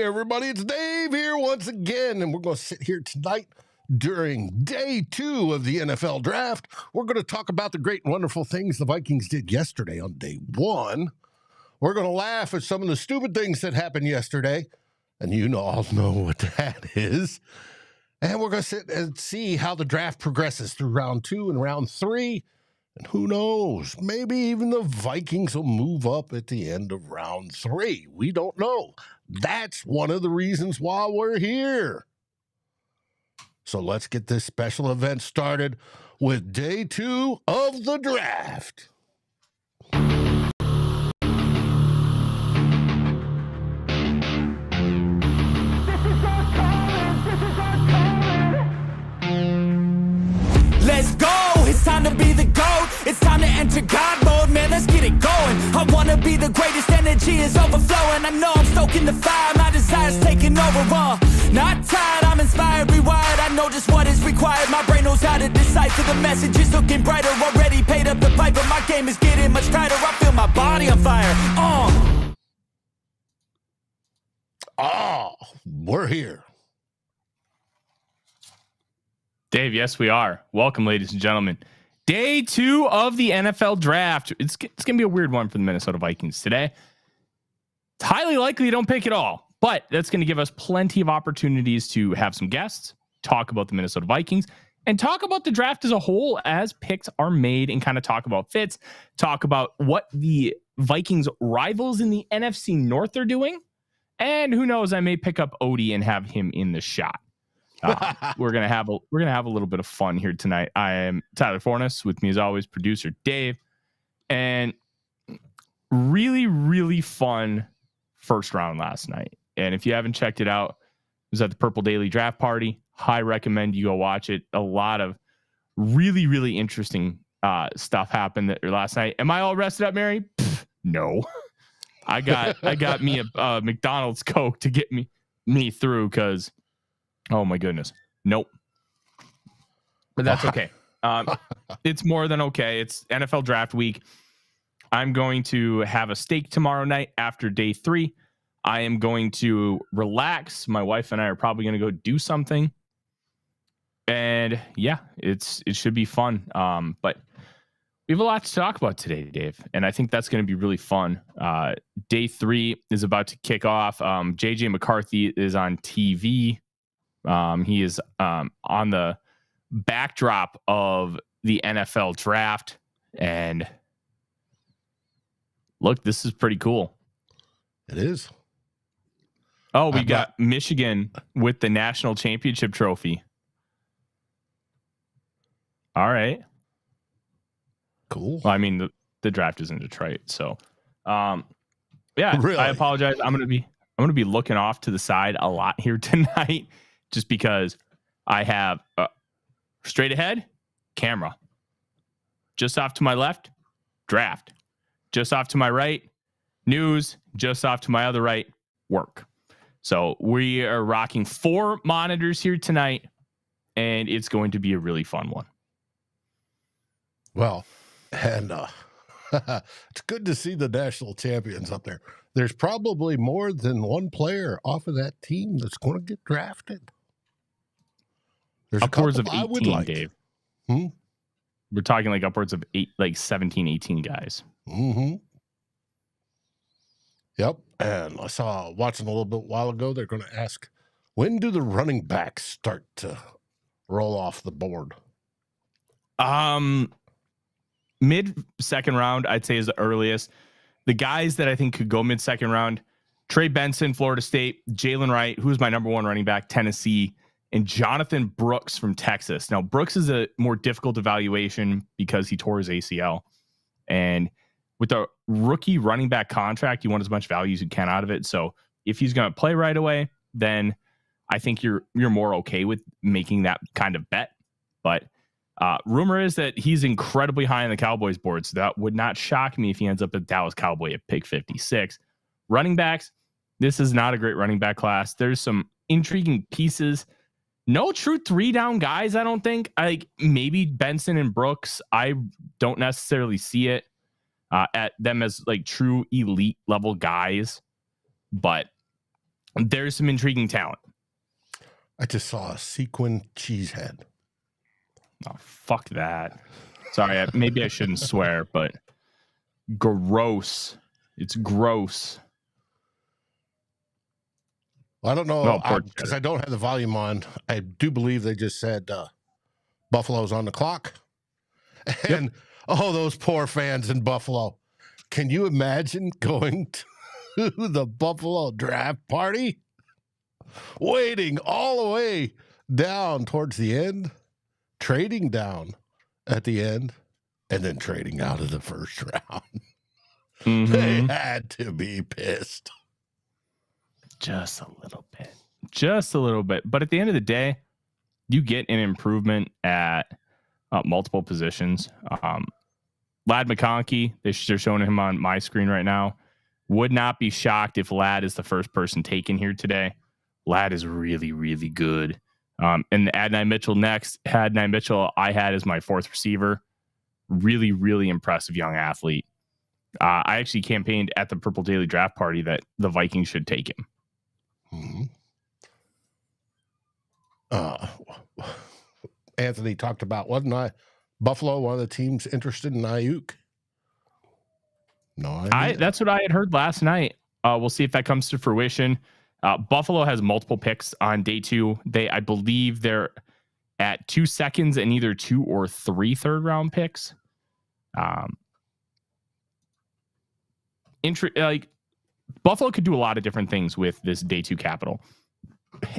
everybody. It's Dave here once again, and we're going to sit here tonight during day 2 of the NFL draft. We're going to talk about the great and wonderful things the Vikings did yesterday on day 1. We're going to laugh at some of the stupid things that happened yesterday, and you all know what that is. And we're going to sit and see how the draft progresses through round 2 and round 3. And who knows, maybe even the Vikings will move up at the end of round 3. We don't know. That's one of the reasons why we're here. So let's get this special event started with day 2 of the draft. Let's go, it's time to be the GOAT. It's time to enter God mode, man, let's get it going. I wanna be the greatest, energy is overflowing. I know I'm stoking the fire, my desire's taking over, not tired, I'm inspired, rewired. I know just what is required, my brain knows how to decipher. The message is looking brighter, already paid up the pipe, but my game is getting much tighter. I feel my body on fire, We're here. Dave, yes, we are. Welcome, ladies and gentlemen. Day 2 of the NFL draft. It's going to be a weird one for the Minnesota Vikings today. It's highly likely you don't pick it all, but that's going to give us plenty of opportunities to have some guests, talk about the Minnesota Vikings, and talk about the draft as a whole as picks are made, and kind of talk about fits, talk about what the Vikings rivals in the NFC North are doing, and who knows, I may pick up Odie and have him in the shot. We're gonna have a little bit of fun here tonight. I am Tyler Forness, with me as always, producer Dave, and really fun first round last night. And if you haven't checked it out, it was at the Purple Daily Draft Party. High recommend you go watch it. A lot of really interesting stuff happened last night. Am I all rested up, Mary? No. I got me a McDonald's Coke to get me through, because oh my goodness. Nope. But that's okay. It's more than okay. It's NFL draft week. I'm going to have a steak tomorrow night after day 3. I am going to relax. My wife and I are probably going to go do something. And yeah, it should be fun. But we have a lot to talk about today, Dave. And I think that's going to be really fun. Day 3 is about to kick off. JJ McCarthy is on TV. He is on the backdrop of the NFL draft, and look, this is pretty cool. It is. Oh, we got Michigan with the national championship trophy. All right. Cool. Well, I mean, the draft is in Detroit, so yeah, Really? I apologize. I'm going to be looking off to the side a lot here tonight, just because I have straight ahead, camera. Just off to my left, draft. Just off to my right, news. Just off to my other right, work. So we are rocking 4 monitors here tonight, and it's going to be a really fun one. Well, and it's good to see the national champions up there. There's probably more than one player off of that team that's going to get drafted. There's upwards of 18, Dave. We're talking like upwards of 17, 18 guys. Mm-hmm. Yep. And I saw watching a little bit while ago, they're going to ask, when do the running backs start to roll off the board? Mid-second round, I'd say, is the earliest. The guys that I think could go mid-second round, Trey Benson, Florida State, Jalen Wright, who's my number 1 running back, Tennessee, and Jonathan Brooks from Texas. Now, Brooks is a more difficult evaluation because he tore his ACL. And with a rookie running back contract, you want as much value as you can out of it. So if he's going to play right away, then I think you're more okay with making that kind of bet. But rumor is that he's incredibly high on the Cowboys board, so that would not shock me if he ends up at Dallas Cowboy at pick 56. Running backs, this is not a great running back class. There's some intriguing pieces. No true 3-down guys, I don't think. Maybe Benson and Brooks. I don't necessarily see it at them as like true elite level guys. But there's some intriguing talent. I just saw a sequin cheesehead. Oh, fuck that. Sorry, maybe I shouldn't swear, but gross. It's gross. Well, I don't know, because I don't have the volume on. I do believe they just said Buffalo's on the clock. And, those poor fans in Buffalo. Can you imagine going to the Buffalo draft party? Waiting all the way down towards the end, trading down at the end, and then trading out of the first round. Mm-hmm. They had to be pissed. Just a little bit. Just a little bit. But at the end of the day, you get an improvement at multiple positions. Ladd McConkey, they're showing him on my screen right now. Would not be shocked if Ladd is the first person taken here today. Ladd is really, really good. And Adonai Mitchell next. Adonai Mitchell I had as my fourth receiver. Really, really impressive young athlete. I actually campaigned at the Purple Daily Draft Party that the Vikings should take him. Mm-hmm. Anthony talked about, wasn't Buffalo one of the teams interested in Ayuk? No, that's what I had heard last night. We'll see if that comes to fruition. Buffalo has multiple picks on day 2. I believe they're at 2 seconds and either 2 or 3 third-round picks. Buffalo could do a lot of different things with this day 2 capital.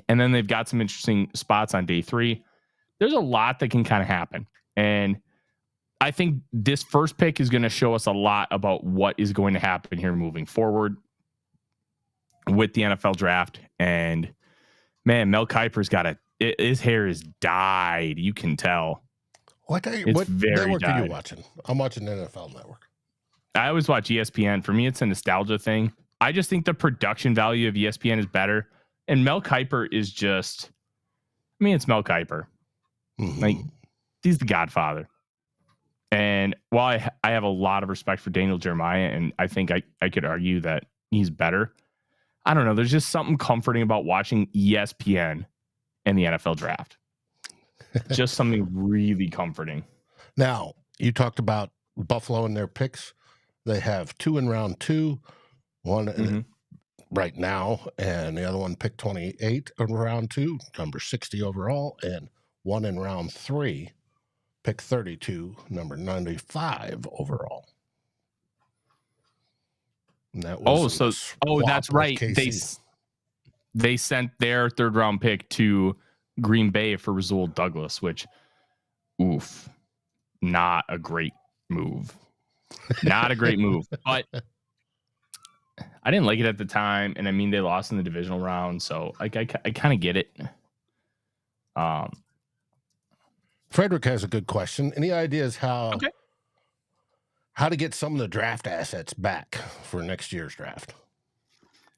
And then they've got some interesting spots on day 3. There's a lot that can kind of happen. And I think this first pick is going to show us a lot about what is going to happen here moving forward with the NFL draft. And man, Mel Kiper's got his hair is dyed. You can tell. What network are you watching? I'm watching NFL Network. I always watch ESPN. For me, it's a nostalgia thing. I just think the production value of ESPN is better. And Mel Kiper is just, it's Mel Kiper. Mm-hmm. Like, he's the godfather. And while I have a lot of respect for Daniel Jeremiah, and I think I could argue that he's better, I don't know. There's just something comforting about watching ESPN and the NFL draft. Just something really comforting. Now, you talked about Buffalo and their picks. They have 2 in round 2, one right now, and the other one picked 28 in round 2, number 60 overall, and one in round 3, pick 32, number 95 overall. And that was that's right. They sent their 3rd round pick to Green Bay for Rasul Douglas, which, not a great move. Not a great move. But I didn't like it at the time, and they lost in the divisional round, so I kind of get it. Frederick has a good question. Any ideas how to get some of the draft assets back for next year's draft?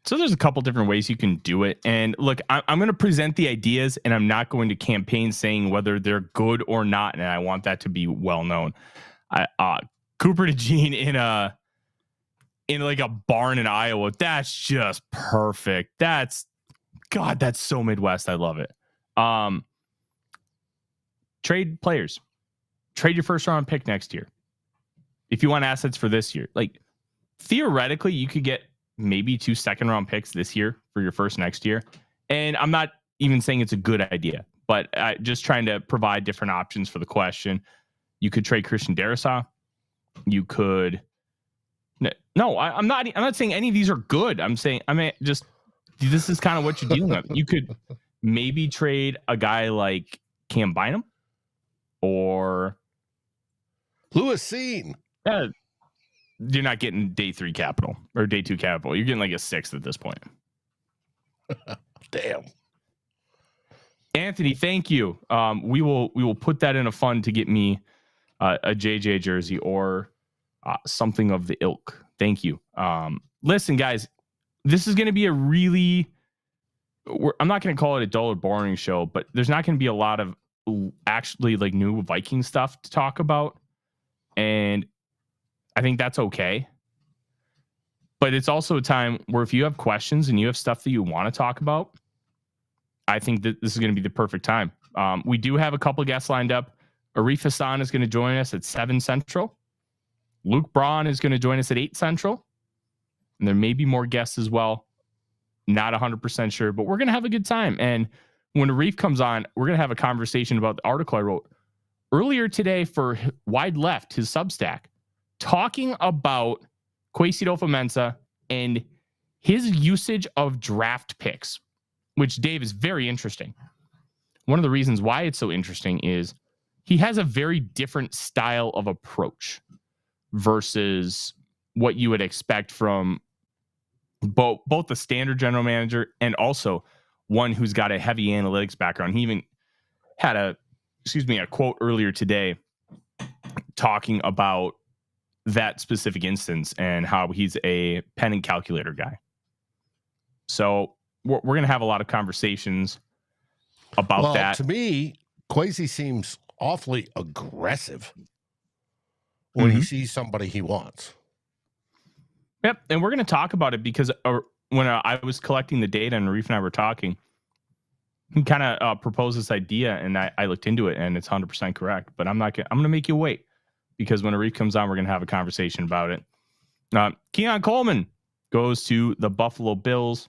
So there's a couple different ways you can do it. And look, I'm going to present the ideas, and I'm not going to campaign saying whether they're good or not, and I want that to be well known. Cooper DeJean in like a barn in Iowa, that's just perfect. That's so Midwest. I love it. Trade players. Trade your 1st round pick next year. If you want assets for this year, like theoretically, you could get maybe 2 2nd round picks this year for your first next year. And I'm not even saying it's a good idea, but just trying to provide different options for the question. You could trade Christian Darrisaw. You could. No, I'm not saying any of these are good. I'm saying, just this is kind of what you're dealing with. You could maybe trade a guy like Cam Bynum or Lewis Seen. You're not getting day 3 capital or day 2 capital. You're getting like a 6th at this point. Damn. Anthony, thank you. We will put that in a fund to get me a JJ jersey or something of the ilk. Thank you. Listen, guys, this is going to be a really, I'm not going to call it a dull or boring show, but there's not going to be a lot of actually like new Viking stuff to talk about. And I think that's okay. But it's also a time where if you have questions and you have stuff that you want to talk about, I think that this is going to be the perfect time. We do have a couple of guests lined up. Arif Hassan is going to join us at 7 Central. Luke Braun is going to join us at 8 Central. And there may be more guests as well. Not 100% sure, but we're going to have a good time. And when Arif comes on, we're going to have a conversation about the article I wrote earlier today for Wide Left, his Substack, talking about Kwesi Adofo-Mensah and his usage of draft picks, which, Dave, is very interesting. One of the reasons why it's so interesting is he has a very different style of approach versus what you would expect from both the standard general manager and also one who's got a heavy analytics background. He even had a quote earlier today talking about that specific instance and how he's a pen and calculator guy. So we're going to have a lot of conversations about that. To me, Kwesi seems awfully aggressive when he sees somebody he wants. Yep. And we're going to talk about it because when I was collecting the data and Arif and I were talking, he kind of proposed this idea and I looked into it and it's 100% correct, but I'm going to make you wait because when Arif comes on, we're going to have a conversation about it. Keon Coleman goes to the Buffalo Bills.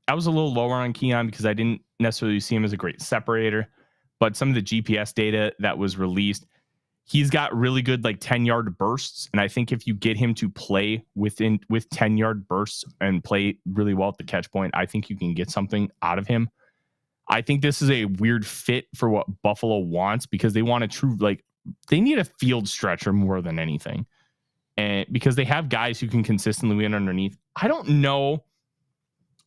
I was a little lower on Keon because I didn't necessarily see him as a great separator, but some of the GPS data that was released, he's got really good 10-yard bursts. And I think if you get him to play with 10-yard bursts and play really well at the catch point, I think you can get something out of him. I think this is a weird fit for what Buffalo wants because they want a true, they need a field stretcher more than anything. And because they have guys who can consistently win underneath. I don't know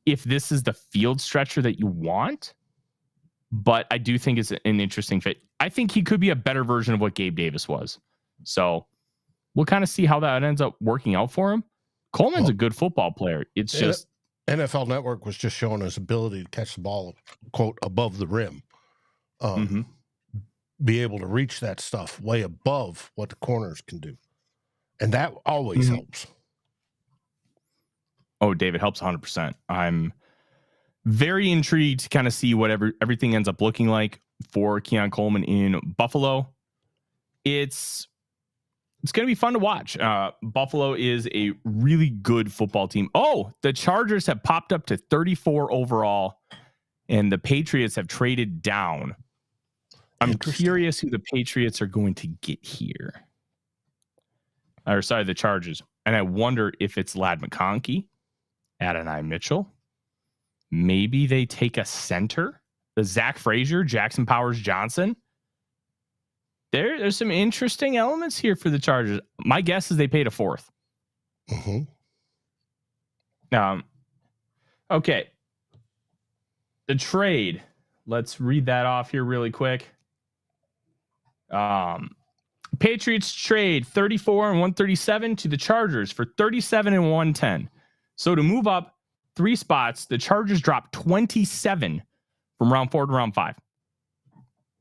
if this is the field stretcher that you want, but I do think it's an interesting fit. I think he could be a better version of what Gabe Davis was. So we'll kind of see how that ends up working out for him. Coleman's a good football player. It's just NFL Network was just showing his ability to catch the ball, quote, above the rim. Be able to reach that stuff way above what the corners can do. And that always helps. Oh, David, helps 100%. I'm very intrigued to kind of see what everything ends up looking like for Keon Coleman in Buffalo. It's going to be fun to watch. Buffalo is a really good football team. Oh, the Chargers have popped up to 34 overall, and the Patriots have traded down. I'm curious who the Patriots are going to get here. The Chargers. And I wonder if it's Ladd McConkey, Adonai Mitchell. Maybe they take a center. The Zach Frazier, Jackson Powers Johnson. There's some interesting elements here for the Chargers. My guess is they paid a 4th. Okay. The trade. Let's read that off here really quick. Patriots trade 34 and 137 to the Chargers for 37 and 110. So to move up 3 spots, the Chargers dropped 27 from round 4 to round 5.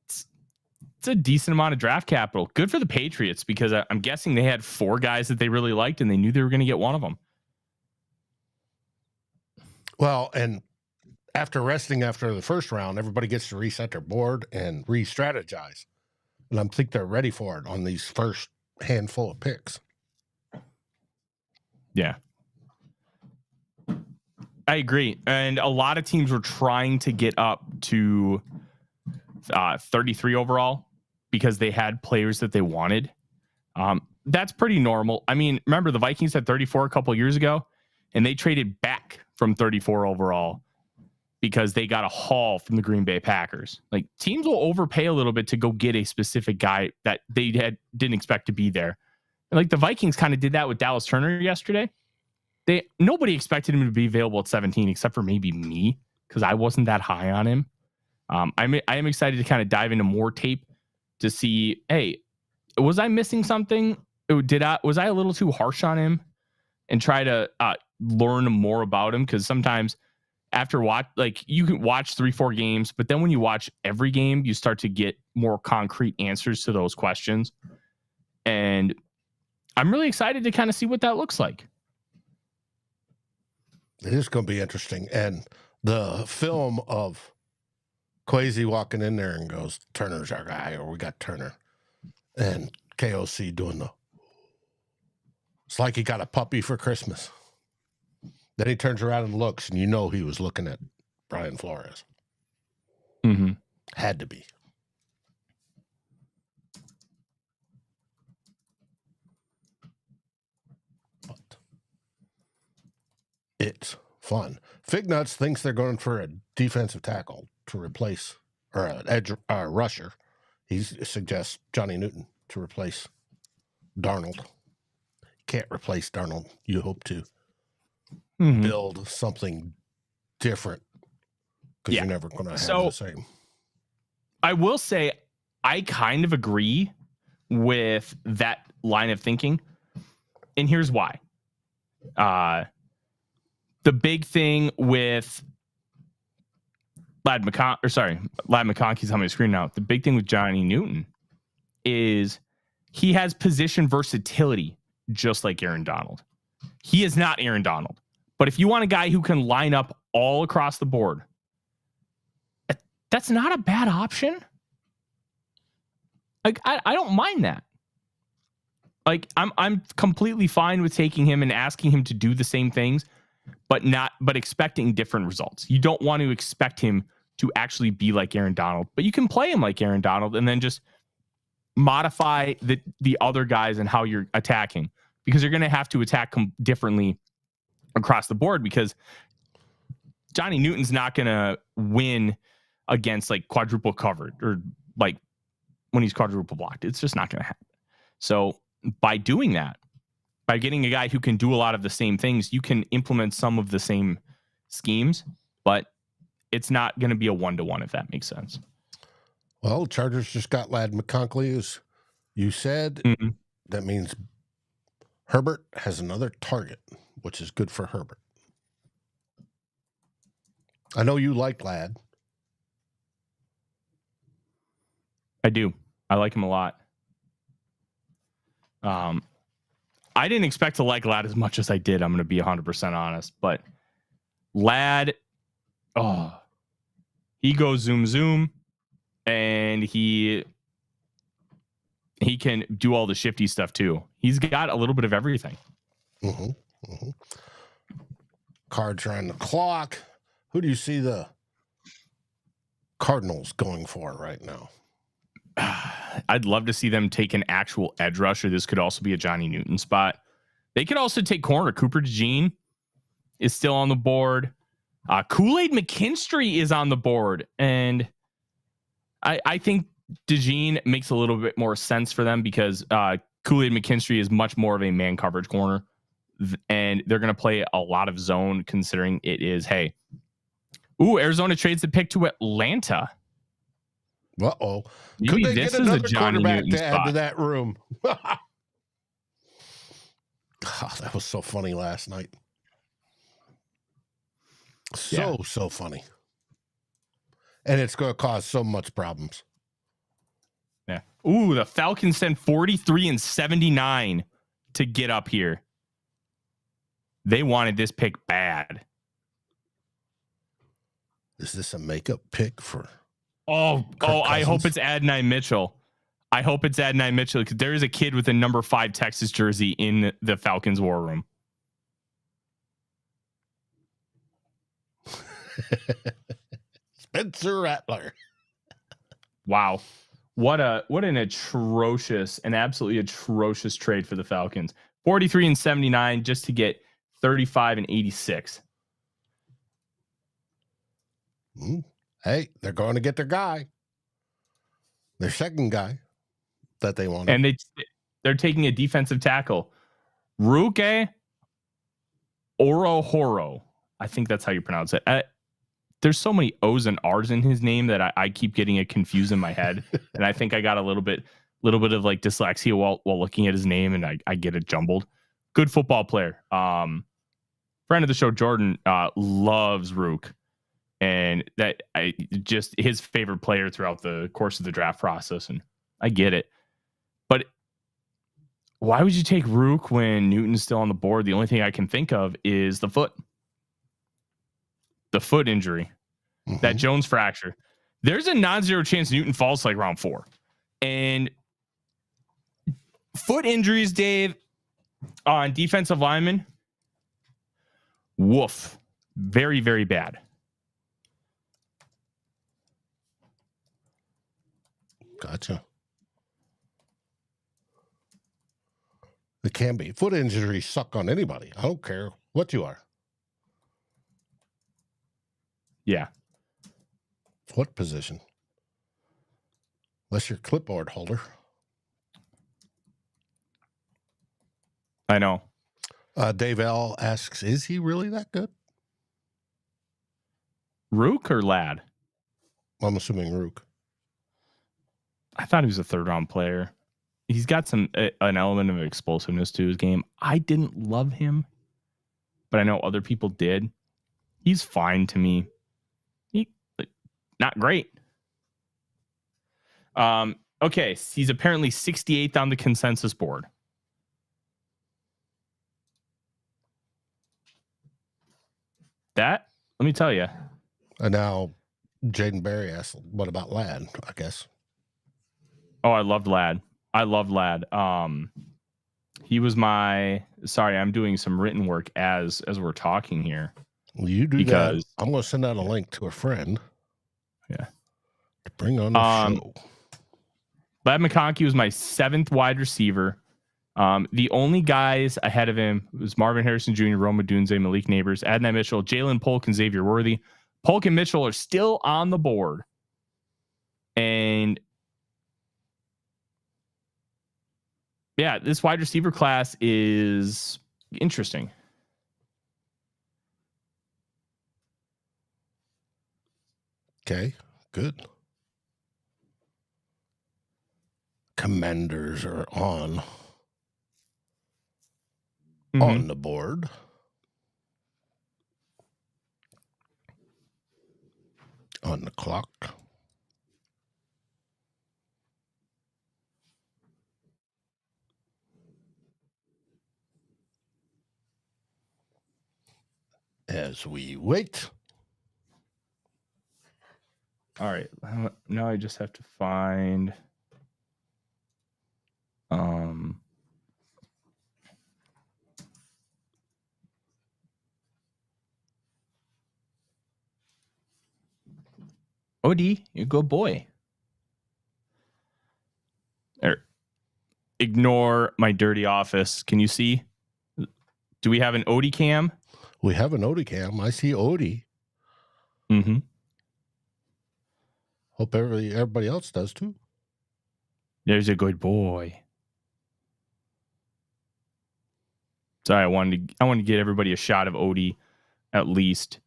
It's a decent amount of draft capital. Good for the Patriots because I'm guessing they had 4 guys that they really liked and they knew they were going to get one of them. Well, and after the first round, everybody gets to reset their board and re-strategize. And I think they're ready for it on these first handful of picks. Yeah. I agree. And a lot of teams were trying to get up to 33 overall because they had players that they wanted. That's pretty normal. I mean, remember the Vikings had 34 a couple years ago, and they traded back from 34 overall because they got a haul from the Green Bay Packers. Teams will overpay a little bit to go get a specific guy that they didn't expect to be there. And the Vikings kind of did that with Dallas Turner yesterday. Nobody expected him to be available at 17 except for maybe me because I wasn't that high on him. I am excited to kind of dive into more tape to see, hey, was I missing something? Was I a little too harsh on him? And try to learn more about him because sometimes after you can watch 3-4 games, but then when you watch every game, you start to get more concrete answers to those questions. And I'm really excited to kind of see what that looks like. It is going to be interesting. And the film of Kwesi walking in there and goes, Turner's our guy, or we got Turner. And KOC doing it's like he got a puppy for Christmas. Then he turns around and looks, and you know he was looking at Brian Flores. Mm-hmm. Had to be. But it's fun. Fignuts thinks they're going for a defensive tackle to replace, or an edge rusher. He suggests Johnny Newton to replace Darnold. Can't replace Darnold. You hope to build something different because you're never going to have the same. I will say I kind of agree with that line of thinking. And here's why. The big thing with Ladd McConkey's on my screen now. The big thing with Johnny Newton is he has position versatility, just like Aaron Donald. He is not Aaron Donald. But if you want a guy who can line up all across the board, that's not a bad option. Like, I don't mind that. Like, I'm completely fine with taking him and asking him to do the same things, but expecting different results. You don't want to expect him to actually be like Aaron Donald, but you can play him like Aaron Donald and then just modify the other guys and how you're attacking, because you're going to have to attack differently across the board, because Johnny Newton's not going to win against like quadruple covered or like when he's quadruple blocked. It's just not going to happen. So by doing that, by getting a guy who can do a lot of the same things, you can implement some of the same schemes, but it's not going to be a 1-to-1, if that makes sense. Well, Chargers just got Ladd McConkey, as you said. That means Herbert has another target, which is good for Herbert. I know you like Ladd. I do. I like him a lot. I didn't expect to like Ladd as much as I did. I'm going to be 100% honest, but Ladd, he goes zoom, zoom, and he can do all the shifty stuff too. He's got a little bit of everything. Cards are on the clock. Who do you see the Cardinals going for right now? I'd love to see them take an actual edge rusher. This could also be a Johnny Newton spot. They could also take corner. Cooper DeJean is still on the board. Kool-Aid McKinstry is on the board. And I think DeJean makes a little bit more sense for them because Kool-Aid McKinstry is much more of a man coverage corner. And they're going to play a lot of zone, considering it is, Arizona trades the pick to Atlanta. Uh-oh. Maybe Could they this get is a another Johnny quarterback Newton to add spot to that room? That was so funny last night. So funny. And it's going to cause so much problems. Yeah. Ooh, the Falcons sent 43 and 79 to get up here. They wanted this pick bad. Is this a makeup pick for... I hope it's Adonai Mitchell. I hope it's Adonai Mitchell, because there is a kid with a number 5 Texas jersey in the Falcons war room. Spencer Rattler. Wow. What an absolutely atrocious trade for the Falcons. 43 and 79 just to get 35 and 86. Hey, they're going to get their guy. Their second guy that they wanted. And they're taking a defensive tackle. Ruke Orohoro. I think that's how you pronounce it. There's so many O's and R's in his name that I keep getting it confused in my head. And I think I got a little bit of like dyslexia while looking at his name, and I get it jumbled. Good football player. Friend of the show, Jordan, loves Rook. And that his favorite player throughout the course of the draft process. And I get it. But why would you take Rook when Newton's still on the board? The only thing I can think of is the foot. the foot injury, that Jones fracture, there's a non-zero chance Newton falls like round 4. And foot injuries, Dave, on defensive linemen, woof. Very, very bad. Gotcha. It can be. Foot injuries suck on anybody. I don't care what you are. Yeah. What position? Unless you're a clipboard holder. I know. Dave L asks, is he really that good? Rook or Ladd? I'm assuming Rook. I thought he was a 3rd-round player. He's got an element of explosiveness to his game. I didn't love him, but I know other people did. He's fine to me. Not great. Okay, he's apparently 68th on the consensus board. That, let me tell you. And now Jaden Berry asks, what about Ladd, I guess? Oh, I loved Ladd. He was sorry, I'm doing some written work as we're talking here. Well, you do that. I'm going to send out a link to a friend. Yeah. To bring on the show. Ladd McConkey was my 7th wide receiver. The only guys ahead of him was Marvin Harrison Jr., Roma Dunze, Malik Neighbors, Adnan Mitchell, Jalen Polk, and Xavier Worthy. Polk and Mitchell are still on the board. And yeah, this wide receiver class is interesting. Okay, good. Commanders are on the board. On the clock. As we wait. All right. Now I just have to find OD, you good boy. Ignore my dirty office. Can you see? Do we have an OD cam? We have an OD cam. I see OD. Mm-hmm. Hope everybody else does too. There's a good boy. Sorry, I wanted to get everybody a shot of Odie, at least.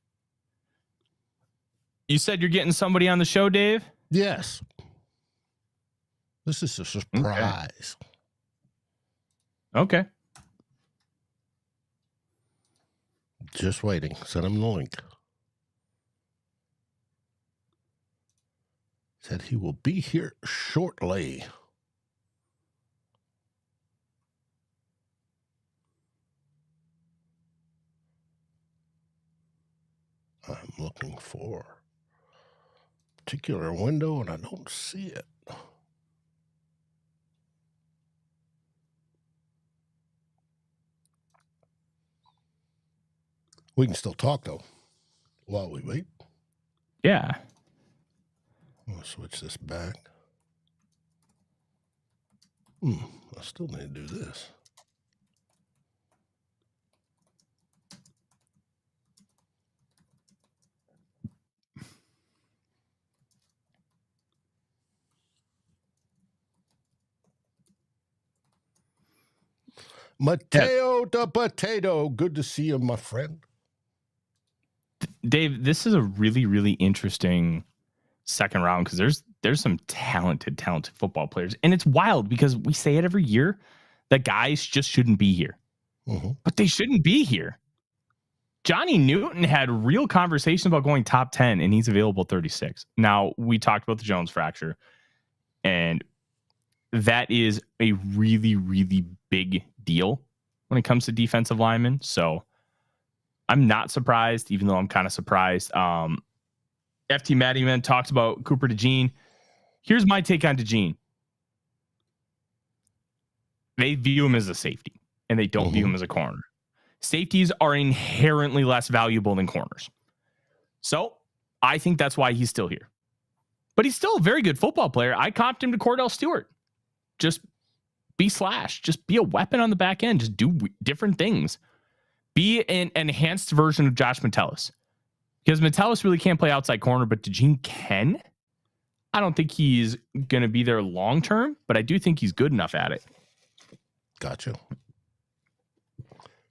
You said you're getting somebody on the show, Dave? Yes. This is a surprise. Okay. Just waiting. Send him the link. Said he will be here shortly. I'm looking for a particular window and I don't see it. We can still talk though while we wait. Yeah. I'm gonna switch this back. I still need to do this. Mateo the Potato. Good to see you, my friend. Dave, this is a really, really interesting second round because there's some talented football players. And it's wild because we say it every year that guys just shouldn't be here. But they shouldn't be here. Johnny Newton had real conversations about going top 10 and he's available 36. Now, we talked about the Jones fracture and that is a really, really big deal when it comes to defensive linemen. So I'm not surprised, even though I'm kind of surprised. FT Mattyman talks about Cooper DeJean. Here's my take on DeJean. They view him as a safety, and they don't view him as a corner. Safeties are inherently less valuable than corners. So I think that's why he's still here. But he's still a very good football player. I comped him to Cordell Stewart. Just be slash. Just be a weapon on the back end. Just do different things. Be an enhanced version of Josh Metellus. Because Metellus really can't play outside corner, but DeJean can. I don't think he's going to be there long term, but I do think he's good enough at it. Gotcha.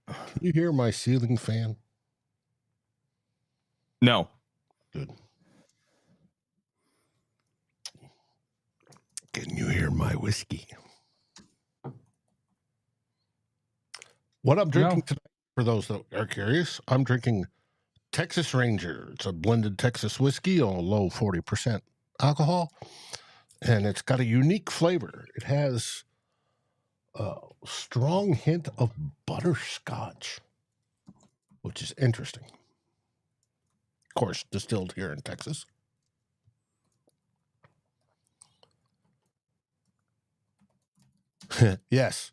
Can you hear my ceiling fan? No. Good. Can you hear my whiskey? What I'm drinking tonight, for those that are curious, I'm drinking Texas Ranger. It's a blended Texas whiskey on a low 40% alcohol, and it's got a unique flavor. It has a strong hint of butterscotch, which is interesting. Of course, distilled here in Texas. Yes,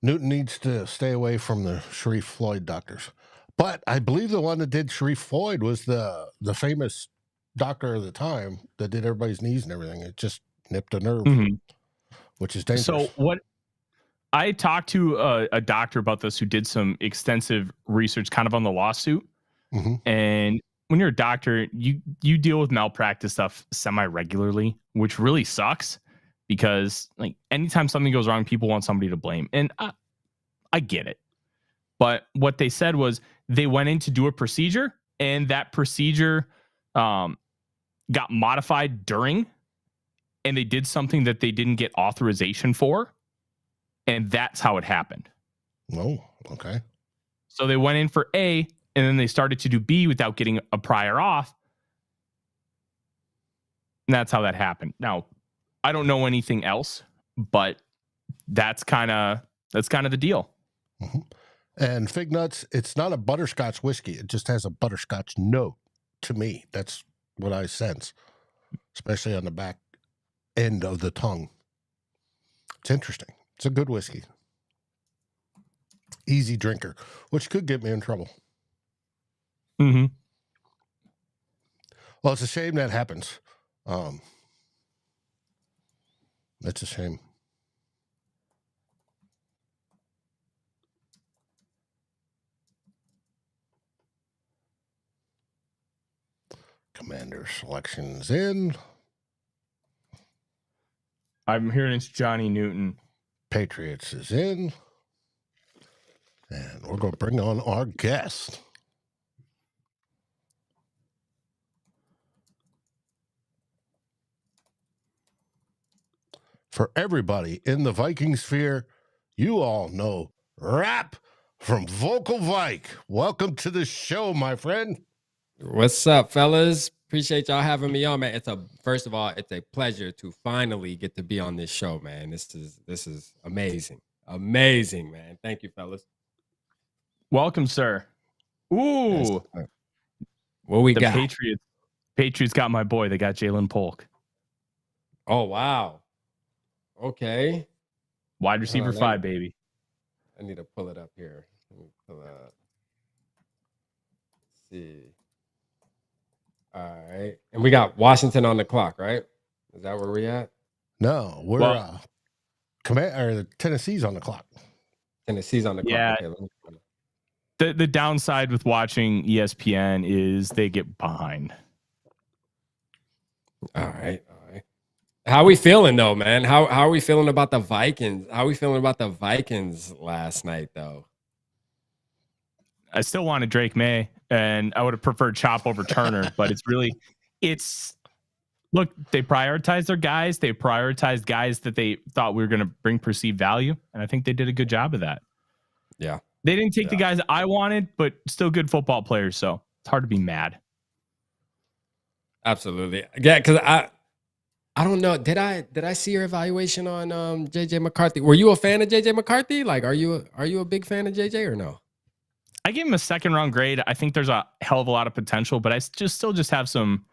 Newton needs to stay away from the Sharif Floyd doctors. But I believe the one that did Sharif Floyd was the famous doctor of the time that did everybody's knees and everything. It just nipped a nerve, which is dangerous. So what I talked to a doctor about this who did some extensive research kind of on the lawsuit. And when you're a doctor, you deal with malpractice stuff semi-regularly, which really sucks because like anytime something goes wrong, people want somebody to blame. And I get it. But what they said was they went in to do a procedure and that procedure got modified during, and they did something that they didn't get authorization for. And that's how it happened. Oh, okay. So they went in for A, and then they started to do B without getting a prior off. And that's how that happened. Now, I don't know anything else, but that's kind of the deal. And Fig Nuts, it's not a butterscotch whiskey. It just has a butterscotch note to me. That's what I sense, especially on the back end of the tongue. It's interesting. It's a good whiskey. Easy drinker, which could get me in trouble. Well, it's a shame that happens. It's a shame. Commander selections in. I'm hearing it's Johnny Newton. Patriots is in. And we're going to bring on our guest. For everybody in the Viking sphere, you all know Rap from Vocal Vike. Welcome to the show, my friend. What's up, fellas? Appreciate y'all having me on, man. First of all, it's a pleasure to finally get to be on this show, man. This is amazing. Amazing, man. Thank you, fellas. Welcome, sir. Ooh. Yes, what we got? Patriots got my boy. They got Jalen Polk. Oh, wow. Okay. Wide receiver 5, baby. I need to pull it up here. Let me pull it up. Let's see. All right. And we got Washington on the clock, right? Is that where we at? No, we're Tennessee's on the clock. Tennessee's on the clock. Yeah. Okay, the downside with watching ESPN is they get behind. All right. How are we feeling though, man? How are we feeling about the Vikings? How are we feeling about the Vikings last night though? I still wanted Drake May, and I would have preferred Chop over Turner, but look, they prioritized their guys. They prioritized guys that they thought we were going to bring perceived value, and I think they did a good job of that. Yeah. They didn't take the guys that I wanted, but still good football players, so it's hard to be mad. Absolutely. Yeah, because I don't know. Did I see your evaluation on JJ McCarthy? Were you a fan of JJ McCarthy? Like, are you a big fan of JJ or no? I gave him a second round grade. I think there's a hell of a lot of potential, but I still have some,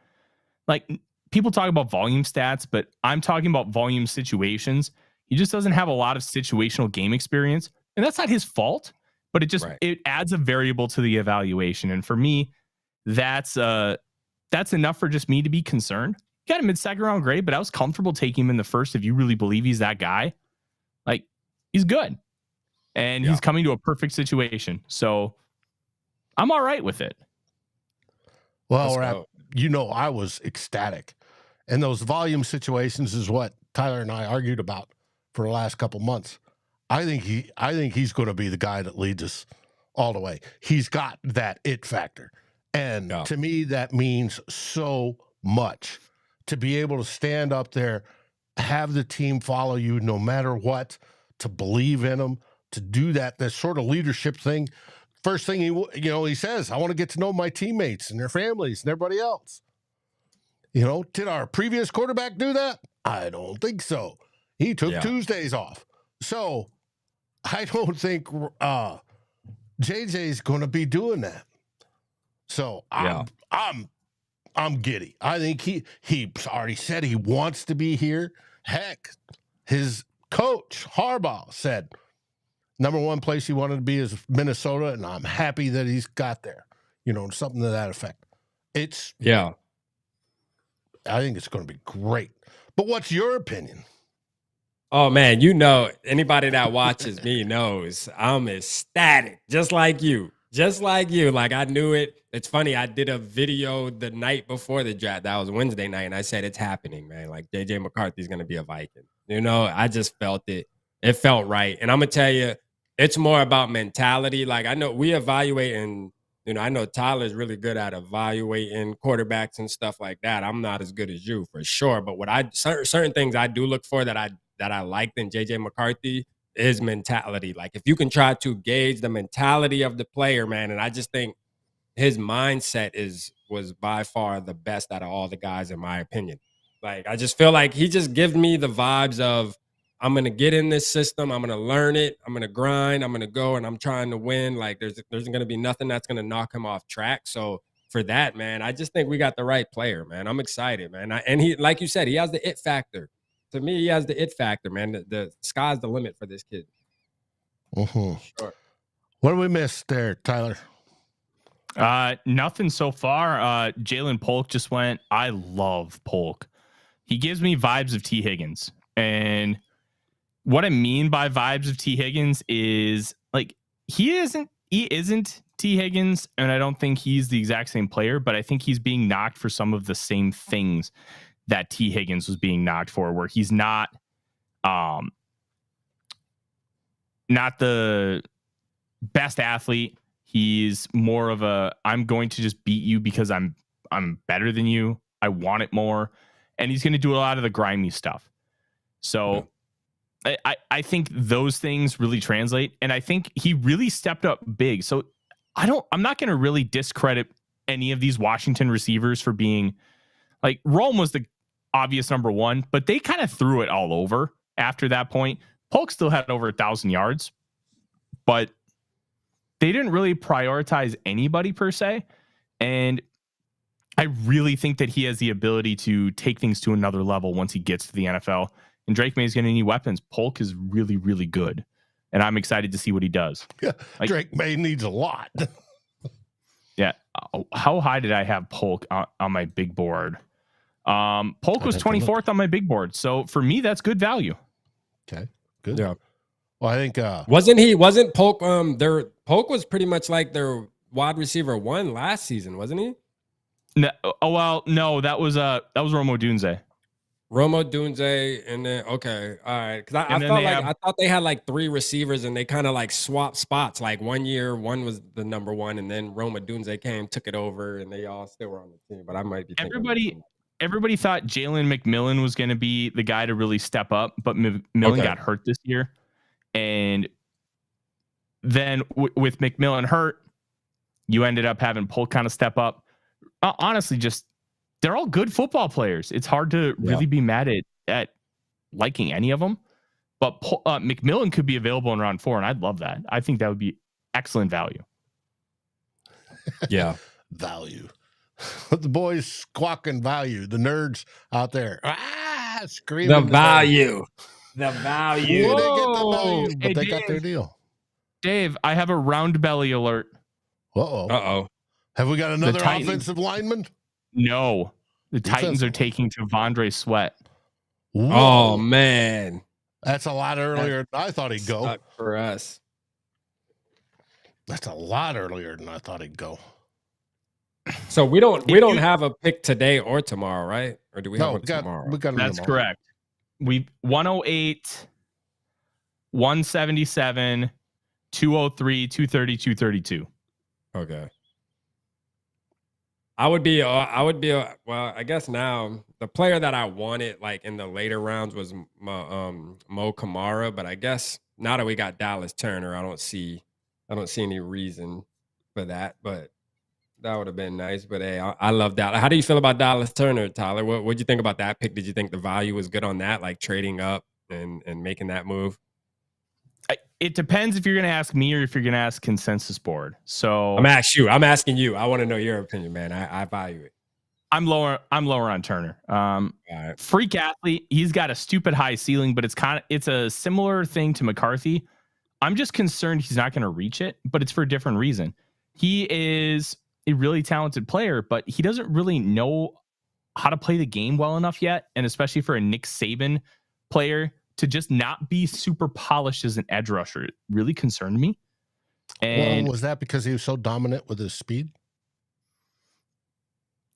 like, people talk about volume stats, but I'm talking about volume situations. He just doesn't have a lot of situational game experience, and that's not his fault, but it adds a variable to the evaluation. And for me, that's enough for just me to be concerned. Got him in second round grade, but I was comfortable taking him in the first. If you really believe he's that guy, like, he's good. And he's coming to a perfect situation. So I'm all right with it. Well, I was ecstatic. And those volume situations is what Tyler and I argued about for the last couple months. I think he's going to be the guy that leads us all the way. He's got that it factor. And to me, that means so much. To be able to stand up there, have the team follow you no matter what, to believe in them, to do that sort of leadership thing. First thing he says, I want to get to know my teammates and their families and everybody else. Did our previous quarterback do that? I don't think so. He took Tuesdays off. So I don't think JJ's going to be doing that. So I'm giddy. I think he already said he wants to be here. Heck, his coach, Harbaugh, said number one place he wanted to be is Minnesota, and I'm happy that he's got there. Something to that effect. I think it's going to be great. But what's your opinion? Oh, man, anybody that watches me knows I'm ecstatic, just like you. Like, I knew it. It's funny. I did a video the night before the draft. That was Wednesday night, and I said, it's happening, man. Like, JJ McCarthy's going to be a Viking. I just felt it. It felt right. And I'm going to tell you, it's more about mentality. Like, I know we evaluate, and, I know Tyler's really good at evaluating quarterbacks and stuff like that. I'm not as good as you, for sure. But certain things I do look for that I liked in JJ McCarthy is mentality. Like, if you can try to gauge the mentality of the player, man, and I just think his mindset was by far the best out of all the guys, in my opinion. Like, I just feel like he just gives me the vibes of, I'm going to get in this system, I'm going to learn it, I'm going to grind, I'm going to go, and I'm trying to win. Like, there's going to be nothing that's going to knock him off track. So for that, man, I just think we got the right player, man. I'm excited, man. And he, like you said, he has the it factor. To me, he has the it factor, man. The sky's the limit for this kid. Mm-hmm. Sure. What do we miss there, Tyler? Nothing so far. Jalen Polk just went. I love Polk. He gives me vibes of T. Higgins. And what I mean by vibes of T. Higgins is, like, he isn't T. Higgins, and I don't think he's the exact same player, but I think he's being knocked for some of the same things that T. Higgins was being knocked for, where he's not the best athlete. He's more of I'm going to just beat you because I'm better than you. I want it more. And he's going to do a lot of the grimy stuff. So I think those things really translate. And I think he really stepped up big. So I'm not going to really discredit any of these Washington receivers for being, like, Rome was the obvious number one, but they kind of threw it all over after that point. Polk still had over 1,000 yards, but they didn't really prioritize anybody per se. And I really think that he has the ability to take things to another level once he gets to the NFL. And Drake May's going to need weapons. Polk is really, really good. And I'm excited to see what he does. Yeah, like, Drake May needs a lot. Yeah. How high did I have Polk on my big board? Polk was 24th on my big board. So for me, that's good value. Okay, good. Yeah. Well, I think wasn't Polk Polk was pretty much like their wide receiver one last season, wasn't he? No, no, that was Romo Dunze. Romo Dunze, and then okay, all right. Because I thought they had like three receivers, and they kind of like swapped spots. Like one year, one was the number one, and then Romo Dunze came, took it over, and they all still were on the team. But I might be everybody thought Jalen McMillan was going to be the guy to really step up, but McMillan got hurt this year, and then with McMillan hurt, you ended up having Polk kind of step up. Honestly, they're all good football players. It's hard to really be mad at liking any of them. But McMillan could be available in round 4, and I'd love that. I think that would be excellent value. Yeah. Value. The boys squawking value. The nerds out there screaming. The today. value. The value. They didn't get the Whoa. value, but Hey, they got their Dave. deal. Dave, I have a round belly alert. Uh-oh. Uh-oh. Have we got another Titans- offensive lineman? No. The Titans are Defensive. taking Tavondre Sweat. Whoa. Oh, man. That's a lot earlier than I thought he'd go. Sucked for us. That's a lot earlier than I thought he'd go. So we don't have a pick today or tomorrow, right? Or do we have one tomorrow? We got him That's tomorrow. correct. We 108, 177, 203, 230, 232. Okay. I would be well, I guess now the player that I wanted like in the later rounds was Mo Kamara, but I guess now that we got Dallas Turner, I don't see any reason for that, but that would have been nice. But hey, I love Dallas. How do you feel about Dallas Turner, Tyler? What'd you think about that pick? Did you think the value was good on that, like trading up and making that move? It depends if you're going to ask me or if you're going to ask Consensus Board. So I'm asking you. I want to know your opinion, man. I value it. I'm lower on Turner. All right. Freak athlete. He's got a stupid high ceiling, but it's a similar thing to McCarthy. I'm just concerned he's not going to reach it, but it's for a different reason. He is a really talented player, but he doesn't really know how to play the game well enough yet. And especially for a Nick Saban player to just not be super polished as an edge rusher, it really concerned me. And was that because he was so dominant with his speed?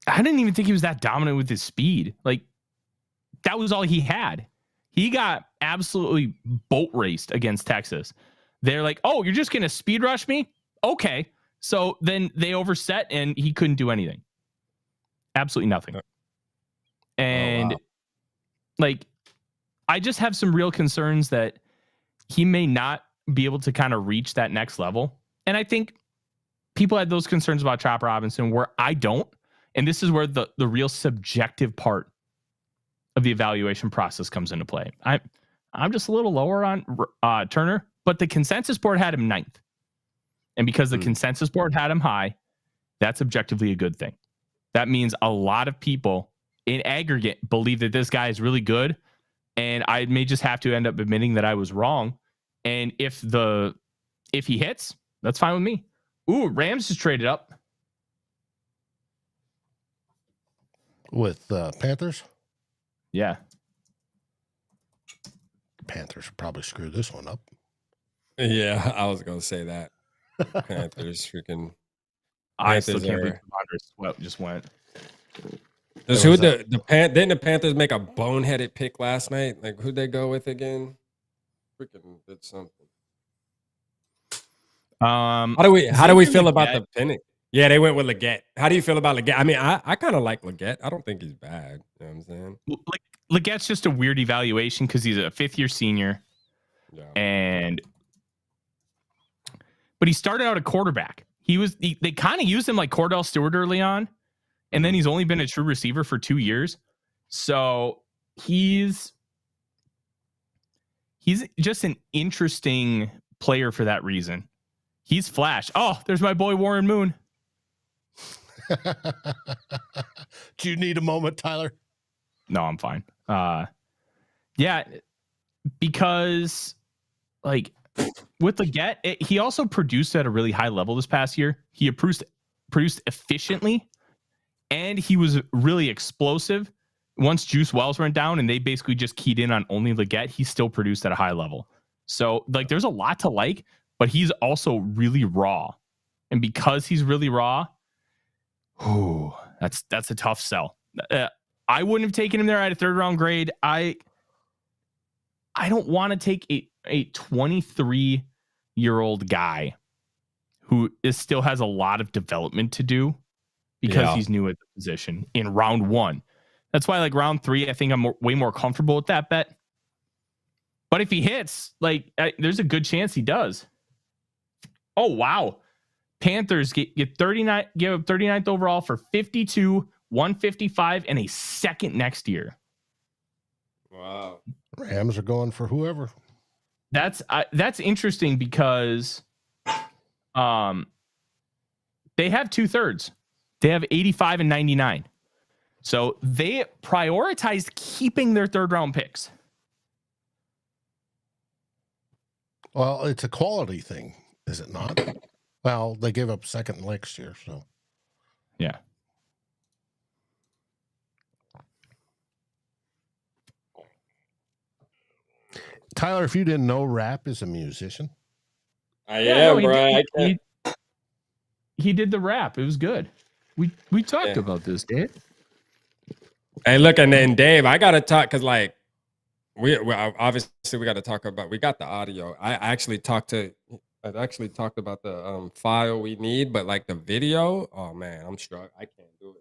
I didn't even think he was that dominant with his speed. Like, that was all he had. He got absolutely boat raced against Texas. They're like, oh, you're just going to speed rush me? Okay. So then they overset and he couldn't do anything. Absolutely nothing. And like, I just have some real concerns that he may not be able to kind of reach that next level. And I think people had those concerns about Chop Robinson where I don't. And this is where the real subjective part of the evaluation process comes into play. I'm just a little lower on Turner, but the Consensus Board had him 9th. And because the Consensus Board had him high, that's objectively a good thing. That means a lot of people in aggregate believe that this guy is really good. And I may just have to end up admitting that I was wrong. And if he hits, that's fine with me. Ooh, Rams just traded up. With Panthers? Yeah. Panthers will probably screw this one up. Yeah, I was gonna say that. Panthers freaking. I still can't believe Sweat just went. Didn't the Panthers make a boneheaded pick last night? Like, who'd they go with again? Freaking did something. How do we feel about the pinning? Yeah, they went with Leggett. How do you feel about Leggett? I mean, I kind of like Leggett. I don't think he's bad. You know what I'm saying? Leggett's just a weird evaluation because he's a 5th-year senior. Yeah. But he started out a quarterback. They kind of used him like Cordell Stewart early on. And then he's only been a true receiver for 2 years. So he's just an interesting player for that reason. He's flash. Oh, there's my boy Warren Moon. Do you need a moment, Tyler? No, I'm fine. Yeah, because like with Leggett, he also produced at a really high level this past year. He produced efficiently. And he was really explosive. Once Juice Wells went down and they basically just keyed in on only Leggett, he still produced at a high level. So like there's a lot to like, but he's also really raw. And because he's really raw, that's a tough sell. I wouldn't have taken him there at a 3rd round grade. I don't want to take a 23-year-old guy who still has a lot of development to do. Because he's new at the position in round 1. That's why, like, round 3, I think I'm way more comfortable with that bet. But if he hits, like, there's a good chance he does. Oh, wow. Panthers get 39, give up 39th overall for 52, 155, and a 2nd next year. Wow. Rams are going for whoever. That's interesting because They have 2/3. They have 85 and 99. So they prioritized keeping their third round picks. Well, it's a quality thing, is it not? Well, they gave up second next year, so. Yeah. Tyler, if you didn't know, Rap is a musician. I am, bro. He did the rap. It was good. We talked about this, Dave. Hey, look, and then Dave, I gotta talk because like we obviously we got to talk about. We got the audio. I actually talked about the file we need, but like the video, oh man, I'm struck. I can't do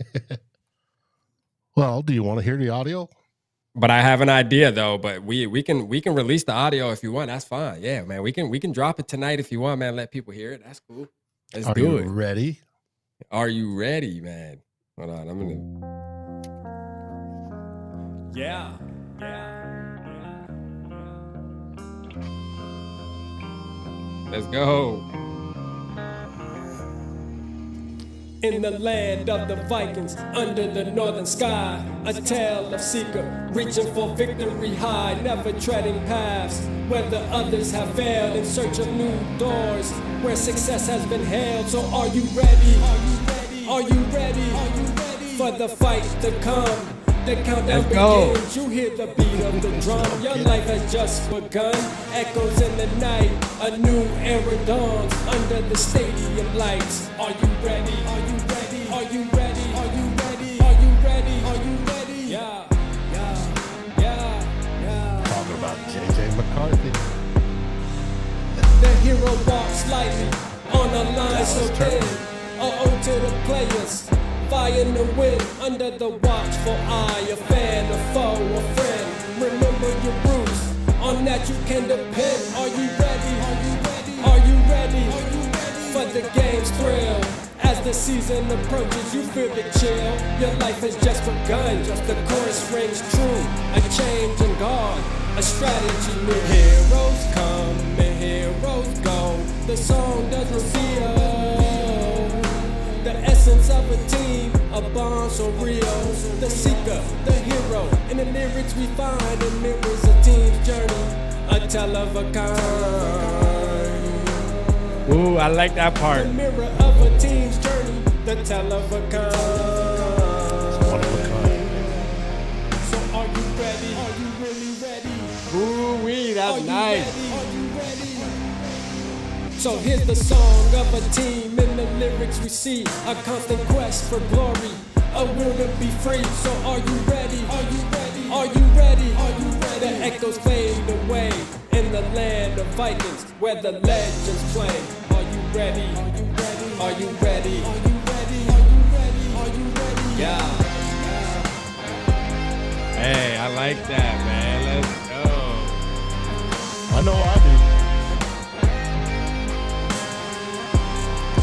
it. Well, do you want to hear the audio? But I have an idea though. But we can release the audio if you want. That's fine. Yeah, man. We can drop it tonight if you want, man. Let people hear it. That's cool. Let's do it. Are you ready? Are you ready, man? Hold on. I'm gonna. Yeah. Let's go. In the land of the Vikings, under the northern sky, a tale of seeker, reaching for victory high, never treading paths where the others have failed, in search of new doors where success has been hailed. So are you ready? Are you ready for the fight to come? The countdown begins, you hear the beat of the drum. Your life has just begun, echoes in the night. A new era dawns under the stadium lights. Are you ready? Are you ready? Are you ready? Are you ready? Are you ready? Are you ready? Yeah. Talking about JJ McCarthy. The hero walks lightly on a line so thin. Uh-oh to the players. Fire in the wind, under the watchful eye, a fan, a foe, a friend. Remember your roots, on that you can depend. Are you ready? Are you ready? Are you ready? Are you ready for the game's thrill? As the season approaches, you feel the chill. Your life has just begun. The chorus rings true. A change in guard, a strategy new. Heroes come and heroes go. The song does reveal the essence of a team, a bond so real. The seeker, the hero, in the lyrics we find, it mirrors a team's journey, a tale of a kind. Ooh, I like that part. The mirror of a team's journey, the tale of a kind. One of a kind. So are you ready? Are you really ready? Ooh, that's nice. Ready? Are you ready? So here's the song of a team. In the lyrics we see a constant quest for glory, a will to be free. So are you ready? Are you ready? Are you ready? Are you ready? The echoes fade away in the land of Vikings where the legends play. Are you ready? Are you ready? Are you ready? Are you ready? Are you ready? Are you ready? Yeah. Hey, I like that, man. Let's go. I know I do.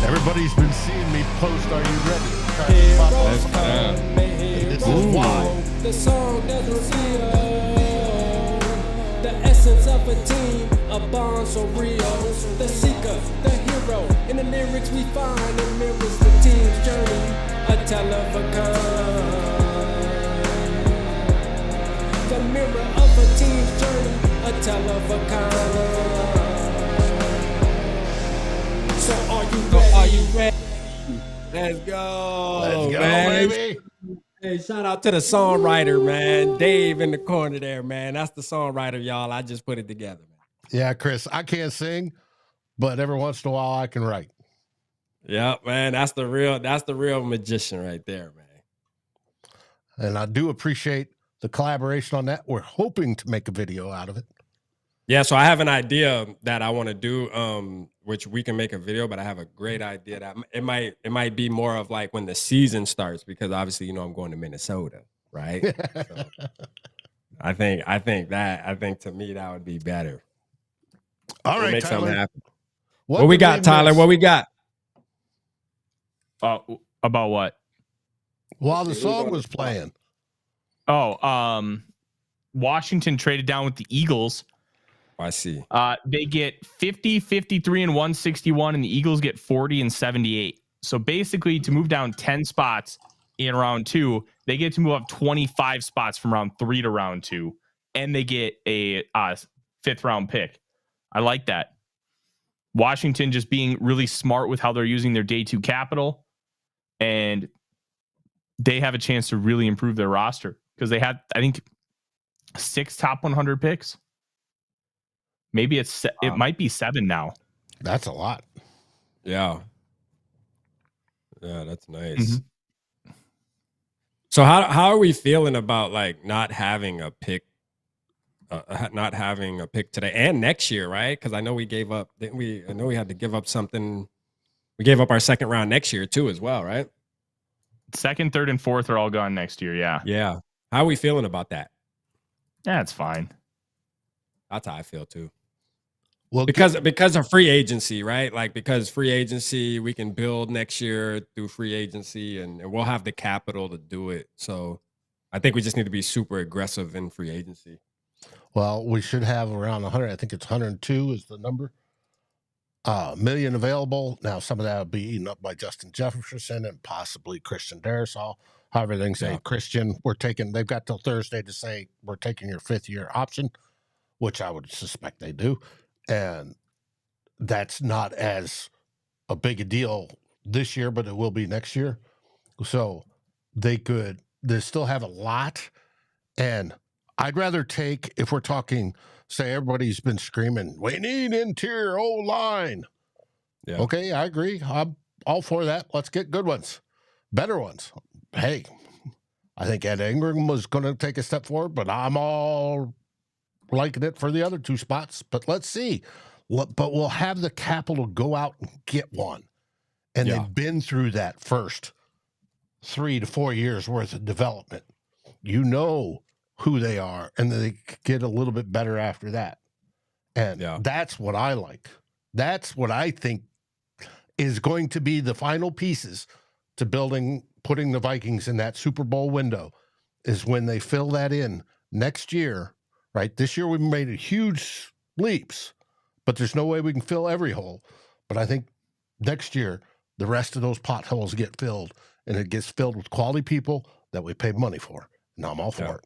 Everybody's been seeing me post, "Are you ready?" Heroes come and This heroes is why. go. The song does reveal the essence of a team, a bond so real. The seeker, the hero, in the lyrics we find, it mirrors the team's journey, a tale of a kind. The mirror of a team's journey, a tale of a kind. So are you ready? Are you ready? Let's go. Let's go, man. baby. Hey, shout out to the songwriter, man. Dave in the corner there, man. That's the songwriter, y'all. I just put it together, man. Yeah, Chris, I can't sing, but every once in a while I can write. Yeah, man. That's the real magician right there, man. And I do appreciate the collaboration on that. We're hoping to make a video out of it. Yeah, so I have an idea that I want to do, which we can make a video, but I have a great idea that it might be more of like when the season starts, because obviously, I'm going to Minnesota, right? So I think to me that would be better. All right, make Tyler. something happen. What we got, Tyler? What we got? About what? While the song was playing. Washington traded down with the Eagles I see. They get 50, 53, and 161, and the Eagles get 40 and 78. So basically, to move down 10 spots in round 2, they get to move up 25 spots from round 3 to round 2, and they get a 5th round pick. I like that. Washington just being really smart with how they're using their day 2 capital, and they have a chance to really improve their roster because they had, I think, 6 top 100 picks. Maybe it might be 7 now. That's a lot. Yeah. Yeah, that's nice. Mm-hmm. So how are we feeling about like not having a pick today and next year, right? Because I know we gave up, didn't we? I know we had to give up something. We gave up our 2nd round next year too, as well, right? 2nd, 3rd, and 4th are all gone next year. Yeah. Yeah. How are we feeling about that? Yeah, it's fine. That's how I feel too. Well, because of free agency, right? Like because free agency, we can build next year through free agency, and we'll have the capital to do it. So I think we just need to be super aggressive in free agency. Well, we should have around 100. I think it's 102 is the number. Million available. Now, some of that will be eaten up by Justin Jefferson and possibly Christian Darrisaw. However, they say, Christian, they've got till Thursday to say, we're taking your 5th-year option, which I would suspect they do. And that's not as a big a deal this year, but it will be next year. So they still have a lot. And I'd rather take, if we're talking, say everybody's been screaming, we need interior O-line. Yeah. Okay, I agree. I'm all for that. Let's get good ones, better ones. Hey, I think Ed Ingram was going to take a step forward, but I'm all liking it for the other 2 spots. But let's see. But we'll have the capital go out and get one. And they've been through that first 3 to 4 years worth of development. You know who they are, and they get a little bit better after that. And that's what I like. That's what I think is going to be the final pieces to putting the Vikings in that Super Bowl window, is when they fill that in next year, right? This year we made huge leaps, but there's no way we can fill every hole. But I think next year, the rest of those potholes get filled, and it gets filled with quality people that we pay money for. And I'm all for it.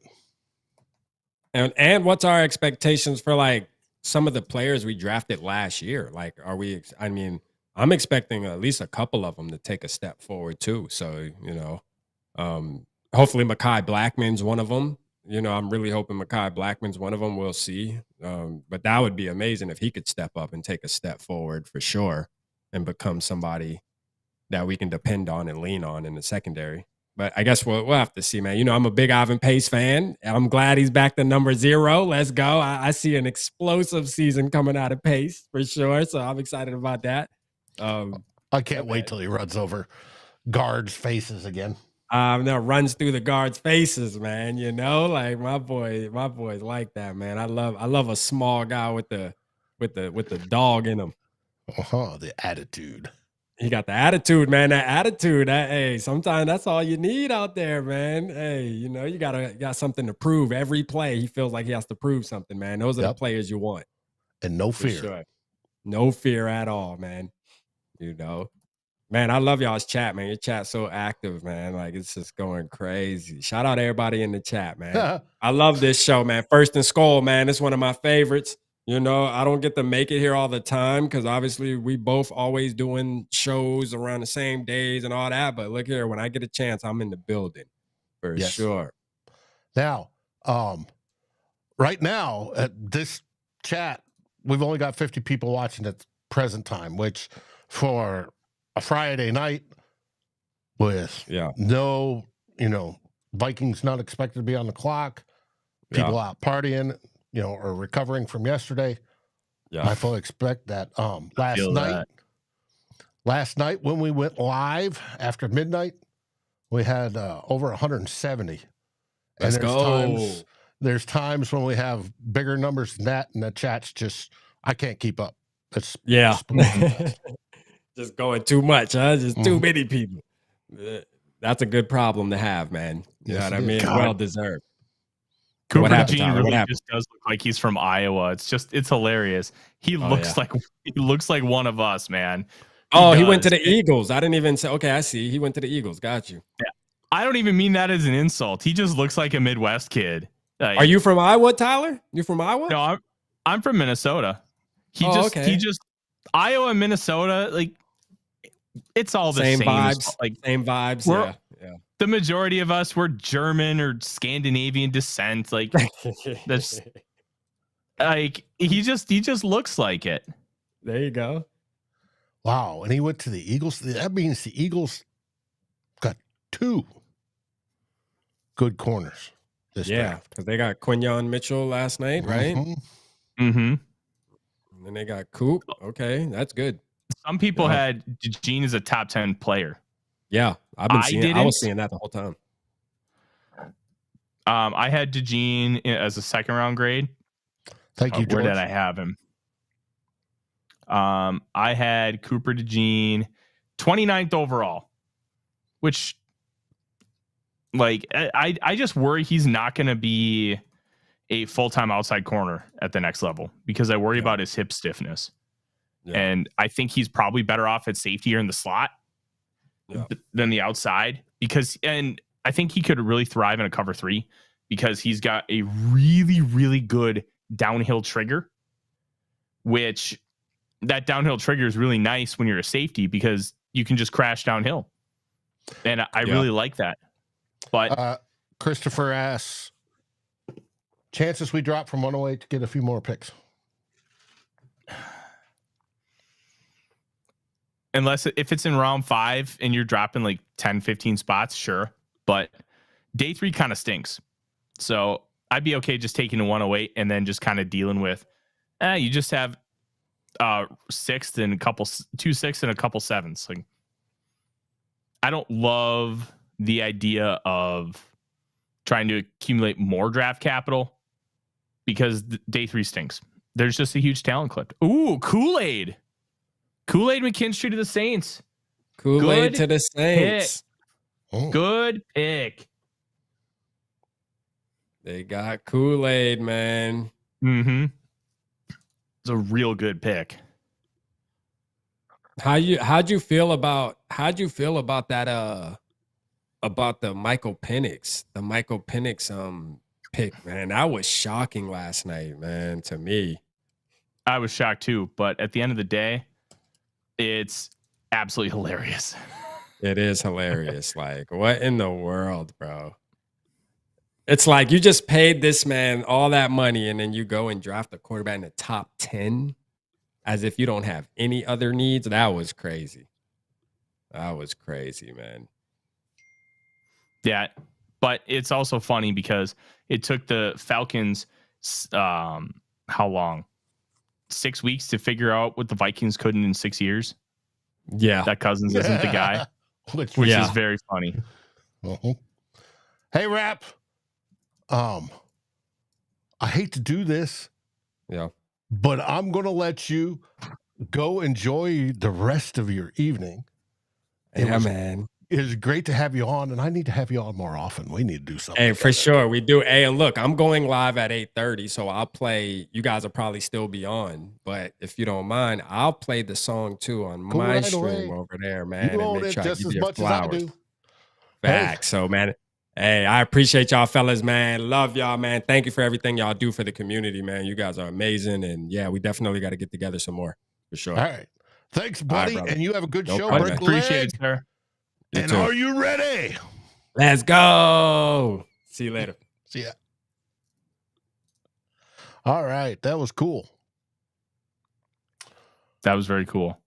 And what's our expectations for like some of the players we drafted last year? Like, I'm expecting at least a couple of them to take a step forward too. So, hopefully Mekhi Blackmon's one of them. I'm really hoping Mekhi Blackmon's one of them. We'll see. But that would be amazing if he could step up and take a step forward for sure and become somebody that we can depend on and lean on in the secondary. But I guess we'll have to see, man. I'm a big Ivan Pace fan. I'm glad he's back to number 0. Let's go. I see an explosive season coming out of Pace for sure. So I'm excited about that. I can't wait till he runs over guards' faces again. Now runs through the guards' faces, man. Like my boys like that, man. I love a small guy with the dog in him. The attitude. He got the attitude, man. That attitude. Hey, sometimes that's all you need out there, man. Hey, you got something to prove every play. He feels like he has to prove something, man. Those are the players you want. And no fear. Sure. No fear at all, man. Man, I love y'all's chat, man. Your chat's so active, man. Like, it's just going crazy. Shout out to everybody in the chat, man. I love this show, man. First and SKOL, man. It's one of my favorites. I don't get to make it here all the time because obviously we both always doing shows around the same days and all that. But look here, when I get a chance, I'm in the building for sure. Now, right now at this chat, we've only got 50 people watching at the present time, which for a Friday night with no, Vikings not expected to be on the clock, people out partying, or recovering from yesterday. I fully expect that. Last night when we went live after midnight, we had over 170. Let's go. There's times when we have bigger numbers than that, and the chat's just, I can't keep up. It's just going too much, huh? Just too many people. That's a good problem to have, man. You know what I mean? Well deserved. Cooper What happened, DeJean Tyler? What really happened? just does look like he's from Iowa. It's hilarious. He looks like one of us, man. He went to the Eagles. I didn't even say. Okay, I see. He went to the Eagles. Got you. Yeah. I don't even mean that as an insult. He just looks like a Midwest kid. Like, Are you from Iowa, Tyler? You from Iowa? No, I'm from Minnesota. He just Iowa and Minnesota, like it's all the same vibes. Like same vibes. Yeah. The majority of us were German or Scandinavian descent. Like that's like he just looks like it. There you go. Wow. And he went to the Eagles. That means the Eagles got 2 good corners. Because they got Quinyon Mitchell last night, right? Mm-hmm. And then they got Coop. Okay, that's good. Some people had DeJean as a top 10 player. Yeah, I was seeing that the whole time. I had DeJean as a second round grade. Thank you, George. Where did I have him? I had Cooper DeJean 29th overall, which like I just worry he's not going to be a full-time outside corner at the next level because I worry about his hip stiffness. Yeah. And I think he's probably better off at safety or in the slot than the outside and I think he could really thrive in a cover 3 because he's got a really, really good downhill trigger, which that downhill trigger is really nice when you're a safety because you can just crash downhill. And I really like that. But Christopher asks, chances we drop from 108 to get a few more picks. Unless if it's in round 5 and you're dropping like 10, 15 spots, sure. But day 3 kind of stinks. So I'd be okay just taking a 108 and then just kind of dealing with, you just have 6th and 2 6 and a couple 7s. Like, I don't love the idea of trying to accumulate more draft capital because day 3 stinks. There's just a huge talent clip. Ooh, Kool-Aid McKinstry to the Saints. Kool-Aid to the Saints. Good pick. They got Kool-Aid, man. Mm-hmm. It's a real good pick. How'd you feel about that about the Michael Penix pick, man? That was shocking last night, man, to me. I was shocked too, but at the end of the day, it's absolutely hilarious. It is hilarious. Like, what in the world, bro? It's like you just paid this man all that money and then you go and draft a quarterback in the top 10 as if you don't have any other needs. That was crazy. That was crazy, man. Yeah, but it's also funny because it took the Falcons how long? 6 weeks to figure out what the Vikings couldn't in 6 years. Yeah. That Cousins isn't the guy, which is very funny. Uh-huh. Hey, Rap. I hate to do this. Yeah. But I'm going to let you go enjoy the rest of your evening. Man. It was great to have you on, and I need to have you on more often. We need to do something. Hey, for sure. We do. Hey, and look, I'm going live at 8:30, so I'll play. You guys will probably still be on, but if you don't mind, I'll play the song too on my stream over there, man. You own it just as much as I do. Back. So, man, hey, I appreciate y'all fellas, man. Love y'all, man. Thank you for everything y'all do for the community, man. You guys are amazing, and yeah, we definitely got to get together some more for sure. All right. Thanks, buddy, and you have a good show. Appreciate it, sir. And are you ready? Let's go. See you later. See ya. All right. That was cool. That was very cool.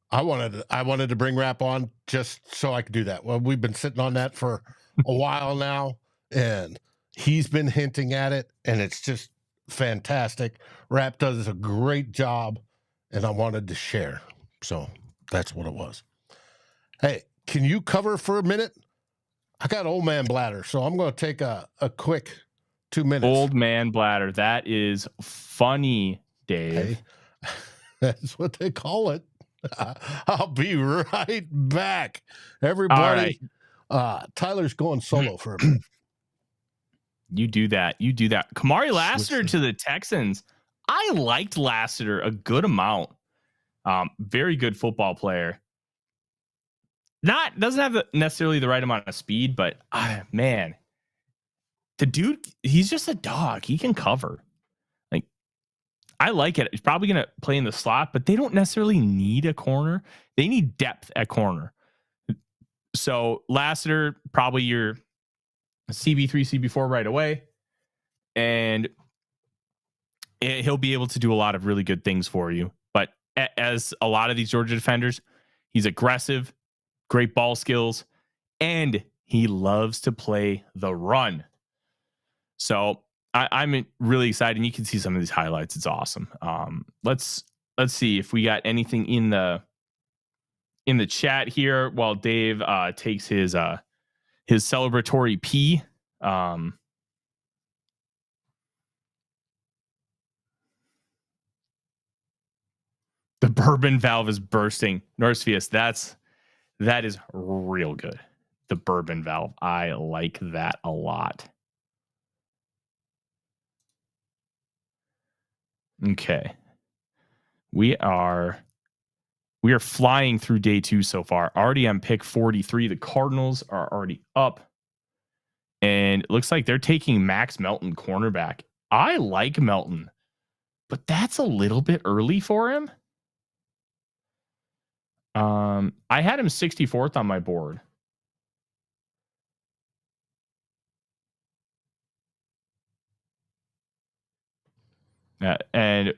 I wanted to bring Rap on just so I could do that. Well, we've been sitting on that for a while now, and he's been hinting at it, and it's just fantastic. Rap does a great job, and I wanted to share. So that's what it was. Hey, can you cover for a minute? I got old man bladder, so I'm going to take a quick 2 minutes. Old man bladder. That is funny, Dave. Hey, that's what they call it. I'll be right back. Everybody, All right. Tyler's going solo for a minute. You do that. Kamari Lassiter Switch. to the Texans. I liked Lassiter a good amount. Very good football player. Doesn't have necessarily the right amount of speed, but man, the dude, he's just a dog. He can cover. Like, I like it. He's probably going to play in the slot, but they don't necessarily need a corner. They need depth at corner. So Lassiter, probably your CB3, CB4 right away. And he'll be able to do a lot of really good things for you. But as a lot of these Georgia defenders, he's aggressive, great ball skills, and he loves to play the run. So I'm really excited. And you can see some of these highlights. It's awesome. Let's see if we got anything in the chat here while Dave takes his celebratory pee. The bourbon valve is bursting. Norsefius, that is real good. The bourbon valve. I like that a lot. Okay. We are flying through day 2 so far. Already on pick 43. The Cardinals are already up. And it looks like they're taking Max Melton, cornerback. I like Melton, but that's a little bit early for him. I had him 64th on my board. And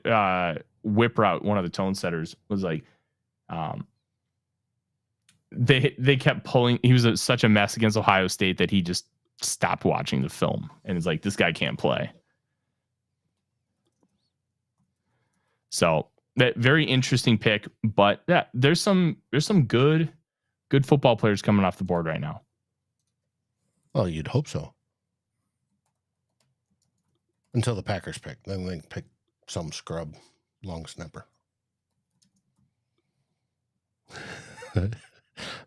Whip Route, one of the tone setters, was like, they kept pulling. He was such a mess against Ohio State that he just stopped watching the film and is like, this guy can't play. So that very interesting pick, but yeah, there's some good football players coming off the board right now. Well, you'd hope so. Until the Packers pick. Then they pick some scrub long snapper.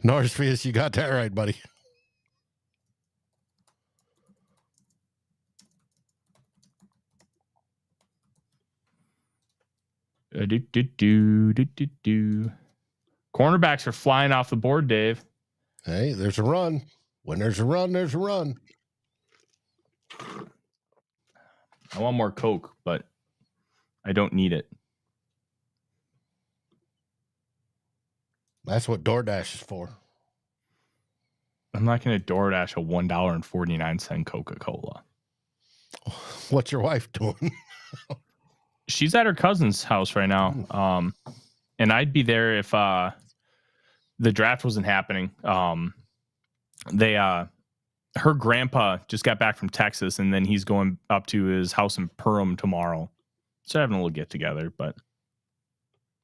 Norsefius, you got that right, buddy. Cornerbacks are flying off the board, Dave. Hey, there's a run. When there's a run, there's a run. I want more Coke, but I don't need it. That's what DoorDash is for. I'm not going to DoorDash a $1.49 Coca-Cola. What's your wife doing? She's at her cousin's house right now. And I'd be there if the draft wasn't happening. Her grandpa just got back from Texas, and then he's going up to his house in Perham tomorrow. So having a little get together, but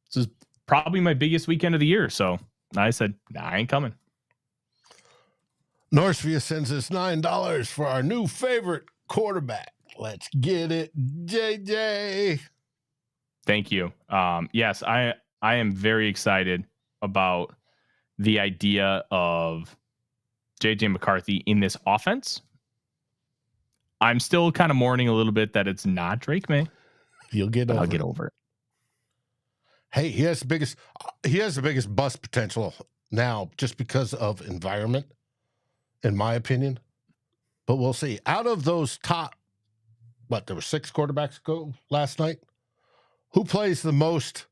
this is probably my biggest weekend of the year. So I said, nah, I ain't coming. Norsefius sends us $9 for our new favorite quarterback. Let's get it, JJ. Thank you. Yes, I am very excited about the idea of JJ McCarthy in this offense. I'm still kind of mourning a little bit that it's not Drake May. I'll get over it. Hey, he has the biggest bust potential now just because of environment, in my opinion. But we'll see. Out of those top, there were 6 quarterbacks go last night. Who plays the most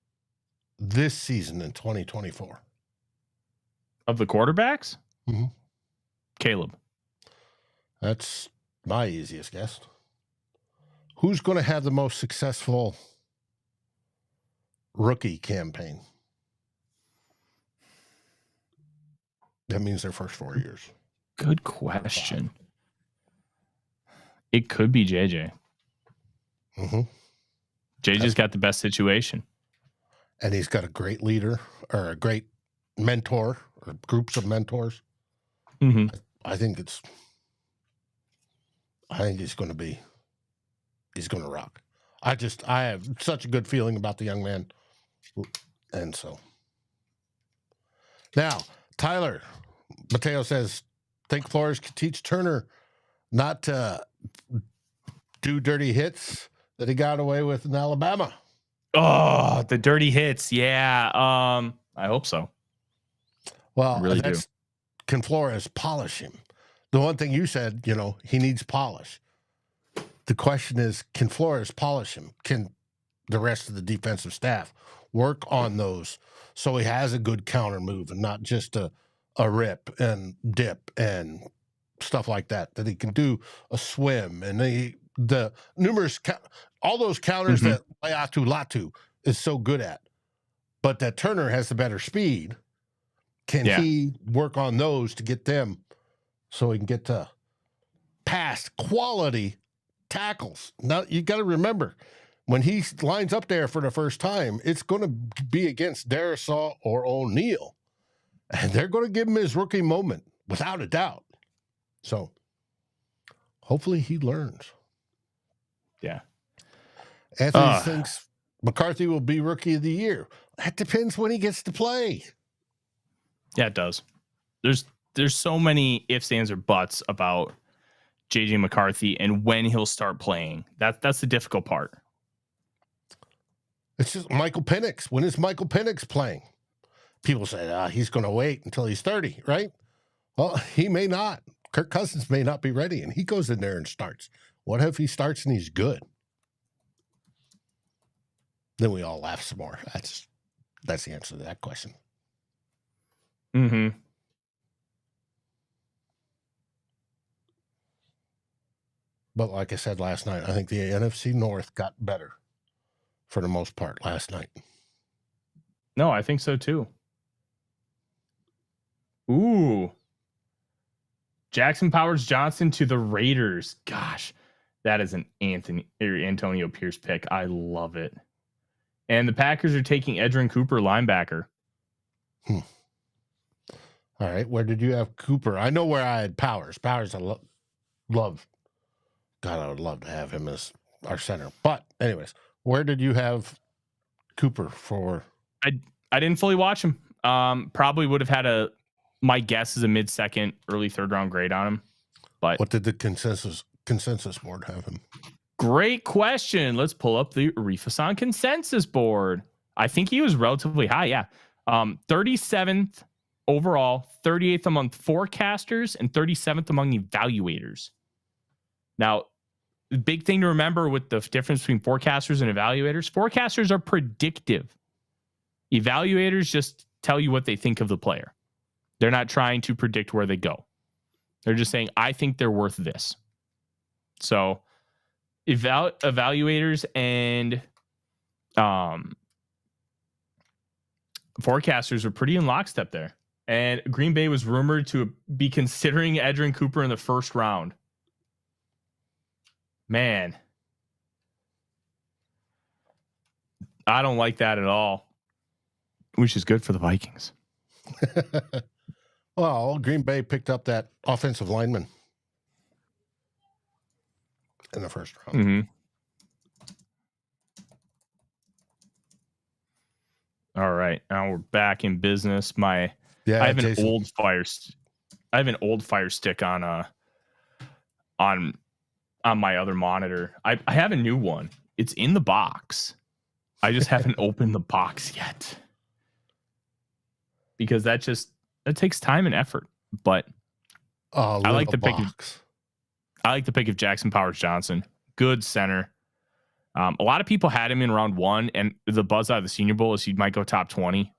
this season in 2024? Of the quarterbacks? Mm-hmm. Caleb. That's my easiest guess. Who's going to have the most successful rookie campaign? That means their first 4 years. Good question. It could be JJ. Mm-hmm. JJ's got the best situation. And he's got a great leader or a great mentor or groups of mentors. Mm-hmm. I think he's going to rock. I have such a good feeling about the young man. And so now Tyler Mateo says, think Flores could teach Turner not to do dirty hits that he got away with in Alabama. Oh, the dirty hits. Yeah. I hope so. Well, I really that's can Flores polish him? The one thing you said, he needs polish. The question is, can Flores polish him? Can the rest of the defensive staff work on those so he has a good counter move and not just a rip and dip and stuff like that he can do a swim and the numerous all those counters that Latu is so good at, but that Turner has the better speed. Can he work on those to get them so he can get to past quality tackles? Now you got to remember, when he lines up there for the first time, it's going to be against Darisaw or O'Neal, and they're going to give him his rookie moment without a doubt. So hopefully he learns. Yeah. Anthony thinks McCarthy will be rookie of the year. That depends when he gets to play. Yeah, it does. There's so many ifs, ands, or buts about JJ McCarthy and when he'll start playing. That's the difficult part. It's just Michael Penix. When is Michael Penix playing? People say, he's going to wait until he's 30, right? Well, he may not. Kirk Cousins may not be ready, and he goes in there and starts. What if he starts and he's good? Then we all laugh some more. That's the answer to that question. Mm-hmm. But like I said last night, I think the NFC North got better for the most part last night. No, I think so too. Ooh. Jackson Powers Johnson to the Raiders. Gosh, that is an Antonio Pierce pick. I love it. And the Packers are taking Edgerrin Cooper, linebacker. All right. Where did you have Cooper? I know where I had Powers. Powers, I love. God, I would love to have him as our center. But anyways, where did you have Cooper for? I didn't fully watch him. Probably would have had my guess is a mid-second, early third-round grade on him. But what did the consensus board have him? Great question. Let's pull up the Arif Hassan consensus board. I think he was relatively high. Yeah. 37th overall, 38th among forecasters, and 37th among evaluators. Now, the big thing to remember with the difference between forecasters and forecasters are predictive. Evaluators just tell you what they think of the player. They're not trying to predict where they go. They're just saying, I think they're worth this. So evaluators and forecasters are pretty in lockstep there. And Green Bay was rumored to be considering Edgerrin Cooper in the first round. Man, I don't like that at all, which is good for the Vikings. Well, Green Bay picked up that offensive lineman in the first round. Mm-hmm. All right, now we're back in business. I have an old fire stick on my other monitor. I have a new one. It's in the box. I just haven't opened the box yet because that takes time and effort. But I like the pick. I like the pick of Jackson Powers Johnson. Good center. A lot of people had him in round 1, and the buzz out of the Senior Bowl is he might go top 20.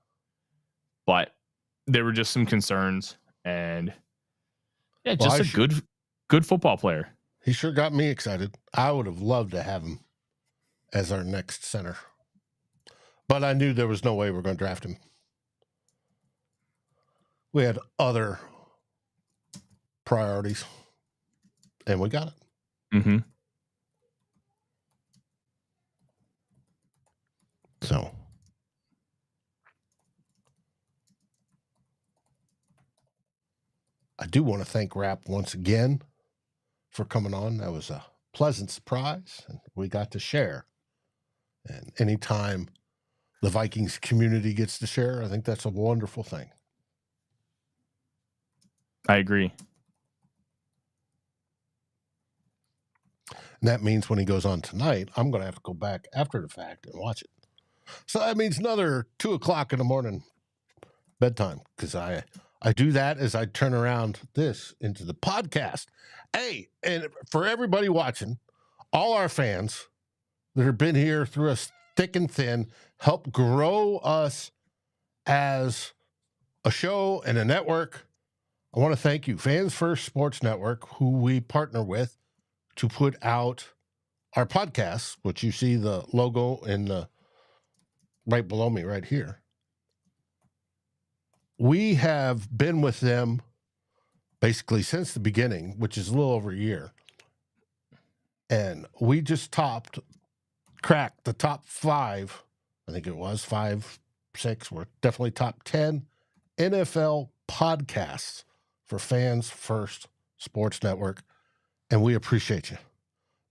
But there were just some concerns, and a good football player. He sure got me excited. I would have loved to have him as our next center, but I knew there was no way we're going to draft him. We had other priorities, and we got it. Mm-hmm. So I do want to thank Rap once again for coming on. That was a pleasant surprise, and we got to share. And anytime the Vikings community gets to share, I think that's a wonderful thing. I agree. And that means when he goes on tonight, I'm going to have to go back after the fact and watch it. So that means another 2 o'clock in the morning bedtime, because I do that as I turn around this into the podcast. Hey, and for everybody watching, all our fans that have been here through us thick and thin, help grow us as a show and a network. I want to thank you, Fans First Sports Network, who we partner with to put out our podcasts, which you see the logo in the right below me right here. We have been with them basically since the beginning, which is a little over a year. And we just cracked the top 5, I think it was 5, 6, we're definitely top 10 NFL podcasts for Fans First Sports Network. And we appreciate you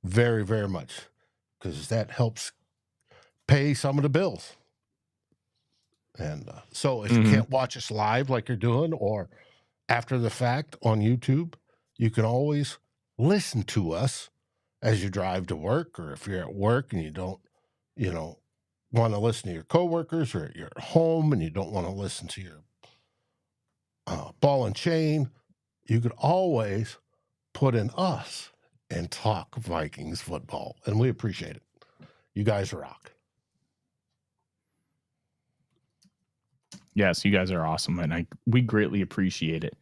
very, very much, because that helps pay some of the bills. And so if you can't watch us live like you're doing, or after the fact on YouTube, you can always listen to us as you drive to work, or if you're at work and you don't, want to listen to your coworkers, or you're at home and you don't want to listen to your ball and chain, you could always put in us and talk Vikings football. And we appreciate it. You guys rock. Yes, you guys are awesome, and we greatly appreciate it.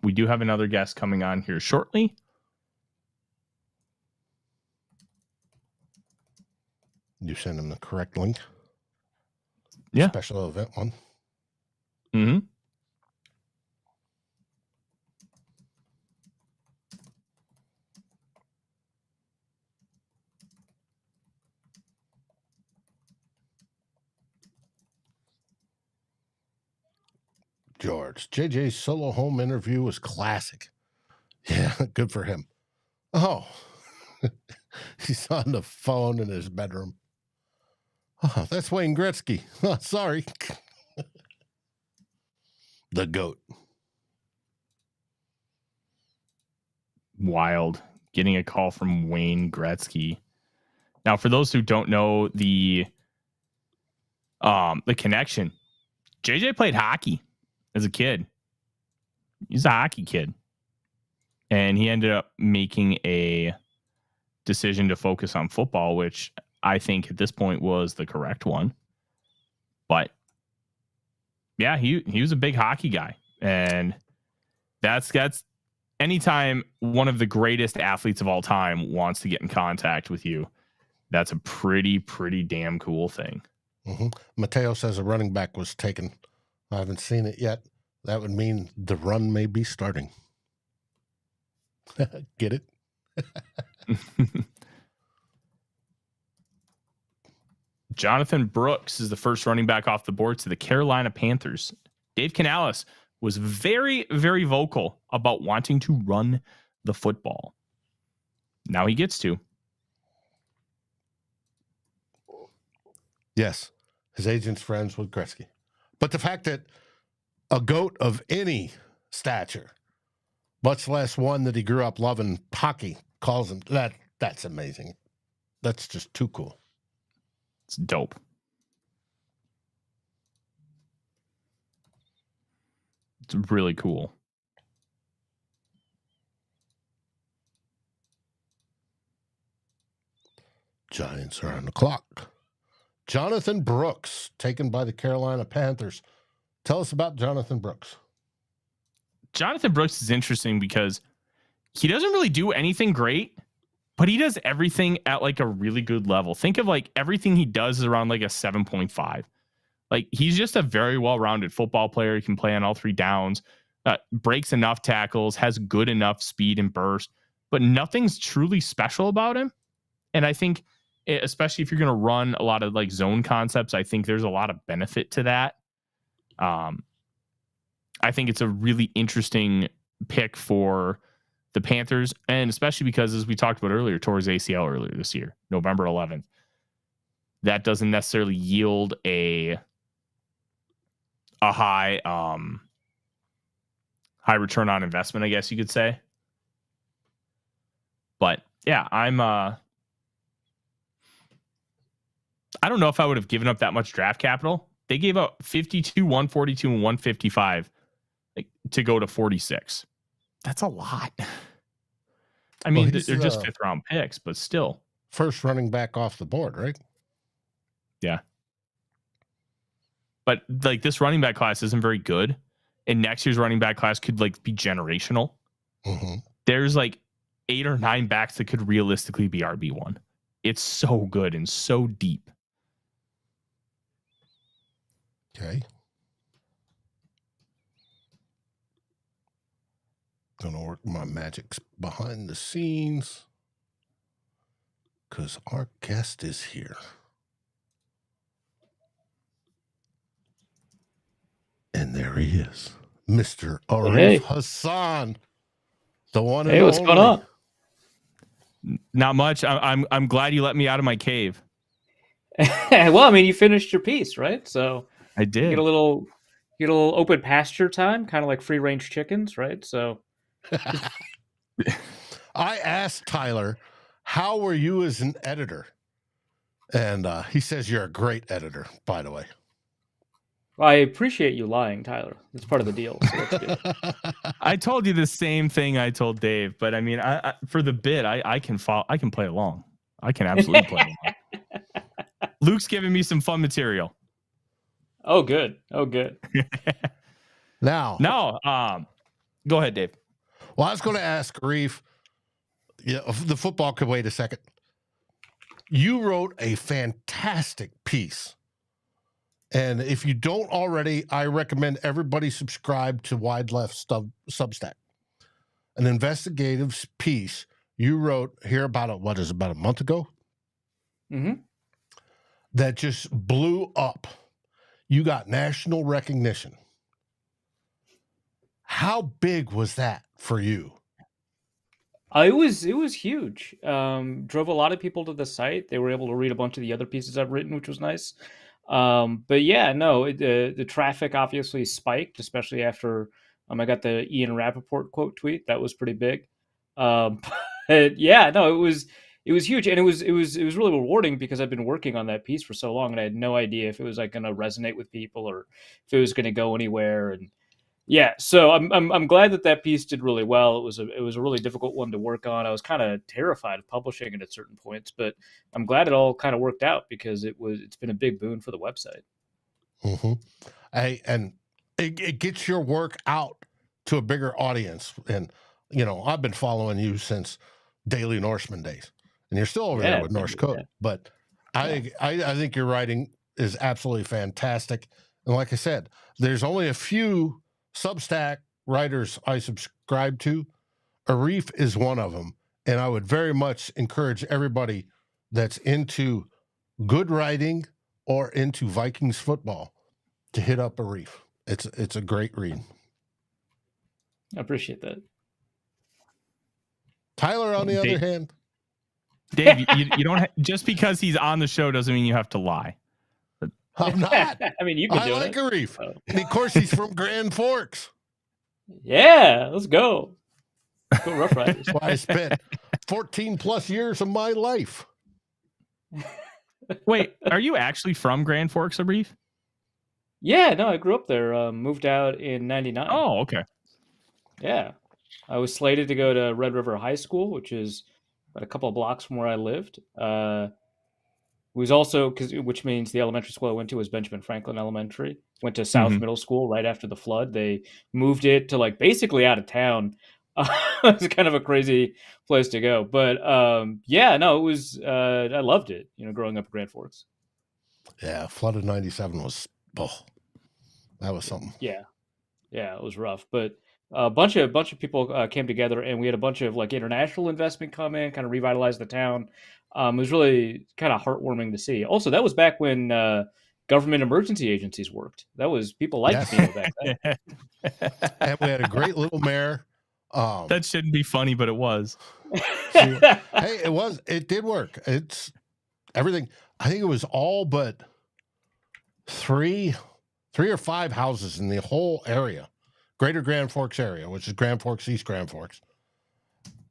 We do have another guest coming on here shortly. You send him the correct link? Yeah. Special event one? Mm-hmm. George, JJ's solo home interview was classic. Yeah, good for him. Oh, he's on the phone in his bedroom. Oh, that's Wayne Gretzky. Oh, sorry. The GOAT. Wild. Getting a call from Wayne Gretzky. Now, for those who don't know the connection, JJ played hockey as a kid. He's a hockey kid. And he ended up making a decision to focus on football, which I think at this point was the correct one. But yeah, he was a big hockey guy. And that's anytime one of the greatest athletes of all time wants to get in contact with you, that's a pretty damn cool thing. Mm-hmm. Mateo says a running back was taken. I haven't seen it yet. That would mean the run may be starting. Get it? Jonathan Brooks is the first running back off the board to the Carolina Panthers. Dave Canales was very, very vocal about wanting to run the football. Now he gets to. Yes, his agent's friends with Gretzky. But the fact that a GOAT of any stature, much less one that he grew up loving hockey, calls him, that's amazing. That's just too cool. It's dope. It's really cool. Giants are on the clock. Jonathan Brooks, taken by the Carolina Panthers. Tell us about Jonathan Brooks. Jonathan Brooks is interesting because he doesn't really do anything great, but he does everything at like a really good level. Think of like everything he does is around like a 7.5. Like he's just a very well-rounded football player. He can play on all 3 downs, breaks enough tackles, has good enough speed and burst, but nothing's truly special about him. And I think, especially if you're going to run a lot of like zone concepts, I think there's a lot of benefit to that. I think it's a really interesting pick for the Panthers, and especially because, as we talked about earlier, tore his ACL earlier this year, November 11th. That doesn't necessarily yield a high return on investment, I guess you could say. But yeah, I don't know if I would have given up that much draft capital. They gave up 52, 142, and 155 to go to 46. That's a lot. I mean, they're just fifth round picks, but still. First running back off the board, right? Yeah. But like this running back class isn't very good. And next year's running back class could like be generational. Mm-hmm. There's like 8 or 9 backs that could realistically be RB1. It's so good and so deep. Okay. Gonna work my magic behind the scenes because our guest is here. And there he is, Mr. Arif Hassan, the one. Hey, what's going on? Not much. I'm glad you let me out of my cave. Well, I mean, you finished your piece, right? So I did. You get a little open pasture time, kind of like free range chickens, right? So I asked Tyler, how were you as an editor? And he says you're a great editor, by the way. Well, I appreciate you lying, Tyler. That's part of the deal. So that's good. I told you the same thing I told Dave, but I mean, I for the bit, I can follow. I can play along. I can absolutely play along. Luke's giving me some fun material. Oh, good. Oh, good. Now, go ahead, Dave. Well, I was going to ask Arif. Yeah, the football could wait a second. You wrote a fantastic piece. And if you don't already, I recommend everybody subscribe to Wide Left Substack. An investigative piece you wrote here about a month ago? Mm-hmm. That just blew up. You got national recognition. How big was that for you? It was huge. Drove a lot of people to the site. They were able to read a bunch of the other pieces I've written, which was nice. But yeah, no, the traffic obviously spiked, especially after I got the Ian Rappaport quote tweet. That was pretty big. But yeah, no, it was huge, and it was really rewarding because I've been working on that piece for so long, and I had no idea if it was like going to resonate with people or if it was going to go anywhere. And yeah, so I'm glad that piece did really well. It was a really difficult one to work on. I was kind of terrified of publishing it at certain points, but I'm glad it all kind of worked out because it's been a big boon for the website. Mm-hmm. And it gets your work out to a bigger audience. And I've been following you since Daily Norseman days, and you're still over there with Norse Code. Yeah. But I think your writing is absolutely fantastic. And like I said, there's only a few Substack writers I subscribe to. Arif is one of them, and I would very much encourage everybody that's into good writing or into Vikings football to hit up Arif. It's a great read. I appreciate that. Tyler, on the other hand, Dave, you don't just because he's on the show doesn't mean you have to lie. I'm not. I mean, you can do it. I like Arif. Oh. And of course, he's from Grand Forks. Yeah, let's go. Go Rough Riders. That's why I spent 14 plus years of my life. Wait, are you actually from Grand Forks, Arif? Yeah, no, I grew up there. Moved out in '99. Oh, okay. Yeah, I was slated to go to Red River High School, which is about a couple of blocks from where I lived. Was also which means the elementary school I went to was Benjamin Franklin Elementary. Went to South Middle School right after the flood. They moved it to like basically out of town. It's kind of a crazy place to go, but yeah, no, it was. I loved it. Growing up in Grand Forks. Yeah, flood of '97 was. That was something. Yeah, it was rough, but a bunch of people came together, and we had a bunch of like international investment come in, kind of revitalize the town. It was really kind of heartwarming to see. Also, that was back when government emergency agencies worked. That was people liked me back then. And we had a great little mayor. That shouldn't be funny, but it was. Hey, it did work. It's everything. I think it was all but three or five houses in the whole area, greater Grand Forks area, which is Grand Forks, East Grand Forks,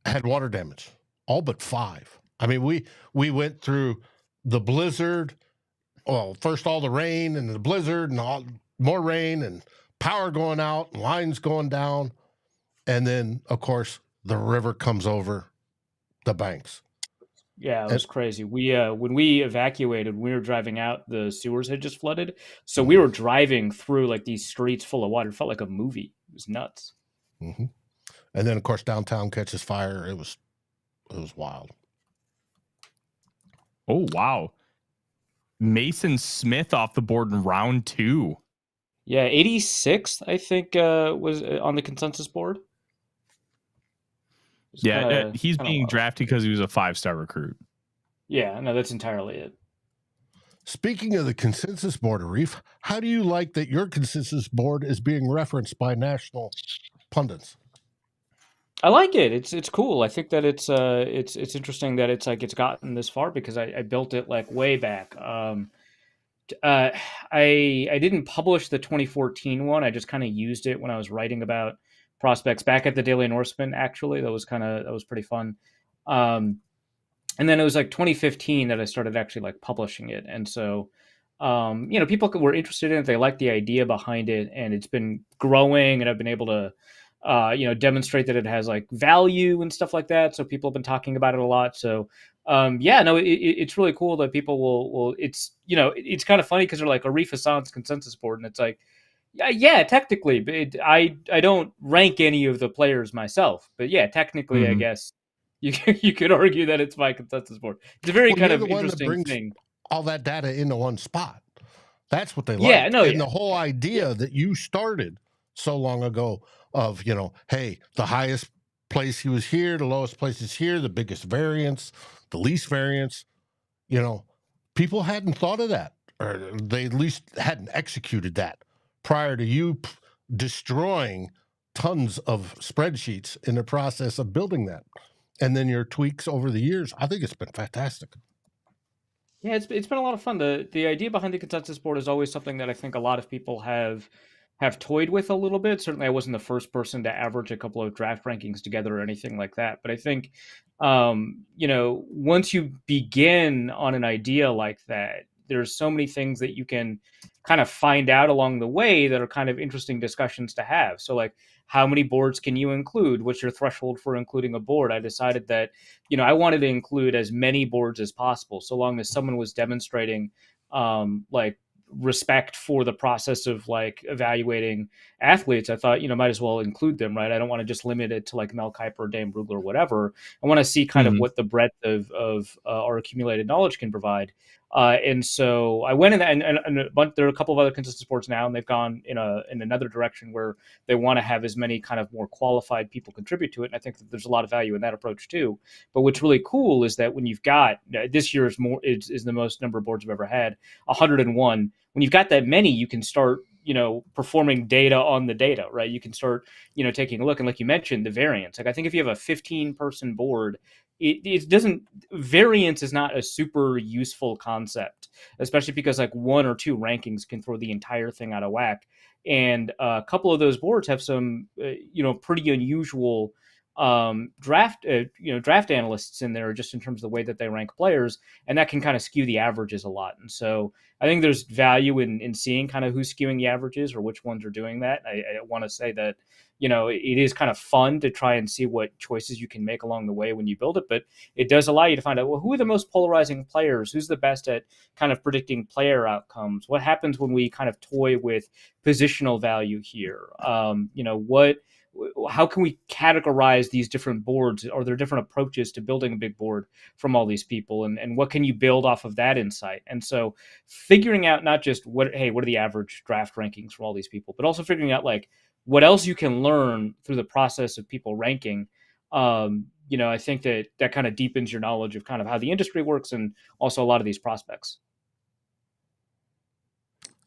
had water damage. all but 5. I mean, we went through the blizzard. Well, first all the rain and the blizzard and all, more rain and power going out and lines going down. And then, of course, the river comes over the banks. Yeah, it was crazy. We when we evacuated, we were driving out, the sewers had just flooded. So we were driving through like these streets full of water. It felt like a movie. It was nuts. Mm-hmm. And then, of course, downtown catches fire. It was wild. Oh, wow. Mason Smith off the board in round 2. Yeah, 86th, I think, was on the consensus board. Yeah, he's being wild. drafted because he was a 5-star recruit. Yeah, no, that's entirely it. Speaking of the consensus board, Arif, how do you like that your consensus board is being referenced by national pundits? I like it. It's cool. I think that it's interesting that it's like it's gotten this far because I built it like way back. I didn't publish the 2014 one. I just kind of used it when I was writing about prospects back at the Daily Norseman. Actually, that was pretty fun. And then it was like 2015 that I started actually like publishing it. And so, people were interested in it. They liked the idea behind it, and it's been growing, and I've been able to, demonstrate that it has like value and stuff like that. So people have been talking about it a lot. So, it's really cool that people will, it's kind of funny because they're like Arif Hassan's consensus board. And it's like, yeah, technically, but I don't rank any of the players myself, but yeah, technically, I guess you could argue that it's my consensus board. It's a very kind of interesting thing. All that data into one spot. That's what they like. Yeah, no, and the whole idea that you started so long ago of, hey, the highest place he was here, the lowest place is here, the biggest variance, the least variance, people hadn't thought of that, or they at least hadn't executed that prior to you destroying tons of spreadsheets in the process of building that. And then your tweaks over the years, I think it's been fantastic. Yeah, it's been a lot of fun. The idea behind the consensus board is always something that I think a lot of people have toyed with a little bit. Certainly, I wasn't the first person to average a couple of draft rankings together or anything like that. But I think, once you begin on an idea like that, there's so many things that you can kind of find out along the way that are kind of interesting discussions to have. So like, how many boards can you include? What's your threshold for including a board? I decided that, I wanted to include as many boards as possible, so long as someone was demonstrating like respect for the process of like evaluating athletes. I thought, might as well include them, right? I don't want to just limit it to like Mel Kiper, Dan Brugler, or whatever. I want to see kind of what the breadth of our accumulated knowledge can provide. And so I went in and there are a couple of other consensus boards now, and they've gone in another direction where they want to have as many kind of more qualified people contribute to it. And I think that there's a lot of value in that approach too. But what's really cool is that when you've got, this year is the most number of boards I've ever had, 101. When you've got that many, you can start, performing data on the data, right? You can start, taking a look. And like you mentioned, the variance. Like I think if you have a 15-person board, it doesn't, variance is not a super useful concept, especially because like 1 or 2 rankings can throw the entire thing out of whack. And a couple of those boards have some, pretty unusual draft analysts in there, just in terms of the way that they rank players, and that can kind of skew the averages a lot. And so I think there's value in seeing kind of who's skewing the averages or which ones are doing that. I want to say that, it is kind of fun to try and see what choices you can make along the way when you build it, but it does allow you to find out, well, who are the most polarizing players? Who's the best at kind of predicting player outcomes? What happens when we kind of toy with positional value here? How can we categorize these different boards? Are there different approaches to building a big board from all these people? And what can you build off of that insight? And so figuring out not just what are the average draft rankings from all these people, but also figuring out like what else you can learn through the process of people ranking. I think that kind of deepens your knowledge of kind of how the industry works and also a lot of these prospects.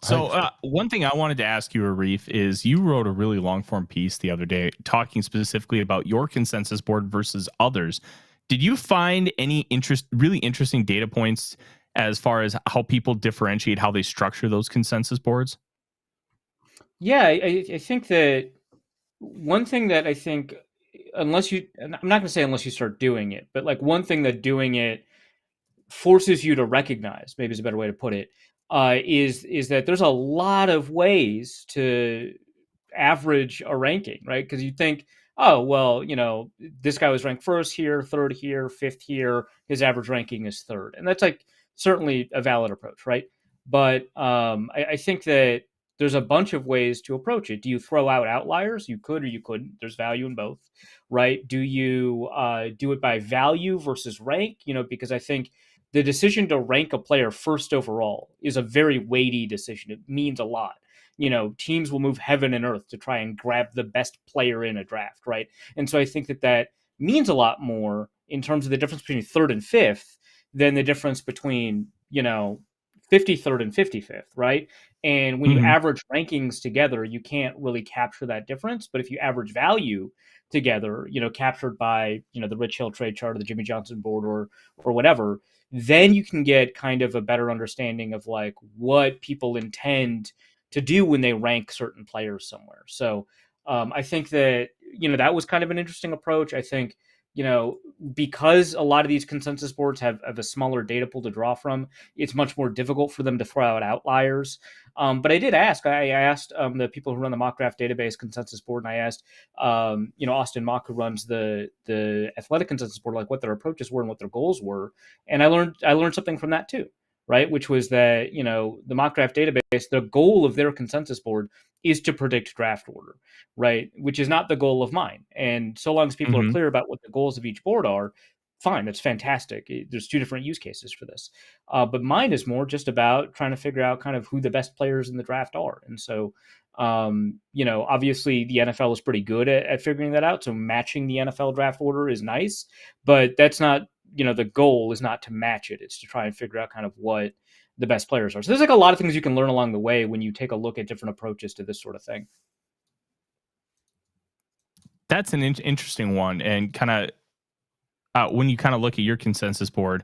So one thing I wanted to ask you, Arif, is you wrote a really long form piece the other day talking specifically about your consensus board versus others. Did you find any really interesting data points as far as how people differentiate how they structure those consensus boards? Yeah, I think that one thing that I think unless you, I'm not going to say unless you start doing it, but like one thing that doing it forces you to recognize, maybe is a better way to put it, is that there's a lot of ways to average a ranking, right? Because you think, oh, well, this guy was ranked first here, third here, fifth here. His average ranking is third. And that's like certainly a valid approach, right? But I think that there's a bunch of ways to approach it. Do you throw out outliers? You could or you couldn't. There's value in both, right? Do you do it by value versus rank? Because I think the decision to rank a player first overall is a very weighty decision. It means a lot. Teams will move heaven and earth to try and grab the best player in a draft, right? And so I think that means a lot more in terms of the difference between third and fifth than the difference between, 53rd and 55th, right? And when you average rankings together, you can't really capture that difference. But if you average value together, captured by, the Rich Hill trade chart or the Jimmy Johnson board or whatever, then you can get kind of a better understanding of like what people intend to do when they rank certain players somewhere. So I think that, that was kind of an interesting approach. I think, because a lot of these consensus boards have a smaller data pool to draw from, it's much more difficult for them to throw out outliers. But I did ask, I asked the people who run the mock draft database consensus board, and I asked, Austin Mock, who runs the athletic consensus board, like what their approaches were and what their goals were. And I learned something from that too. Right, which was that the mock draft database, the goal of their consensus board is to predict draft order, right? Which is not the goal of mine. And so long as people are clear about what the goals of each board are, fine, that's fantastic. There's two different use cases for this, but mine is more just about trying to figure out kind of who the best players in the draft are. And so, obviously the NFL is pretty good at figuring that out. So matching the NFL draft order is nice, but that's not. The goal is not to match it. It's to try and figure out kind of what the best players are. So there's like a lot of things you can learn along the way when you take a look at different approaches to this sort of thing. That's an interesting one. And kind of when you kind of look at your consensus board,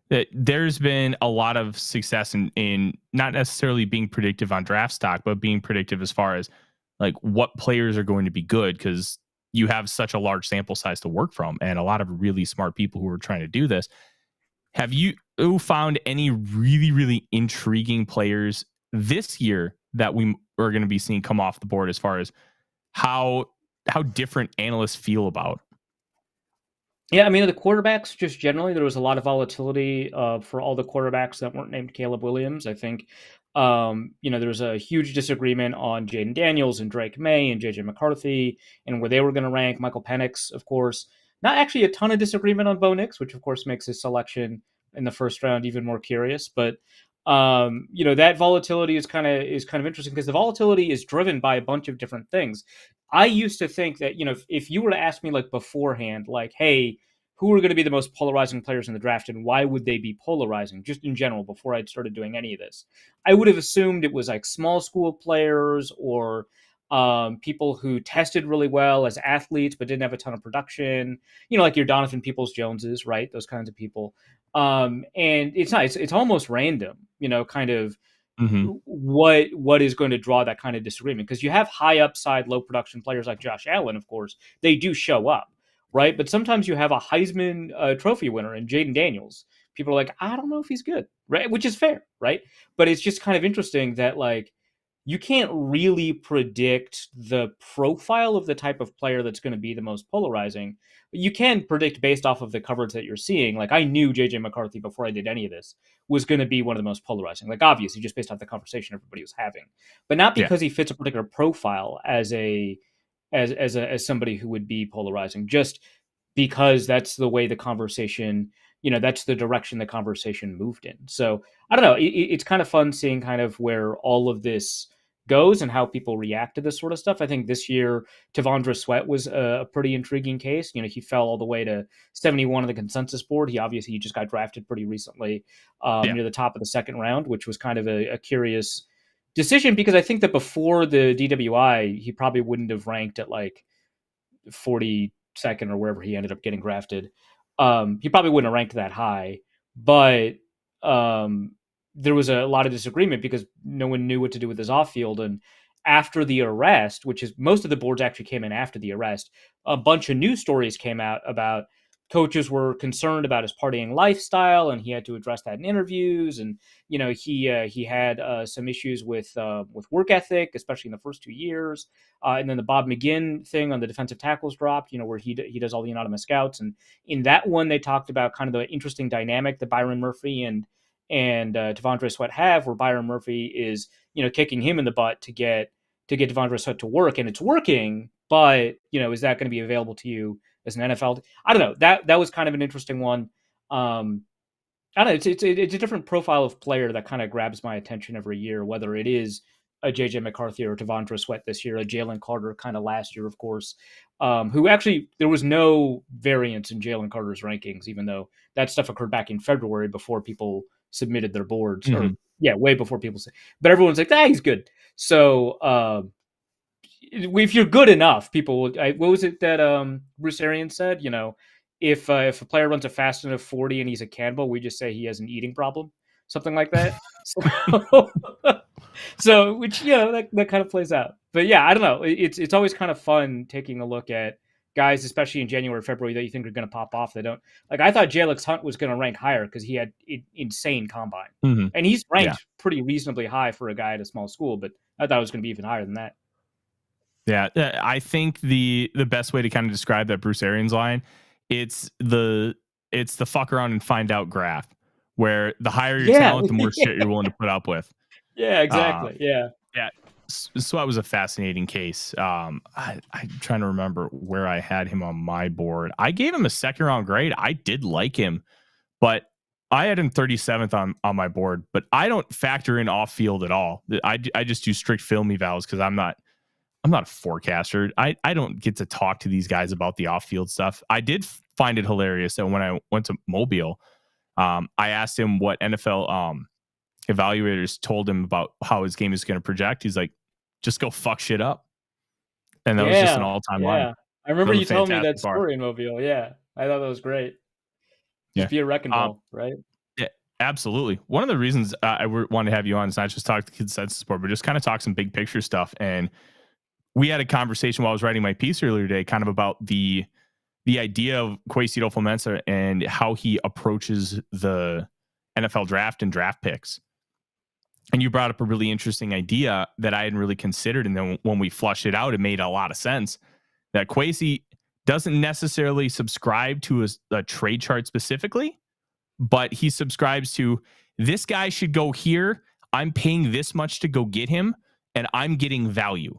that there's been a lot of success in not necessarily being predictive on draft stock, but being predictive as far as like what players are going to be good, because you have such a large sample size to work from and a lot of really smart people who are trying to do this. Have you found any really, really intriguing players this year that we are going to be seeing come off the board as far as how different analysts feel about? Yeah, I mean, the quarterbacks, just generally, there was a lot of volatility for all the quarterbacks that weren't named Caleb Williams. I think, there was a huge disagreement on Jaden Daniels and Drake May and JJ McCarthy and where they were going to rank. Michael Penix, of course. Not actually a ton of disagreement on Bo Nix, which, of course, makes his selection in the first round even more curious. But, that volatility is kind of interesting because the volatility is driven by a bunch of different things. I used to think that, if you were to ask me like beforehand, like, hey, who are going to be the most polarizing players in the draft and why would they be polarizing just in general before I'd started doing any of this, I would have assumed it was like small school players or people who tested really well as athletes but didn't have a ton of production, like your Donovan Peoples-Joneses, right? Those kinds of people. And it's not, it's almost random, kind of what is going to draw that kind of disagreement, because you have high upside, low production players like Josh Allen, of course, they do show up, right? But sometimes you have a Heisman Trophy winner in Jaden Daniels. People are like, I don't know if he's good, right? Which is fair, right? But it's just kind of interesting that like you can't really predict the profile of the type of player that's going to be the most polarizing. You can predict based off of the coverage that you're seeing. Like I knew JJ McCarthy before I did any of this was going to be one of the most polarizing. Like obviously just based off the conversation everybody was having, but not because he fits a particular profile as somebody who would be polarizing, just because that's the way the conversation, that's the direction the conversation moved in. So I don't know. It's kind of fun seeing kind of where all of this goes and how people react to this sort of stuff. I think this year, Tavondre Sweat was a pretty intriguing case. He fell all the way to 71 on the consensus board. He just got drafted pretty recently near the top of the second round, which was kind of a curious decision, because I think that before the DWI, he probably wouldn't have ranked at like 42nd or wherever he ended up getting drafted. He probably wouldn't have ranked that high, but there was a lot of disagreement because no one knew what to do with his off field. And after the arrest, which is most of the boards actually came in after the arrest, a bunch of news stories came out about coaches were concerned about his partying lifestyle, and he had to address that in interviews. And he had some issues with work ethic, especially in the first 2 years. And then the Bob McGinn thing on the defensive tackles dropped, where he does all the anonymous scouts. And in that one, they talked about kind of the interesting dynamic that Byron Murphy and Devondre Sweat have, where Byron Murphy is kicking him in the butt to get Devondre Sweat to work, and it's working. But is that going to be available to you as an NFL? I don't know. That was kind of an interesting one. I don't know. It's a different profile of player that kind of grabs my attention every year, whether it is a JJ McCarthy or Devondre Sweat this year, a Jalen Carter kind of last year, of course, who actually there was no variance in Jalen Carter's rankings, even though that stuff occurred back in February before people submitted their boards, or way before people say. But everyone's like, he's good. So if you're good enough, people will. What was it that Bruce Arians said? If a player runs a fast enough 40 and he's a cannibal, we just say he has an eating problem, something like that. So which that kind of plays out. But yeah, I don't know. It's always kind of fun taking a look at guys, especially in January, February, that you think are going to pop off. They don't. Like, I thought Jalix Hunt was going to rank higher because he had insane combine, and he's ranked pretty reasonably high for a guy at a small school. But I thought it was going to be even higher than that. Yeah, I think the best way to kind of describe that Bruce Arians line, it's the fuck around and find out graph, where the higher your talent, the more shit you're willing to put up with. Yeah, exactly. Yeah. Sweat was a fascinating case. I'm trying to remember where I had him on my board. I gave him a second round grade. I did like him, but I had him 37th on my board. But I don't factor in off field at all. I just do strict film evals because I'm not a forecaster. I don't get to talk to these guys about the off field stuff. I did find it hilarious that when I went to Mobile, I asked him what NFL evaluators told him about how his game is going to project. He's like, just go fuck shit up. And that was just an all-time line. I remember you told me that story in Mobile. Yeah. I thought that was great. Just be a wrecking ball, right? Yeah, absolutely. One of the reasons I wanted to have you on is not just talk to consensus board, but just kind of talk some big picture stuff. And we had a conversation while I was writing my piece earlier today, kind of about the idea of Kwesi adofo-mensah and how he approaches the NFL draft and draft picks. And you brought up a really interesting idea that I hadn't really considered. And then when we flushed it out, it made a lot of sense that Kwesi doesn't necessarily subscribe to a trade chart specifically, but he subscribes to, this guy should go here. I'm paying this much to go get him, and I'm getting value.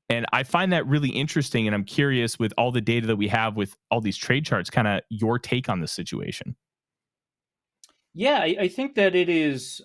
And I find that really interesting. And I'm curious, with all the data that we have with all these trade charts, kind of your take on this situation. Yeah, I think that it is,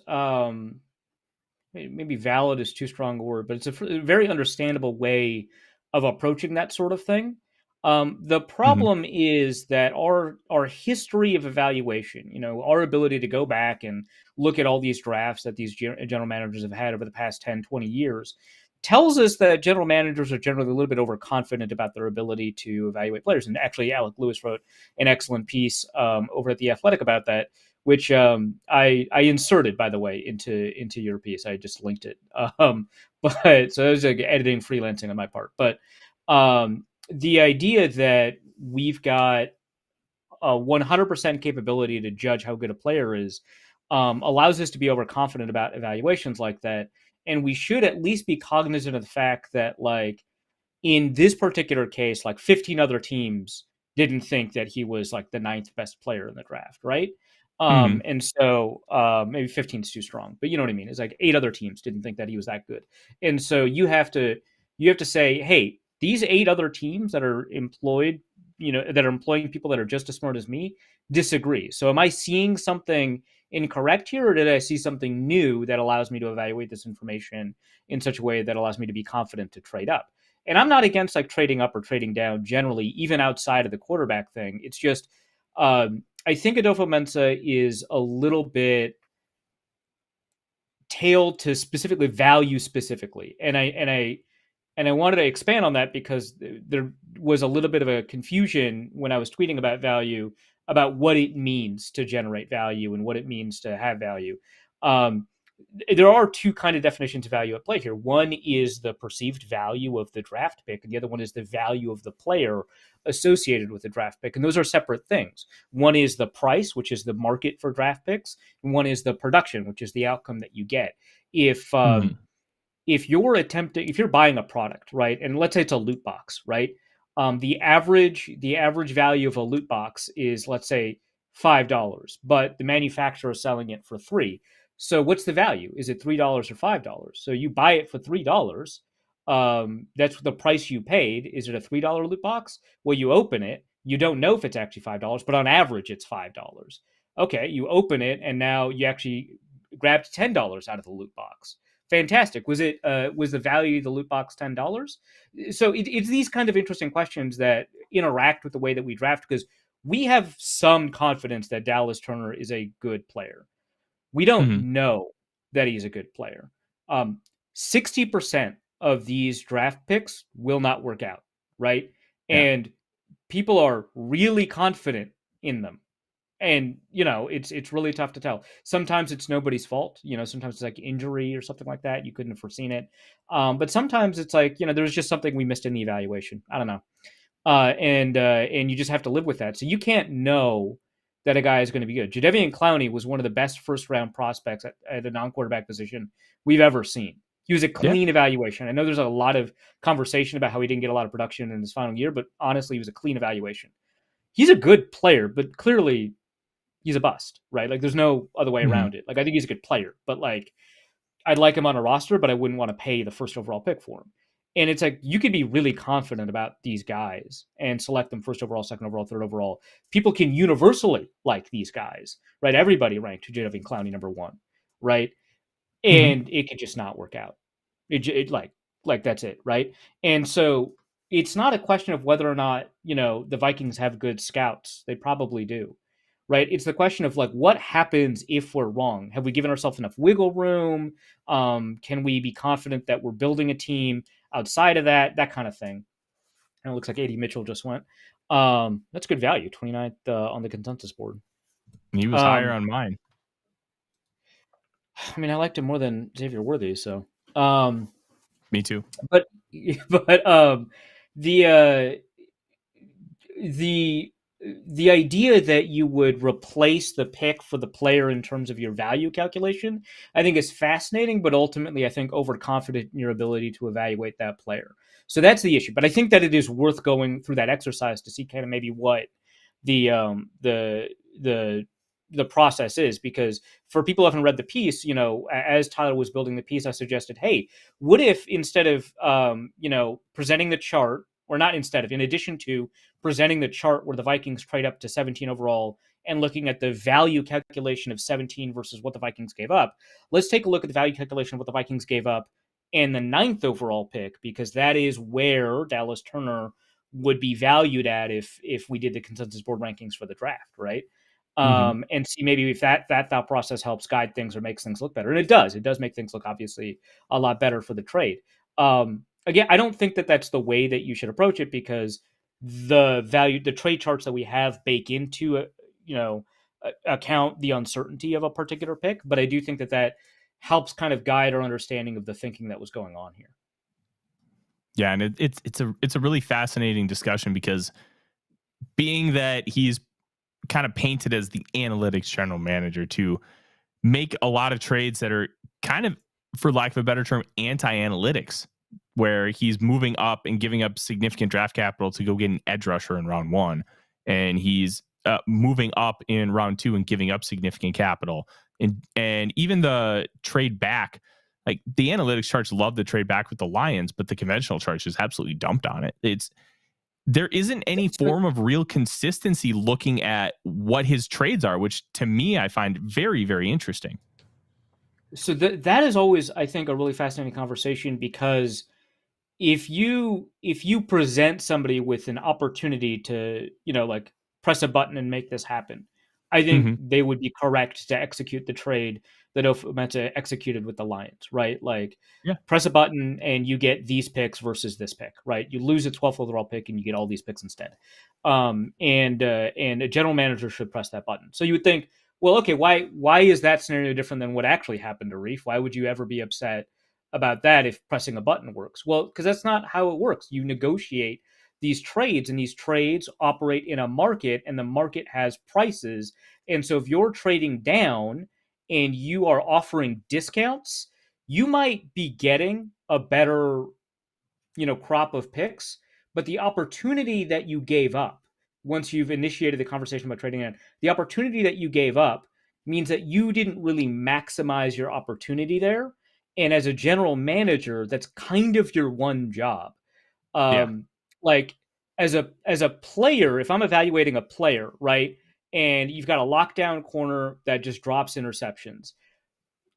maybe valid is too strong a word, but it's a very understandable way of approaching that sort of thing. The problem is that our history of evaluation, our ability to go back and look at all these drafts that these general managers have had over the past 10, 20 years, tells us that general managers are generally a little bit overconfident about their ability to evaluate players. And actually, Alec Lewis wrote an excellent piece over at The Athletic about that, which I inserted, by the way, into your piece. I just linked it. But so it was like editing freelancing on my part. But the idea that we've got a 100% capability to judge how good a player is allows us to be overconfident about evaluations like that. And we should at least be cognizant of the fact that, like, in this particular case, like 15 other teams didn't think that he was like the 9th best player in the draft, right? And so maybe 15 is too strong, but you know what I mean? It's like 8 other teams didn't think that he was that good. And so you have to say, hey, these 8 other teams that are employed, that are employing people that are just as smart as me, disagree. So am I seeing something incorrect here, or did I see something new that allows me to evaluate this information in such a way that allows me to be confident to trade up? And I'm not against like trading up or trading down generally, even outside of the quarterback thing. It's just, I think adofo-mensah is a little bit tailed to specifically value specifically. And I wanted to expand on that because there was a little bit of a confusion when I was tweeting about value, about what it means to generate value and what it means to have value. there are two kind of definitions of value at play here. One is the perceived value of the draft pick, and the other one is the value of the player associated with the draft pick. And those are separate things. One is the price, which is the market for draft picks, and one is the production, which is the outcome that you get. If you're buying a product, right, and let's say it's a loot box, right, the average value of a loot box is, let's say, $5, but the manufacturer is selling it for $3. So what's the value? Is it $3 or $5? So you buy it for $3. That's the price you paid. Is it a $3 loot box? Well, you open it. You don't know if it's actually $5, but on average, it's $5. Okay, you open it, and now you actually grabbed $10 out of the loot box. Fantastic. Was the value of the loot box $10? So it's these kind of interesting questions that interact with the way that we draft, because we have some confidence that Dallas Turner is a good player. We don't know that he's a good player. 60% of these draft picks will not work out, right? Yeah. And people are really confident in them. And, it's really tough to tell. Sometimes it's nobody's fault. Sometimes it's like injury or something like that. You couldn't have foreseen it. But sometimes it's like, there's just something we missed in the evaluation. I don't know. And you just have to live with that. So you can't know that a guy is going to be good. Jadeveon Clowney was one of the best first-round prospects at a non-quarterback position we've ever seen. He was a clean evaluation. I know there's a lot of conversation about how he didn't get a lot of production in his final year, but honestly, he was a clean evaluation. He's a good player, but clearly he's a bust, right? Like, there's no other way around it. Like, I think he's a good player, but like, I'd like him on a roster, but I wouldn't want to pay the first overall pick for him. And it's like, you could be really confident about these guys and select them first overall, second overall, third overall. People can universally like these guys, right? Everybody ranked Jadeveon Clowney number 1, right? And it could just not work out. It like that's it, right? And so it's not a question of whether or not, the Vikings have good scouts. They probably do, right? It's the question of like, what happens if we're wrong? Have we given ourselves enough wiggle room? Can we be confident that we're building a team outside of that kind of thing? And it looks like A.D. Mitchell just went. That's good value, 29th on the consensus board. He was higher on mine. I mean, I liked him more than Xavier Worthy, so. Me too. But the idea that you would replace the pick for the player in terms of your value calculation, I think is fascinating, but ultimately I think overconfident in your ability to evaluate that player. So that's the issue. But I think that it is worth going through that exercise to see kind of maybe what the process is, because for people who haven't read the piece, as Tyler was building the piece, I suggested, hey, what if instead of presenting the chart, or not instead of, in addition to presenting the chart where the Vikings trade up to 17 overall and looking at the value calculation of 17 versus what the Vikings gave up, let's take a look at the value calculation of what the Vikings gave up and the 9th overall pick, because that is where Dallas Turner would be valued at if we did the consensus board rankings for the draft, right? And see maybe if that thought process helps guide things or makes things look better. And it does make things look obviously a lot better for the trade. Again, I don't think that that's the way that you should approach it, because the trade charts that we have bake into account the uncertainty of a particular pick. But I do think that helps kind of guide our understanding of the thinking that was going on here. Yeah, and it's a really fascinating discussion, because being that he's kind of painted as the analytics general manager to make a lot of trades that are kind of, for lack of a better term, anti-analytics, where he's moving up and giving up significant draft capital to go get an edge rusher in round 1. And he's moving up in round 2 and giving up significant capital. And even the trade back, like the analytics charts love the trade back with the Lions, but the conventional charts just absolutely dumped on it. There isn't any form of real consistency looking at what his trades are, which to me, I find very, very interesting. So that is always, I think, a really fascinating conversation, because if you present somebody with an opportunity to, like press a button and make this happen, I think they would be correct to execute the trade that adofo-mensah executed with the Lions, right? Like, press a button and you get these picks versus this pick, right? You lose a 12th overall pick and you get all these picks instead. And a general manager should press that button. So you would think, Well, okay, why is that scenario different than what actually happened to Reef? Why would you ever be upset about that if pressing a button works? Well, because that's not how it works. You negotiate these trades, and these trades operate in a market, and the market has prices. And so if you're trading down and you are offering discounts, you might be getting a better, crop of picks, but the opportunity that you gave up once you've initiated the conversation about trading in, the opportunity that you gave up means that you didn't really maximize your opportunity there. And as a general manager, that's kind of your one job. Yeah. Like as a player, if I'm evaluating a player, right, and you've got a lockdown corner that just drops interceptions,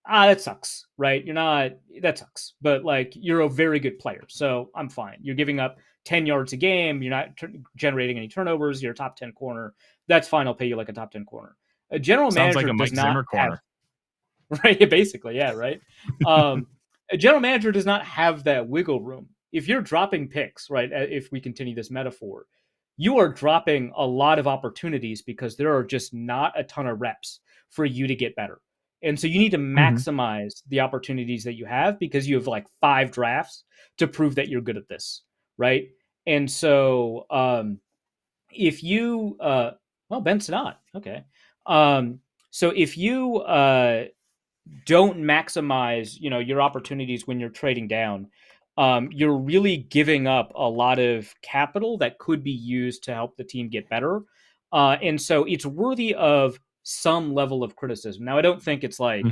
that sucks, right? That sucks, but like you're a very good player, so I'm fine. You're giving up 10 yards a game. You're not generating any turnovers. You're a top 10 corner. That's fine. I'll pay you like a top 10 corner. A general Sounds manager like a does Mike not Zimmer have, corner. right? Basically, yeah, right. A general manager does not have that wiggle room. If you're dropping picks, right? If we continue this metaphor, you are dropping a lot of opportunities because there are just not a ton of reps for you to get better. And so you need to maximize the opportunities that you have because you have like 5 drafts to prove that you're good at this, right? And so if you Ben's not. Okay. So if you don't maximize, your opportunities when you're trading down, you're really giving up a lot of capital that could be used to help the team get better. And so it's worthy of some level of criticism. Now, I don't think it's like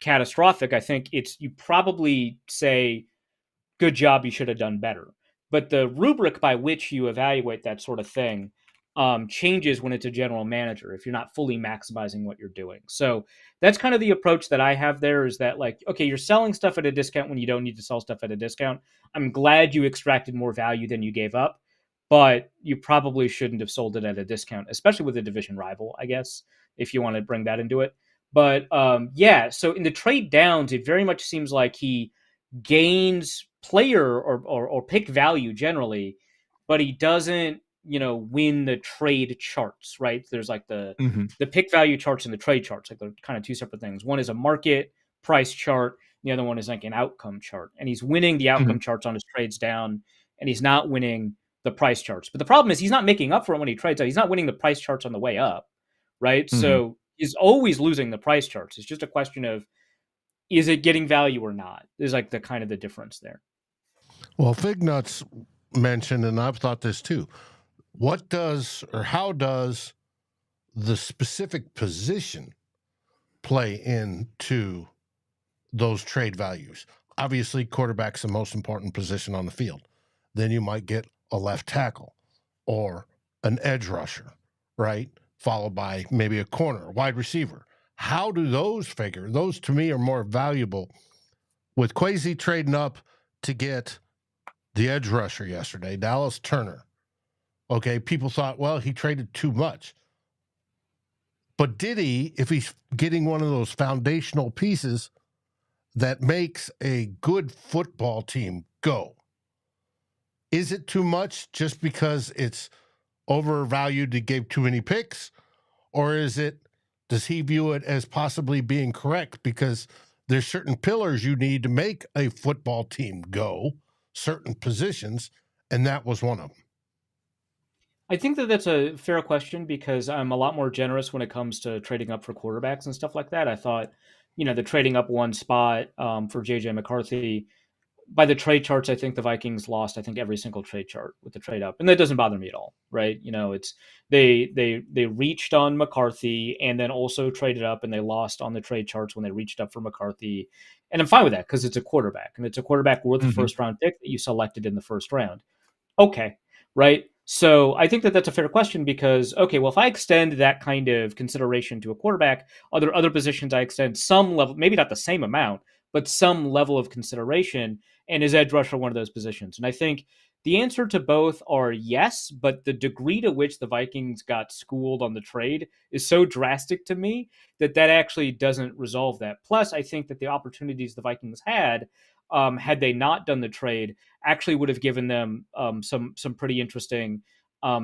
catastrophic. I think you probably say, good job, you should have done better. But the rubric by which you evaluate that sort of thing changes when it's a general manager, if you're not fully maximizing what you're doing. So that's kind of the approach that I have there, is that like, okay, you're selling stuff at a discount when you don't need to sell stuff at a discount. I'm glad you extracted more value than you gave up, but you probably shouldn't have sold it at a discount, especially with a division rival, I guess, if you want to bring that into it. But so in the trade downs, it very much seems like he gains player or pick value generally, but he doesn't, win the trade charts, right? There's like the pick value charts and the trade charts, like they're kind of two separate things. One is a market price chart, the other one is like an outcome chart. And he's winning the outcome charts on his trades down, and he's not winning the price charts. But the problem is he's not making up for it when he trades out. He's not winning the price charts on the way up, right? So he's always losing the price charts. It's just a question of, is it getting value or not? Is like the kind of the difference there. Well, Fignuts mentioned, and I've thought this too, how does the specific position play into those trade values? Obviously, quarterback's the most important position on the field. Then you might get a left tackle or an edge rusher, right? Followed by maybe a corner, wide receiver. How do those figure? Those to me are more valuable. With Kwesi trading up to get the edge rusher yesterday, Dallas Turner. Okay, people thought, well, he traded too much. But did he, if he's getting one of those foundational pieces that makes a good football team go? Is it too much just because it's overvalued to give too many picks? Or does he view it as possibly being correct because there's certain pillars you need to make a football team go, certain positions, and that was one of them? I think that that's a fair question because I'm a lot more generous when it comes to trading up for quarterbacks and stuff like that. I thought, the trading up one spot for JJ McCarthy, by the trade charts, I think the Vikings lost, I think, every single trade chart with the trade up. And that doesn't bother me at all, right? It's they reached on McCarthy and then also traded up, and they lost on the trade charts when they reached up for McCarthy. And I'm fine with that because it's a quarterback, and it's a quarterback worth a first round pick that you selected in the first round. Okay, right? So I think that that's a fair question because, okay, well, if I extend that kind of consideration to a quarterback, other positions I extend some level, maybe not the same amount, but some level of consideration. And is edge rusher one of those positions? And I think the answer to both are yes, but the degree to which the Vikings got schooled on the trade is so drastic to me that actually doesn't resolve that. Plus, I think that the opportunities the Vikings had they not done the trade, actually would have given them some pretty interesting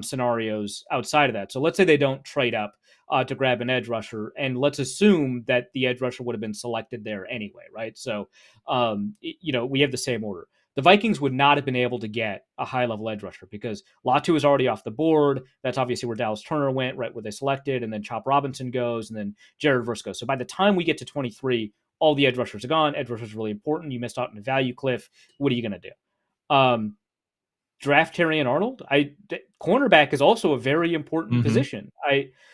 scenarios outside of that. So let's say they don't trade up. to grab an edge rusher. And let's assume that the edge rusher would have been selected there anyway, right? So, we have the same order. The Vikings would not have been able to get a high-level edge rusher because Latu is already off the board. That's obviously where Dallas Turner went, right where they selected, and then Chop Robinson goes, and then Jared Verse goes. So by the time we get to 23, all the edge rushers are gone. Edge rushers are really important. You missed out on a value cliff. What are you going to do? Draft Terrion Arnold. Cornerback is also a very important position.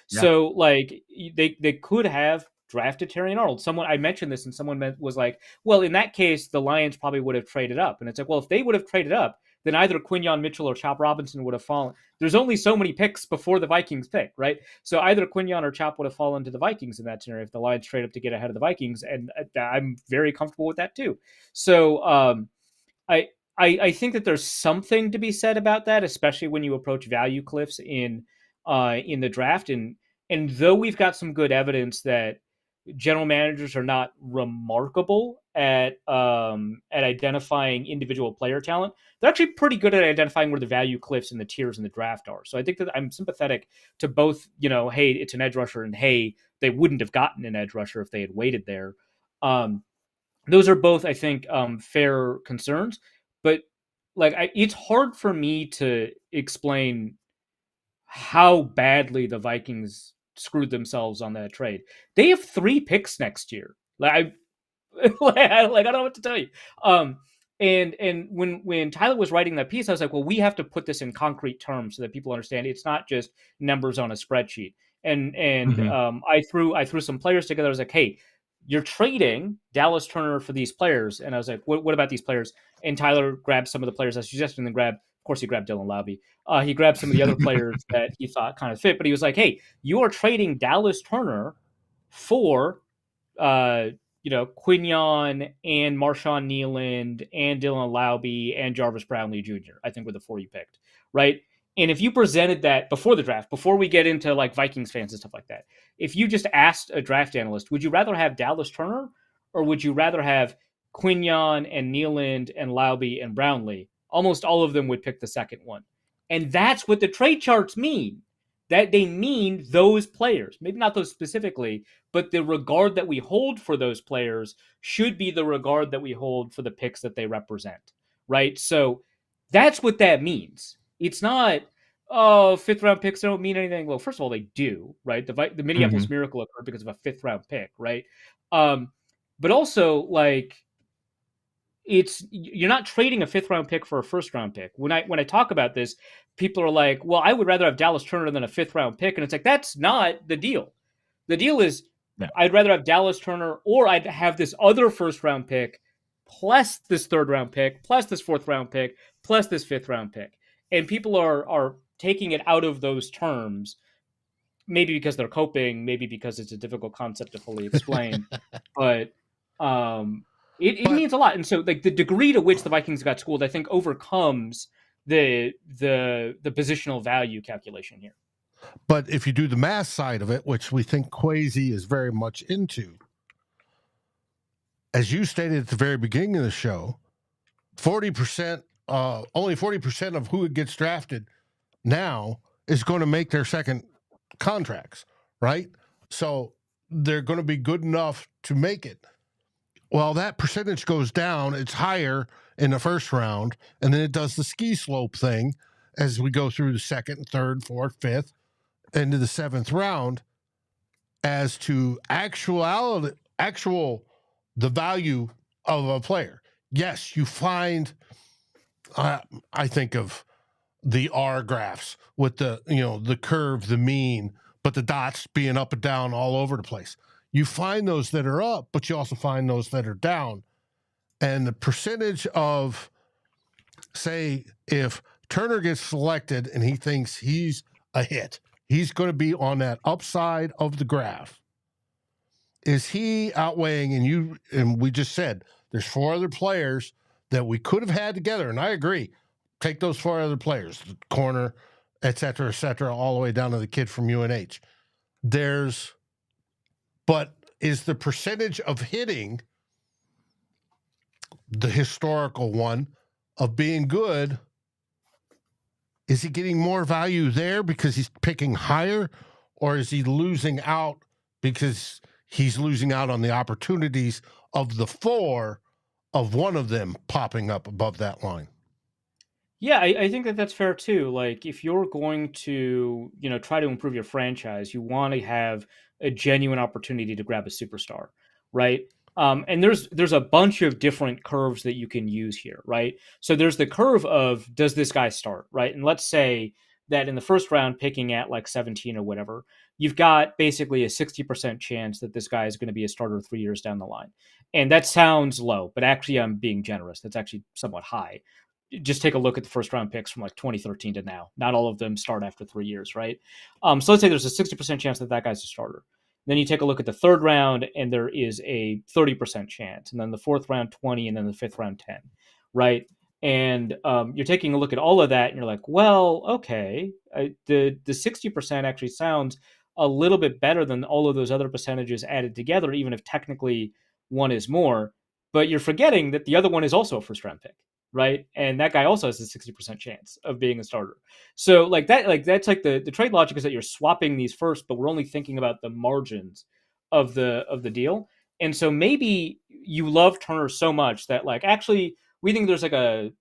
So like they could have drafted Terrion Arnold. I mentioned this, and someone was like, well, in that case, the Lions probably would have traded up. And it's like, well, if they would have traded up, then either Quinyon Mitchell or Chop Robinson would have fallen. There's only so many picks before the Vikings pick, right? So either Quinyon or Chop would have fallen to the Vikings in that scenario if the Lions trade up to get ahead of the Vikings. And I'm very comfortable with that too. So I think that there's something to be said about that, especially when you approach value cliffs in the draft. And though we've got some good evidence that general managers are not remarkable at identifying individual player talent, they're actually pretty good at identifying where the value cliffs and the tiers in the draft are. So I think that I'm sympathetic to both, hey, it's an edge rusher, and hey, they wouldn't have gotten an edge rusher if they had waited there. Those are both, I think, fair concerns. But it's hard for me to explain how badly the Vikings screwed themselves on that trade. They have 3 picks next year. I don't know what to tell you. And when Tyler was writing that piece, I was like, well, we have to put this in concrete terms so that people understand it's not just numbers on a spreadsheet. And I threw some players together. I was like, hey, you're trading Dallas Turner for these players. And I was like, what about these players? And Tyler grabbed some of the players I suggested and then of course, he grabbed Dylan Laube. He grabbed some of the other players that he thought kind of fit, but he was like, hey, you are trading Dallas Turner for, Quinyon and Marshawn Nealand and Dylan Laube and Jarvis Brownlee Jr., I think were the 4 you picked, right? And if you presented that before the draft, before we get into like Vikings fans and stuff like that, if you just asked a draft analyst, would you rather have Dallas Turner or would you rather have Quinyon and Nealand and Laube and Brownlee? Almost all of them would pick the second one. And that's what the trade charts mean. That they mean those players, maybe not those specifically, but the regard that we hold for those players should be the regard that we hold for the picks that they represent, right? So that's what that means. It's not, 5th round picks don't mean anything. Well, first of all, they do, right? The Minneapolis Miracle occurred because of a 5th round pick, right? But also, you're not trading a 5th round pick for a 1st round pick. When I talk about this, people are like, well, I would rather have Dallas Turner than a 5th round pick. And it's like, that's not the deal. The deal is I'd rather have Dallas Turner or I'd have this other 1st round pick plus this 3rd round pick, plus this 4th round pick, plus this 5th round pick. And people are taking it out of those terms, maybe because they're coping, maybe because it's a difficult concept to fully explain. But it means a lot. And so the degree to which the Vikings got schooled, I think, overcomes the positional value calculation here. But if you do the math side of it, which we think Kwesi is very much into, as you stated at the very beginning of the show, 40%, only 40% of who gets drafted now is going to make their second contracts, right? So they're going to be good enough to make it. Well, that percentage goes down. It's higher in the 1st round, and then it does the ski slope thing as we go through the 2nd, 3rd, 4th, 5th, into the 7th round as to the value of a player. Yes, you find, I think of the R graphs with the curve, the mean, but the dots being up and down all over the place. You find those that are up, but you also find those that are down. And the percentage of, say, if Turner gets selected and he thinks he's a hit, he's going to be on that upside of the graph. Is he outweighing, and we just said, there's 4 other players that we could have had together, and I agree. Take those 4 other players, the corner, et cetera, all the way down to the kid from UNH. But is the percentage of hitting the historical one of being good, is he getting more value there because he's picking higher, or is he losing out because he's losing out on the opportunities of the 4 of one of them popping up above that line? Yeah, I think that that's fair too. Like, if you're going to, try to improve your franchise, you want to have a genuine opportunity to grab a superstar, right? And there's a bunch of different curves that you can use here, right? So there's the curve of, does this guy start, right? And let's say that in the first round, picking at like 17 or whatever, you've got basically a 60% chance that this guy is going to be a starter 3 years down the line. And that sounds low, but actually I'm being generous. That's actually somewhat high. Just take a look at the first round picks from like 2013 to now. Not all of them start after 3 years, right? So let's say there's a 60% chance that guy's a starter. Then you take a look at the third round, and there is a 30% chance, and then the fourth round 20, and then the fifth round 10, right? And you're taking a look at all of that, and you're like, well, okay, the 60% actually sounds a little bit better than all of those other percentages added together, even if technically one is more. But you're forgetting that the other one is also a first round pick, right? And that guy also has a 60% chance of being a starter. So that's like the trade logic is that you're swapping these first, but we're only thinking about the margins of the deal. And so maybe you love Turner so much that like actually we think there's like a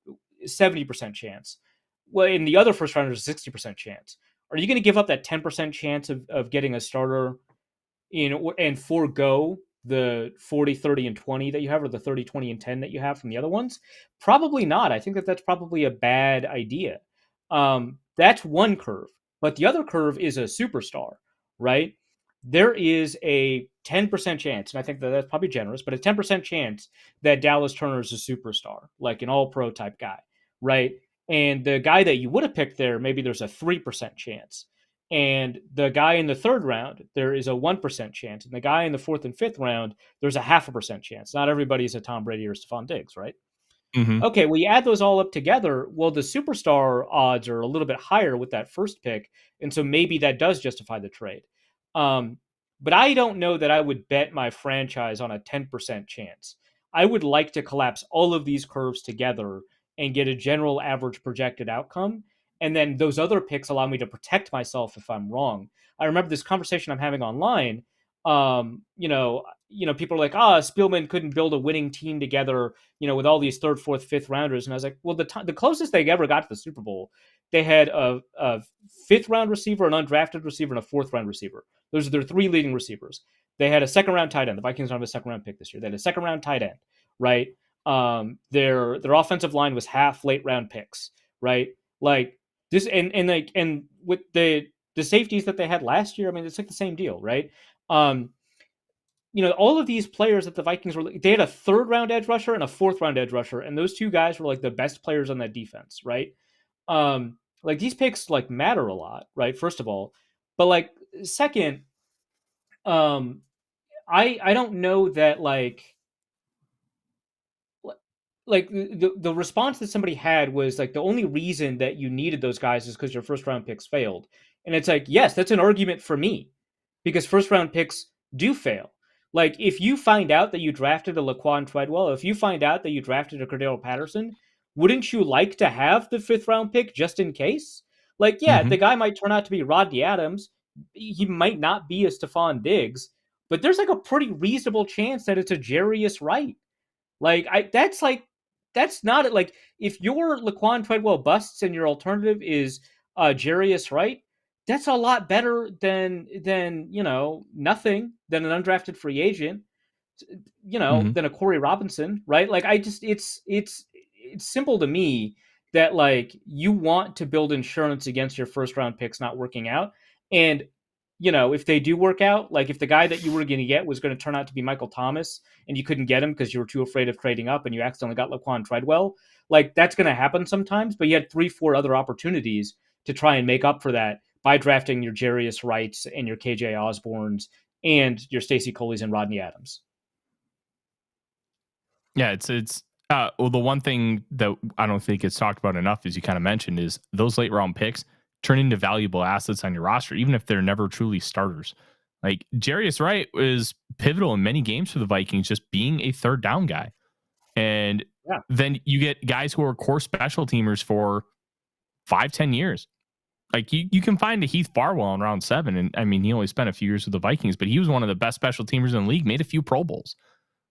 70% chance. Well, in the other first round, there's a 60% chance. Are you going to give up that 10% chance of getting a starter and forego the 40, 30, and 20 that you have, or the 30, 20, and 10 that you have from the other ones? Probably not. I think that that's probably a bad idea. That's one curve. But the other curve is a superstar, right? There is a 10% chance, and I think that that's probably generous, but a 10% chance that Dallas Turner is a superstar, like an all-pro type guy, right? And the guy that you would have picked there, maybe there's a 3% chance. And the guy in the third round, there is a 1% chance. And the guy in the fourth and fifth round, there's a 0.5% chance. Not everybody's a Tom Brady or Stephon Diggs, right? Mm-hmm. Okay, well, you add those all up together. Well, the superstar odds are a little bit higher with that first pick. And so maybe that does justify the trade. But I don't know that I would bet my franchise on a 10% chance. I would like to collapse all of these curves together and get a general average projected outcome. And then those other picks allow me to protect myself if I'm wrong. I remember this conversation I'm having online. People are like, Spielman couldn't build a winning team together, with all these third, fourth, fifth rounders. And I was like, well, the closest they ever got to the Super Bowl, they had a fifth round receiver, an undrafted receiver, and a fourth round receiver. Those are their 3 leading receivers. They had a second round tight end. The Vikings don't have a second round pick this year. They had a second round tight end, right? Their offensive line was half late round picks, right? Like this, and with the safeties that they had last year, I mean, it's like the same deal, right? All of these players that the Vikings they had a third round edge rusher and a fourth round edge rusher, and those 2 guys were like the best players on that defense, right? Like these picks like matter a lot, right? First of all, but like second, I don't know that like the response that somebody had was like the only reason that you needed those guys is because your first round picks failed. And it's like, yes, that's an argument for me because first round picks do fail. Like if you find out that you drafted a Laquan Treadwell, if you find out that you drafted a Cordero Patterson, wouldn't you like to have the 5th round pick just in case? Like, yeah, the guy might turn out to be Rodney Adams. He might not be a Stephon Diggs, but there's like a pretty reasonable chance that it's a Jarius Wright. That's not it. Like if your Laquan Treadwell busts and your alternative is Jarius Wright, that's a lot better than nothing, than an undrafted free agent, than a Corey Robinson, right? Like it's simple to me that like you want to build insurance against your first round picks not working out. And if they do work out, like if the guy that you were going to get was going to turn out to be Michael Thomas and you couldn't get him because you were too afraid of trading up and you accidentally got Laquan Treadwell, like that's going to happen sometimes, but you had 3-4 other opportunities to try and make up for that by drafting your Jarius Wrights and your KJ Osbornes and your Stacey Coleys and Rodney Adams. Yeah, it's well, the one thing that I don't think it's talked about enough, as you kind of mentioned, is those late round picks turn into valuable assets on your roster, even if they're never truly starters. Like Jarius Wright was pivotal in many games for the Vikings, just being a third down guy. And then you get guys who are core special teamers for 5-10 years. Like you can find a Heath Barwell in round 7. And I mean, he only spent a few years with the Vikings, but he was one of the best special teamers in the league, made a few Pro Bowls.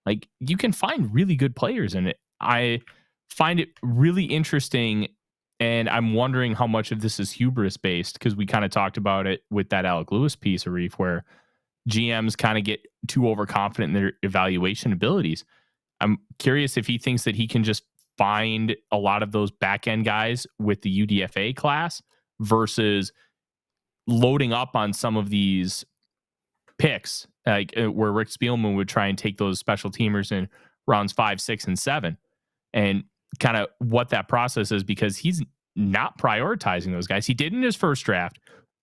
Like you can find really good players in it. I find it really interesting. And I'm wondering how much of this is hubris based, because we kind of talked about it with that Alec Lewis piece, Arif, where GMs kind of get too overconfident in their evaluation abilities. I'm curious if he thinks that he can just find a lot of those back end guys with the UDFA class versus loading up on some of these picks, like where Rick Spielman would try and take those special teamers in rounds 5, 6, and 7, and kind of what that process is, because he's not prioritizing those guys. He did in his first draft,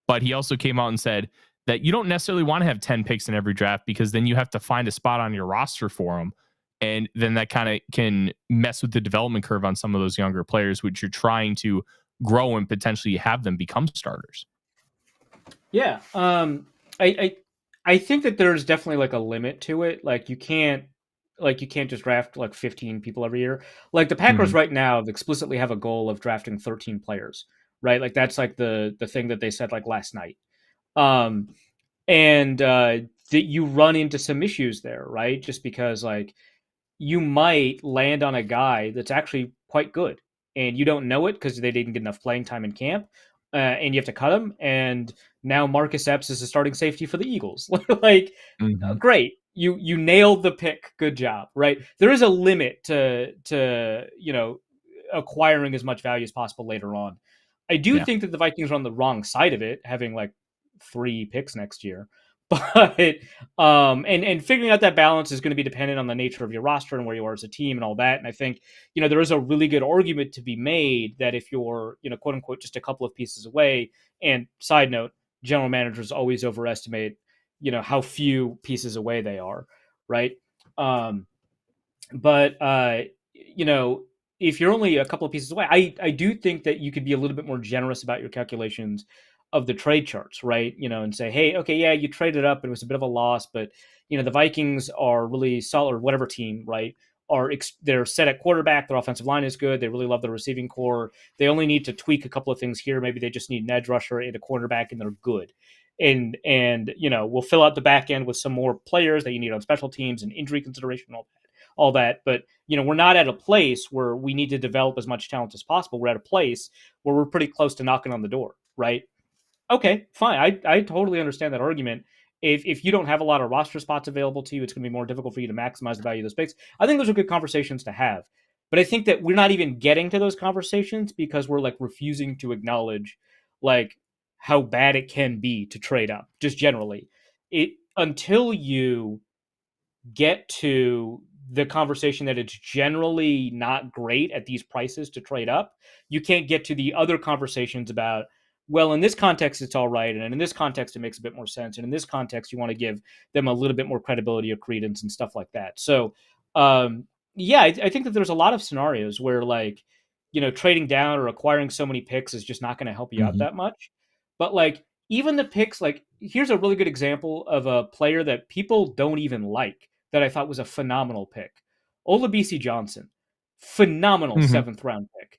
but he also came out and said that you don't necessarily want to have 10 picks in every draft, because then you have to find a spot on your roster for them. And then that kind of can mess with the development curve on some of those younger players, which you're trying to grow and potentially have them become starters. Yeah. I think that there's definitely like a limit to it. Like you can't just draft like 15 people every year. Like the Packers right now explicitly have a goal of drafting 13 players, right? Like that's like the thing that they said like last night. That you run into some issues there, right? Just because like you might land on a guy that's actually quite good and you don't know it because they didn't get enough playing time in camp, and you have to cut him. And now Marcus Epps is a starting safety for the Eagles. Like, great. You nailed the pick. Good job. Right. There is a limit to acquiring as much value as possible later on. I do think that the Vikings are on the wrong side of it, having like 3 picks next year. But and figuring out that balance is going to be dependent on the nature of your roster and where you are as a team and all that. And I think, there is a really good argument to be made that if you're, quote unquote, just a couple of pieces away, and side note, general managers always overestimate, how few pieces away they are. Right. But if you're only a couple of pieces away, I do think that you could be a little bit more generous about your calculations of the trade charts, right? And say, hey, okay, yeah, you traded up, it was a bit of a loss, but the Vikings are really solid, or whatever team, right? They're set at quarterback, their offensive line is good, they really love the receiving core. They only need to tweak a couple of things here. Maybe they just need an edge rusher and a cornerback, and they're good. And we'll fill out the back end with some more players that you need on special teams and injury consideration, all that. But we're not at a place where we need to develop as much talent as possible. We're at a place where we're pretty close to knocking on the door, right? Okay, fine. I totally understand that argument. If you don't have a lot of roster spots available to you, it's going to be more difficult for you to maximize the value of those picks. I think those are good conversations to have. But I think that we're not even getting to those conversations because we're like refusing to acknowledge like how bad it can be to trade up, just generally. Until you get to the conversation that it's generally not great at these prices to trade up, you can't get to the other conversations about, well, in this context, it's all right. And in this context, it makes a bit more sense. And in this context, you want to give them a little bit more credibility or credence and stuff like that. So, I think that there's a lot of scenarios where like, trading down or acquiring so many picks is just not going to help you out that much. But like, even the picks, like here's a really good example of a player that people don't even like that I thought was a phenomenal pick. Olabisi Johnson, phenomenal 7th round pick.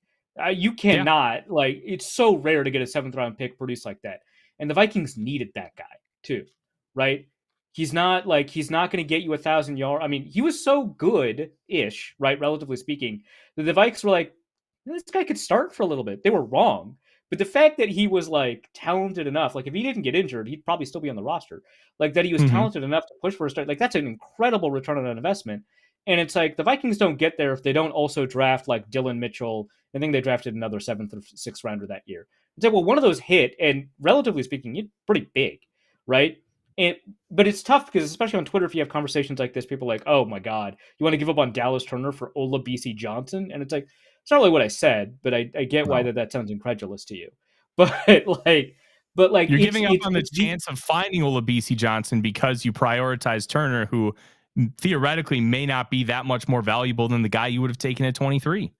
You cannot like, it's so rare to get a 7th round pick produced like that. And the Vikings needed that guy too, right? He's not going to get you 1,000 yards. I mean, he was so good-ish, right? Relatively speaking, that the Vikings were like, this guy could start for a little bit. They were wrong. But the fact that he was like talented enough, like if he didn't get injured, he'd probably still be on the roster. Like that he was talented enough to push for a start. Like that's an incredible return on an investment. And it's like the Vikings don't get there if they don't also draft like Dylan Mitchell. I think they drafted another 7th or 6th rounder that year. It's like, well, one of those hit, and relatively speaking, it's pretty big, right? But it's tough because especially on Twitter, if you have conversations like this, people are like, oh my God, you want to give up on Dallas Turner for Olabisi Johnson? And it's like, it's not really what I said, but I get why that sounds incredulous to you. But like you're giving up on the chance of finding Olabisi Johnson because you prioritize Turner, who theoretically may not be that much more valuable than the guy you would have taken at 23.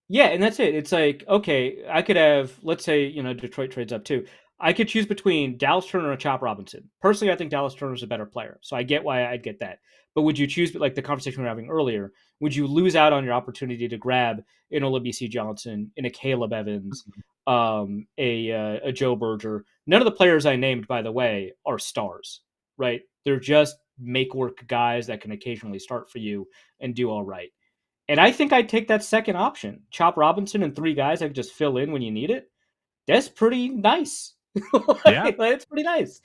Yeah, and that's it. It's like, okay, I could have, let's say, Detroit trades up too. I could choose between Dallas Turner and Chop Robinson. Personally, I think Dallas Turner is a better player, so I get why I'd get that. But would you choose, like the conversation we were having earlier, would you lose out on your opportunity to grab an Olabisi Johnson, in a Caleb Evans, a Joe Berger. None of the players I named, by the way, are stars, right? They're just make work guys that can occasionally start for you and do all right. And I think I'd take that second option. Chop Robinson and 3 guys that can just fill in when you need it. That's pretty nice. Yeah. It's pretty nice.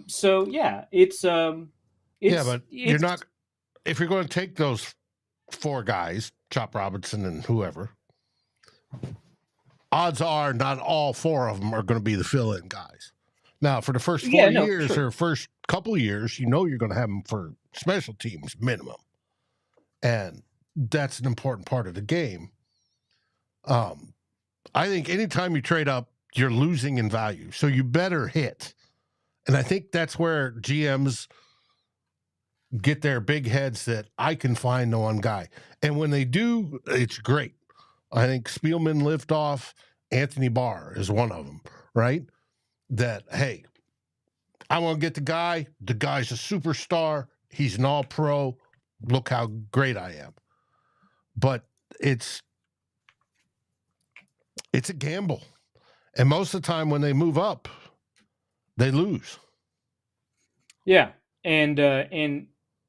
So yeah, it's but you're not, if you're going to take those 4 guys, Chop Robinson and whoever, odds are not all 4 of them are going to be the fill-in guys. Now, for the first 4 years or first couple of years, you're going to have them for special teams minimum. And that's an important part of the game. I think anytime you trade up, you're losing in value. So you better hit. And I think that's where GMs get their big heads that I can find the one guy. And when they do, it's great. I think Spielman lived off. Anthony Barr is one of them, right? That, hey, I want to get the guy. The guy's a superstar. He's an all-pro. Look how great I am. But it's a gamble. And most of the time when they move up, they lose. Yeah. And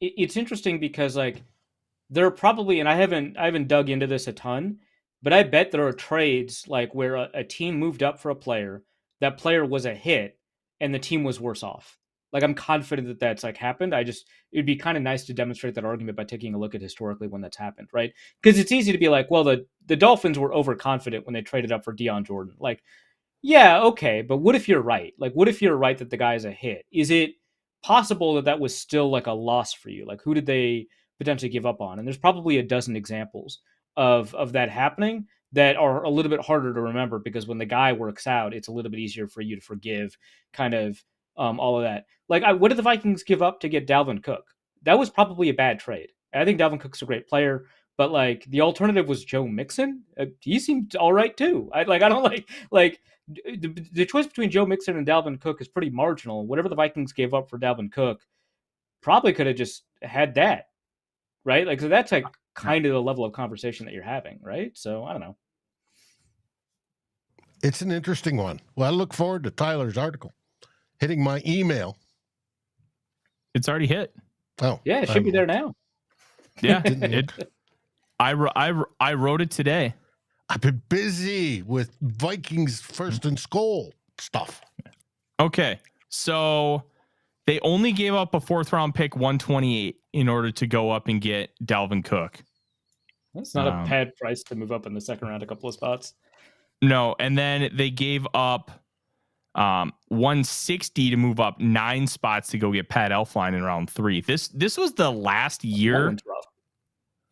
it's interesting because like there are probably, and I haven't dug into this a ton, but I bet there are trades like where a team moved up for a player, that player was a hit, and the team was worse off. Like I'm confident that that's like happened. It'd be kind of nice to demonstrate that argument by taking a look at historically when that's happened, right? Because it's easy to be like, well, the Dolphins were overconfident when they traded up for Deion Jordan. Like, yeah, okay, but what if you're right? Like, what if you're right that the guy's a hit? Is it possible that was still like a loss for you? Like, who did they potentially give up on? And there's probably a dozen examples of that happening that are a little bit harder to remember because when the guy works out, it's a little bit easier for you to forgive kind of all of that. Like, what did the Vikings give up to get Dalvin Cook? That was probably a bad trade. And I think Dalvin Cook's a great player, but like the alternative was Joe Mixon. He seemed all right too. I don't like the choice between Joe Mixon and Dalvin Cook is pretty marginal. Whatever the Vikings gave up for Dalvin Cook, probably could have just had that, right? Like, so that's like kind of the level of conversation that you're having, right? So I don't know. It's an interesting one. Well, I look forward to Tyler's article hitting my email. It's already hit. Oh, yeah, it should be there now. Yeah, I wrote it today. I've been busy with Vikings first and SKOL stuff. Okay, so they only gave up a 4th-round pick, 128, in order to go up and get Dalvin Cook. That's not a bad price to move up in the second round a couple of spots. No, and then they gave up 160 to move up 9 spots to go get Pat Elflein in round 3. This was the last year.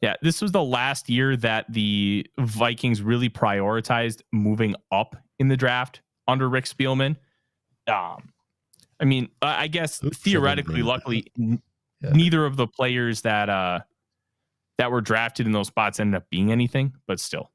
Yeah, this was the last year that the Vikings really prioritized moving up in the draft under Rick Spielman. I mean, I guess theoretically, luckily, neither of the players that were drafted in those spots ended up being anything, but still.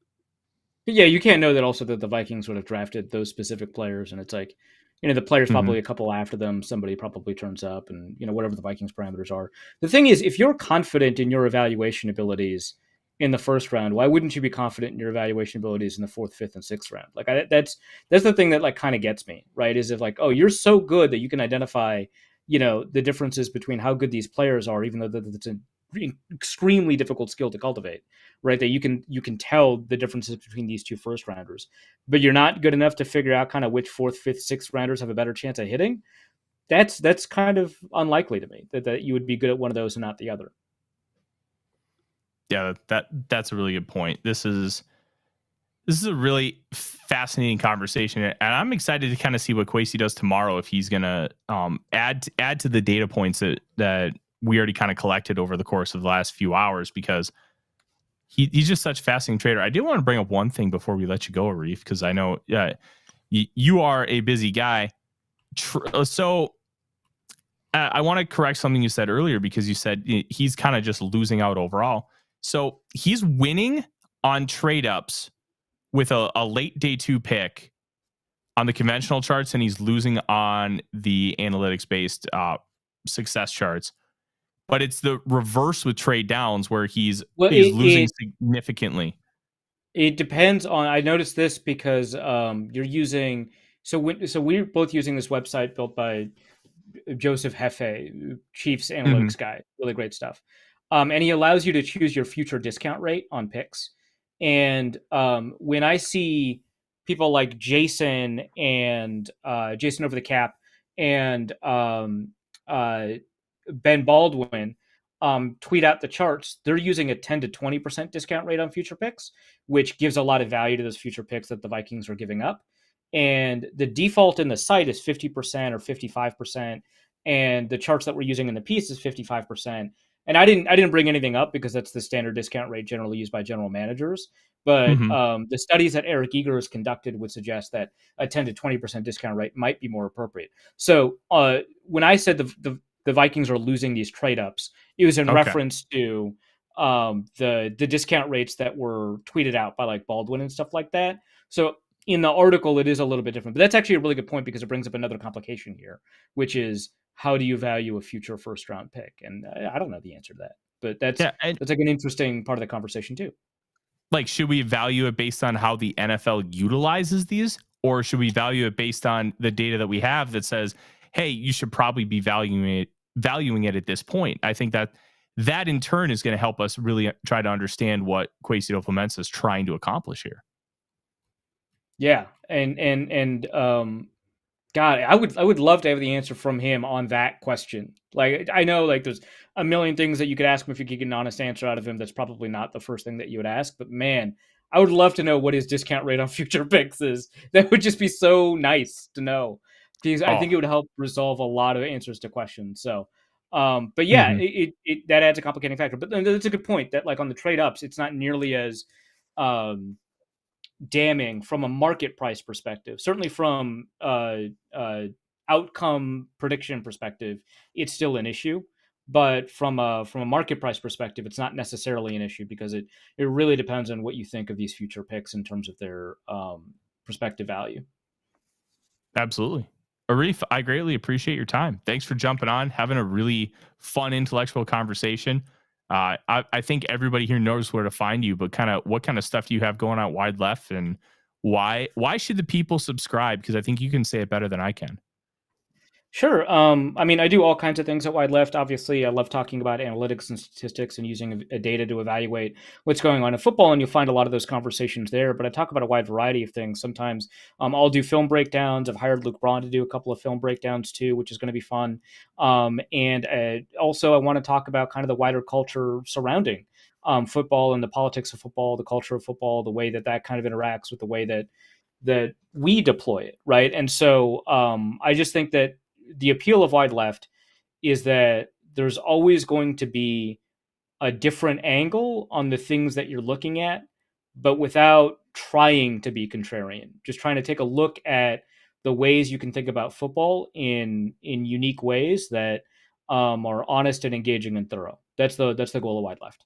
Yeah, you can't know that also that the Vikings would have drafted those specific players, and it's like, you know, the players probably a couple after them, somebody probably turns up, and you know, whatever the Vikings parameters are. The thing is, if you're confident in your evaluation abilities in the first round, why wouldn't you be confident in your evaluation abilities in the 4th, 5th, and 6th round? Like that's the thing that like kind of gets me, right? Is if like, oh, you're so good that you can identify, you know, the differences between how good these players are, even though that's an extremely difficult skill to cultivate, right? That you can tell the differences between these 2 first rounders, but you're not good enough to figure out kind of which 4th, 5th, 6th rounders have a better chance at hitting. That's kind of unlikely to me that you would be good at one of those and not the other. Yeah, that's a really good point. This is a really fascinating conversation, and I'm excited to kind of see what Kwesi does tomorrow, if he's gonna add to the data points that we already kind of collected over the course of the last few hours, because he's just such a fascinating trader. I did want to bring up one thing before we let you go, Arif, because I know you are a busy guy. So I want to correct something you said earlier, because you said he's kind of just losing out overall. So he's winning on trade ups with a late day 2 pick on the conventional charts, and he's losing on the analytics based success charts. But it's the reverse with trade downs, where he's losing significantly. It depends on. I noticed this because you're using. So we're both using this website built by Joseph Hefe, Chiefs Hmm. analytics guy, really great stuff. And he allows you to choose your future discount rate on picks. And when I see people like Jason and Jason over the cap and uh, Ben Baldwin tweet out the charts, they're using a 10 to 20% discount rate on future picks, which gives a lot of value to those future picks that the Vikings are giving up. And the default in the site is 50% or 55%. And the charts that we're using in the piece is 55%. And I didn't bring anything up because that's the standard discount rate generally used by general managers. But Hmm. the studies that Eric Eager has conducted would suggest that a 10 to 20% discount rate might be more appropriate. So when I said the Vikings are losing these trade ups, it was in Okay. reference to the discount rates that were tweeted out by like Baldwin and stuff like that. So in the article, it is a little bit different, but that's actually a really good point because it brings up another complication here, which is how do you value a future first round pick? And I don't know the answer to that, but Yeah. And that's like an interesting part of the conversation too. like, should we value it based on how the NFL utilizes these, or should we value it based on the data that we have that says, hey, you should probably be valuing it at this point? I think that in turn is going to help us really try to understand what Kwesi Adofo-Mensah is trying to accomplish here. Yeah, and God, I would love to have the answer from him on that question. Like I know like there's a million things that you could ask him if you could get an honest answer out of him. That's probably not the first thing that you would ask, but man, I would love to know what his discount rate on future picks is. That would just be so nice to know because I Oh, think it would help resolve a lot of answers to questions. So, but yeah, mhm. it that adds a complicating factor. But that's a good point that like on the trade ups, it's not nearly as um damning from a market price perspective. Certainly from outcome prediction perspective, it's still an issue. But from a market price perspective, it's not necessarily an issue because it really depends on what you think of these future picks in terms of their prospective value. Absolutely. Arif, I greatly appreciate your time. Thanks for jumping on, having a really fun intellectual conversation. I think everybody here knows where to find you, but what kind of stuff do you have going on Wide Left, and why should the people subscribe? Because I think you can say it better than I can. Sure. I mean, I do all kinds of things at Wide Left. Obviously, I love talking about analytics and statistics and using a data to evaluate what's going on in football, and you'll find a lot of those conversations there. But I talk about a wide variety of things. Sometimes I'll do film breakdowns. I've hired Luke Braun to do a couple of film breakdowns too, which is going to be fun. And also, I want to talk about kind of the wider culture surrounding football and the politics of football, the culture of football, the way that that kind of interacts with the way that we deploy it, right? And so I just think that the appeal of Wide Left is that there's always going to be a different angle on the things that you're looking at, but without trying to be contrarian. Just trying to take a look at the ways you can think about football in unique ways that are honest and engaging and thorough. That's the goal of Wide Left.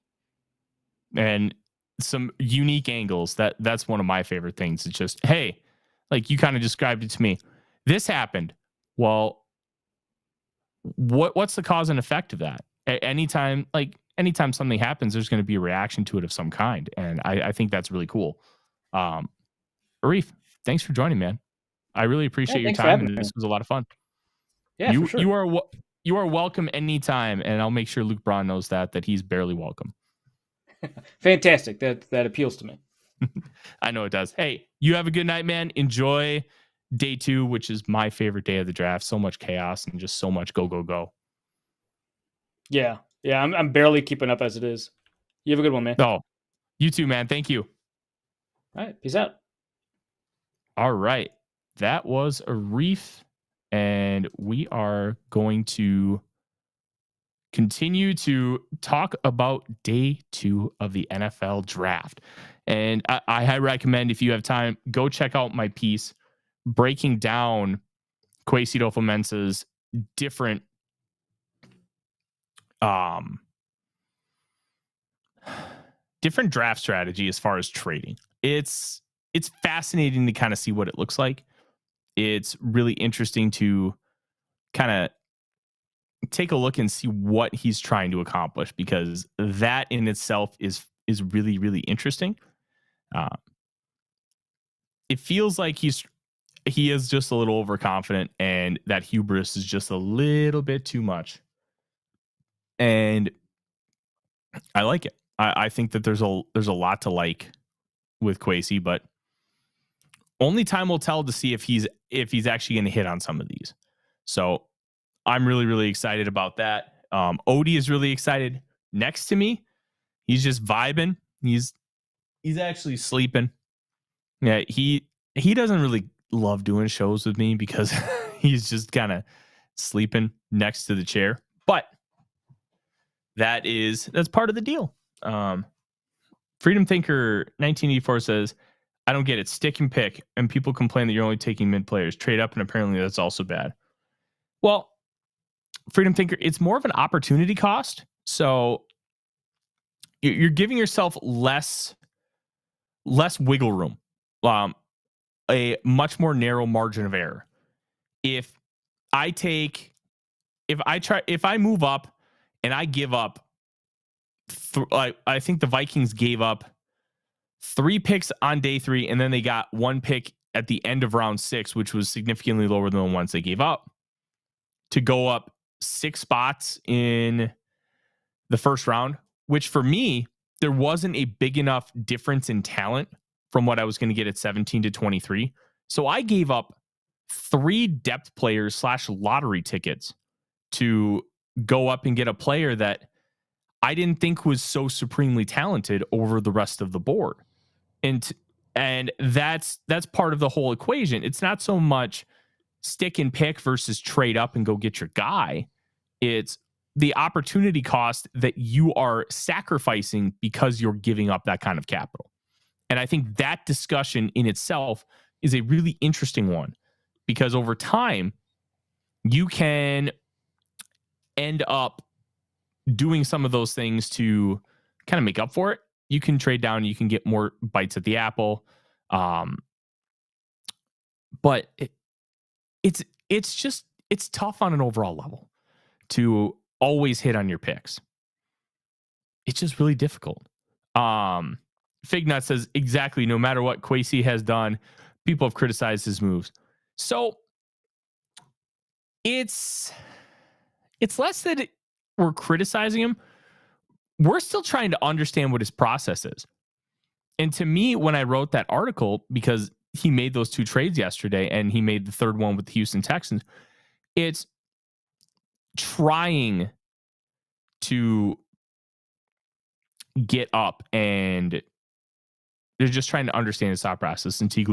And some unique angles. That's one of my favorite things. It's just, hey, like you kind of described it to me. This happened. Well, what's the cause and effect of that? Anytime something happens, there's going to be a reaction to it of some kind, and I think that's really cool. Arif, thanks for joining, man. I really Yeah, appreciate your thanks for time, having and me. this was a lot of fun. Yeah, for sure. You are welcome anytime, and I'll make sure Luke Braun knows that he's barely welcome. Fantastic. That appeals to me. I know it does. Hey, you have a good night, man. Enjoy day 2, which is my favorite day of the draft. So much chaos and just so much go, go, go. Yeah. Yeah. I'm barely keeping up as it is. You have a good one, man. Oh, you too, man. Thank you. All right. Peace out. All right. That was Arif, and we are going to continue to talk about day 2 of the NFL draft. And I highly recommend, if you have time, go check out my piece breaking down Kwesi Adofo-Mensah's different different draft strategy as far as trading. It's fascinating to kind of see what it looks like. It's really interesting to kind of take a look and see what he's trying to accomplish, because that in itself is really, really interesting. It feels like he is just a little overconfident, and that hubris is just a little bit too much. And I like it. I think that there's a lot to like with Kwesi, but only time will tell to see if he's actually going to hit on some of these. So I'm really, really excited about that. Odie is really excited next to me. He's just vibing. He's actually sleeping. Yeah, he doesn't really love doing shows with me because he's just kind of sleeping next to the chair. But that's part of the deal. Freedom Thinker 1984 says, I don't get it. Stick and pick. And people complain that you're only taking mid players. Trade up, and apparently that's also bad. Well, Freedom Thinker, it's more of an opportunity cost. So you're giving yourself less wiggle room, a much more narrow margin of error. If I move up and I give up, I think the Vikings gave up 3 picks on day 3, and then they got 1 pick at the end of round 6, which was significantly lower than the ones they gave up, to go up 6 spots in the first round, which for me, there wasn't a big enough difference in talent from what I was going to get at 17 to 23. So I gave up 3 depth players / lottery tickets to go up and get a player that I didn't think was so supremely talented over the rest of the board. And that's part of the whole equation. It's not so much stick and pick versus trade up and go get your guy. It's the opportunity cost that you are sacrificing because you're giving up that kind of capital. And I think that discussion in itself is a really interesting one, because over time you can end up doing some of those things to kind of make up for it. You can trade down, you can get more bites at the apple. But it's tough on an overall level to always hit on your picks. It's just really difficult. Fignut says, exactly, no matter what Kwesi has done, people have criticized his moves. So it's less that we're criticizing him. We're still trying to understand what his process is. And to me, when I wrote that article, because he made those 2 trades yesterday and he made the 3rd one with the Houston Texans, it's trying to get up, and they're just trying to understand his thought process. And T.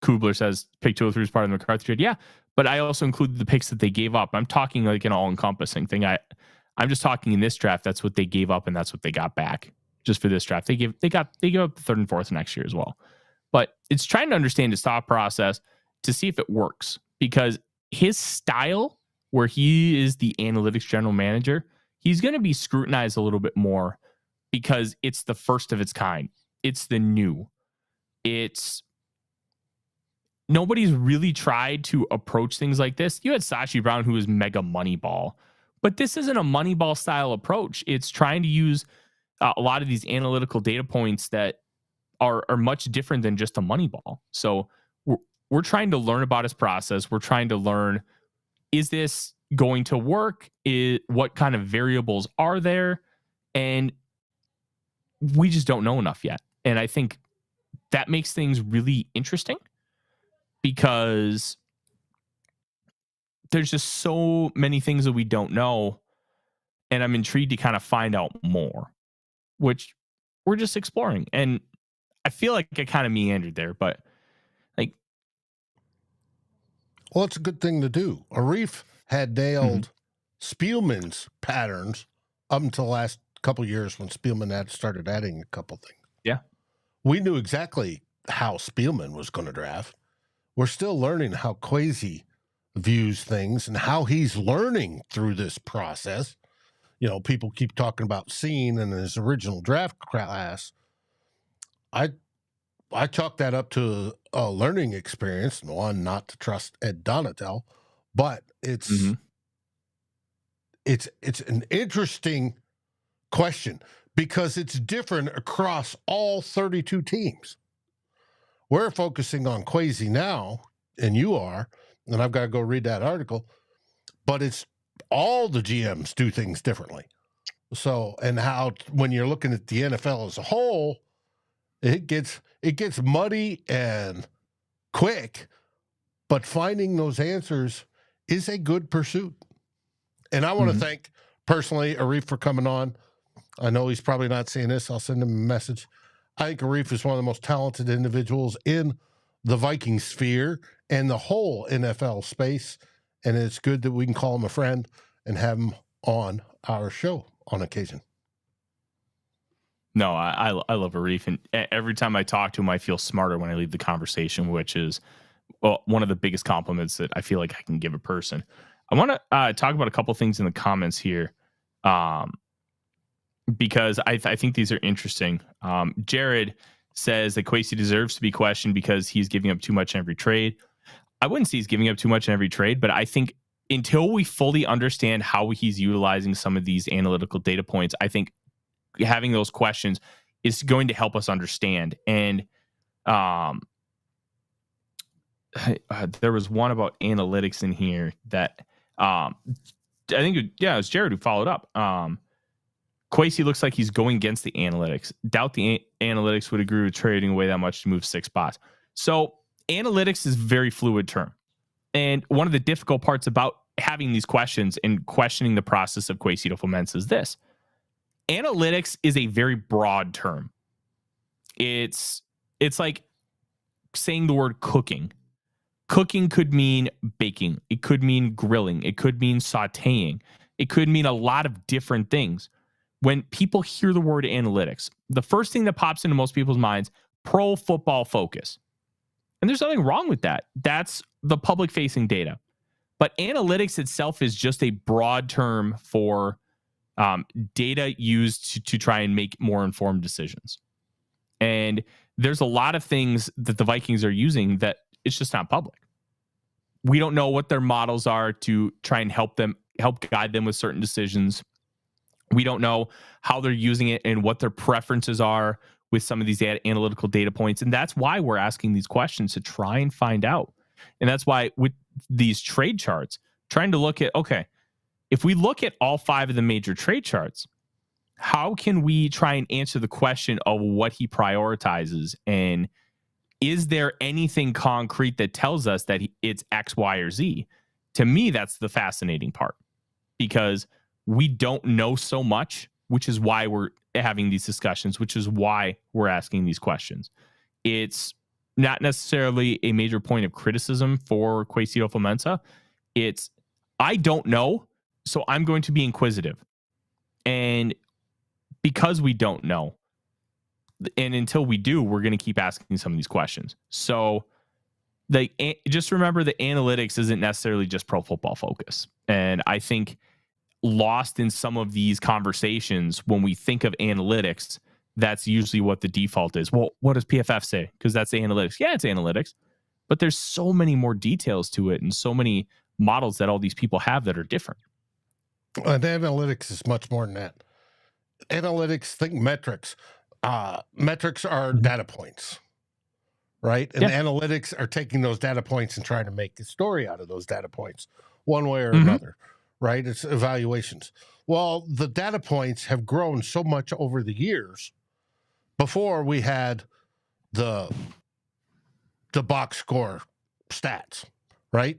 Kubler says pick 203 is part of the McCarthy trade. Yeah, but I also included the picks that they gave up. I'm talking like an all-encompassing thing. I'm just talking in this draft. That's what they gave up, and that's what they got back just for this draft. They gave up the 3rd and 4th next year as well. But it's trying to understand his thought process to see if it works, because his style, where he is the analytics general manager, he's going to be scrutinized a little bit more because it's the first of its kind. It's the new. Nobody's really tried to approach things like this. You had Sashi Brown, who is mega Moneyball, but this isn't a Moneyball style approach. It's trying to use a lot of these analytical data points that are much different than just a Moneyball. So we're trying to learn about his process. We're trying to learn, is this going to work? What kind of variables are there? And we just don't know enough yet. And I think that makes things really interesting, because there's just so many things that we don't know. And I'm intrigued to kind of find out more, which we're just exploring. And I feel like I kind of meandered there, but well, it's a good thing to do. Arif had nailed Spielman's patterns up until the last couple of years when Spielman had started adding a couple things. Yeah. We knew exactly how Spielman was going to draft. We're still learning how Kwesi views things and how he's learning through this process. You know, people keep talking about seeing in his original draft class. I chalk that up to a learning experience. One, not to trust Ed Donatel, but it's an interesting question, because it's different across all 32 teams. We're focusing on Kwesi now, and you are, and I've got to go read that article, but it's all the GMs do things differently. So, and how when you're looking at the NFL as a whole, it gets muddy and quick, but finding those answers is a good pursuit. And I want to thank personally Arif for coming on. I know he's probably not seeing this. I'll send him a message. I think Arif is one of the most talented individuals in the Viking sphere and the whole NFL space. And it's good that we can call him a friend and have him on our show on occasion. No, I love Arif. And every time I talk to him, I feel smarter when I leave the conversation, which is one of the biggest compliments that I feel like I can give a person. I want to talk about a couple things in the comments here. Because I think these are interesting. Jared says that Kwesi deserves to be questioned because he's giving up too much in every trade. I wouldn't say he's giving up too much in every trade, but I think until we fully understand how he's utilizing some of these analytical data points, I think having those questions is going to help us understand. And there was one about analytics in here that I think, it was Jared who followed up. Kwesi looks like he's going against the analytics. Doubt the analytics would agree with trading away that much to move 6 spots. So analytics is a very fluid term. And one of the difficult parts about having these questions and questioning the process of Kwesi adofo-mensah is this. Analytics is a very broad term. It's like saying the word cooking. Cooking could mean baking. It could mean grilling. It could mean sauteing. It could mean a lot of different things. When people hear the word analytics, the first thing that pops into most people's minds, pro football focus. And there's nothing wrong with that. That's the public-facing data. But analytics itself is just a broad term for data used to try and make more informed decisions. And there's a lot of things that the Vikings are using that it's just not public. We don't know what their models are to try and help guide them with certain decisions. We don't know how they're using it and what their preferences are with some of these analytical data points. And that's why we're asking these questions, to try and find out. And that's why with these trade charts, trying to look at, okay, if we look at all 5 of the major trade charts, how can we try and answer the question of what he prioritizes? And is there anything concrete that tells us that it's X, Y, or Z? To me, that's the fascinating part, because we don't know so much, which is why we're having these discussions, which is why we're asking these questions. It's not necessarily a major point of criticism for Kwesi adofo-mensah. It's, I don't know, so I'm going to be inquisitive. And because we don't know, and until we do, we're going to keep asking some of these questions. So just remember that analytics isn't necessarily just pro football focus. And I think lost in some of these conversations, when we think of analytics, that's usually what the default is. Well, what does PFF say? Because that's the analytics. Yeah, it's analytics, but there's so many more details to it and so many models that all these people have that are different. And analytics is much more than that. Analytics, think metrics. Metrics are data points, right? And analytics are taking those data points and trying to make a story out of those data points one way or another, right? It's evaluations. Well, the data points have grown so much over the years. Before we had the box score stats, right?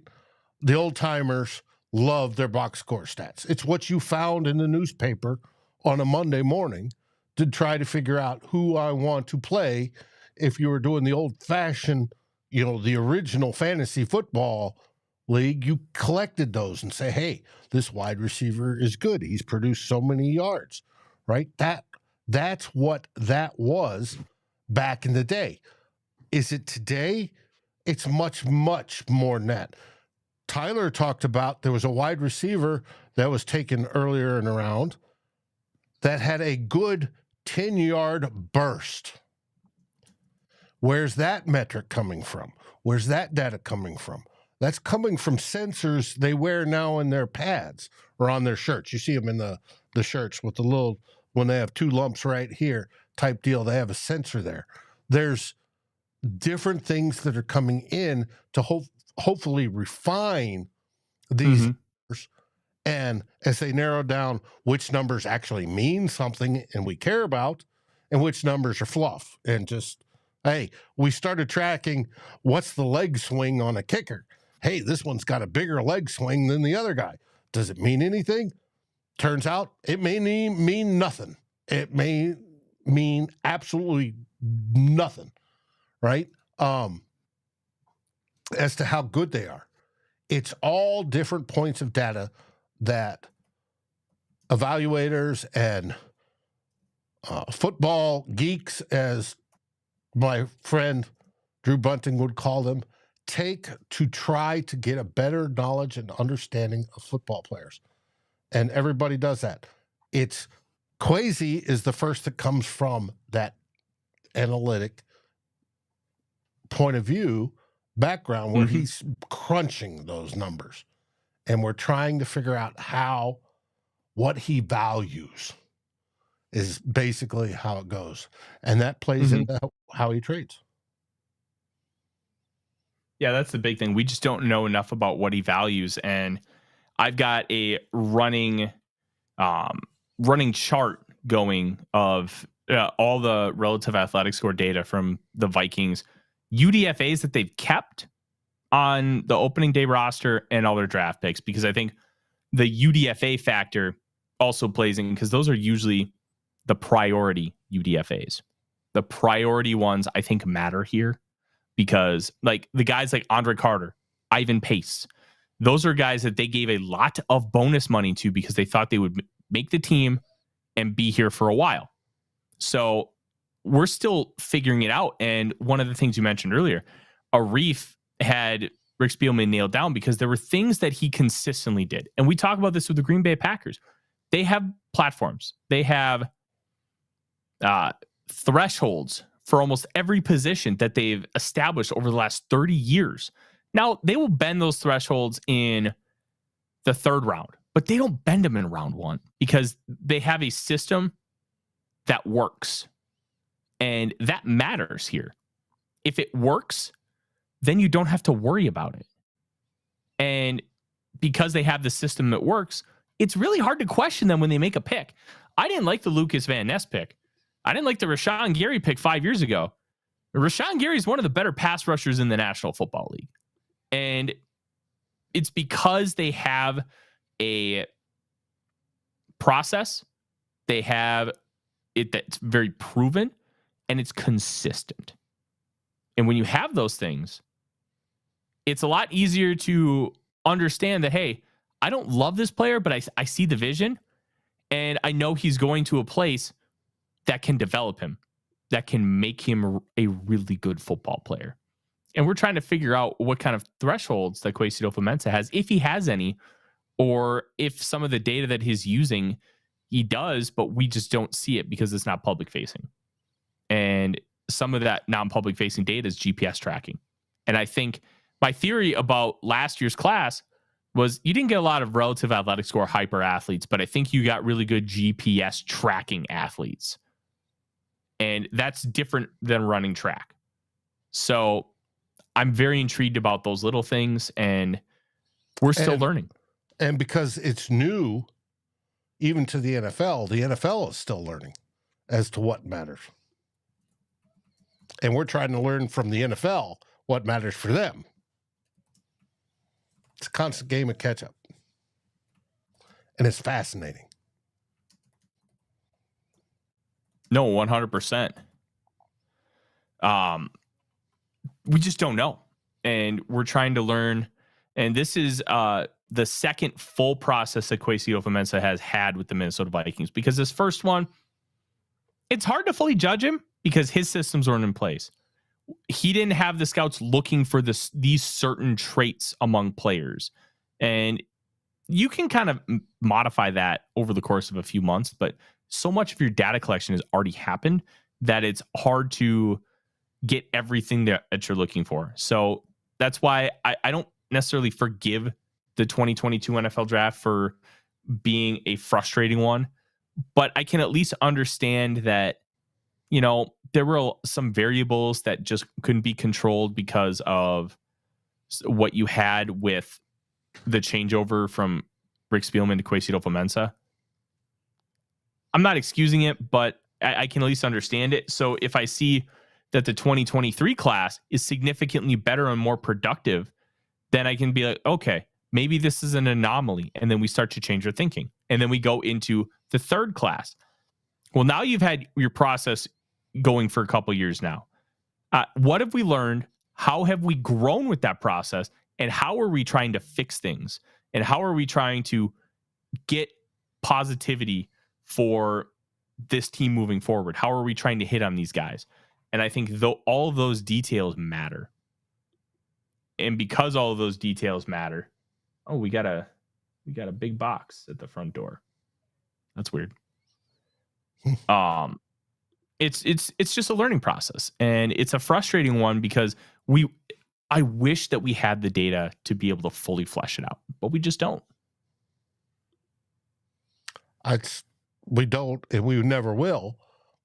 The old timers loved their box score stats. It's what you found in the newspaper on a Monday morning to try to figure out who I want to play. If you were doing the old fashioned, the original fantasy football league, you collected those and say, hey, this wide receiver is good. He's produced so many yards, right? That's what that was back in the day. Is it today? It's much, much more than that. Tyler talked about there was a wide receiver that was taken earlier in the round that had a good 10-yard burst. Where's that metric coming from? Where's that data coming from? That's coming from sensors they wear now in their pads or on their shirts. You see them in the shirts with the little when they have 2 lumps right here type deal. They have a sensor there. There's different things that are coming in to hopefully refine these numbers. And as they narrow down which numbers actually mean something and we care about, and which numbers are fluff, and just, hey, we started tracking what's the leg swing on a kicker. Hey, this one's got a bigger leg swing than the other guy. Does it mean anything? Turns out it may mean nothing. It may mean absolutely nothing, right? As to how good they are. It's all different points of data that evaluators and football geeks, as my friend Drew Bunting would call them, take to try to get a better knowledge and understanding of football players. And everybody does that. It's Kwesi is the first that comes from that analytic point of view background where he's crunching those numbers. And we're trying to figure out what he values is basically how it goes. And that plays into how he trades. Yeah, that's the big thing. We just don't know enough about what he values. And I've got a running chart going of all the relative athletic score data from the Vikings, UDFAs that they've kept on the opening day roster, and all their draft picks, because I think the UDFA factor also plays in, because those are usually the priority UDFAs. The priority ones I think matter here, because like the guys like Andre Carter, Ivan Pace, those are guys that they gave a lot of bonus money to because they thought they would make the team and be here for a while. So we're still figuring it out. And one of the things you mentioned earlier, Arif had Rick Spielman nailed down because there were things that he consistently did. And we talk about this with the Green Bay Packers. They have platforms. They have thresholds for almost every position that they've established over the last 30 years. Now, they will bend those thresholds in the 3rd round, but they don't bend them in round 1 because they have a system that works. And that matters here. If it works, then you don't have to worry about it. And because they have the system that works, it's really hard to question them when they make a pick. I didn't like the Lucas Van Ness pick. I didn't like the Rashawn Gary pick 5 years ago. Rashawn Gary is one of the better pass rushers in the National Football League. And it's because they have a process. They have it that's very proven, and it's consistent. And when you have those things, it's a lot easier to understand that, hey, I don't love this player, but I see the vision, and I know he's going to a place that can develop him, that can make him a really good football player. And we're trying to figure out what kind of thresholds that Kwesi adofo-mensah has, if he has any, or if some of the data that he's using, he does, but we just don't see it because it's not public facing. And some of that non-public facing data is GPS tracking. And I think my theory about last year's class was you didn't get a lot of relative athletic score hyper athletes, but I think you got really good GPS tracking athletes. And that's different than running track. So I'm very intrigued about those little things, and we're still learning. And because it's new, even to the NFL is still learning as to what matters. And we're trying to learn from the NFL what matters for them. It's a constant game of catch up. And it's fascinating. No, 100%. We just don't know. And we're trying to learn. And this is the second full process that Kwesi adofo-mensah has had with the Minnesota Vikings. Because this first one, it's hard to fully judge him because his systems weren't in place. He didn't have the scouts looking for these certain traits among players. And you can kind of modify that over the course of a few months, but so much of your data collection has already happened that it's hard to get everything that you're looking for. So that's why I don't necessarily forgive the 2022 NFL draft for being a frustrating one, but I can at least understand that, you know, there were some variables that just couldn't be controlled because of what you had with the changeover from Rick Spielman to Kwesi adofo-mensah. I'm not excusing it, but I can at least understand it. So if I see that the 2023 class is significantly better and more productive, then I can be like, okay, maybe this is an anomaly. And then we start to change our thinking. And then we go into the third class. Well, now you've had your process going for a couple years now. What have we learned? How have we grown with that process? And how are we trying to fix things? And how are we trying to get positivity for this team moving forward? How are we trying to hit on these guys? And I think all of those details matter. And because all of those details matter, we got a big box at the front door. That's weird. It's just a learning process, and it's a frustrating one because I wish that we had the data to be able to fully flesh it out, but we just don't. We don't, and we never will.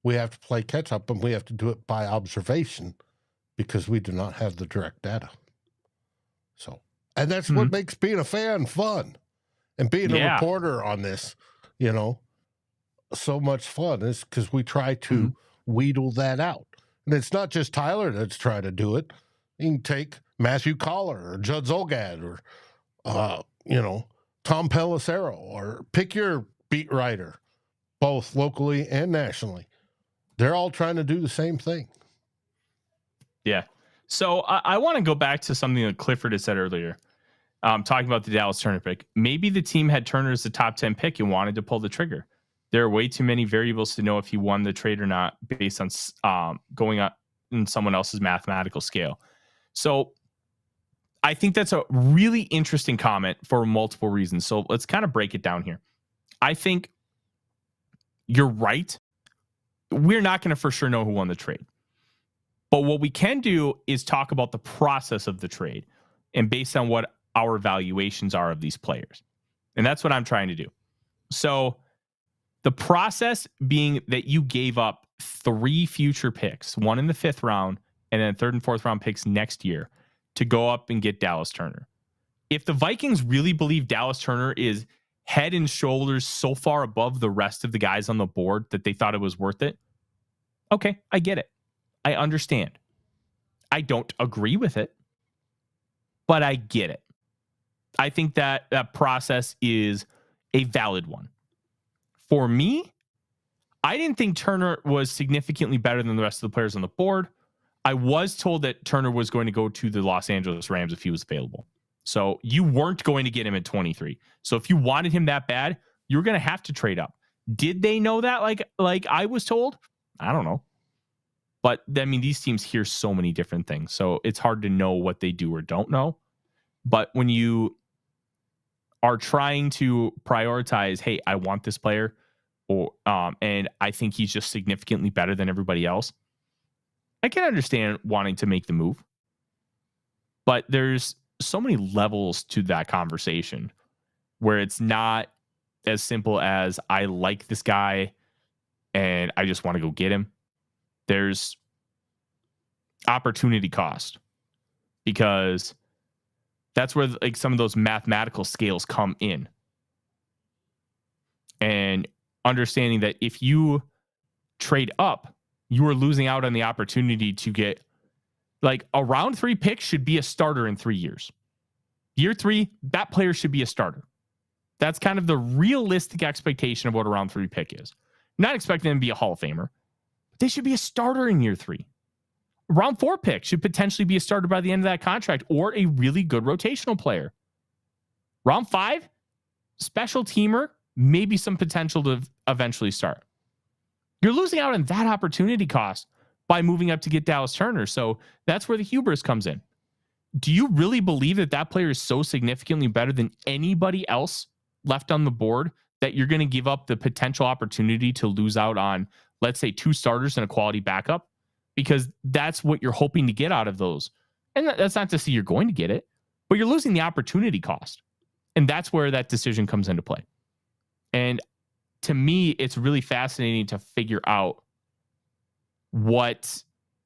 We have to play catch up, and we have to do it by observation because we do not have the direct data. So, and that's what makes being a fan fun, and being a reporter on this, you know, so much fun is because we try to wheedle that out. And it's not just Tyler that's trying to do it. You can take Matthew Collar or Judd Zolgad or, Tom Pelissero, or pick your beat writer, both locally and nationally. They're all trying to do the same thing. Yeah. So I want to go back to something that Clifford had said earlier, talking about the Dallas Turner pick. Maybe the team had Turner as the top 10 pick and wanted to pull the trigger. There are way too many variables to know if he won the trade or not based on going up in someone else's mathematical scale. So I think that's a really interesting comment for multiple reasons. So let's kind of break it down here. I think you're right. We're not going to for sure know who won the trade. But what we can do is talk about the process of the trade and based on what our evaluations are of these players. And that's what I'm trying to do. So the process being that you gave up 3 future picks, 1 in the 5th round, and then 3rd and 4th round picks next year to go up and get Dallas Turner. If the Vikings really believe Dallas Turner is head and shoulders so far above the rest of the guys on the board that they thought it was worth it, okay, I get it. I understand. I don't agree with it, but I get it. I think that process is a valid one. For me, I didn't think Turner was significantly better than the rest of the players on the board. I was told that Turner was going to go to the Los Angeles Rams if he was available. So you weren't going to get him at 23. So if you wanted him that bad, you were going to have to trade up. Did they know that like I was told? I don't know. But I mean, these teams hear so many different things. So it's hard to know what they do or don't know. But when you are trying to prioritize, hey, I want this player, or and I think he's just significantly better than everybody else, I can understand wanting to make the move. But there's so many levels to that conversation where it's not as simple as I like this guy and I just want to go get him. There's opportunity cost, because that's where like some of those mathematical scales come in. And understanding that if you trade up, you are losing out on the opportunity to get like a round 3 pick should be a starter in 3 years. Year 3, that player should be a starter. That's kind of the realistic expectation of what a round 3 pick is. Not expecting them to be a Hall of Famer. They should be a starter in year 3. Round 4 pick should potentially be a starter by the end of that contract, or a really good rotational player. Round 5, special teamer, maybe some potential to eventually start. You're losing out on that opportunity cost by moving up to get Dallas Turner. So that's where the hubris comes in. Do you really believe that that player is so significantly better than anybody else left on the board that you're going to give up the potential opportunity to lose out on, let's say, 2 starters and a quality backup? Because that's what you're hoping to get out of those. And that's not to say you're going to get it, but you're losing the opportunity cost. And that's where that decision comes into play. And to me, it's really fascinating to figure out what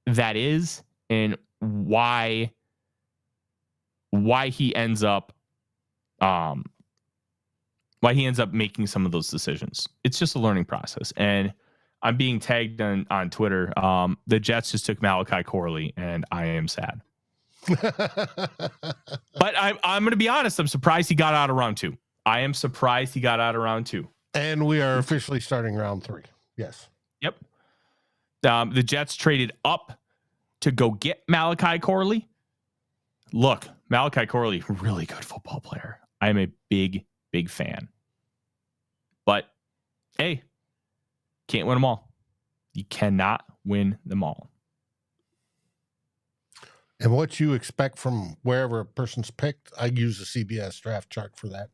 that is and why he ends up making some of those decisions. It's just a learning process. And I'm being tagged on Twitter. The Jets just took Malachi Corley, and I am sad. But I'm going to be honest. I'm surprised he got out of round 2. I am surprised he got out of round 2. And we are officially starting round 3. Yes. Yep. The Jets traded up to go get Malachi Corley. Look, Malachi Corley, really good football player. I am a big fan. But, hey, can't win them all. You cannot win them all. And what you expect from wherever a person's picked, I use the CBS draft chart for that.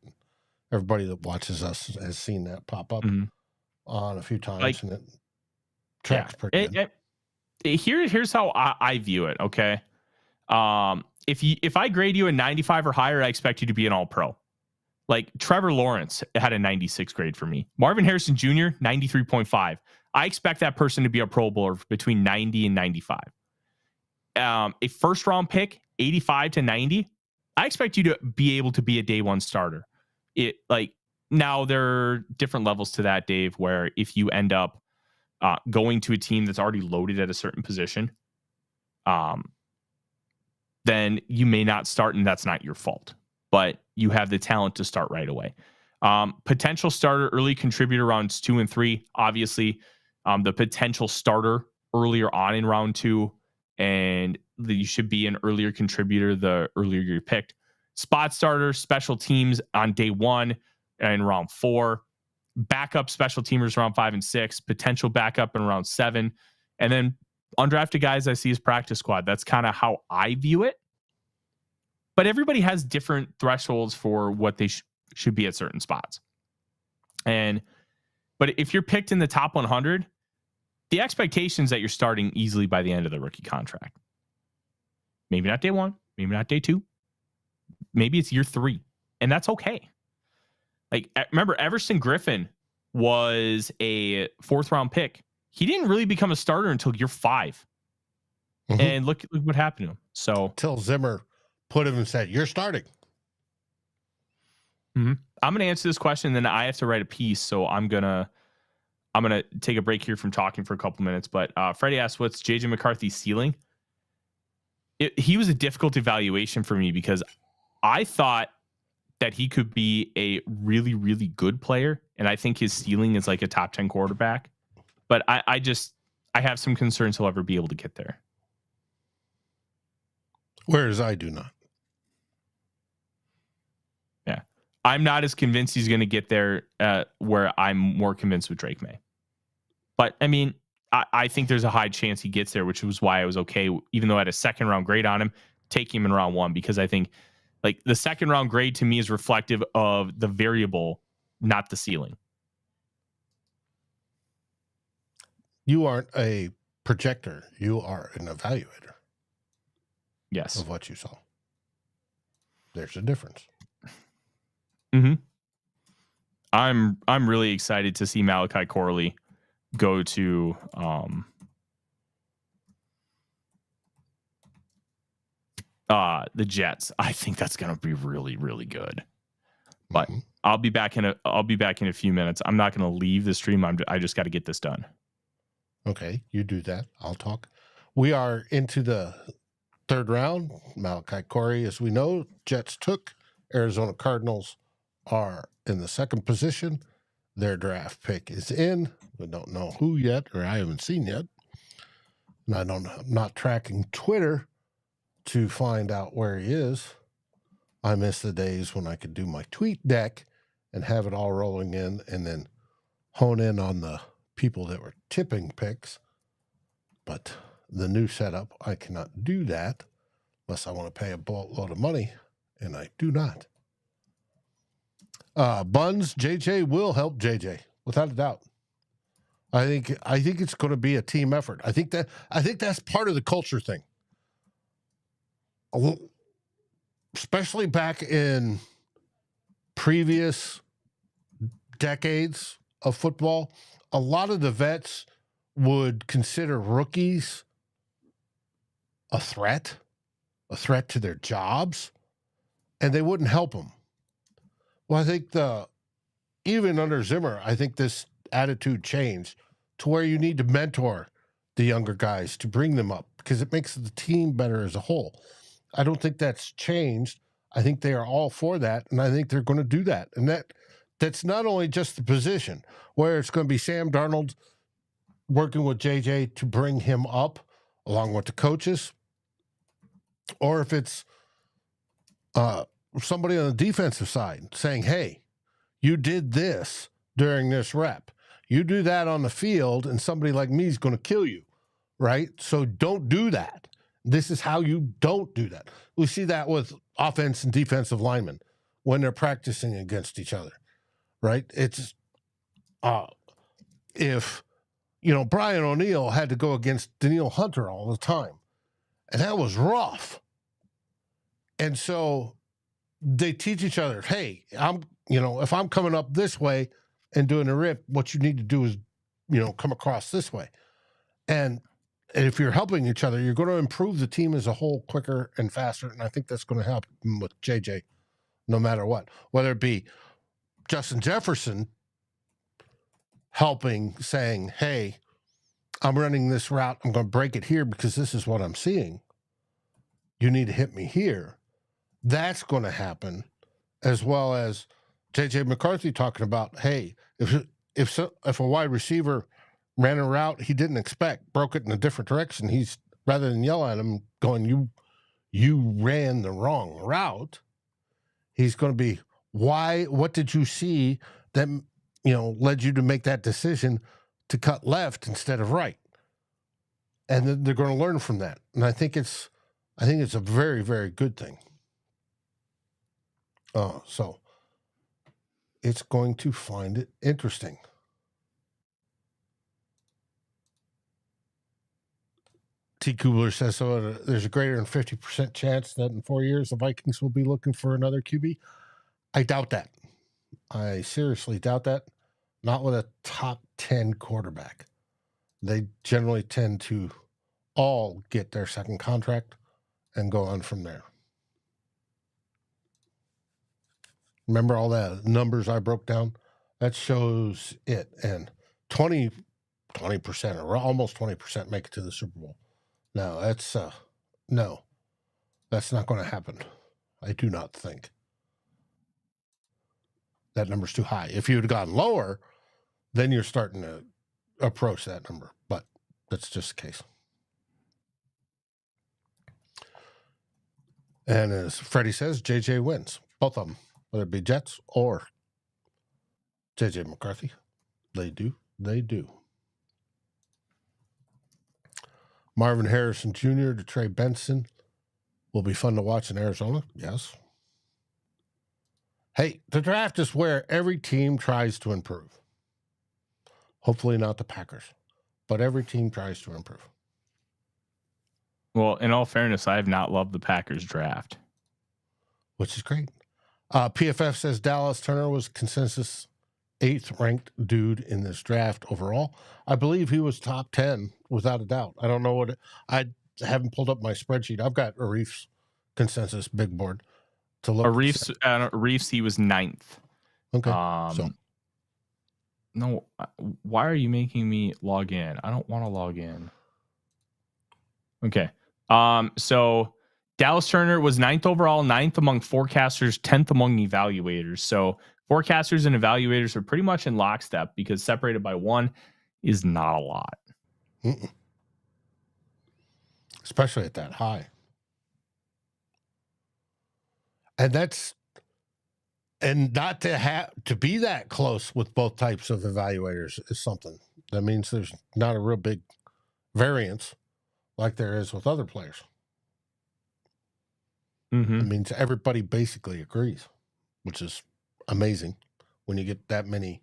Everybody that watches us has seen that pop up on a few times, and it tracks pretty good. Here's how I view it. Okay, if I grade you a 95 or higher, I expect you to be an All-Pro. Like Trevor Lawrence had a 96 grade for me. Marvin Harrison Jr. 93.5. I expect that person to be a Pro Bowler between 90 and 95. A first round pick, 85 to 90. I expect you to be able to be a day one starter. Now there are different levels to that, Dave, where if you end up going to a team that's already loaded at a certain position, then you may not start, and that's not your fault. But you have the talent to start right away. Potential starter, early contributor rounds 2 and 3. Obviously, the potential starter earlier on in round 2, and you should be an earlier contributor the earlier you're picked. Spot starter, special teams on day 1 and round 4. Backup special teamers round 5 and 6. Potential backup in round 7. And then undrafted guys I see as practice squad. That's kind of how I view it. But everybody has different thresholds for what they should be at certain spots. But if you're picked in the top 100, the expectation is that you're starting easily by the end of the rookie contract. Maybe not day 1, maybe not day 2. Maybe it's year 3, and that's okay. Like, remember, Everson Griffin was a 4th round pick. He didn't really become a starter until year 5. Mm-hmm. And look what happened to him. So till Zimmer put him and said, "You're starting." Mm-hmm. I'm going to answer this question, then I have to write a piece. So I'm gonna take a break here from talking for a couple minutes. But Freddie asked, "What's JJ McCarthy's ceiling?" He was a difficult evaluation for me because I thought that he could be a really, really good player, and I think his ceiling is like a top 10 quarterback. But I have some concerns he'll ever be able to get there. Whereas I do not. Yeah. I'm not as convinced he's going to get there where I'm more convinced with Drake May. But, I mean, I think there's a high chance he gets there, which was why I was okay, even though I had a second round grade on him, take him in round 1, because I think like the second round grade to me is reflective of the variable, not the ceiling. You aren't a projector. You are an evaluator. Yes. Of what you saw. There's a difference. Mm-hmm. I'm really excited to see Malachi Corley go to the Jets. I think that's going to be really, really good. But I'll be back in a few minutes. I'm not going to leave the stream. I just got to get this done. Okay, you do that. I'll talk. We are into the 3rd round. Malachi Corley, as we know, Jets took. Arizona Cardinals are in the 2nd position. Their draft pick is in. We don't know who yet, or I haven't seen yet. And I'm not tracking Twitter to find out where he is. I miss the days when I could do my tweet deck and have it all rolling in and then hone in on the people that were tipping picks. But the new setup, I cannot do that unless I want to pay a boatload of money, and I do not. Buns, JJ will help JJ without a doubt. I think it's going to be a team effort. I think that's part of the culture thing. Especially back in previous decades of football, a lot of the vets would consider rookies a threat to their jobs, and they wouldn't help them. Well, I think even under Zimmer, I think this attitude changed to where you need to mentor the younger guys to bring them up because it makes the team better as a whole. I don't think that's changed. I think they are all for that, and I think they're going to do that. And that's not only just the position where it's going to be Sam Darnold working with JJ to bring him up along with the coaches, or if it's somebody on the defensive side saying, hey, you did this during this rep. You do that on the field, and somebody like me is going to kill you, right? So don't do that. This is how you don't do that. We see that with offense and defensive linemen when they're practicing against each other, right? It's if, Brian O'Neill had to go against Danielle Hunter all the time, and that was rough. And so they teach each other, hey, if I'm coming up this way and doing a rip, what you need to do is, come across this way. And if you're helping each other, you're going to improve the team as a whole quicker and faster. And I think that's going to help with JJ no matter what, whether it be Justin Jefferson helping, saying, hey, I'm running this route. I'm going to break it here because this is what I'm seeing. You need to hit me here. That's going to happen, as well as JJ McCarthy talking about, hey, if a wide receiver ran a route he didn't expect, broke it in a different direction, he's, rather than yell at him going, you ran the wrong route, he's going to be, what did you see that led you to make that decision to cut left instead of right? And then they're going to learn from that. And I think it's a very, very good thing. So it's going to find it interesting. T. Kubler says, so there's a greater than 50% chance that in 4 years the Vikings will be looking for another QB. I doubt that. I seriously doubt that. Not with a top 10 quarterback. They generally tend to all get their second contract and go on from there. Remember all the numbers I broke down? That shows it. And 20% or almost 20% make it to the Super Bowl. No, that's not going to happen. I do not think. That number's too high. If you had gone lower, then you're starting to approach that number. But that's just the case. And as Freddie says, JJ wins. Both of them. Whether it be Jets or JJ McCarthy. They do. Marvin Harrison Jr. to Trey Benson will be fun to watch in Arizona. Yes. Hey, the draft is where every team tries to improve. Hopefully not the Packers, but every team tries to improve. Well, in all fairness, I have not loved the Packers draft. Which is great. PFF says Dallas Turner was consensus 8th ranked dude in this draft overall. I believe he was top 10 without a doubt. I don't know I haven't pulled up my spreadsheet. I've got Arif's consensus big board to look. Arif's he was 9th. Okay. No, why are you making me log in? I don't want to log in. Okay. So Dallas Turner was 9th overall, 9th among forecasters, 10th among evaluators. So forecasters and evaluators are pretty much in lockstep because separated by 1 is not a lot. Mm-mm. Especially at that high. And not to be that close with both types of evaluators is something. That means there's not a real big variance like there is with other players. Mm-hmm. It means everybody basically agrees, which is amazing when you get that many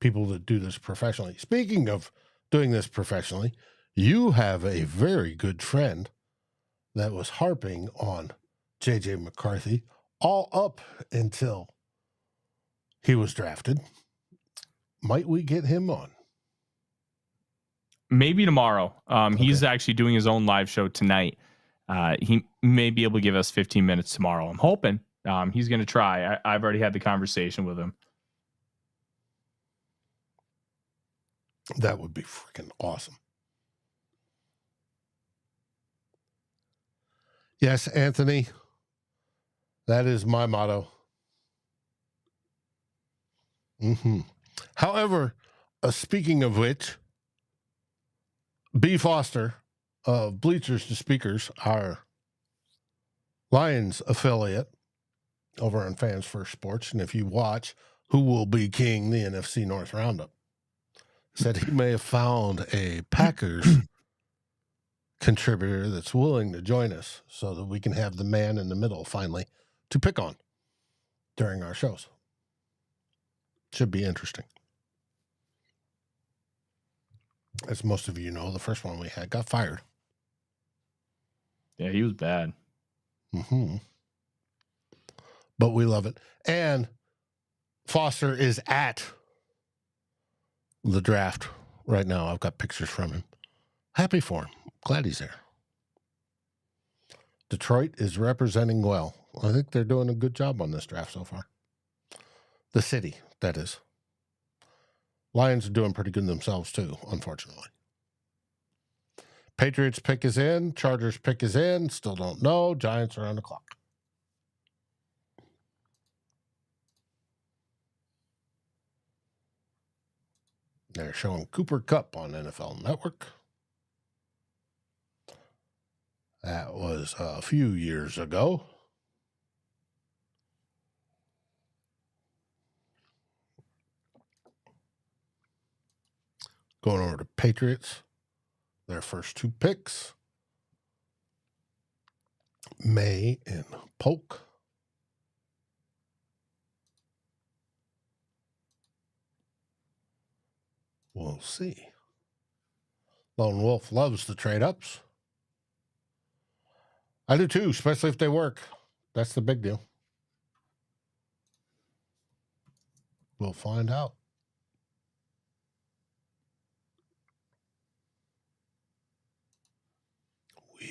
people that do this professionally. Speaking of doing this professionally, you have a very good friend that was harping on JJ McCarthy all up until he was drafted. might we get him on? Maybe tomorrow. He's Okay. actually doing his own live show tonight. He may be able to give us 15 minutes tomorrow. I'm hoping. He's going to try. I've already had the conversation with him. That would be freaking awesome. Yes, Anthony. That is my motto. However, speaking of which, B. Foster of Bleachers to Speakers, our Lions affiliate over on Fans First Sports, and if you watch Who Will Be King, the NFC North Roundup, said he may have found a Packers contributor that's willing to join us so that we can have the man in the middle finally to pick on during our shows. Should be interesting. As most of you know, the first one we had got fired. Yeah, he was bad. But we love it. And Foster is at the draft right now. I've got pictures from him. Happy for him. Glad he's there. Detroit is representing well. I think they're doing a good job on this draft so far. The city, that is. Lions are doing pretty good themselves too, unfortunately. Patriots pick is in. Chargers pick is in. Still don't know. Giants are on the clock. They're showing Cooper Kupp on NFL Network. That was a few years ago. Going over to Patriots. Their first two picks. May and Polk. We'll see. Lone Wolf loves the trade-ups. I do too, especially if they work. That's the big deal. We'll find out.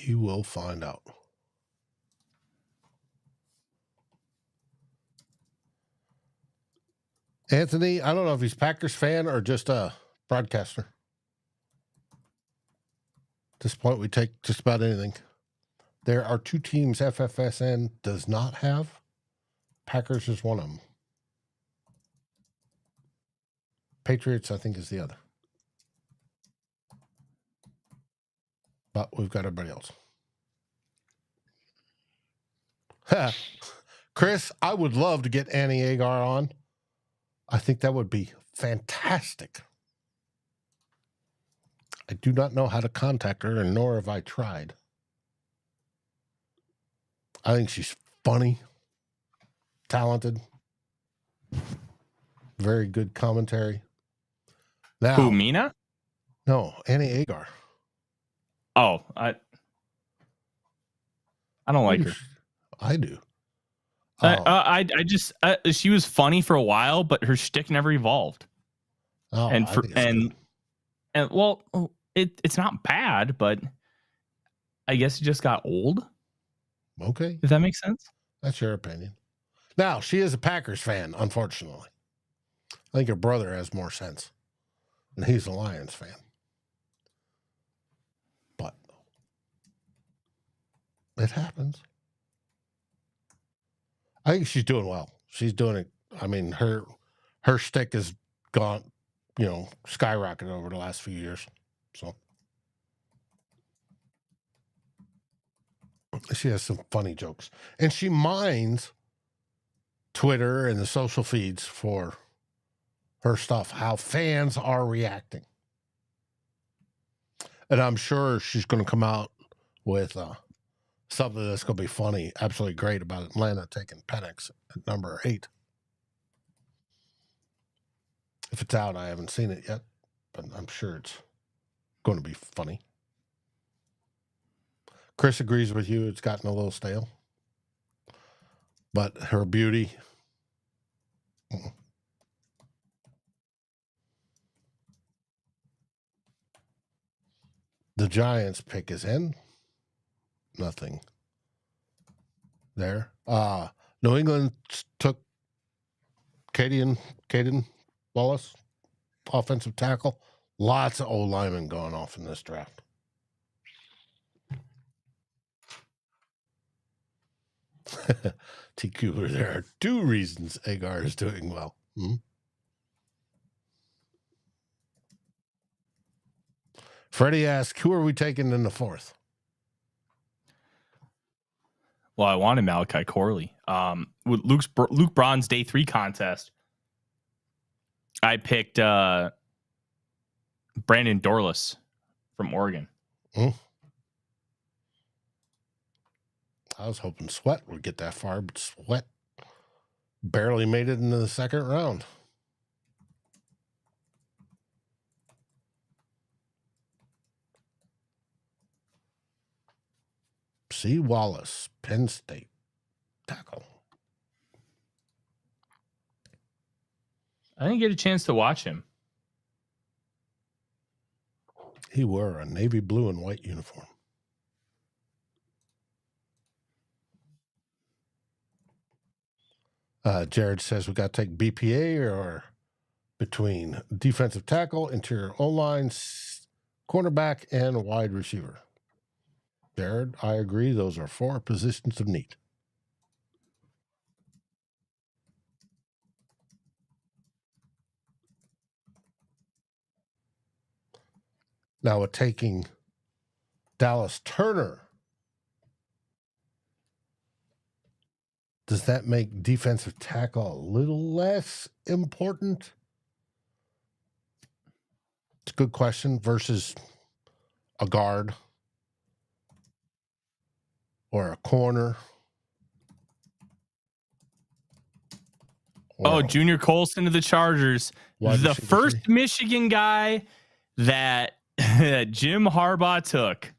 We will find out. Anthony, I don't know if he's Packers fan or just a broadcaster. At this point, we take just about anything. There are two teams FFSN does not have. Packers is one of them. Patriots, I think, is the other. But we've got everybody else. Chris, I would love to get Annie Agar on. I think that would be fantastic. I do not know how to contact her, and nor have I tried. I think she's funny, talented, very good commentary. Now, Who, Mina? No, Annie Agar. Oh, I don't like her. I do. I just she was funny for a while, but her shtick never evolved. Oh, and well, it's not bad, but I guess it just got old. Okay, If that makes sense. that's your opinion. Now, she is a Packers fan, unfortunately. I think her brother has more sense, and he's a Lions fan. But it happens. I think she's doing well. She's doing it. I mean, her stick has gone, skyrocketed over the last few years. So she has some funny jokes, and she mines Twitter and the social feeds for her stuff, how fans are reacting. And I'm sure she's going to come out with something that's going to be funny, absolutely great about Atlanta taking Penix at number 8. If it's out, I haven't seen it yet, but I'm sure it's going to be funny. Chris agrees with you. It's gotten a little stale. But her beauty. The Giants pick is in. Nothing there. New England took Caden Wallace, offensive tackle. Lots of old linemen going off in this draft. TQ, there are 2 reasons Agar is doing well. Freddie asked, who are we taking in the 4th? Well, I wanted Malachi Corley. With Luke Braun's day 3 contest, I picked Brandon Dorlus from Oregon. I was hoping Sweat would get that far, but Sweat barely made it into the 2nd round. C. Wallace, Penn State tackle. I didn't get a chance to watch him. He wore a navy blue and white uniform. Jared says we got to take BPA or between defensive tackle, interior O-line, cornerback, and wide receiver. Jared, I agree. Those are 4 positions of need. Now we're taking Dallas Turner. Does that make defensive tackle a little less important? It's a good question. Versus a guard or a corner. Junior Colson to the Chargers. The first Michigan guy that Jim Harbaugh took.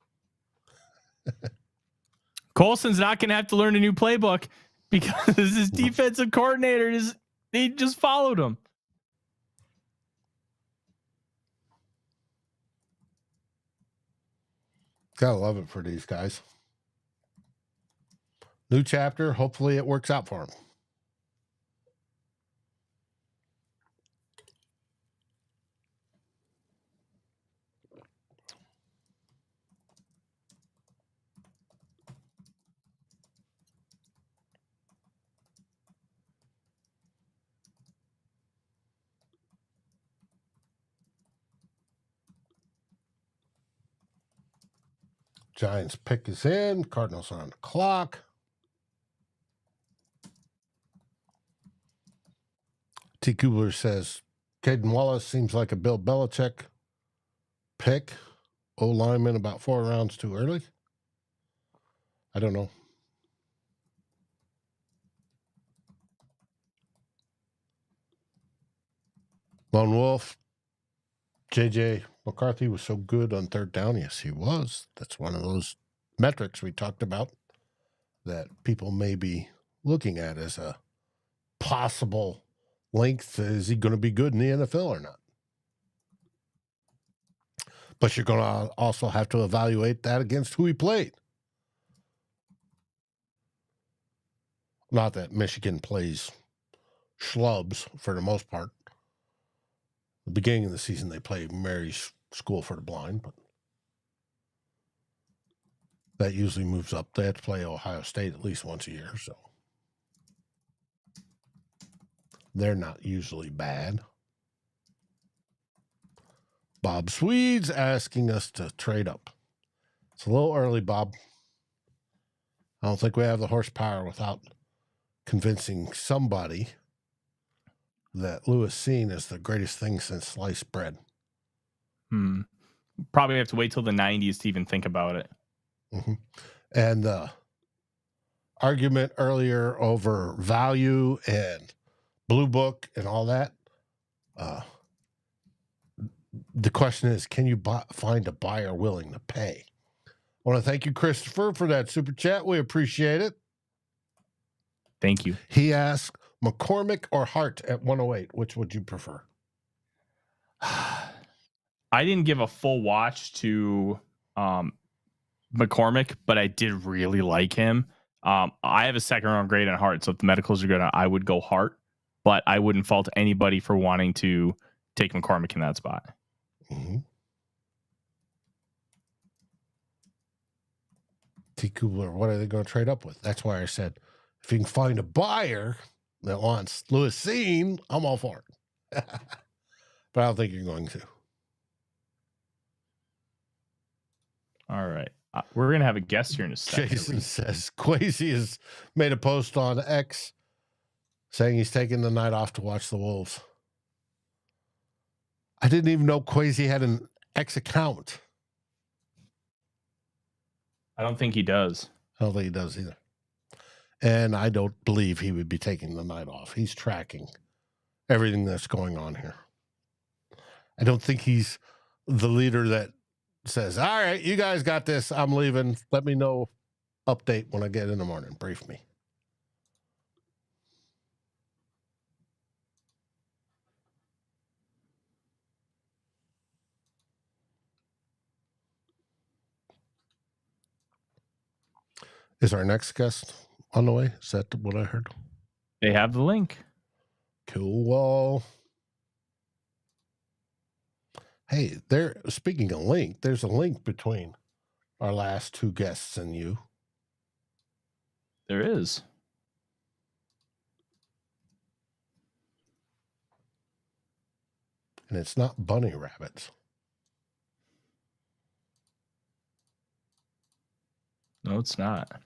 Colson's not going to have to learn a new playbook because his defensive coordinator they just followed him. Gotta love it for these guys. New chapter. Hopefully it works out for them. Giants pick is in. Cardinals are on the clock. T. Kubler says, Caden Wallace seems like a Bill Belichick pick. O-lineman about 4 rounds too early. I don't know. Lone Wolf. JJ McCarthy was so good on 3rd down. Yes, he was. That's one of those metrics we talked about that people may be looking at as a possible length. Is he going to be good in the NFL or not? But you're going to also have to evaluate that against who he played. Not that Michigan plays schlubs for the most part. The beginning of the season, they play Mary's School for the Blind, but that usually moves up. They have to play Ohio State at least once a year, so they're not usually bad. Bob Swedes asking us to trade up. It's a little early, Bob. I don't think we have the horsepower without convincing somebody that Louis Seen is the greatest thing since sliced bread. Probably have to wait till the 90s to even think about it. Mm-hmm. And the argument earlier over value and Blue Book and all that, the question is, can you find a buyer willing to pay? I want to thank you, Christopher, for that super chat. We appreciate it. Thank you. He asked, McCormick or Hart at 108, which would you prefer? I didn't give a full watch to McCormick, but I did really like him. I have a second round grade on Hart, so if the medicals are good, I would go Hart, but I wouldn't fault anybody for wanting to take McCormick in that spot. Mm-hmm. T. Kubler, what are they going to trade up with? That's why I said, if you can find a buyer that wants Lewis Cine, I'm all for it. But I don't think you're going to. All right. We're going to have a guest here in a second. Jason says Kwesi has made a post on X saying he's taking the night off to watch the Wolves. I didn't even know Kwesi had an X account. I don't think he does. I don't think he does either. And I don't believe he would be taking the night off. He's tracking everything that's going on here. I don't think he's the leader that says, all right, you guys got this. I'm leaving. Let me know. Update when I get in the morning. Brief me. Is our next guest on the way? Is that what I heard? They have the link. Cool. Well, hey, speaking of link, there's a link between our last two guests and you. There is. And it's not bunny rabbits. No, it's not.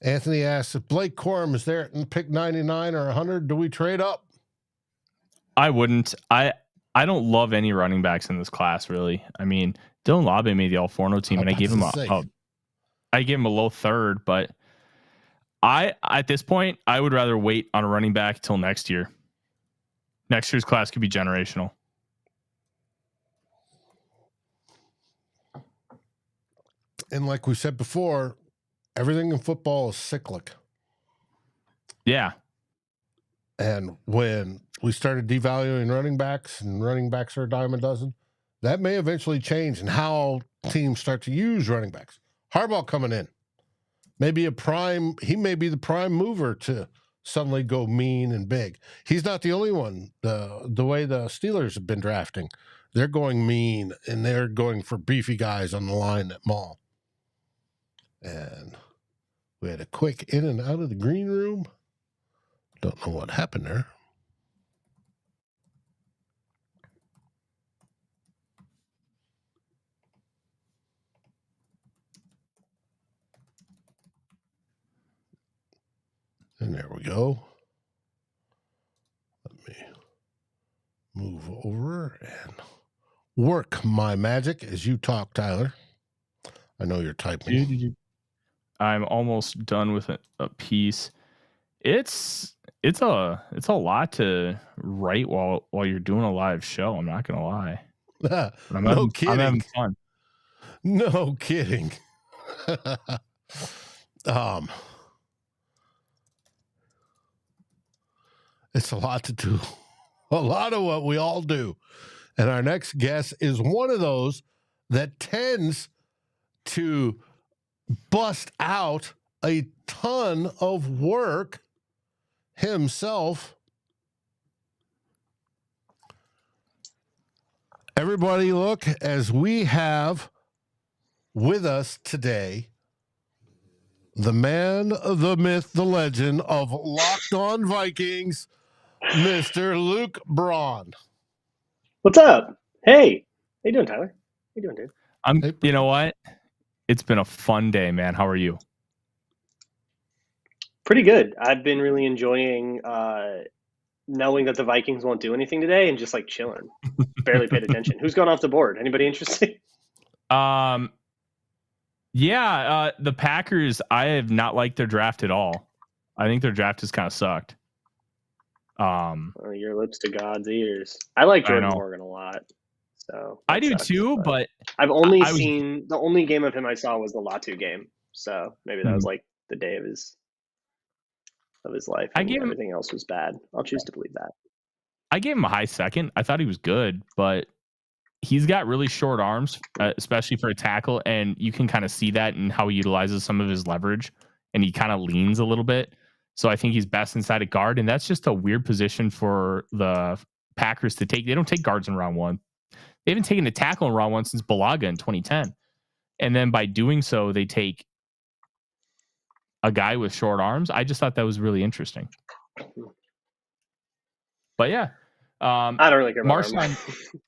Anthony asks, if Blake Corum is there at pick 99 or 100, do we trade up? I wouldn't. I don't love any running backs in this class, really. I mean, Dylan Labe made the All-Forno team, and I gave him a low third, but at this point, I would rather wait on a running back till next year. Next year's class could be generational. And like we said before, everything in football is cyclic. Yeah. And when we started devaluing running backs and running backs are a dime a dozen, that may eventually change in how teams start to use running backs. Harbaugh coming in. He may be the prime mover to suddenly go mean and big. He's not the only one. The way the Steelers have been drafting, they're going mean and they're going for beefy guys on the line at Maul. And we had a quick in and out of the green room. Don't know what happened there. And there we go. Let me move over and work my magic as you talk, Tyler. I know you're typing. I'm almost done with a piece. It's a lot to write while you're doing a live show. I'm not gonna lie. No kidding. I'm having fun. No kidding. It's a lot to do. A lot of what we all do. And our next guest is one of those that tends to bust out a ton of work himself. Everybody look, as we have with us today the man, the myth, the legend of Locked On Vikings, Mr. Luke Braun. What's up? Hey. How you doing, Tyler? How you doing, dude? You know what? It's been a fun day, man. How are you? Pretty good. I've been really enjoying knowing that the Vikings won't do anything today and just like chilling. Barely paid attention. Who's gone off the board? Anybody interesting? The Packers, I have not liked their draft at all. I think their draft has kind of sucked. Your lips to God's ears. I like Jordan Morgan a lot. So I do too, but I've only seen the only game of him I saw was the Latu game. So maybe that was like the day of his life. Everything else was bad. I'll choose to believe that. I gave him a high second. I thought he was good, but he's got really short arms, especially for a tackle, and you can kind of see that in how he utilizes some of his leverage, and he kind of leans a little bit. So I think he's best inside a guard, and that's just a weird position for the Packers to take. They don't take guards in round one. They haven't taken a tackle in round one since Balaga in 2010. And then by doing so, they take a guy with short arms. I just thought that was really interesting. But yeah. I don't really care about Marshawn,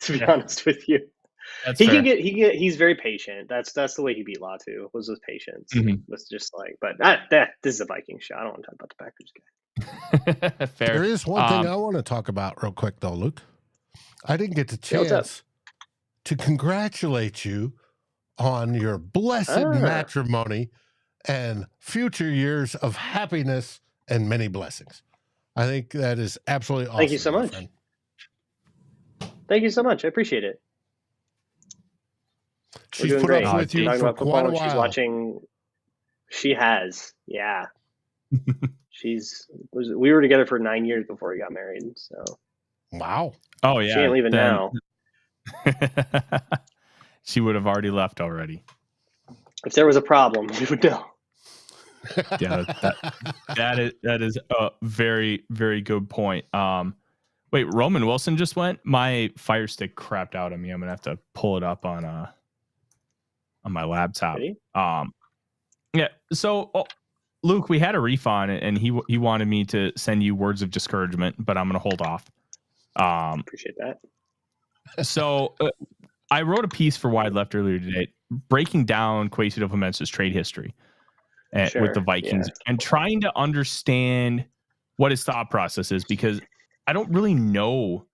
to be honest with you. That's He fair. can get he's very patient. That's the way he beat Latu, was with patience. Was just like, but this is a Viking show. I don't want to talk about the Packers guy. Fair. There is one thing I want to talk about real quick, though, Luke. I didn't get the chance to congratulate you on your blessed matrimony and future years of happiness and many blessings. I think that is absolutely awesome. Thank you so much. Friend. Thank you so much. I appreciate it. She's put up with you for quite a while. She's watching. She has, yeah. We were together for 9 years before we got married. So. Wow. Oh yeah. She ain't leaving now. She would have already left already. If there was a problem, we would know. Yeah, that is a very, very good point. Wait, Roman Wilson just went. My Fire Stick crapped out on me. I'm gonna have to pull it up on my laptop. Ready? Yeah. So, Luke, we had Arif on, and he wanted me to send you words of discouragement, but I'm gonna hold off. Appreciate that. So, I wrote a piece for Wide Left earlier today, breaking down Kwesi Adofo-Mensah's trade history with the Vikings and trying to understand what his thought process is, because I don't really know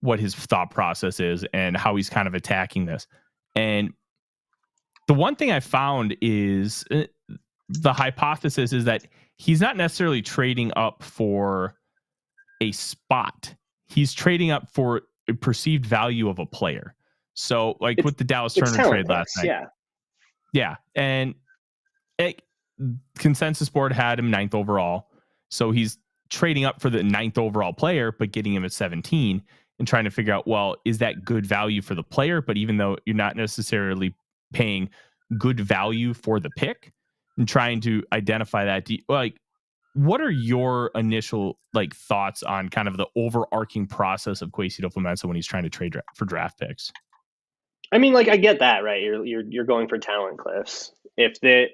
what his thought process is and how he's kind of attacking this. And the one thing I found is the hypothesis is that he's not necessarily trading up for a spot. He's trading up for a perceived value of a player. So like with the Dallas Turner trade last night. Yeah. Yeah. And Consensus Board had him 9th overall. So he's trading up for the 9th overall player, but getting him at 17 and trying to figure out, well, is that good value for the player? But even though you're not necessarily paying good value for the pick, and trying to identify that, what are your initial thoughts on kind of the overarching process of Kwesi Adofo-Mensah when he's trying to trade for draft picks? I mean, I get that, right? You're going for talent cliffs. If the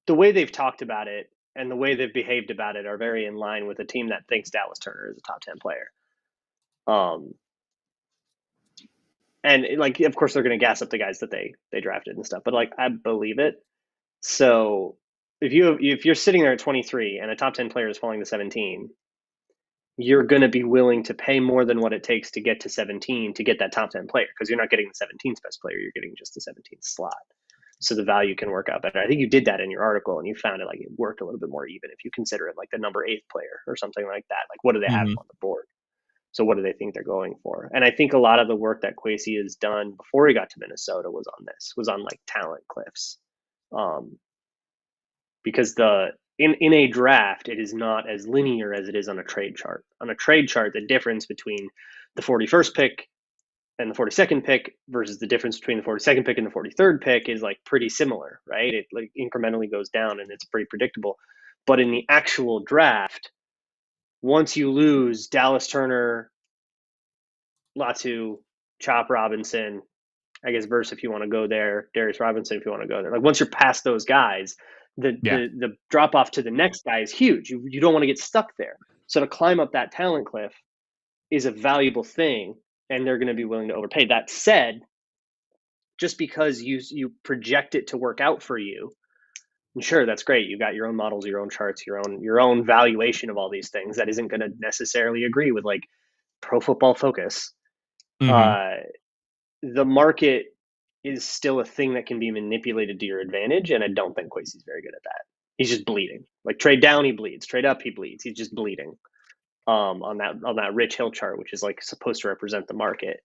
way they've talked about it and the way they've behaved about it are very in line with a team that thinks Dallas Turner is a top 10 player. And of course they're going to gas up the guys that they drafted and stuff, but I believe it. So if you're sitting there at 23 and a top 10 player is falling to 17, you're going to be willing to pay more than what it takes to get to 17 to get that top 10 player, because you're not getting the 17th best player, you're getting just the 17th slot. So the value can work out better. I think you did that in your article, and you found it it worked a little bit more even if you consider it the number 8th player or something like that. What do they have on the board? So what do they think they're going for? And I think a lot of the work that Kwesi has done before he got to Minnesota was on talent cliffs. Because in a draft, it is not as linear as it is on a trade chart. On a trade chart, the difference between the 41st pick and the 42nd pick versus the difference between the 42nd pick and the 43rd pick is pretty similar, right? It incrementally goes down and it's pretty predictable. But in the actual draft, once you lose Dallas Turner, Latu, Chop Robinson, I guess Verse if you want to go there, Darius Robinson if you want to go there. Once you're past those guys, the drop off to the next guy is huge. You don't want to get stuck there. So to climb up that talent cliff is a valuable thing, and they're going to be willing to overpay. That said, just because you project it to work out for you, and sure, that's great. You got your own models, your own charts, your own valuation of all these things that isn't going to necessarily agree with Pro Football Focus. The market is still a thing that can be manipulated to your advantage, and I don't think Kwesi's very good at that. He's just bleeding. Trade down, he bleeds. Trade up, he bleeds. He's just bleeding on that Rich Hill chart, which is supposed to represent the market.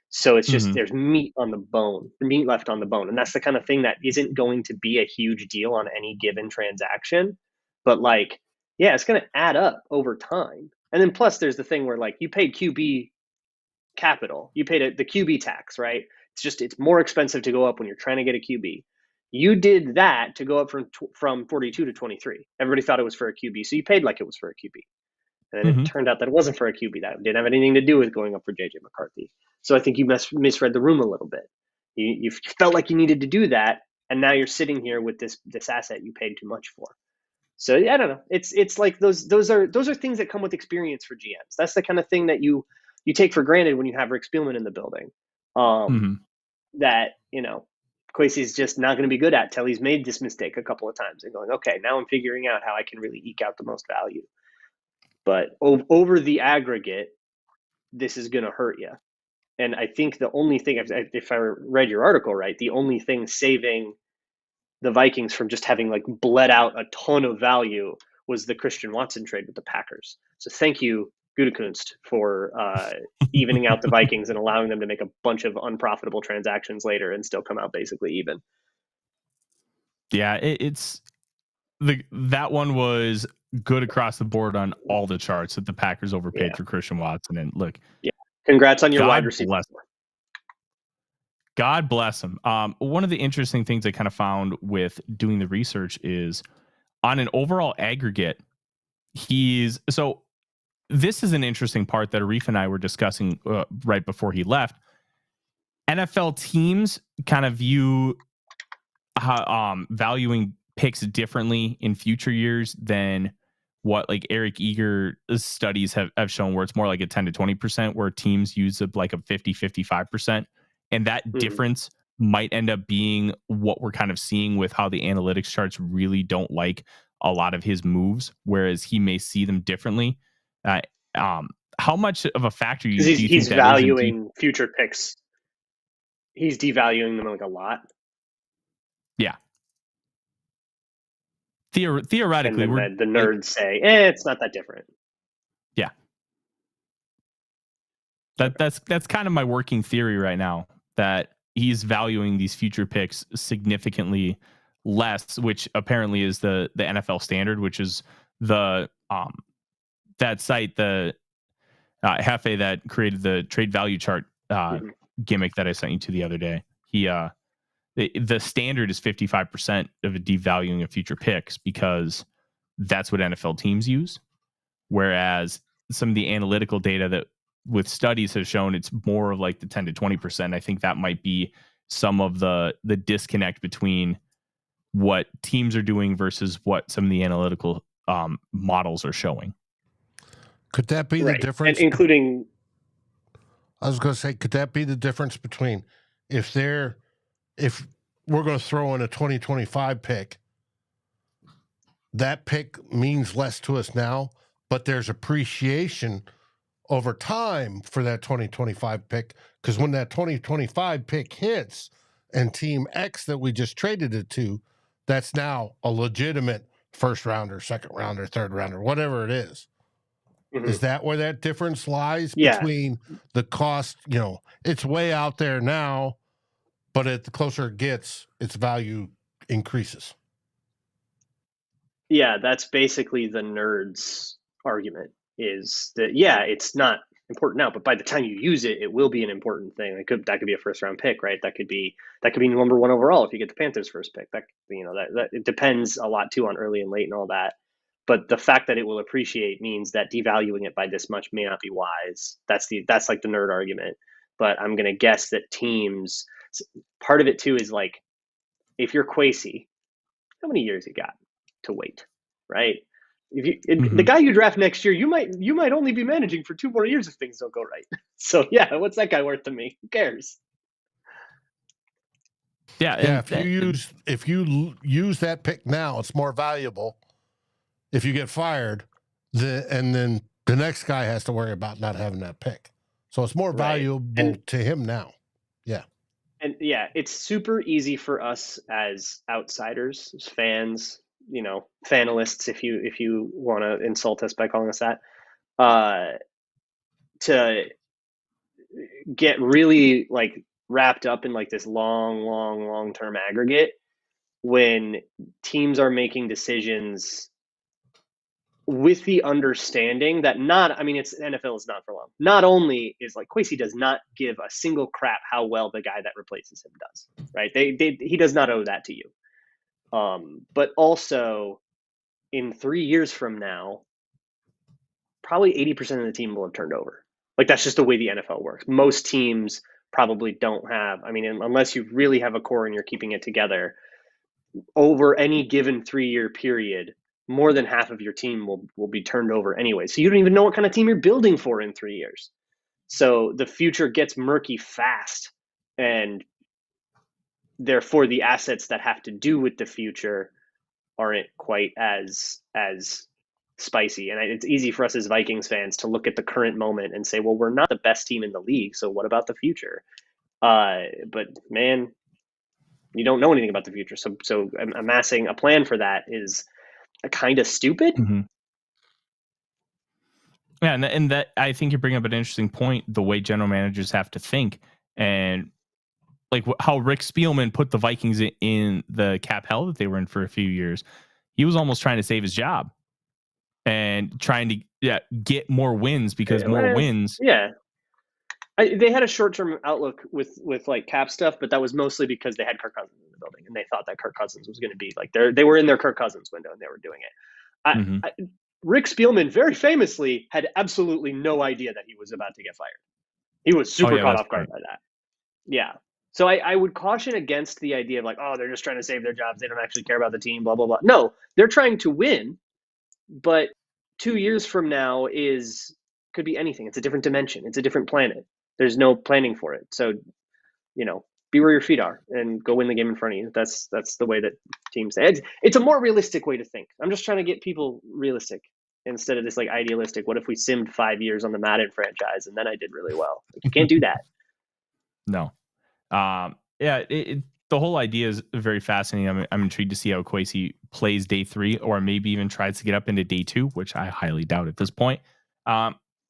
So it's just there's meat on the bone, meat left on the bone, and that's the kind of thing that isn't going to be a huge deal on any given transaction, but it's going to add up over time. And then plus there's the thing where you paid QB capital. You paid the QB tax, right? It's more expensive to go up when you're trying to get a QB. You did that to go up from 42 to 23. Everybody thought it was for a QB, so you paid like it was for a QB. And then it turned out that it wasn't for a QB. That didn't have anything to do with going up for JJ McCarthy. So I think you misread the room a little bit. You felt like you needed to do that, and now you're sitting here with this asset you paid too much for. So yeah, I don't know. It's like those are things that come with experience for GMs. That's the kind of thing that you take for granted when you have Rick Spielman in the building. That Kwesi's just not going to be good at till he's made this mistake a couple of times and going, okay, now I'm figuring out how I can really eke out the most value. But over the aggregate, this is going to hurt you. And I think the only thing, if I read your article right, the only thing saving the Vikings from just having like bled out a ton of value was the Christian Watson trade with the Packers. So thank you, Gutekunst, for evening out the Vikings and allowing them to make a bunch of unprofitable transactions later and still come out basically even. Yeah, that one was good across the board on all the charts that the Packers overpaid for Christian Watson. And look, congrats on your wide receiver. God bless him. One of the interesting things I kind of found with doing the research is on an overall aggregate, this is an interesting part that Arif and I were discussing right before he left. NFL teams kind of view valuing picks differently in future years than what like Eric Eager's studies have shown, where it's more like a 10 to 20%, where teams use like a 50-55%. And that difference might end up being what we're kind of seeing with how the analytics charts really don't like a lot of his moves, whereas he may see them differently. How much of a factor do you think he's valuing future picks? He's devaluing them like a lot. Yeah. Theoretically, and the nerds say, it's not that different. Yeah. That's kind of my working theory right now, that he's valuing these future picks significantly less, which apparently is the NFL standard, which is the that site, the Hefe that created the trade value chart gimmick that I sent you to the other day. The standard is 55% of a devaluing of future picks, because that's what NFL teams use. Whereas some of the analytical data that with studies has shown it's more of like the 10 to 20%. I think that might be some of the disconnect between what teams are doing versus what some of the analytical models are showing. Could that be the difference? And including, I was going to say, could that be the difference between if we're going to throw in a 2025 pick, that pick means less to us now, but there's appreciation over time for that 2025 pick, because when that 2025 pick hits and team X that we just traded it to, that's now a legitimate first rounder, second rounder, third rounder, whatever it is. Is that where that difference lies between the cost? It's way out there now, but the closer it gets, its value increases. Yeah, that's basically the nerds' argument, is that, it's not important now, but by the time you use it, it will be an important thing. That could be a first round pick, right? That could be number one overall if you get the Panthers' first pick. That it depends a lot too on early and late and all that. But the fact that it will appreciate means that devaluing it by this much may not be wise. That's like the nerd argument. But I'm going to guess that teams, part of it too is like, if you're Kwesi, how many years you got to wait, right? The guy you draft next year, you might only be managing for 2 more years if things don't go right. So what's that guy worth to me? Who cares? Yeah, if you use that pick now, it's more valuable. If you get fired, and then the next guy has to worry about not having that pick. So it's more valuable to him now. Yeah. And it's super easy for us as outsiders, as fans, fanalists, if you want to insult us by calling us that, to get really like wrapped up in like this long-term aggregate when teams are making decisions with the understanding that it's NFL is not for long. Not only is like Kwesi does not give a single crap how well the guy that replaces him does, right? He does not owe that to you. But also in 3 years from now, probably 80% of the team will have turned over. Like that's just the way the NFL works. Most teams probably don't have, unless you really have a core and you're keeping it together, over any given 3-year period, more than half of your team will be turned over anyway. So you don't even know what kind of team you're building for in 3 years. So the future gets murky fast, and therefore the assets that have to do with the future aren't quite as spicy. And it's easy for us as Vikings fans to look at the current moment and say, well, we're not the best team in the league, so what about the future? But man, you don't know anything about the future. So amassing a plan for that is kind of stupid. Mm-hmm. Yeah, and that I think you bring up an interesting point, the way general managers have to think, and like how Rick Spielman put the Vikings in the cap hell that they were in for a few years. He was almost trying to save his job and trying to get more wins, because more wins. Yeah. They had a short-term outlook with like cap stuff, but that was mostly because they had Kirk Cousins in the building, and they thought that Kirk Cousins was going to be like they were in their Kirk Cousins window and they were doing it. Rick Spielman very famously had absolutely no idea that he was about to get fired. He was super caught off guard by that. Yeah. So I would caution against the idea of like, oh, they're just trying to save their jobs. They don't actually care about the team, blah, blah, blah. No, they're trying to win, but 2 years from now could be anything. It's a different dimension. It's a different planet. There's no planning for it. So, be where your feet are and go win the game in front of you. That's the way that teams say. It's a more realistic way to think. I'm just trying to get people realistic instead of this like idealistic. What if we simmed 5 years on the Madden franchise and then I did really well? Like, you can't do that. No. The whole idea is very fascinating. I'm intrigued to see how Kwesi plays day 3, or maybe even tries to get up into day 2, which I highly doubt at this point.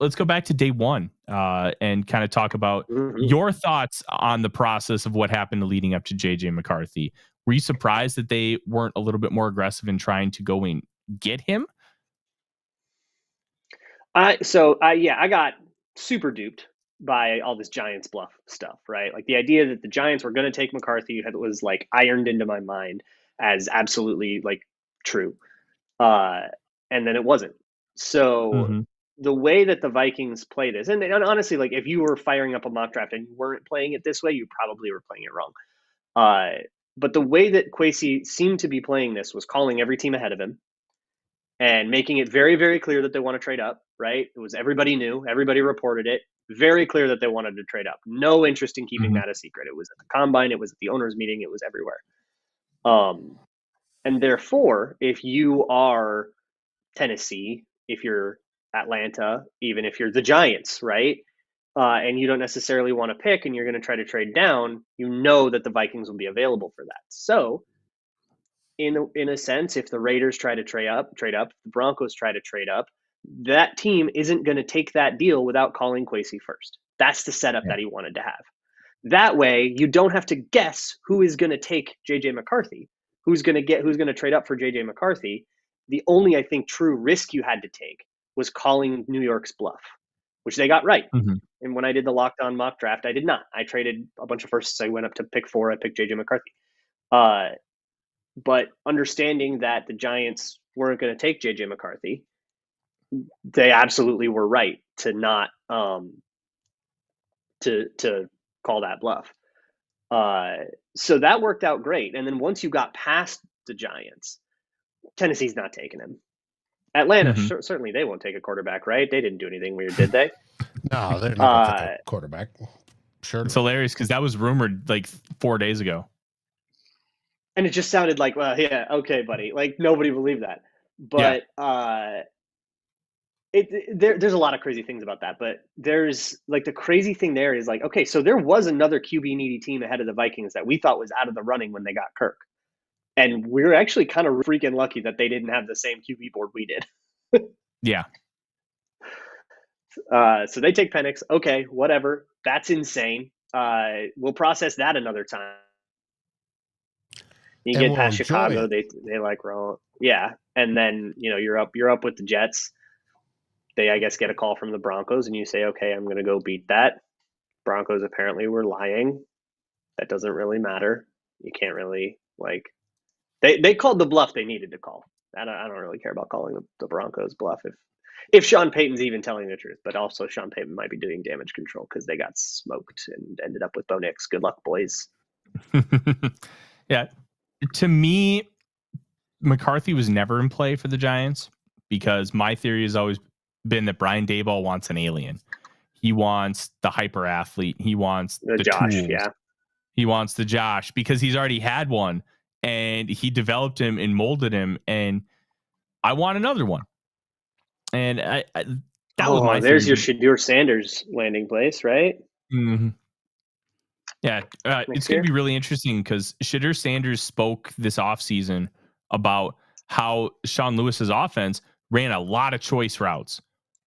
Let's go back to day 1 and kind of talk about your thoughts on the process of what happened leading up to JJ McCarthy. Were you surprised that they weren't a little bit more aggressive in trying to go and get him? I got super duped by all this Giants bluff stuff, right? Like the idea that the Giants were going to take McCarthy was like ironed into my mind as absolutely like true. And then it wasn't. So the way that the Vikings play this, and honestly, like if you were firing up a mock draft and you weren't playing it this way, you probably were playing it wrong. But the way that Kwesi seemed to be playing this was calling every team ahead of him and making it very, very clear that they want to trade up, right? It was everybody knew, everybody reported it, very clear that they wanted to trade up. No interest in keeping that a secret. It was at the combine, it was at the owners meeting, it was everywhere. And therefore, if you are Tennessee, if you're Atlanta, even if you're the Giants, right? And you don't necessarily want to pick and you're going to try to trade down, you know that the Vikings will be available for that. So in a sense, if the Raiders try to trade up, the Broncos try to trade up, that team isn't going to take that deal without calling Kwesi first. That's the setup that he wanted to have. That way, you don't have to guess who is going to take JJ McCarthy, who's going to trade up for JJ McCarthy. The only, I think, true risk you had to take was calling New York's bluff, which they got right. And when I did the locked on mock draft, I did not. I traded a bunch of firsts. I went up to pick 4. I picked JJ McCarthy. But understanding that the Giants weren't going to take JJ McCarthy, they absolutely were right to not to call that bluff. So that worked out great. And then once you got past the Giants, Tennessee's not taking him. Atlanta, certainly they won't take a quarterback, right? They didn't do anything weird, did they? No, they're not going to take a quarterback. Sure. It's hilarious because that was rumored like 4 days ago. And it just sounded like, well, yeah, okay, buddy. Like nobody believed that. But there's a lot of crazy things about that. But there's like the crazy thing there is like, okay, so there was another QB needy team ahead of the Vikings that we thought was out of the running when they got Kirk. And we're actually kind of freaking lucky that they didn't have the same QB board we did. Yeah. So they take Penix. Okay, whatever. That's insane. We'll process that another time. You And get we'll past enjoy Chicago, it. they like roll. Yeah. And then, you're up with the Jets. They, I guess, get a call from the Broncos, and you say, okay, I'm going to go beat that. Broncos apparently were lying. That doesn't really matter. You can't really, they called the bluff they needed to call. I don't really care about calling the Broncos bluff if Sean Payton's even telling the truth. But also Sean Payton might be doing damage control because they got smoked and ended up with Bo Nix. Good luck, boys. Yeah. To me, McCarthy was never in play for the Giants because my theory has always been that Brian Daboll wants an alien. He wants the hyper athlete. He wants the Josh, tools. yeah. He wants the Josh because he's already had one and he developed him and molded him. And I want another one. And that was my there's theory. your Shadur Sanders landing place, right? Mm-hmm. Yeah, it's going to be really interesting because Shadur Sanders spoke this offseason about how Sean Lewis's offense ran a lot of choice routes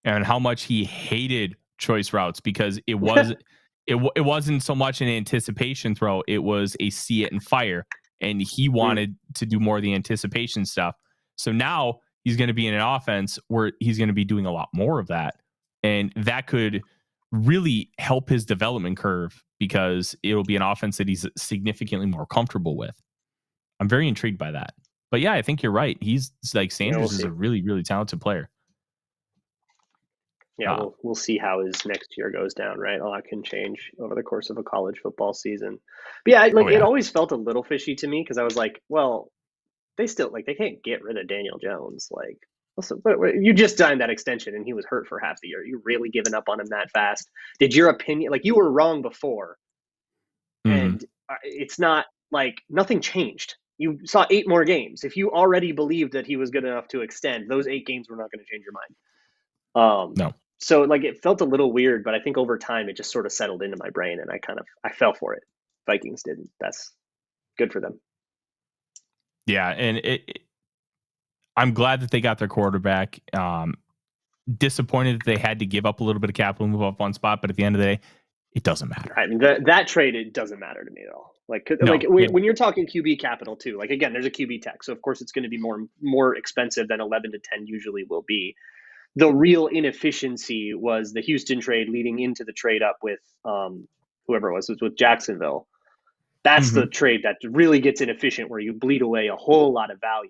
and how much he hated choice routes because it wasn't so much an anticipation throw. It was a see it and fire. And he wanted to do more of the anticipation stuff. So now he's going to be in an offense where he's going to be doing a lot more of that. And that could really help his development curve because it'll be an offense that he's significantly more comfortable with. I'm very intrigued by that. But yeah, I think you're right. He's like Sanders is a really, really talented player. Yeah, we'll see how his next year goes down, right? A lot can change over the course of a college football season. But yeah, it always felt a little fishy to me because I was like, well, they still they can't get rid of Daniel Jones. Listen, but you just signed that extension and he was hurt for half the year. You really giving up on him that fast? Did your opinion you were wrong before, and it's not nothing changed. You saw 8 more games. If you already believed that he was good enough to extend, those 8 games were not going to change your mind. No. So it felt a little weird, but I think over time it just sort of settled into my brain, and I fell for it. Vikings didn't. That's good for them. Yeah, and I'm glad that they got their quarterback. Disappointed that they had to give up a little bit of capital and move up one spot, but at the end of the day, it doesn't matter. I mean, that trade, it doesn't matter to me at all. When you're talking QB capital too, again, there's a QB tech, so of course it's going to be more expensive than 11 to 10 usually will be. The real inefficiency was the Houston trade leading into the trade up with whoever it was with Jacksonville. That's the trade that really gets inefficient where you bleed away a whole lot of value.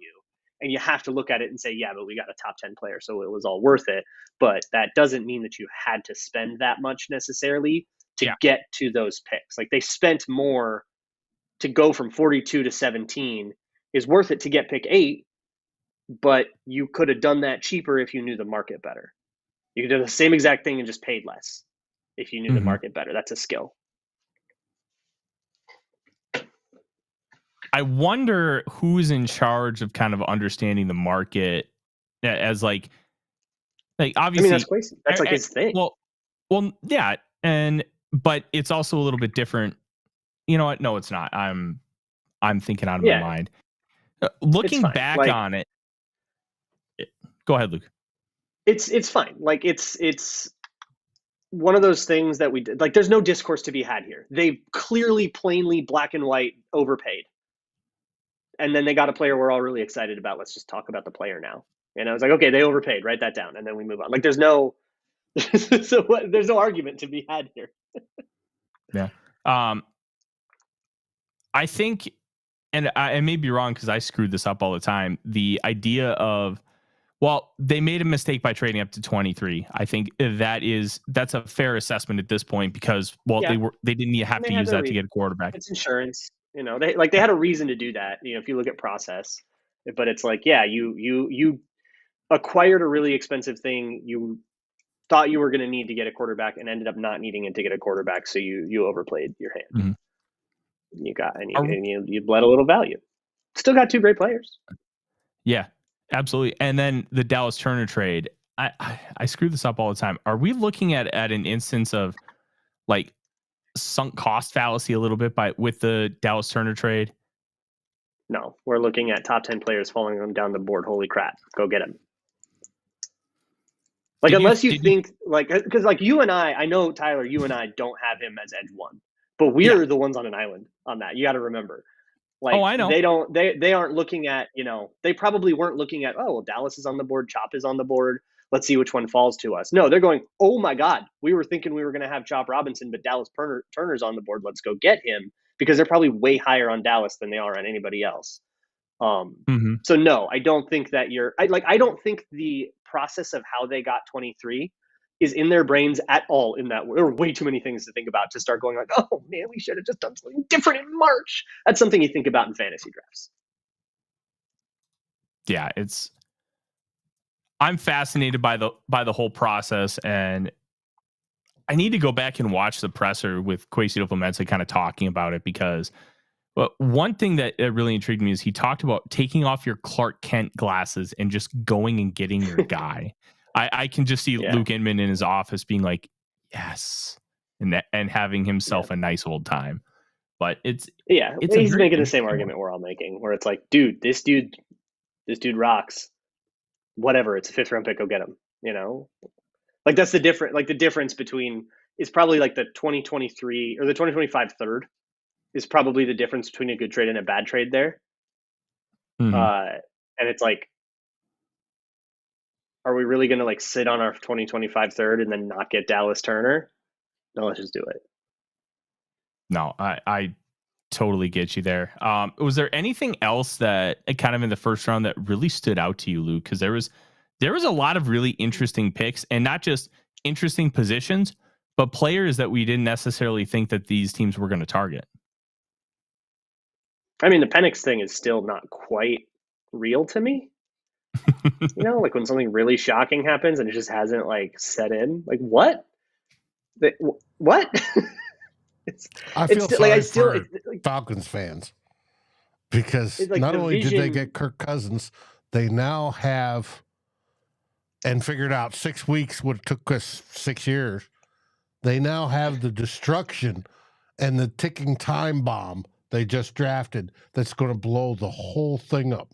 And you have to look at it and say, yeah, but we got a top 10 player, so it was all worth it. But that doesn't mean that you had to spend that much necessarily to get to those picks. They spent more to go from 42 to 17 is worth it to get pick 8. But you could have done that cheaper if you knew the market better. You could do the same exact thing and just paid less if you knew the market better. That's a skill. I wonder who's in charge of kind of understanding the market as obviously. I mean, that's crazy. That's his thing. Well, yeah, but it's also a little bit different. You know what? No, it's not. I'm thinking out of my mind. Looking back on it. Go ahead, Luke. It's fine. It's one of those things that we did. There's no discourse to be had here. They clearly, plainly, black and white overpaid. And then they got a player we're all really excited about. Let's just talk about the player now. And I was like, okay, they overpaid. Write that down. And then we move on. There's no argument to be had here. Yeah. I think, and I may be wrong because I screwed this up all the time. The idea of, they made a mistake by trading up to 23. I think that's a fair assessment at this point because they didn't have to use that to get a quarterback. It's insurance. They had a reason to do that. If you look at process, but it's you acquired a really expensive thing. You thought you were going to need to get a quarterback and ended up not needing it to get a quarterback. So you overplayed your hand. You bled a little value. Still got 2 great players. Yeah. Absolutely. And then the Dallas Turner trade, I screw this up all the time. Are we looking at an instance of sunk cost fallacy a little bit with the Dallas Turner trade? No, we're looking at top 10 players falling them down the board. Holy crap. Go get them. Because you and I know, Tyler, you and I don't have him as edge 1, but we're the ones on an island on that. You got to remember. Like, I know. they aren't looking at, they probably weren't looking at, oh, well, Dallas is on the board, Chop is on the board. Let's see which one falls to us. No, they're going, oh my God, we were thinking we were going to have Chop Robinson, but Dallas Turner's on the board. Let's go get him, because they're probably way higher on Dallas than they are on anybody else. So no, I don't think that I don't think the process of how they got 23 is in their brains at all. In that, there are way too many things to think about to start going like, oh man, we should have just done something different in March. That's something you think about in fantasy drafts. Yeah, I'm fascinated by the whole process, and I need to go back and watch the presser with Kwesi Adofo-Mensah kind of talking about it, because one thing that really intrigued me is he talked about taking off your Clark Kent glasses and just going and getting your guy. I can just see Luke Inman in his office being like, yes, and having himself a nice old time. But it's he's making the same argument we're all making, where it's like, dude, this dude rocks. Whatever, it's a 5th round pick, go get him. Like that's the difference. Like the difference between is probably like the 2023 or the 2025 third is probably the difference between a good trade and a bad trade there. And it's like, are we really going to like sit on our 2025 third and then not get Dallas Turner? No, let's just do it. No, I totally get you there. Was there anything else that kind of in the first round that really stood out to you, Luke? Because there was a lot of really interesting picks, and not just interesting positions, but players that we didn't necessarily think that these teams were going to target. I mean, the Penix thing is still not quite real to me. Like when something really shocking happens and it just hasn't like set in. Like what? What? I feel sorry for Falcons fans, because like not only did they get Kirk Cousins, they now have, and figured out 6 weeks what took us 6 years. They now have the destruction and the ticking time bomb they just drafted that's going to blow the whole thing up.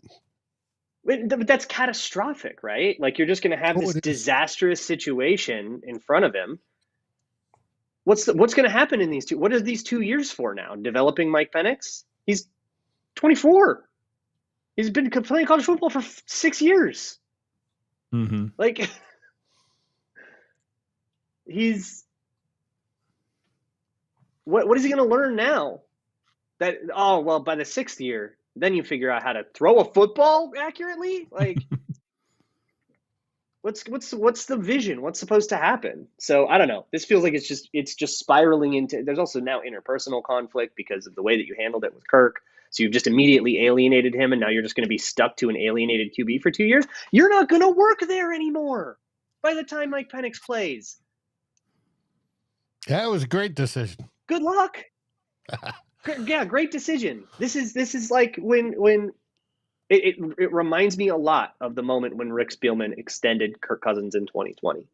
But that's catastrophic, right? Like you're just going to have this disastrous situation in front of him. What's going to happen in these two? What are these 2 years for now? Developing Mike Penix? He's 24. He's been playing college football for 6 years. Like he's what is he going to learn now? That by the 6th year, then you figure out how to throw a football accurately. Like, what's the vision? What's supposed to happen? So I don't know. This feels like it's just spiraling into. There's also now interpersonal conflict because of the way that you handled it with Kirk. So you've just immediately alienated him, and now you're just going to be stuck to an alienated QB for 2 years. You're not going to work there anymore by the time Mike Penix plays. Yeah, it was a great decision. Good luck. Yeah, great decision. This is like when it reminds me a lot of the moment when Rick Spielman extended Kirk Cousins in 2020, in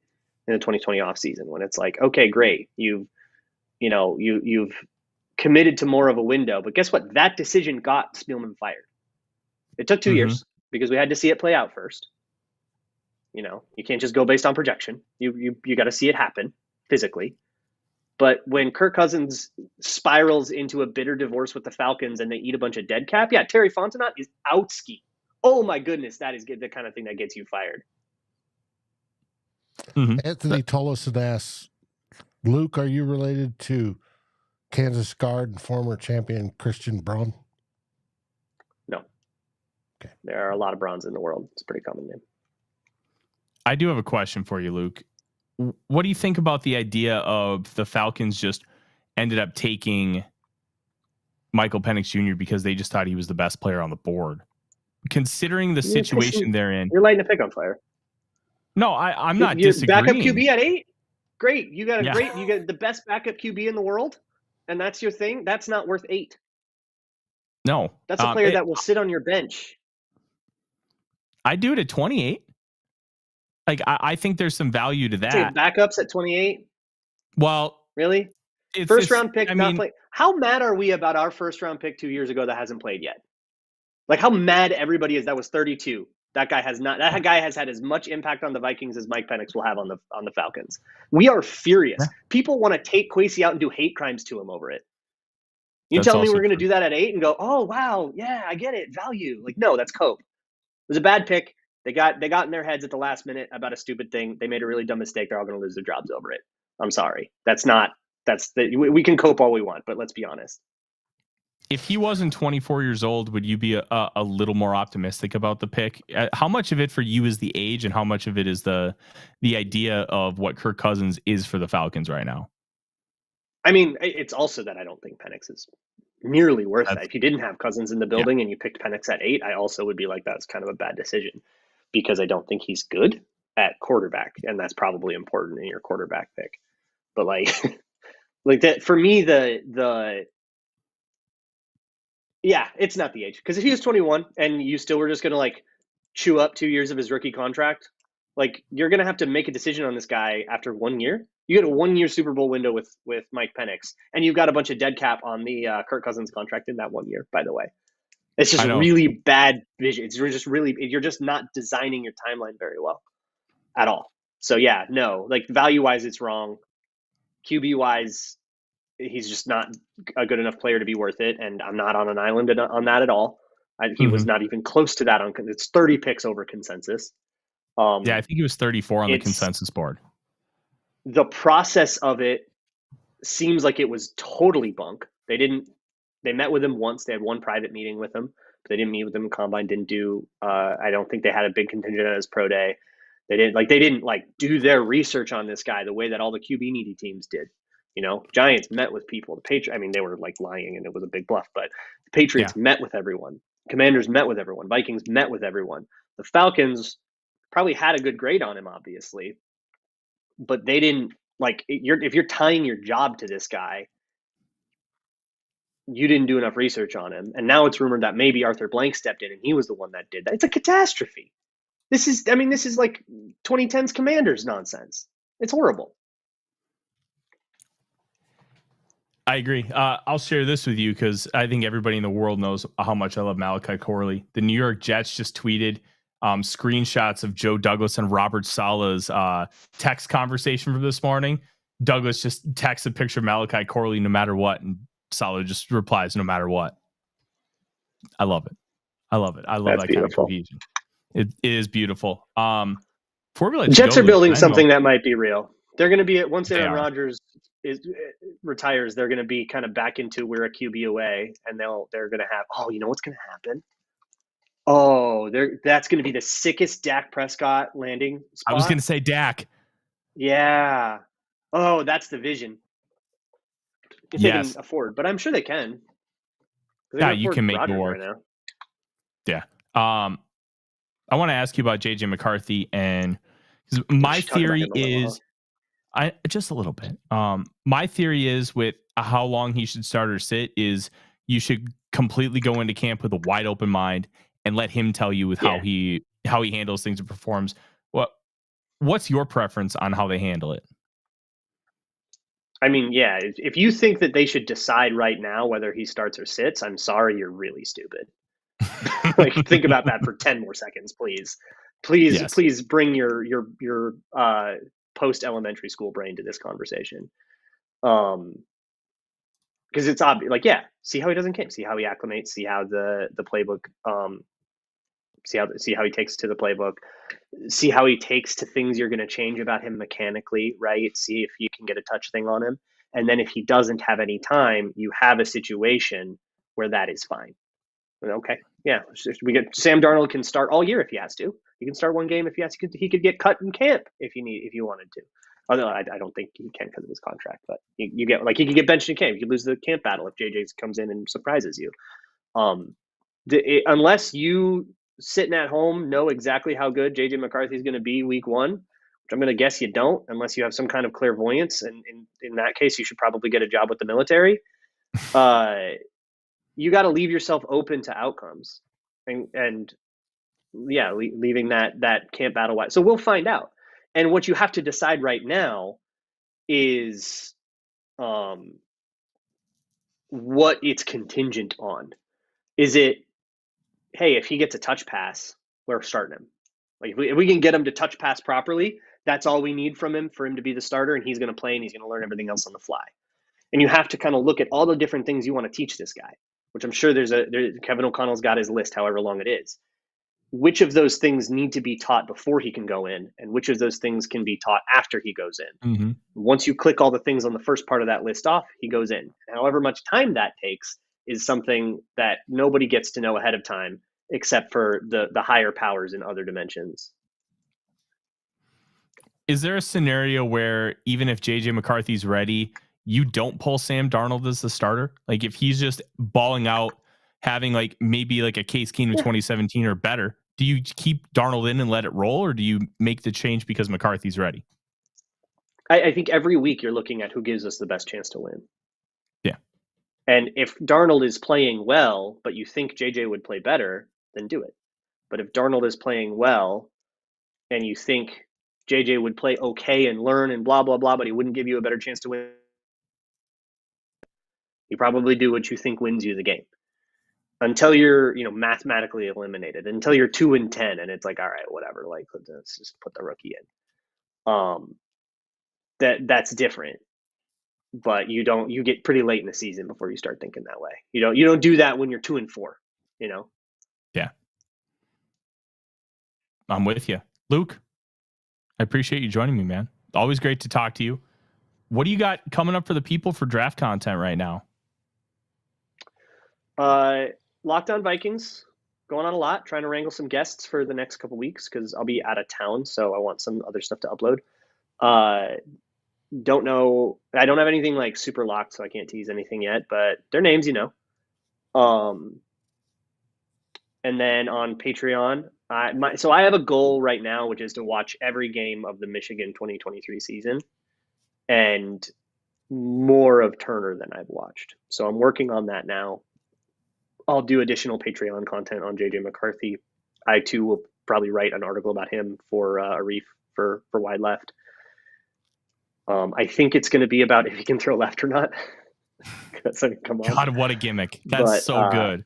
the 2020 offseason, when it's like, okay, great, you've committed to more of a window, but guess what? That decision got Spielman fired. It took 2 years because we had to see it play out first. You can't just go based on projection. You got to see it happen physically. But when Kirk Cousins spirals into a bitter divorce with the Falcons and they eat a bunch of dead cap, Terry Fontenot is out ski. Oh my goodness, that is the kind of thing that gets you fired. Anthony Tolleson asks, Luke, are you related to Kansas guard and former champion Christian Braun? No. Okay. There are a lot of Brauns in the world. It's a pretty common name. I do have a question for you, Luke. What do you think about the idea of the Falcons just ended up taking Michael Penix Jr. because they just thought he was the best player on the board? Considering the situation they're in. You're lighting a pick on fire. No, I'm not disagreeing. Backup QB at 8? Great. You got you got the best backup QB in the world, and that's your thing? That's not worth 8. No. That's a player that will sit on your bench. I do it at 28. Like, I think there's some value to that. Backups at 28? Well, really? First round pick, not play. How mad are we about our first round pick 2 years ago that hasn't played yet? Like, how mad everybody is that was 32. That guy has not. That guy has had as much impact on the Vikings as Mike Penix will have on the Falcons. We are furious. People want to take Kwesi out and do hate crimes to him over it. You That's telling me also we're going to true. do that at 8 and go, oh, wow, yeah, I get it, value. Like, no, that's cope. It was a bad pick. They got in their heads at the last minute about a stupid thing. They made a really dumb mistake. They're all going to lose their jobs over it. I'm sorry. We can cope all we want, but let's be honest. If he wasn't 24 years old, would you be a little more optimistic about the pick? How much of it for you is the age, and how much of it is the idea of what Kirk Cousins is for the Falcons right now? I mean, it's also that I don't think Penix is nearly worth that. That's, If you didn't have Cousins in the yeah. building and you picked Penix at 8, I also would be like, that's kind of a bad decision, because I don't think he's good at quarterback, and that's probably important in your quarterback pick. But like, like that for me, yeah, it's not the age, because if he was 21 and you still were just going to like chew up 2 years of his rookie contract, like you're going to have to make a decision on this guy after 1 year. You get a 1 year Super Bowl window with Mike Penix, and you've got a bunch of dead cap on the Kirk Cousins contract in that 1 year, by the way. It's just really bad vision. It's just really, you're just not designing your timeline very well at all. So yeah, no, like value wise, it's wrong. QB wise, he's just not a good enough player to be worth it. And I'm not on an island on that at all. He was not even close to that. It's 30 picks over consensus. Yeah, I think he was 34 on the consensus board. The process of it seems like it was totally bunk. They met with him once. They had one private meeting with him. But they didn't meet with him in combine. Didn't do. I don't think they had a big contingent at his pro day. They didn't do their research on this guy the way that all the QB needy teams did. You know, Giants met with people. The Patriots, I mean, they were like lying and it was a big bluff. But the Patriots met with everyone. Commanders met with everyone. Vikings met with everyone. The Falcons probably had a good grade on him, obviously, but they didn't if you're tying your job to this guy, you didn't do enough research on him. And now it's rumored that maybe Arthur Blank stepped in and he was the one that did that. It's a catastrophe. This is like 2010s Commanders nonsense. It's horrible. I agree. I'll share this with you because I think everybody in the world knows how much I love Malachi Corley. The New York Jets just tweeted screenshots of Joe Douglas and Robert Saleh's text conversation from this morning. Douglas just texts a picture of Malachi Corley no matter what, and Saleh just replies no matter what. I love it. I love that kind of confusion. It is beautiful. Jets are building something that might be real. They're going to be once Aaron Rodgers retires, they're going to be kind of back into we're a QB away, and they're going to have. Oh, you know what's going to happen? Oh, that's going to be the sickest Dak Prescott landing spot. I was going to say Dak. Yeah. Oh, that's the vision. If they can afford, but I'm sure they can. Yeah, you can make it work. Right now. Yeah. I want to ask you about JJ McCarthy, and my theory is, just a little bit. My theory is with how long he should start or sit is you should completely go into camp with a wide open mind and let him tell you with how he handles things and performs. What's your preference on how they handle it? I mean, yeah, if you think that they should decide right now whether he starts or sits, I'm sorry, you're really stupid. Think about that for 10 more seconds, please. Please bring your post elementary school brain to this conversation. Because it's obvious. See how he doesn't camp, see how he acclimates, see how the playbook, see how he takes to the playbook, see how he takes to things you're going to change about him mechanically, right? See if you can get a touch thing on him. And then if he doesn't have any time, you have a situation where that is fine. Okay. Yeah. Sam Darnold can start all year if he has to. He can start one game if he has to. He could get cut in camp if you wanted to. Although I don't think he can because of his contract, but you get he could get benched in camp. You could lose the camp battle if JJ comes in and surprises you. Unless you sitting at home know exactly how good JJ McCarthy is going to be week 1, which I'm going to guess you don't, unless you have some kind of clairvoyance. And in that case, you should probably get a job with the military. You got to leave yourself open to outcomes and leaving that camp battle wide. So we'll find out. And what you have to decide right now is what it's contingent on. Is it, hey, if he gets a touch pass, we're starting him. If we can get him to touch pass properly, that's all we need from him for him to be the starter, and he's going to play and he's going to learn everything else on the fly. And you have to kind of look at all the different things you want to teach this guy, which I'm sure Kevin O'Connell's got his list, however long it is. Which of those things need to be taught before he can go in, and which of those things can be taught after he goes in? Mm-hmm. Once you click all the things on the first part of that list off, he goes in. However much time that takes is something that nobody gets to know ahead of time, except for the higher powers in other dimensions. Is there a scenario where even if JJ McCarthy's ready, you don't pull Sam Darnold as the starter? Like if he's just balling out, having like maybe like a Case Keenum 2017 or better, do you keep Darnold in and let it roll, or do you make the change because McCarthy's ready? I think every week you're looking at who gives us the best chance to win. Yeah. And if Darnold is playing well, but you think JJ would play better, then do it. But if Darnold is playing well and you think JJ would play okay and learn and blah, blah, blah, but he wouldn't give you a better chance to win, you probably do what you think wins you the game. Until you're, mathematically eliminated, until you're 2-10, and it's like, all right, whatever, like let's just put the rookie in. That's different, but you get pretty late in the season before you start thinking that way. You don't do that when you're 2-4. Yeah, I'm with you, Luke. I appreciate you joining me, man. Always great to talk to you. What do you got coming up for the people for draft content right now? Locked On Vikings going on a lot, trying to wrangle some guests for the next couple weeks because I'll be out of town, so I want some other stuff to upload. Don't know. I don't have anything like super locked, so I can't tease anything yet, but their names, And then on Patreon, so I have a goal right now, which is to watch every game of the Michigan 2023 season and more of Turner than I've watched. So I'm working on that now. I'll do additional Patreon content on JJ McCarthy. I too will probably write an article about him for Arif for Wide Left. I think it's going to be about if he can throw left or not. Come on. God, what a gimmick! That's so good.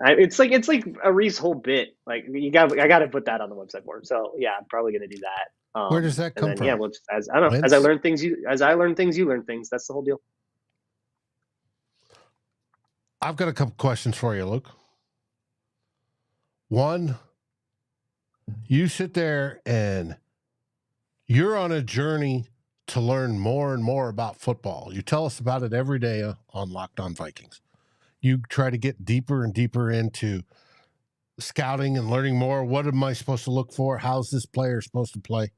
It's like Arif's whole bit. Like I got to put that on the website more. So yeah, I'm probably going to do that. Where does that come from? Yeah, well, as I learn things, you learn things. That's the whole deal. I've got a couple questions for you, Luke. One, you sit there and you're on a journey to learn more and more about football. You tell us about it every day on Locked On Vikings. You try to get deeper and deeper into scouting and learning more. What am I supposed to look for? How's this player supposed to play?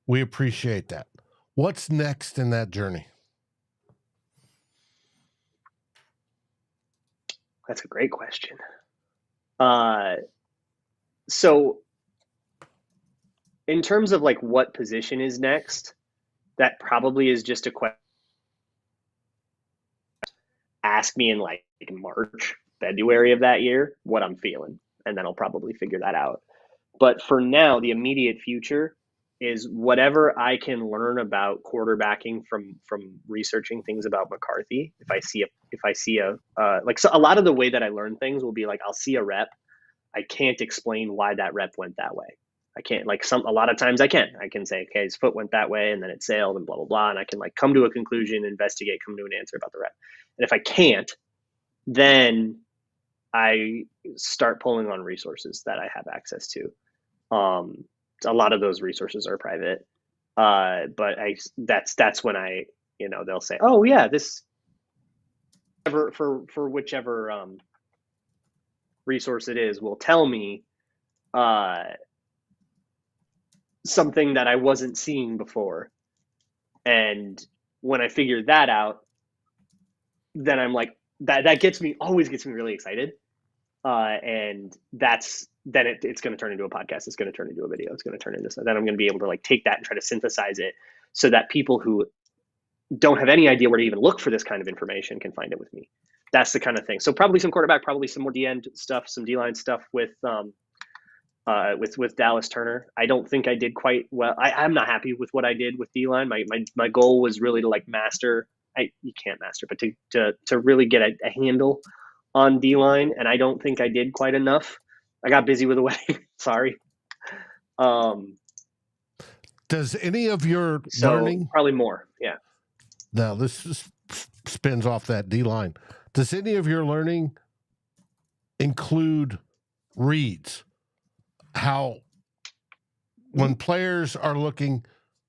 We appreciate that. What's next in that journey? That's a great question. So in terms of like what position is next, that probably is just a question. Ask me in like March, February of that year what I'm feeling, and then I'll probably figure that out. But for now, the immediate future is whatever I can learn about quarterbacking from researching things about McCarthy. If I see a so a lot of the way that I learn things will be like I'll see a rep. I can't explain why that rep went that way. I can't a lot of times I can say, okay, his foot went that way and then it sailed and blah, blah, blah. And I can like come to a conclusion, investigate, come to an answer about the rep. And if I can't, then I start pulling on resources that I have access to. A lot of those resources are private. But that's when I, they'll say, oh yeah, this for whichever resource it is will tell me something that I wasn't seeing before. And when I figure that out, then I'm like, that always gets me really excited. And then it's going to turn into a podcast. It's going to turn into a video. It's going to turn into something. Then I'm going to be able to like take that and try to synthesize it so that people who don't have any idea where to even look for this kind of information can find it with me. That's the kind of thing. So probably some quarterback, probably some more D-end stuff, some D-line stuff with Dallas Turner. I don't think I did quite well. I'm not happy with what I did with D-line. My goal was really to like master. You can't master, but to really get a handle on D-line, and I don't think I did quite enough. I got busy with the wedding. Sorry. Does any of your so learning probably more? Yeah. Now, this spins off that D-line. Does any of your learning include reads? How, when players are looking,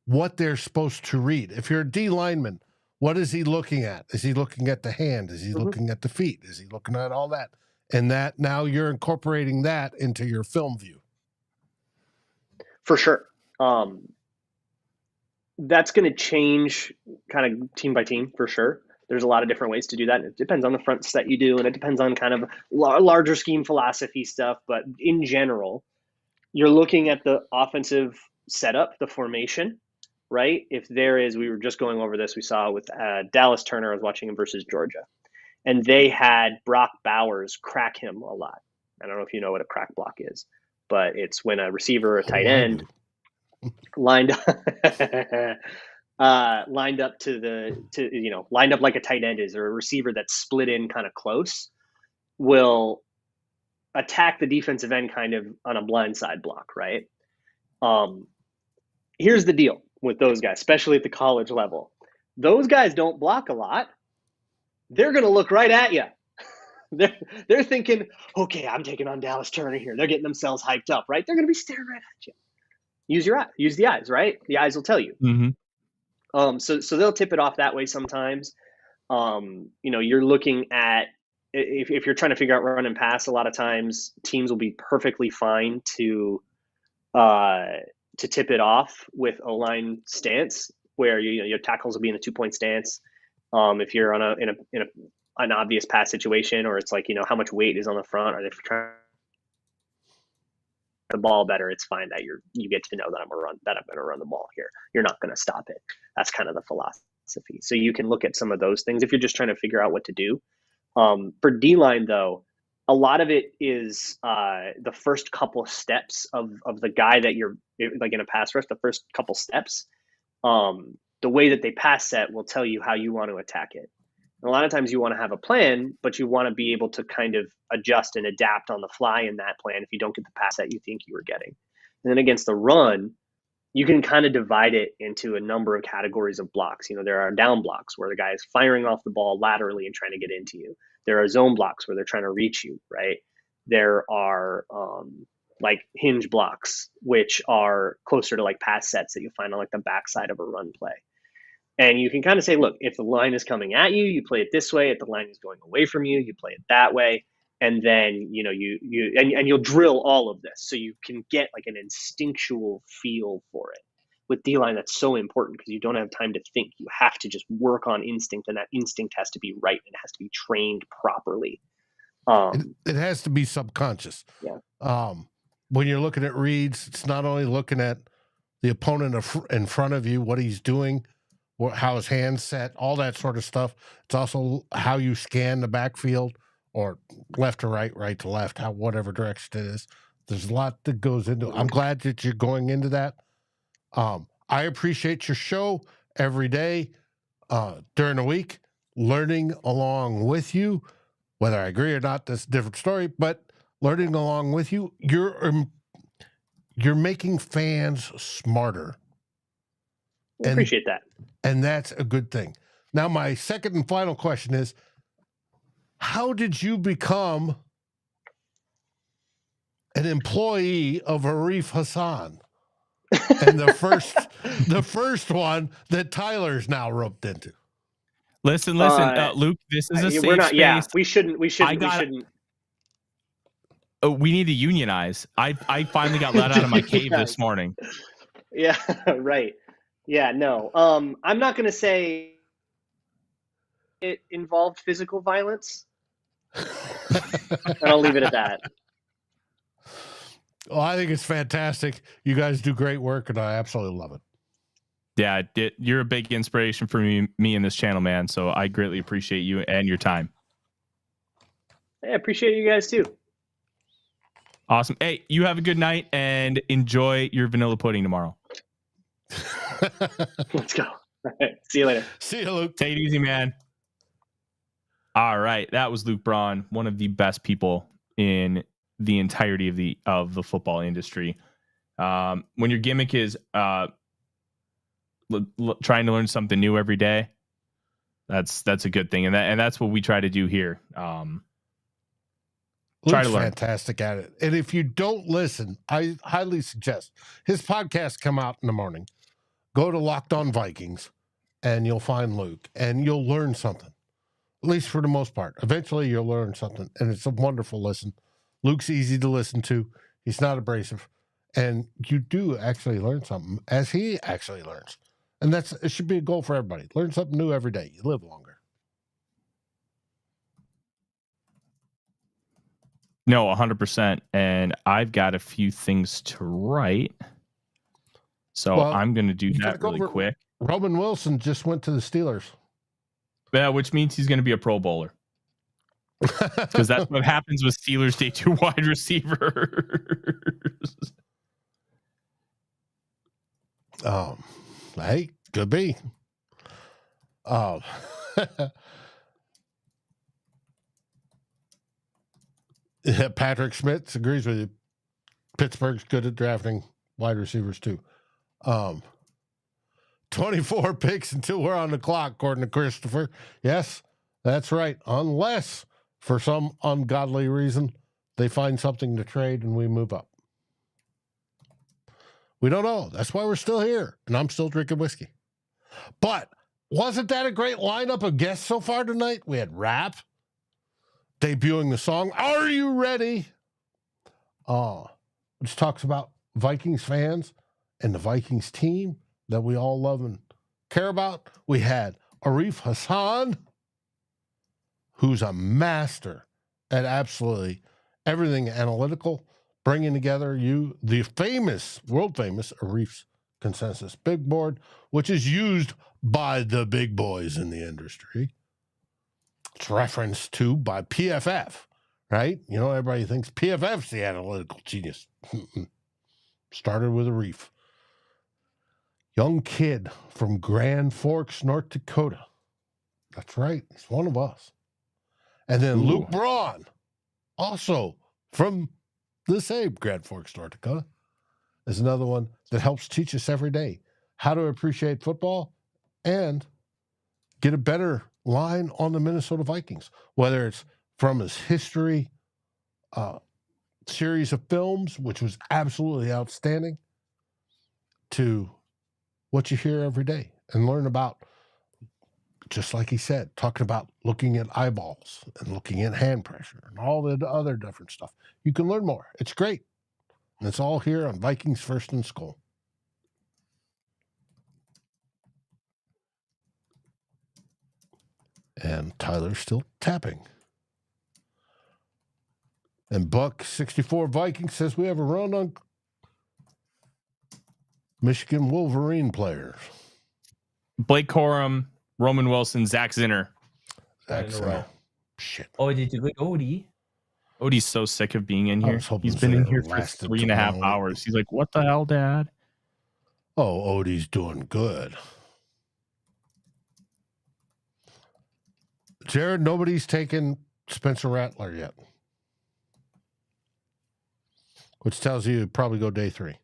what they're supposed to read? If you're a D lineman, what is he looking at? Is he looking at the hand? Is he looking at the feet? Is he looking at all that? And that now you're incorporating that into your film view. For sure. That's going to change kind of team by team for sure. There's a lot of different ways to do that. It depends on the fronts that you do, and it depends on kind of larger scheme philosophy stuff. But in general, you're looking at the offensive setup, the formation, right? If there is, we were just going over this, we saw with Dallas Turner, I was watching him versus Georgia, and they had Brock Bowers crack him a lot. I don't know if you know what a crack block is, but it's when a receiver or a tight end lined up lined up like a tight end is, or a receiver that's split in kind of close, will attack the defensive end kind of on a blindside block, right? Here's the deal with those guys, especially at the college level. Those guys don't block a lot. They're going to look right at you. They're thinking, okay, I'm taking on Dallas Turner here. They're getting themselves hyped up, right? They're going to be staring right at you. Use the eyes, right? The eyes will tell you. Mm-hmm. So they'll tip it off that way sometimes. You're looking at, if you're trying to figure out run and pass, a lot of times teams will be perfectly fine to tip it off with O-line stance, where your tackles will be in a 2-point stance. If you're on in an obvious pass situation, or it's like, how much weight is on the front, or if you're trying the ball better, it's fine that you get to know that I'm going to run the ball here. You're not going to stop it. That's kind of the philosophy. So you can look at some of those things if you're just trying to figure out what to do. For D-line, though, a lot of it is the first couple steps of the guy that you're like in a pass rush. The first couple steps, the way that they pass set will tell you how you want to attack it. And a lot of times you want to have a plan, but you want to be able to kind of adjust and adapt on the fly in that plan if you don't get the pass that you think you were getting. And then against the run, you can kind of divide it into a number of categories of blocks. There are down blocks where the guy is firing off the ball laterally and trying to get into you. There are zone blocks where they're trying to reach you, right? There are like hinge blocks, which are closer to like pass sets that you find on like the backside of a run play. And you can kind of say, look, if the line is coming at you, you play it this way. If the line is going away from you, you play it that way. And then, you'll drill all of this. So you can get like an instinctual feel for it. With D-line, that's so important because you don't have time to think. You have to just work on instinct, and that instinct has to be right and it has to be trained properly. It has to be subconscious. Yeah. When you're looking at reads, it's not only looking at the opponent in front of you, what he's doing, how his hands set, all that sort of stuff. It's also how you scan the backfield, or left to right, right to left, whatever direction it is. There's a lot that goes into it. I'm glad that you're going into that. I appreciate your show every day during the week, learning along with you. Whether I agree or not, that's a different story, but learning along with you, you're making fans smarter. I appreciate that. And that's a good thing. Now, my second and final question is, how did you become an employee of Arif Hassan? And the first one that Tyler's now roped into. Listen, Luke, this is a safe we're not, space. Yeah, we shouldn't. We need to unionize. I finally got let out of my cave this morning. Yeah, right. Yeah, no. I'm not going to say it involved physical violence. And I'll leave it at that. Well, I think it's fantastic. You guys do great work, and I absolutely love it. Yeah, you're a big inspiration for me in this channel, man. So I greatly appreciate you and your time. I appreciate you guys too. Awesome. Hey, you have a good night and enjoy your vanilla pudding tomorrow. Let's go. All right. See you later. See you, Luke. Take it easy, man. All right. That was Luke Braun, one of the best people in the entirety of the football industry. When your gimmick is trying to learn something new every day, That's a good thing, and that's what we try to do here. Try to learn. Fantastic at it. And if you don't listen, I highly suggest his podcast come out in the morning. Go to Locked On Vikings, and you'll find Luke, and you'll learn something. At least for the most part. Eventually, you'll learn something, and it's a wonderful listen. Luke's easy to listen to. He's not abrasive, and you do actually learn something as he actually learns. And it should be a goal for everybody. Learn something new every day. You live longer. No, 100%. And I've got a few things to write. So I'm going to do that really quick. Roman Wilson just went to the Steelers. Yeah, which means he's going to be a Pro Bowler. Because that's what happens with Steelers Day 2 wide receivers. Hey, could be. Yeah, Patrick Smith agrees with you. Pittsburgh's good at drafting wide receivers too. 24 picks until we're on the clock, according to Christopher. Yes, that's right. Unless for some ungodly reason they find something to trade and we move up. We don't know. That's why we're still here, and I'm still drinking whiskey. But wasn't that a great lineup of guests so far tonight? We had Rap debuting the song "Are You Ready?" Which talks about Vikings fans and the Vikings team that we all love and care about. We had Arif Hassan, who's a master at absolutely everything analytical, bringing together the world famous Arif's consensus big board, which is used by the big boys in the industry. It's referenced to by PFF, right? You know, everybody thinks PFF's the analytical genius. Started with Arif. Young kid from Grand Forks, North Dakota. That's right. He's one of us. And then Luke Braun, also from the same Grand Forks, North Dakota, is another one that helps teach us every day how to appreciate football and get a better line on the Minnesota Vikings, whether it's from his history series of films, which was absolutely outstanding, to what you hear every day and learn about, just like he said, talking about looking at eyeballs and looking at hand pressure and all the other different stuff. You can learn more. It's great. And it's all here on Vikings First and SKOL. And Tyler's still tapping. And Buck 64 Vikings says we have a run on Michigan Wolverine players. Blake Corum, Roman Wilson, Zach Zinner. Zach Zinner. Shit. Oh, did you go Odie? Odie's so sick of being in here. He's been in here for 3.5 hours. He's like, what the hell, Dad? Oh, Odie's doing good. Jared, nobody's taken Spencer Rattler yet, which tells you probably go day 3.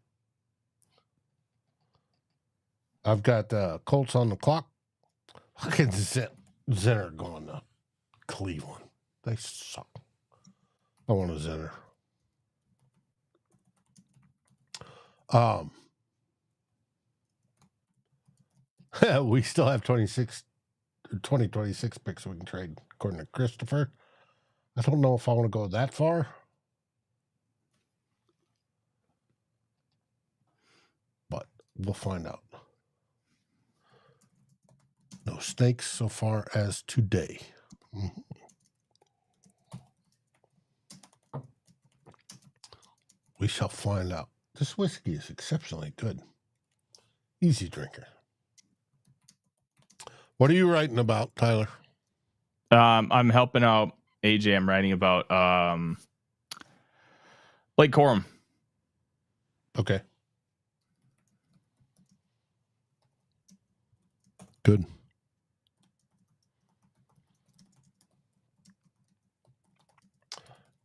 I've got Colts on the clock. Look at Zinner going to Cleveland. They suck. I want a Zinner. We still have 2026 picks we can trade, according to Christopher. I don't know if I want to go that far. But we'll find out. No snakes so far as today. Mm-hmm. We shall find out. This whiskey is exceptionally good. Easy drinker. What are you writing about, Tyler? I'm helping out AJ. I'm writing about Blake Corum. Okay. Good.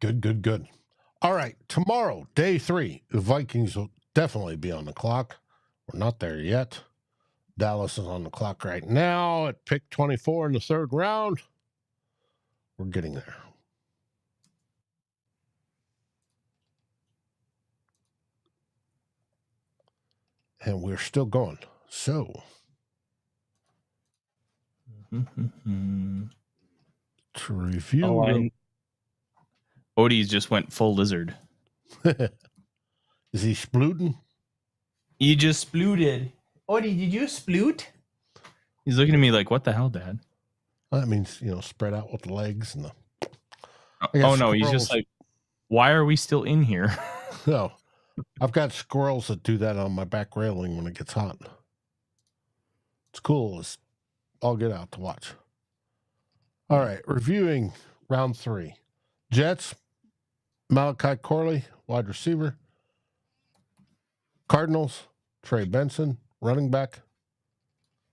Good. All right. Tomorrow, day 3, the Vikings will definitely be on the clock. We're not there yet. Dallas is on the clock right now at pick 24 in the third round. We're getting there. And we're still going. So, to review. Odie's just went full lizard. Is he splooting? You just splooted. Odie, did you sploot? He's looking at me like, what the hell, Dad? That means, spread out with the legs and the. Oh no, he's just like, why are we still in here? No. I've got squirrels that do that on my back railing when it gets hot. It's cool. I'll get out to watch. All right. Reviewing round 3. Jets, Malachi Corley, wide receiver. Cardinals, Trey Benson, running back.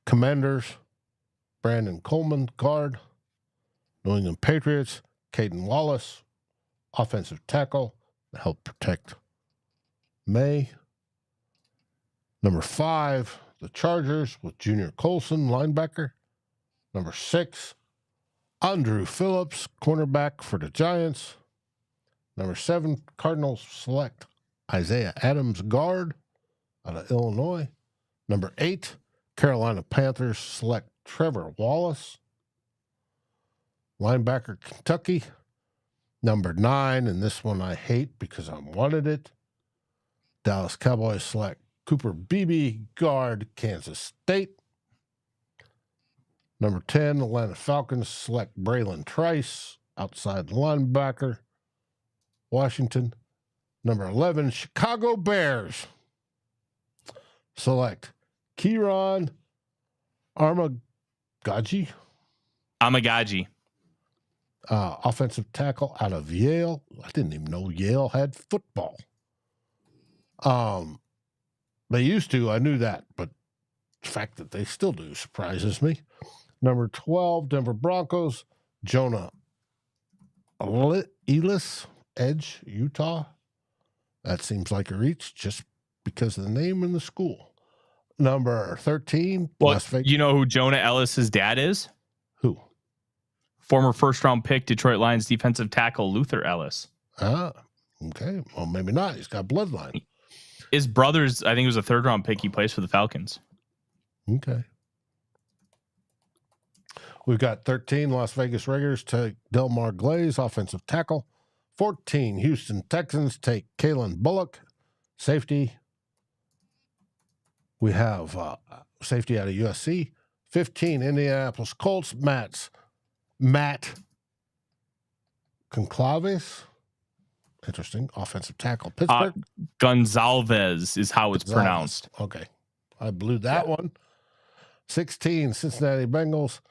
Commanders, Brandon Coleman, guard. New England Patriots, Caden Wallace, offensive tackle to help protect May. Number 5, the Chargers with Junior Colson, linebacker. Number 6, Andrew Phillips, cornerback for the Giants. Number 7, Cardinals select Isaiah Adams, guard out of Illinois. Number 8, Carolina Panthers select Trevor Wallace, linebacker, Kentucky. Number 9, and this one I hate because I wanted it. Dallas Cowboys select Cooper Beebe, guard, Kansas State. Number 10, Atlanta Falcons select Braylon Trice, outside linebacker, Washington. Number 11, Chicago Bears select Kieran Amagaji, offensive tackle out of Yale. I didn't even know Yale had football. They used to, I knew that, but the fact that they still do surprises me. Number 12, Denver Broncos, Jonah Elis, edge, Utah. That seems like a reach just because of the name and the school. Number 13, Las Vegas. You know who Jonah Ellis's dad is? Who? Former first-round pick, Detroit Lions defensive tackle Luther Ellis. Ah, okay. Well, maybe not. He's got bloodline. His brother's, I think it was a third-round pick. He plays for the Falcons. Okay. We've got 13, Las Vegas Raiders take Delmar Glaze, offensive tackle. 14, Houston Texans take Kalen Bullock, safety. We have safety out of USC. 15, Indianapolis Colts, Matt Conclaves. Interesting. Offensive tackle. Pittsburgh. Gonzalez is how it's pronounced. Okay. I blew that one. 16, Cincinnati Bengals.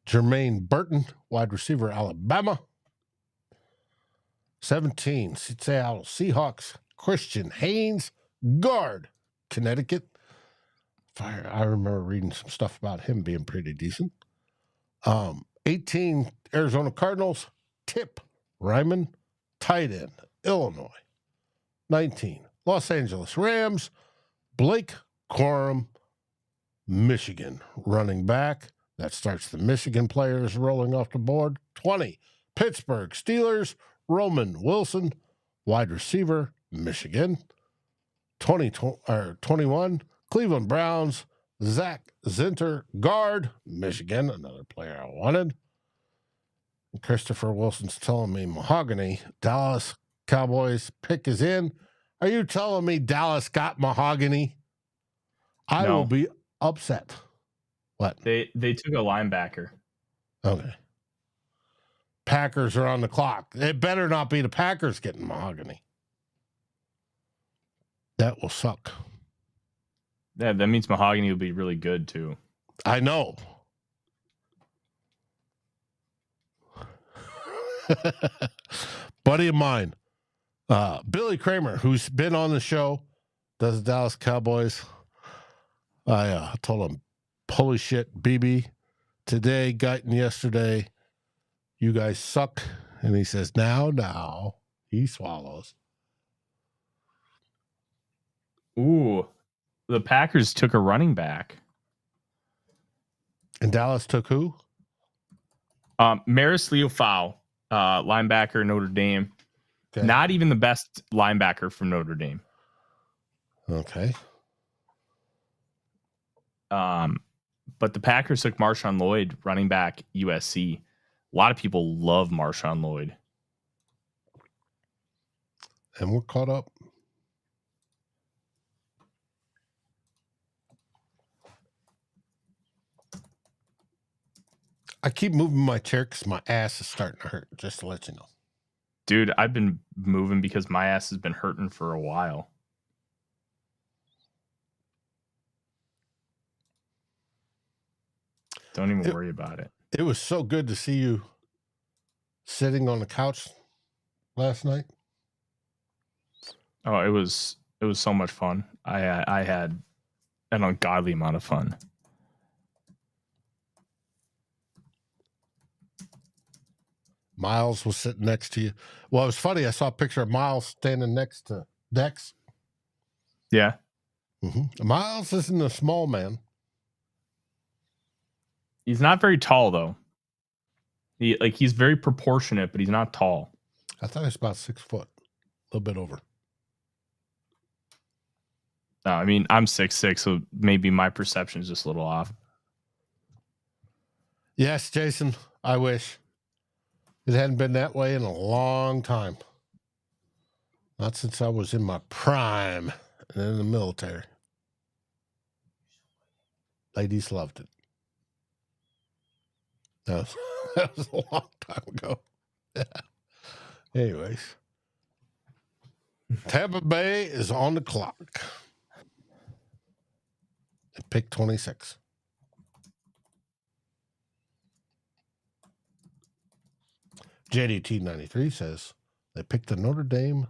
Jermaine Burton, wide receiver, Alabama. 17, Seattle Seahawks. Christian Haynes, guard, Connecticut. I remember reading some stuff about him being pretty decent. 18, Arizona Cardinals. Tip Ryman, tight end, Illinois. 19, Los Angeles Rams. Blake Corum, Michigan, running back. That starts the Michigan players rolling off the board. 20, Pittsburgh Steelers. Roman Wilson, wide receiver, Michigan. 21, Cleveland Browns. Zach Zinter, guard, Michigan, another player I wanted. And Christopher Wilson's telling me Mahogany. Dallas Cowboys pick is in. Are you telling me Dallas got Mahogany? I will be upset. What? They took a linebacker. Okay. Packers are on the clock. It better not be the Packers getting Mahogany. That will suck. Yeah, that means Mahogany will be really good too. I know. Buddy of mine, Billy Kramer, who's been on the show, does the Dallas Cowboys. I told him, holy shit, BB, today, Guyton yesterday, you guys suck. And he says, now, he swallows. Ooh, the Packers took a running back. And Dallas took who? Maris Leofau, linebacker, Notre Dame. Okay. Not even the best linebacker from Notre Dame. Okay. But the Packers took Marshawn Lloyd, running back, USC. A lot of people love Marshawn Lloyd. And we're caught up. I keep moving my chair because my ass is starting to hurt, just to let you know. Dude, I've been moving because my ass has been hurting for a while. Don't even worry about it. It was so good to see you sitting on the couch last night. Oh, it was so much fun. I had an ungodly amount of fun. Miles was sitting next to you. Well, it was funny. I saw a picture of Miles standing next to Dex. Yeah. Mm-hmm. Miles isn't a small man. He's not very tall, though. He's very proportionate, but he's not tall. I thought he was about 6 foot, a little bit over. No, I mean, I'm 6'6", so maybe my perception is just a little off. Yes, Jason, I wish. It hadn't been that way in a long time. Not since I was in my prime and in the military. Ladies loved it. That was a long time ago. Yeah. Anyways. Tampa Bay is on the clock. At pick 26. JDT93 says they picked the Notre Dame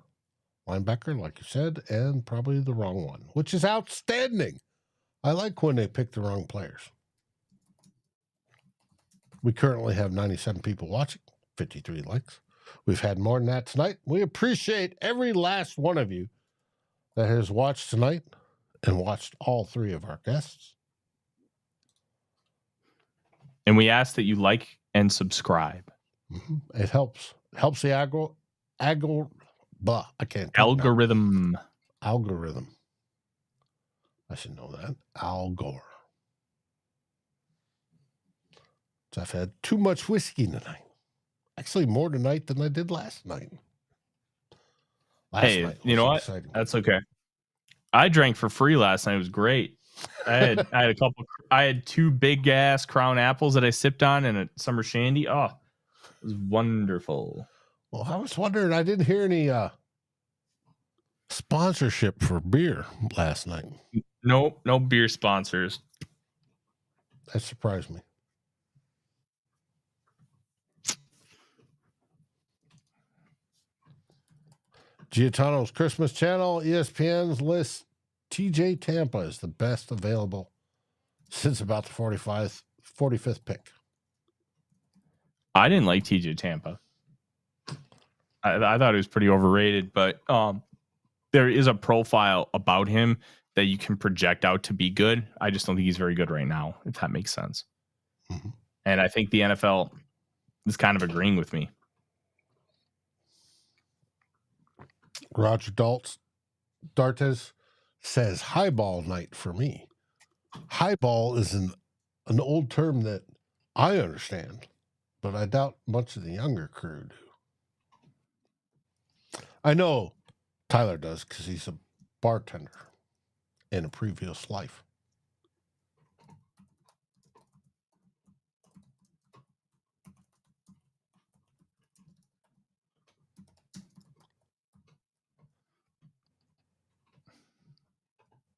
linebacker, like you said, and probably the wrong one, which is outstanding. I like when they pick the wrong players. We currently have 97 people watching, 53 likes. We've had more than that tonight. We appreciate every last one of you that has watched tonight and watched all three of our guests. And we ask that you like and subscribe. Mm-hmm. It helps. Helps the algorithm. I should know that. Al Gore. So I've had too much whiskey tonight. Actually, more tonight than I did last night. Hey, you know what? Exciting. That's okay. I drank for free last night. It was great. I had 2 big ass Crown apples that I sipped on and a summer shandy. Oh, it was wonderful. Well, I was wondering, I didn't hear any sponsorship for beer last night. Nope, no beer sponsors. That surprised me. Giotano's Christmas channel, ESPN's list, TJ Tampa is the best available since about the 45th pick. I didn't like TJ Tampa. I thought it was pretty overrated, but there is a profile about him that you can project out to be good. I just don't think he's very good right now, if that makes sense. Mm-hmm. And I think the NFL is kind of agreeing with me. Roger Dartes says highball night for me. Highball is an old term that I understand, but I doubt much of the younger crew do. I know Tyler does because he's a bartender in a previous life.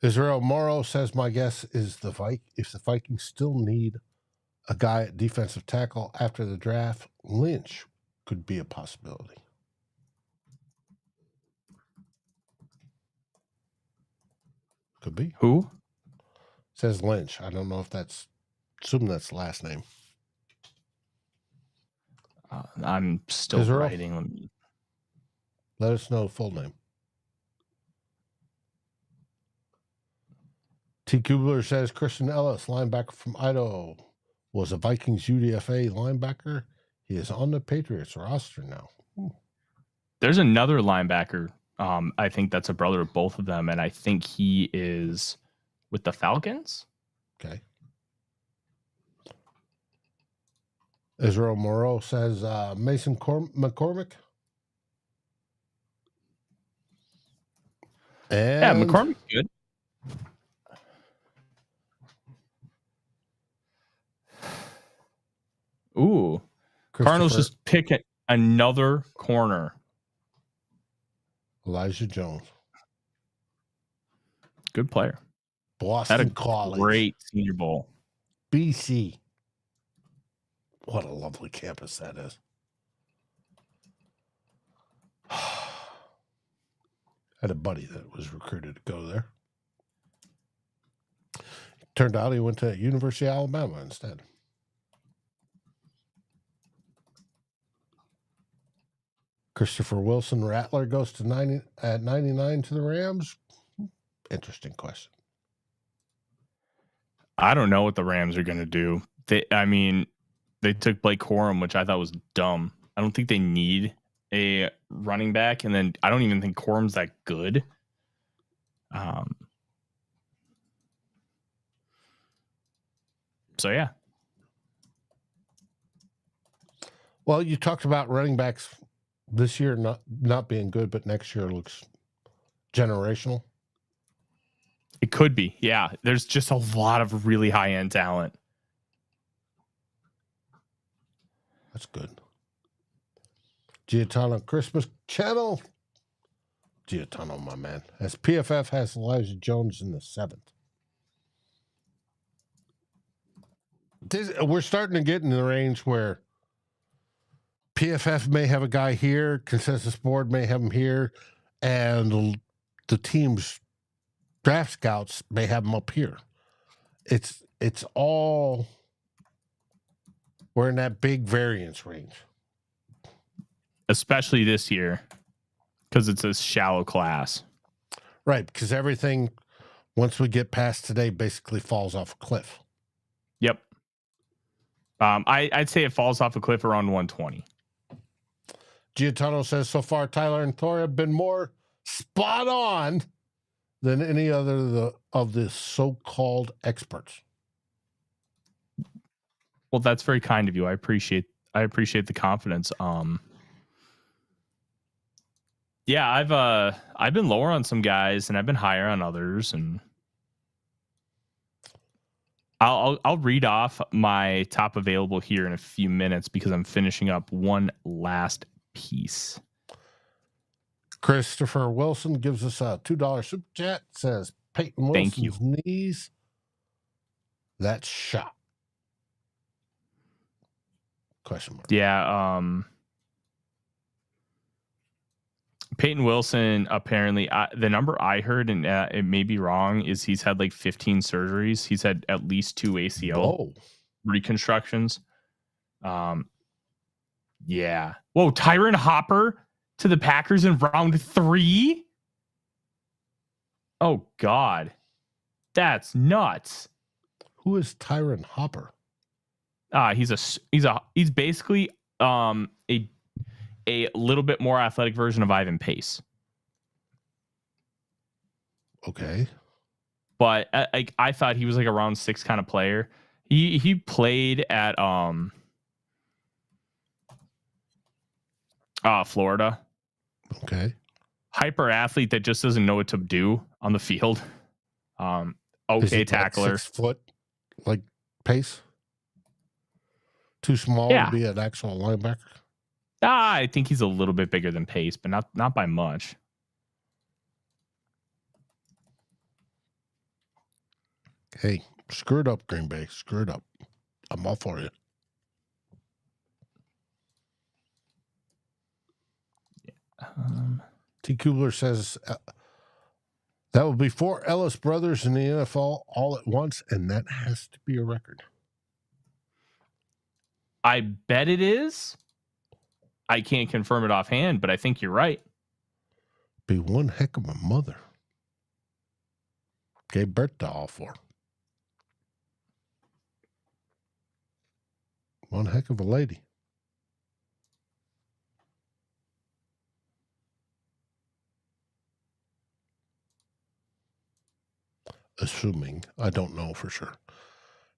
Israel Morrow says, my guess is if the Vikings still need a guy at defensive tackle after the draft, Lynch could be a possibility. Could be. Who? Says Lynch. I don't know if assume that's the last name. I'm still Israel? writing. Let us know the full name. T. Kubler says Christian Ellis, linebacker from Idaho, was a Vikings UDFA linebacker. He is on the Patriots roster now. There's another linebacker. I think that's a brother of both of them, and I think he is with the Falcons. Okay. Israel Moreau says Mason McCormick. And Yeah, McCormick's good. Ooh. Cardinals just pick another corner. Elijah Jones. Good player. Boston Had a College. Great Senior Bowl. BC. What a lovely campus that is. Had a buddy that was recruited to go there. Turned out he went to University of Alabama instead. Christopher Wilson Rattler goes to 99 to the Rams. Interesting question. I don't know what the Rams are going to do. They took Blake Corum, which I thought was dumb. I don't think they need a running back, and then I don't even think Corum's that good. So yeah. Well, you talked about running backs this year not being good, but next year looks generational. It could be. Yeah. There's just a lot of really high-end talent. That's good. Giatano Christmas Channel. Giatano, my man. As PFF has Elijah Jones in the 7th. We're starting to get in the range where PFF may have a guy here, consensus board may have him here, and the team's draft scouts may have him up here. It's all, we're in that big variance range. Especially this year, because it's a shallow class. Right, because everything, once we get past today, basically falls off a cliff. Yep. I'd say it falls off a cliff around 120. Giatano says, so far, Tyler and Thor have been more spot on than any other of the so-called experts. Well, that's very kind of you. I appreciate the confidence. Yeah, I've been lower on some guys and I've been higher on others, and I'll read off my top available here in a few minutes because I'm finishing up one last piece. Christopher Wilson gives us a $2 super chat. Says Peyton Wilson's knees. That's shot. Question mark. Yeah. Peyton Wilson, apparently, the number I heard, and it may be wrong, is he's had like 15 surgeries. He's had at least 2 ACL reconstructions. Yeah. Whoa, Tyron Hopper to the Packers in round 3? Oh, God. That's nuts. Who is Tyron Hopper? He's basically a little bit more athletic version of Ivan Pace. Okay. But I thought he was like a round 6 kind of player. He played at Florida. Okay. Hyper athlete that just doesn't know what to do on the field. Okay, tackler. Like 6 foot, like Pace. Too small to be an actual linebacker. I think he's a little bit bigger than Pace, but not by much. Hey, screw it up, Green Bay. Screw it up. I'm all for you. T. Kubler says that will be 4 Ellis brothers in the NFL all at once, and that has to be a record. I bet it is. I can't confirm it offhand, but I think you're right. Be one heck of a mother. Gave birth to all 4. One heck of a lady. Assuming. I don't know for sure.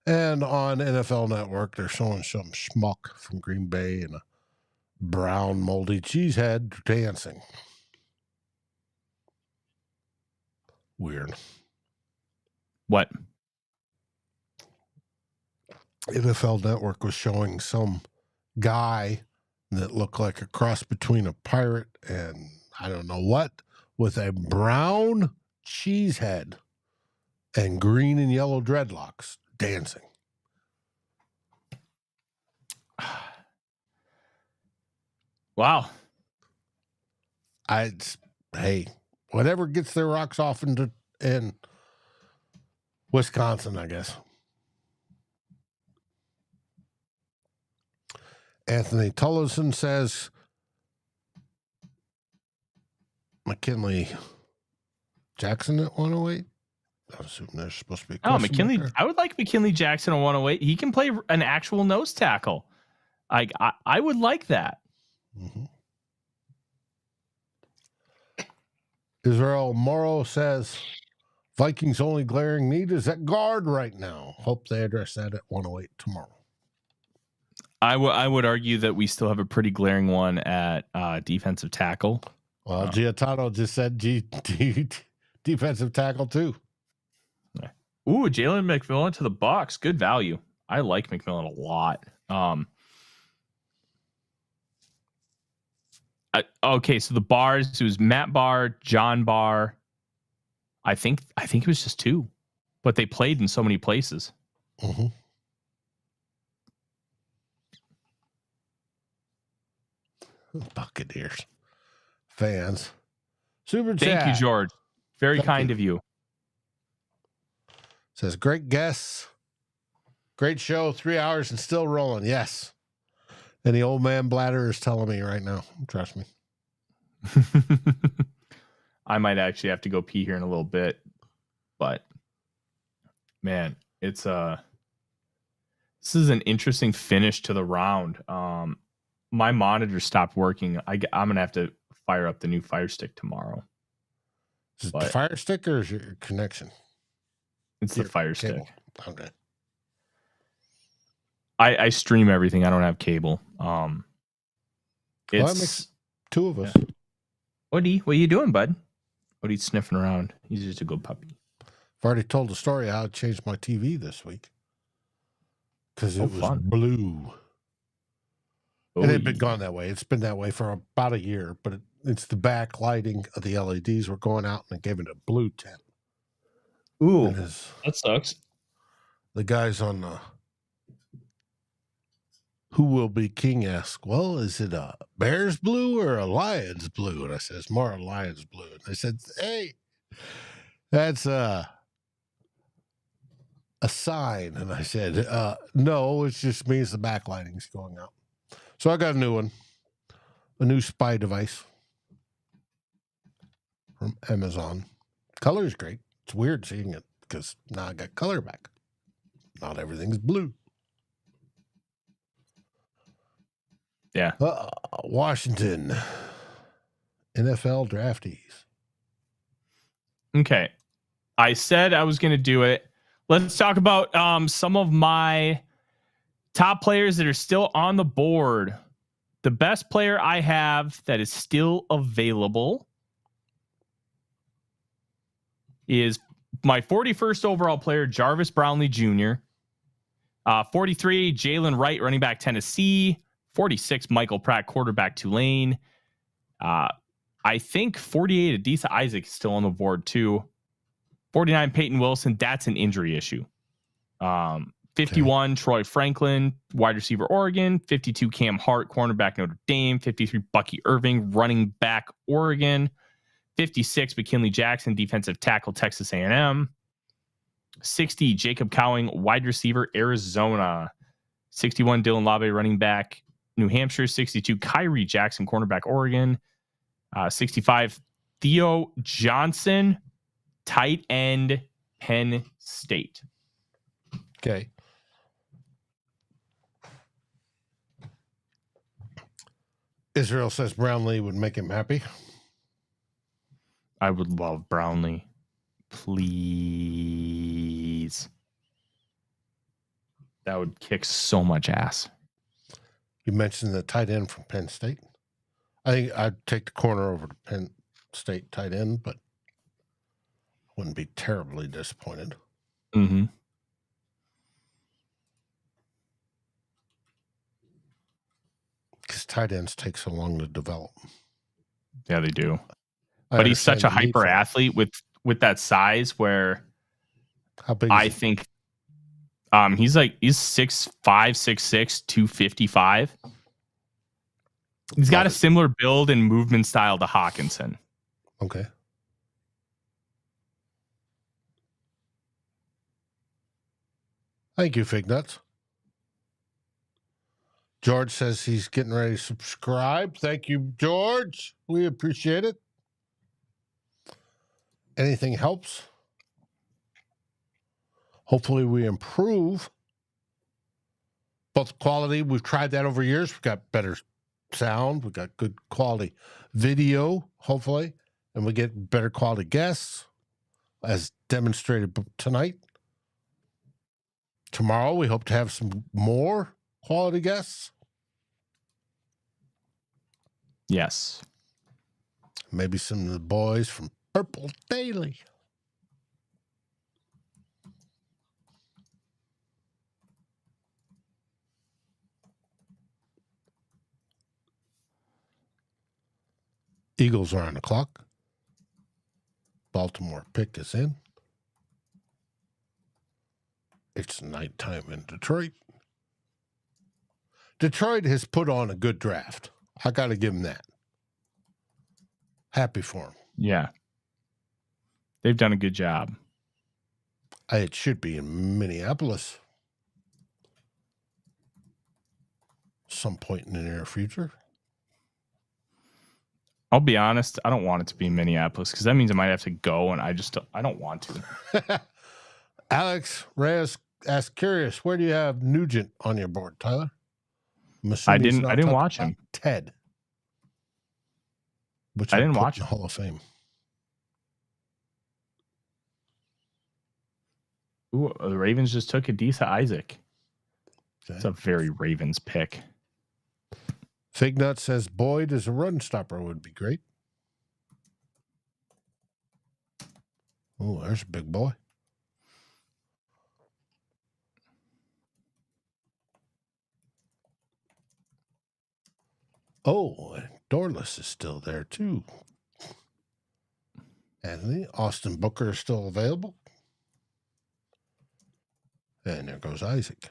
And on NFL Network, they're showing some schmuck from Green Bay and a brown moldy cheesehead dancing. Weird. What? NFL Network was showing some guy that looked like a cross between a pirate and I don't know what, with a brown cheesehead and green and yellow dreadlocks dancing. Wow. Hey, whatever gets their rocks off in Wisconsin, I guess. Anthony Tullison says McKinley Jackson at 108. I assume there's supposed to be a McKinley. I would like McKinley Jackson on 108. He can play an actual nose tackle. I would like that. Mm-hmm. Israel Morrow says Vikings' only glaring need is at guard right now. Hope they address that at 108 tomorrow. I would argue that we still have a pretty glaring one at defensive tackle. Well, Giotano just said defensive tackle too. Ooh, Jalen McMillan to the Bucs. Good value. I like McMillan a lot. Okay, so the bars, it was Matt Barr, John Barr. I think it was just two, but they played in so many places. Mm-hmm. Buccaneers fans. Super chat. Thank you, George. Very kind of you. Says, great guests. Great show. 3 hours and still rolling. Yes. And the old man bladder is telling me right now. Trust me. I might actually have to go pee here in a little bit. But, man, it's this is an interesting finish to the round. My monitor stopped working. I'm going to have to fire up the new Fire Stick tomorrow. Is it the Fire Stick or is it your connection? It's the Fire Stick. Okay. I stream everything. I don't have cable. That makes two of us. Yeah. What are you doing, bud? Odie's sniffing around. He's just a good puppy. I've already told the story how I changed my TV this week. Because it was fun. blue. And it had been gone that way. It's been that way for about a year, but it's the back lighting of the LEDs were going out and it gave it a blue tint. Ooh, that sucks. The guys on Who Will Be King asked, well, is it a Bears blue or a Lions blue? And I said, it's more a Lions blue. And they said, hey, that's a sign. And I said, no, it just means the backlighting's going out. So I got a new one, a new spy device from Amazon. Color is great. It's weird seeing it because now I got color back. Not everything's blue. Yeah. Washington, NFL draftees. Okay. I said I was going to do it. Let's talk about some of my top players that are still on the board. The best player I have that is still available is my 41st overall player, Jarvis Brownlee Jr. 43, Jalen Wright, running back, Tennessee. 46, Michael Pratt, quarterback, Tulane. I think 48, Adisa Isaac is still on the board too. 49, Peyton Wilson. That's an injury issue. 51, okay. Troy Franklin, wide receiver, Oregon. 52, Cam Hart, cornerback, Notre Dame. 53, Bucky Irving, running back, Oregon. 56, McKinley Jackson, defensive tackle, Texas A&M. 60, Jacob Cowing, wide receiver, Arizona. 61, Dylan Labe, running back, New Hampshire. 62, Kyrie Jackson, cornerback, Oregon. 65, Theo Johnson, tight end, Penn State. Okay. Israel says Brownlee would make him happy. I would love Brownlee. Please. That would kick so much ass. You mentioned the tight end from Penn State. I think I'd take the corner over the Penn State tight end, but wouldn't be terribly disappointed. Mm-hmm. Because tight ends take so long to develop. Yeah, they do. But he's such a hyper athlete with that size where how big I think he's 6'5", 6'6", 255. He's got a similar build and movement style to Hawkinson. Okay. Thank you, Fig Nuts. George says he's getting ready to subscribe. Thank you, George. We appreciate it. Anything helps. Hopefully we improve both quality. We've tried that over years. We've got better sound. We've got good quality video, hopefully. And we get better quality guests, as demonstrated tonight. Tomorrow, we hope to have some more quality guests. Yes. Maybe some of the boys from Purple Daily. Eagles are on the clock. Baltimore pick is in. It's nighttime in Detroit. Detroit has put on a good draft. I got to give them that. Happy for them. Yeah. They've done a good job. It should be in Minneapolis some point in the near future. I'll be honest, I don't want it to be in Minneapolis because that means I might have to go, and I don't want to. Alex Reyes asked, curious, where do you have Nugent on your board, Tyler? I didn't watch him. Ted. Which I didn't watch the Hall of Fame. Ooh, the Ravens just took Adisa Isaac. Okay. It's a very Ravens pick. Fignut says Boyd as a run stopper would be great. Oh, there's a big boy. Oh, Dorless is still there too. Anthony, Austin Booker is still available. And there goes Isaac.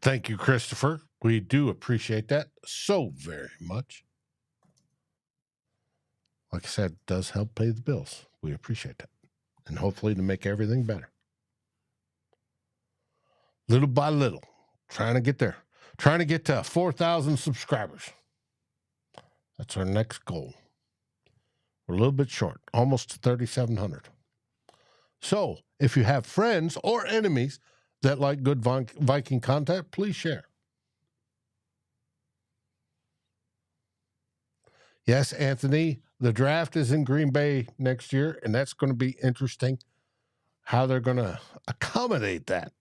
Thank you, Christopher. We do appreciate that so very much. Like I said, it does help pay the bills. We appreciate that. And hopefully to make everything better. Little by little, trying to get there. Trying to get to 4,000 subscribers. That's our next goal. We're a little bit short, almost to 3,700. So if you have friends or enemies that like good Viking content, please share. Yes, Anthony, the draft is in Green Bay next year, and that's going to be interesting how they're going to accommodate that.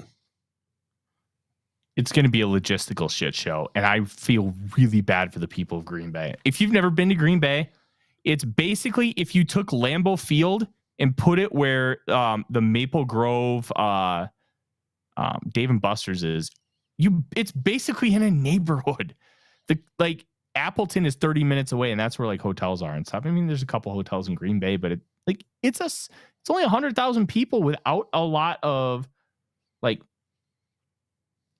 It's going to be a logistical shit show, and I feel really bad for the people of Green Bay. If you've never been to Green Bay, it's basically if you took Lambeau Field and put it where the Maple Grove Dave and Buster's is, it's basically in a neighborhood. Appleton is 30 minutes away, and that's where like hotels are and stuff. I mean, there's a couple hotels in Green Bay, but it's only 100,000 people without a lot of like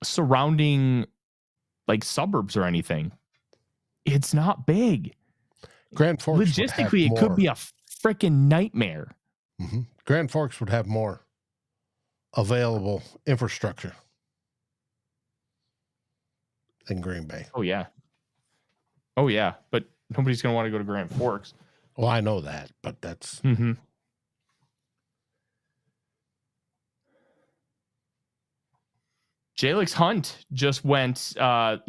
surrounding like suburbs or anything. It's not big. Grand Forks logistically, it could be a freaking nightmare. Mm-hmm. Grand Forks would have more available infrastructure than Green Bay. Oh yeah, but nobody's going to want to go to Grand Forks. Well, I know that, but that's... Mm-hmm. Jalix Hunt just went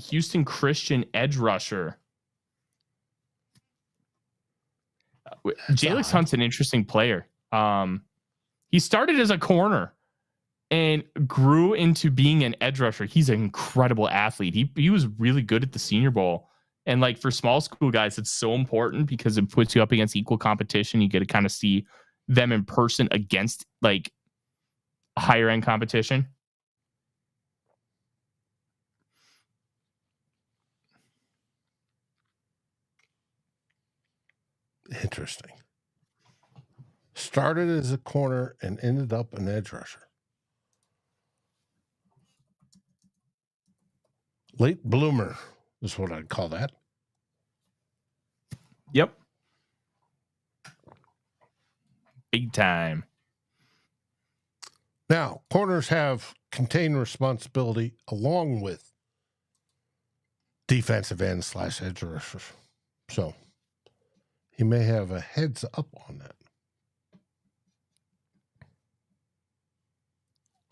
Houston Christian edge rusher. Jalix Hunt's an interesting player. He started as a corner and grew into being an edge rusher. He's an incredible athlete. He was really good at the Senior Bowl. And like for small school guys, it's so important because it puts you up against equal competition. You get to kind of see them in person against like higher end competition. Interesting. Started as a corner and ended up an edge rusher. Late bloomer is what I'd call that. Yep. Big time. Now, corners have contained responsibility along with defensive end / edge rushers. So he may have a heads up on that.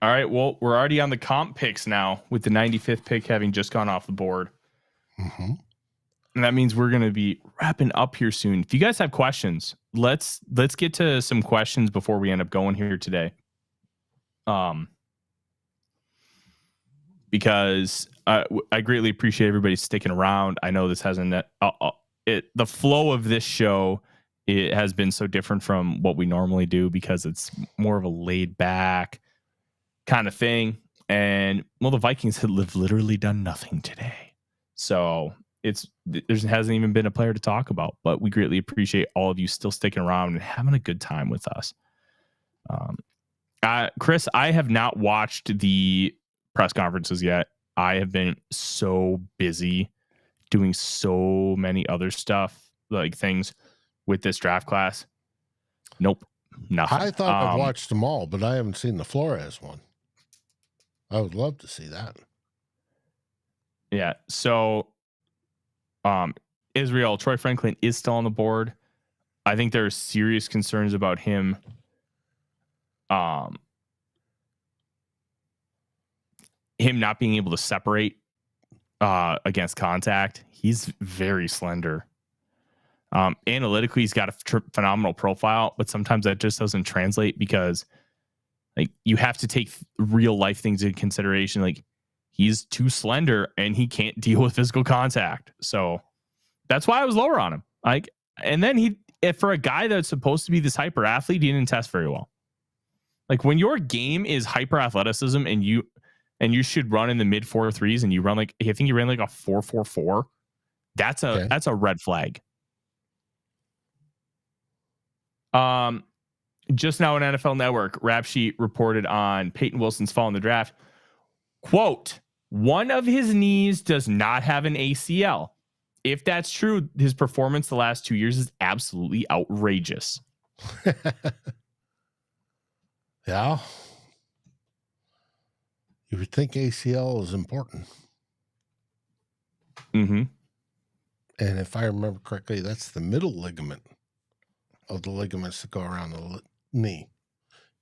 All right. Well, we're already on the comp picks now with the 95th pick having just gone off the board. Mm-hmm. And that means we're going to be wrapping up here soon. If you guys have questions, let's get to some questions before we end up going here today. Because I greatly appreciate everybody sticking around. I know this hasn't the flow of this show, it has been so different from what we normally do because it's more of a laid back kind of thing. And well, the Vikings have literally done nothing today. So there hasn't even been a player to talk about, but we greatly appreciate all of you still sticking around and having a good time with us. Chris, I have not watched the press conferences yet. I have been so busy doing so many other stuff, like things with this draft class. Nope, nothing. I thought I've watched them all, but I haven't seen the Flores one. I would love to see that. Yeah. So, Israel, Troy Franklin is still on the board. I think there are serious concerns about him. Him not being able to separate against contact. He's very slender. Analytically, he's got a phenomenal profile, but sometimes that just doesn't translate because like you have to take real life things into consideration. Like he's too slender and he can't deal with physical contact. So that's why I was lower on him. Like, and then for a guy that's supposed to be this hyper athlete, he didn't test very well. Like when your game is hyper athleticism and you should run in the mid 4.3s and you run like, I think you ran like a 4.44. That's a red flag. Just now on NFL Network, Rap Sheet reported on Peyton Wilson's fall in the draft. Quote, one of his knees does not have an ACL. If that's true, his performance the last 2 years is absolutely outrageous. Yeah. You would think ACL is important. Mm-hmm. And if I remember correctly, that's the middle ligament of the ligaments that go around the knee.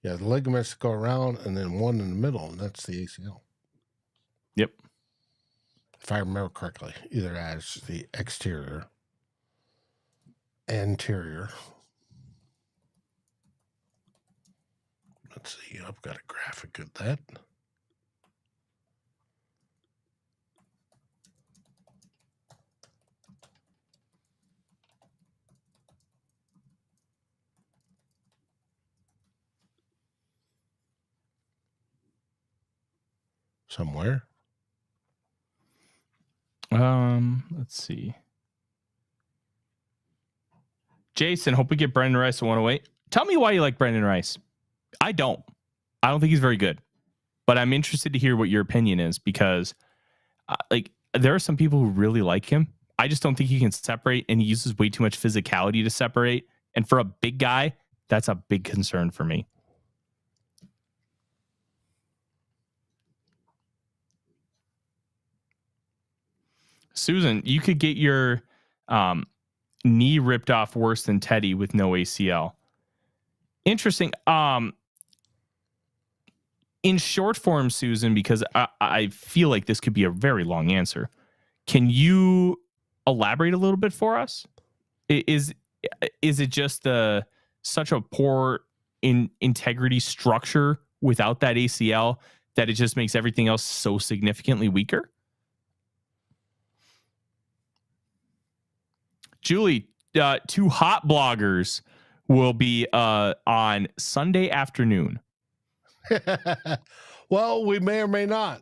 Yeah, the ligaments that go around and then one in the middle, and that's the ACL. Yep. If I remember correctly, either as the exterior, anterior. Let's see, I've got a graphic of that. Somewhere. Let's see. Jason, hope we get Brendan Rice at 108. Tell me why you like Brendan Rice. I don't think he's very good, but I'm interested to hear what your opinion is because there are some people who really like him. I just don't think he can separate, and he uses way too much physicality to separate. And for a big guy, that's a big concern for me. Susan, you could get your knee ripped off worse than Teddy with no ACL. Interesting. in short form, Susan, because I feel like this could be a very long answer. Can you elaborate a little bit for us? Is it just such a poor integrity structure without that ACL that it just makes everything else so significantly weaker? Julie, 2 hot bloggers will be on Sunday afternoon. Well, we may or may not.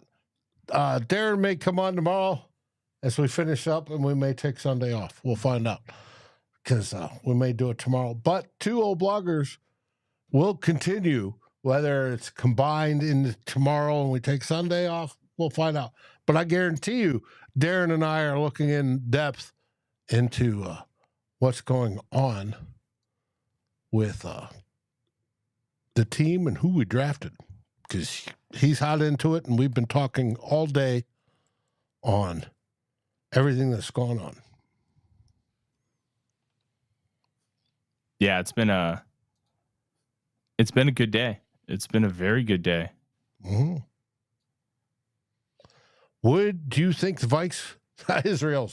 Darren may come on tomorrow as we finish up, and we may take Sunday off. We'll find out because we may do it tomorrow. But 2 old bloggers will continue, whether it's combined in tomorrow and we take Sunday off. We'll find out. But I guarantee you, Darren and I are looking in depth into what's going on with the team and who we drafted, because he's hot into it, and we've been talking all day on everything that's going on. Yeah, it's been a good day. It's been a very good day. Mm-hmm. Would you think the Vikes, Israel,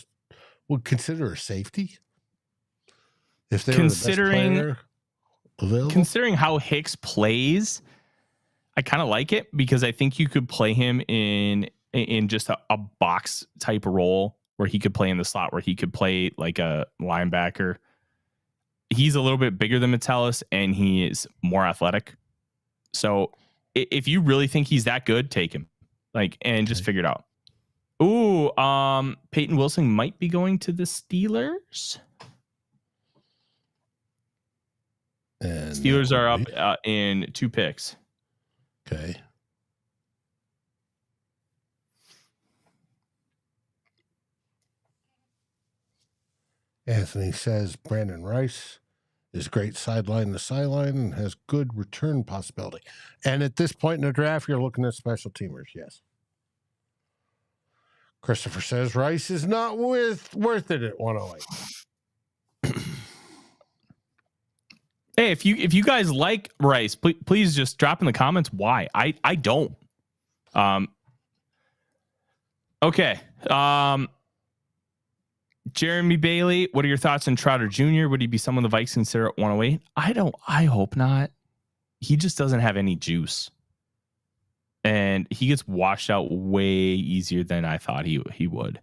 would consider a safety if they were the best player available? Considering how Hicks plays, I kind of like it because I think you could play him in just a box type of role where he could play in the slot, where he could play like a linebacker. He's a little bit bigger than Metellus and he is more athletic. So if you really think he's that good, take him, and just figure it out. Ooh, Peyton Wilson might be going to the Steelers. And Steelers are up in 2 picks. Okay. Anthony says Brandon Rice is great sideline to sideline and has good return possibility. And at this point in the draft, you're looking at special teamers, yes. Christopher says Rice is not worth it at 108. Hey, if you guys like Rice, please just drop in the comments why. I don't. Okay. Jeremy Bailey, what are your thoughts on Trotter Jr.? Would he be someone the Vikes consider at 108? I hope not. He just doesn't have any juice. And he gets washed out way easier than I thought he would.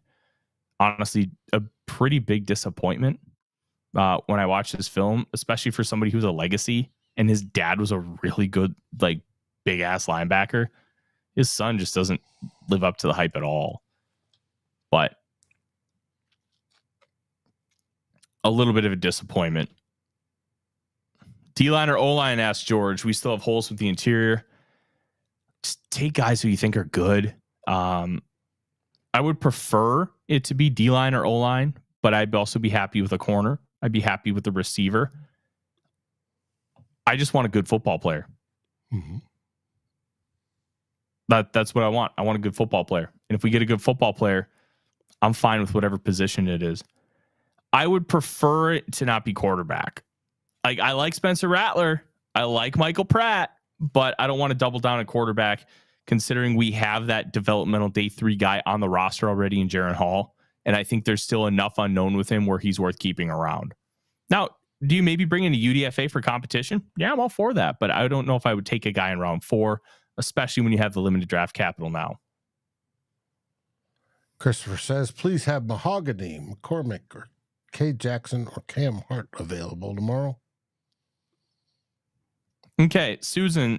Honestly, a pretty big disappointment when I watched this film, especially for somebody who's a legacy and his dad was a really good, big ass linebacker. His son just doesn't live up to the hype at all. But a little bit of a disappointment. D-line or O-line, asked George. We still have holes with the interior. Just take guys who you think are good. I would prefer it to be D-line or O-line, but I'd also be happy with a corner. I'd be happy with the receiver. I just want a good football player. Mm-hmm. That's what I want. I want a good football player. And if we get a good football player, I'm fine with whatever position it is. I would prefer it to not be quarterback. I like Spencer Rattler. I like Michael Pratt, but I don't want to double down at quarterback considering we have that developmental day 3 guy on the roster already in Jaron Hall. And I think there's still enough unknown with him where he's worth keeping around. Now, do you maybe bring in a UDFA for competition? Yeah, I'm all for that, but I don't know if I would take a guy in round 4, especially when you have the limited draft capital now. Christopher says, please have Mahogany, McCormick, or K. Jackson, or Cam Hart available tomorrow. Okay, Susan,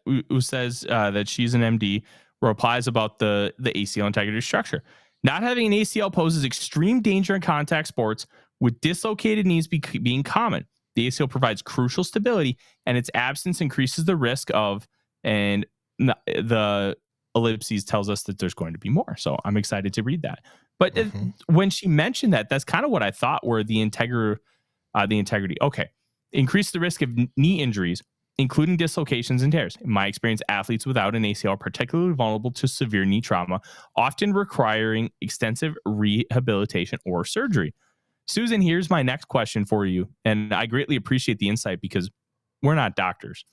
who says that she's an MD, replies about the ACL integrity structure. Not having an ACL poses extreme danger in contact sports, with dislocated knees being common. The ACL provides crucial stability, and its absence increases the risk of, and the ellipses tells us that there's going to be more. So I'm excited to read that. But when she mentioned that, that's kind of what I thought were the integrity. Okay. Increase the risk of knee injuries, including dislocations and tears. In my experience, athletes without an ACL are particularly vulnerable to severe knee trauma, often requiring extensive rehabilitation or surgery. Susan, here's my next question for you. And I greatly appreciate the insight because we're not doctors.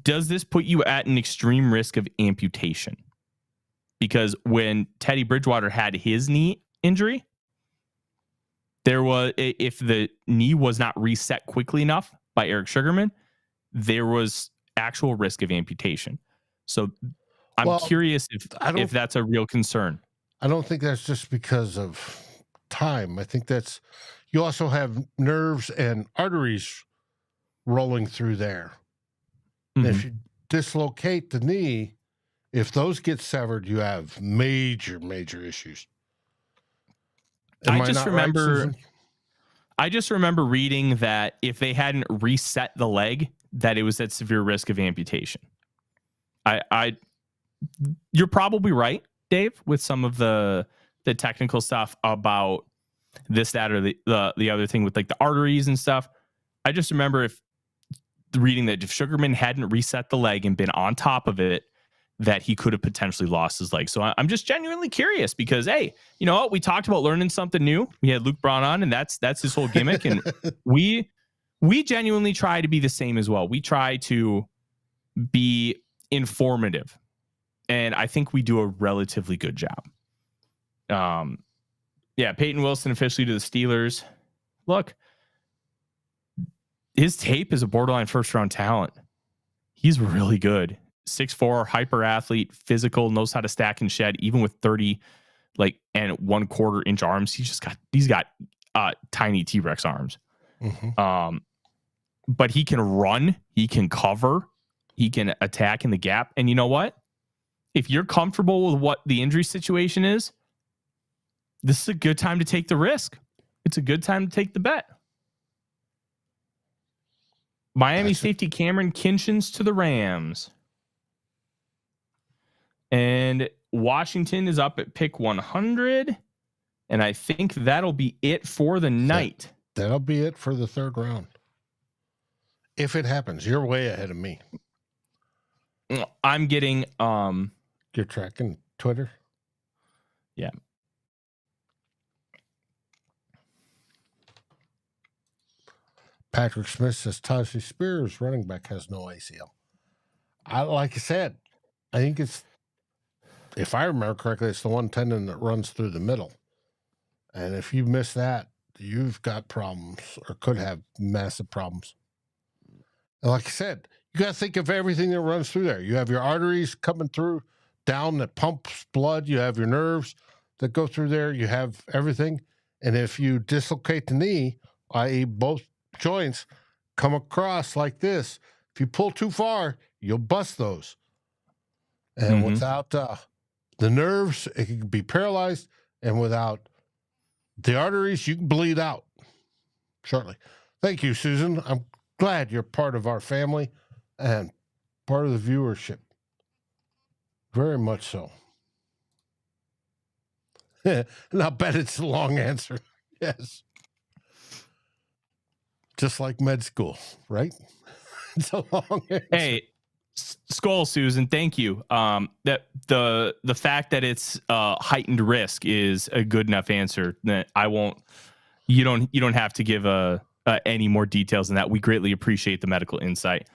does this put you at an extreme risk of amputation? Because when Teddy Bridgewater had his knee injury, there was, if the knee was not reset quickly enough by Eric Sugarman, there was actual risk of amputation. So I'm curious if that's a real concern. I don't think that's just because of time. I think that's, you also have nerves and arteries rolling through there. Mm-hmm. If you dislocate the knee, if those get severed, you have major, major issues. I just remember reading that if they hadn't reset the leg, that it was at severe risk of amputation. You're probably right, Dave, with some of the technical stuff about this, that, or the other thing with like the arteries and stuff. I just remember reading that if Sugarman hadn't reset the leg and been on top of it, that he could have potentially lost his leg. So I'm just genuinely curious because, hey, you know what? We talked about learning something new. We had Luke Braun on, and that's his whole gimmick. And we genuinely try to be the same as well. We try to be informative, and I think we do a relatively good job. Yeah, Peyton Wilson officially to the Steelers. Look, his tape is a borderline first-round talent. He's really good. 6'4", hyper athlete, physical, knows how to stack and shed, even with 30 and 1/4 inch arms. He's got tiny T-Rex arms. Mm-hmm. But he can run, he can cover, he can attack in the gap. And you know what? If you're comfortable with what the injury situation is, this is a good time to take the risk. It's a good time to take the bet. Miami safety Cameron Kinchins to the Rams. And Washington is up at pick 100. And I think that'll be it for the night. That'll be it for the third round. If it happens, you're way ahead of me. I'm getting... You're tracking Twitter? Yeah. Patrick Smith says Tajay Spears, running back, has no ACL. Like I said, I think it's, if I remember correctly, it's the one tendon that runs through the middle. And if you miss that, you've got problems or could have massive problems. And like I said, you got to think of everything that runs through there. You have your arteries coming through down that pumps blood. You have your nerves that go through there. You have everything. And if you dislocate the knee, i.e. both joints come across like this, if you pull too far, you'll bust those. And without the nerves, it can be paralyzed. And without the arteries, you can bleed out shortly. Thank you, Susan. I'm glad you're part of our family and part of the viewership. Very much so. And I'll bet it's a long answer. Yes. Just like med school, right? It's a long answer. Hey, SKOL, Susan, thank you. That the fact that it's heightened risk is a good enough answer that I won't. You don't have to give any more details than that. We greatly appreciate the medical insight.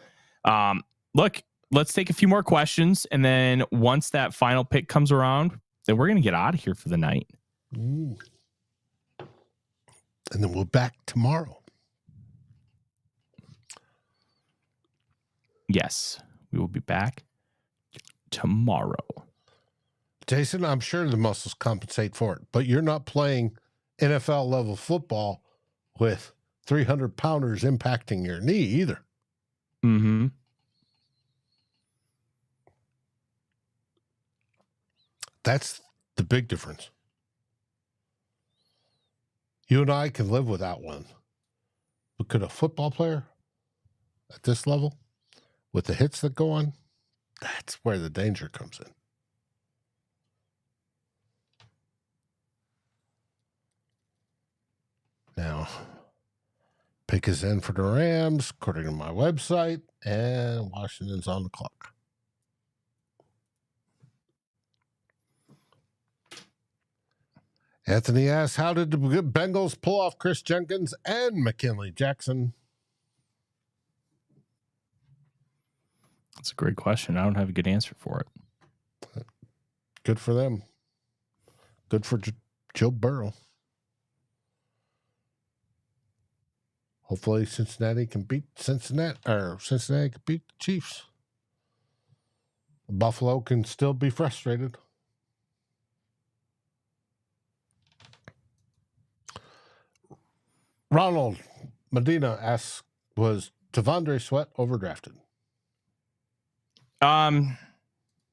Look, let's take a few more questions, and then once that final pick comes around, then we're gonna get out of here for the night. Ooh. And then we're back tomorrow. Yes, we will be back tomorrow. Jason, I'm sure the muscles compensate for it, but you're not playing NFL level football with 300-pounders impacting your knee either. Mm-hmm. That's the big difference. You and I can live without one. But could a football player at this level, with the hits that go on, that's where the danger comes in. Now, pick is in for the Rams, according to my website, and Washington's on the clock. Anthony asks, how did the Bengals pull off Chris Jenkins and McKinley Jackson? That's a great question. I don't have a good answer for it. Good for them. Good for Joe Burrow. Hopefully Cincinnati can beat Cincinnati can beat the Chiefs. Buffalo can still be frustrated. Ronald Medina asks, was T'Vondre Sweat overdrafted?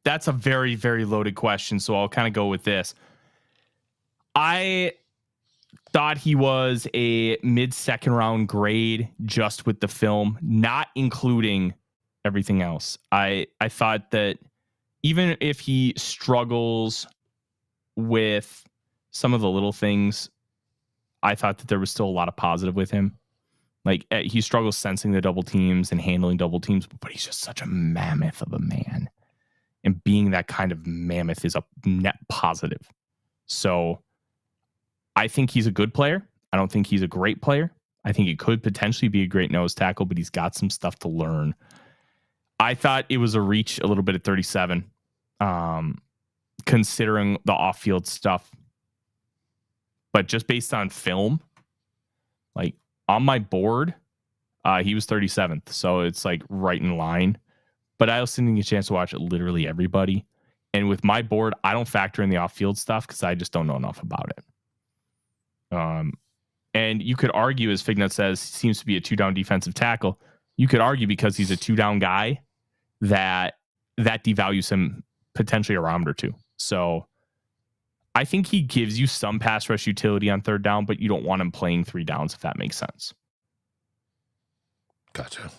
That's a very, very loaded question, so I'll kind of go with this. I thought he was a mid-second round grade just with the film, not including everything else. I thought that even if he struggles with some of the little things, I thought that there was still a lot of positive with him. Like, he struggles sensing the double teams and handling double teams, but he's just such a mammoth of a man. And being that kind of mammoth is a net positive. So I think he's a good player. I don't think he's a great player. I think he could potentially be a great nose tackle, but he's got some stuff to learn. I thought it was a reach a little bit at 37, considering the off-field stuff. But just based on film, like on my board, he was 37th. So it's like right in line. But I also didn't get a chance to watch literally everybody. And with my board, I don't factor in the off-field stuff because I just don't know enough about it. And you could argue, as Fignut says, seems to be a 2-down defensive tackle. You could argue because he's a 2-down guy that devalues him potentially a round or two. So I think he gives you some pass rush utility on third down, but you don't want him playing 3 downs, if that makes sense. Gotcha.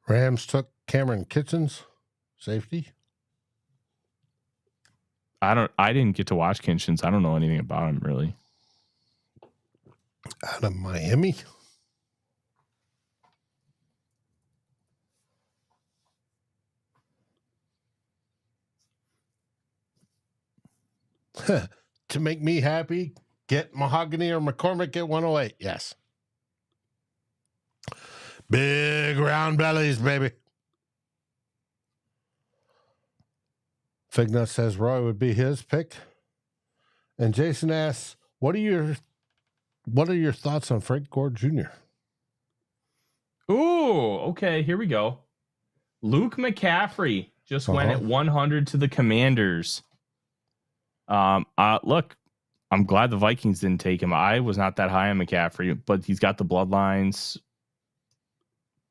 Rams took Cameron Kitchens, safety. I didn't get to watch Kitchens. I don't know anything about him really. Out of Miami. To make me happy, get Mahogany or McCormick at 108. Yes. Big round bellies, baby. Fignut says Roy would be his pick. And Jason asks, what are your thoughts on Frank Gore Jr.? Ooh, okay, here we go. Luke McCaffrey just went at 100 to the Commanders. Look, I'm glad the Vikings didn't take him. I was not that high on McCaffrey, but he's got the bloodlines.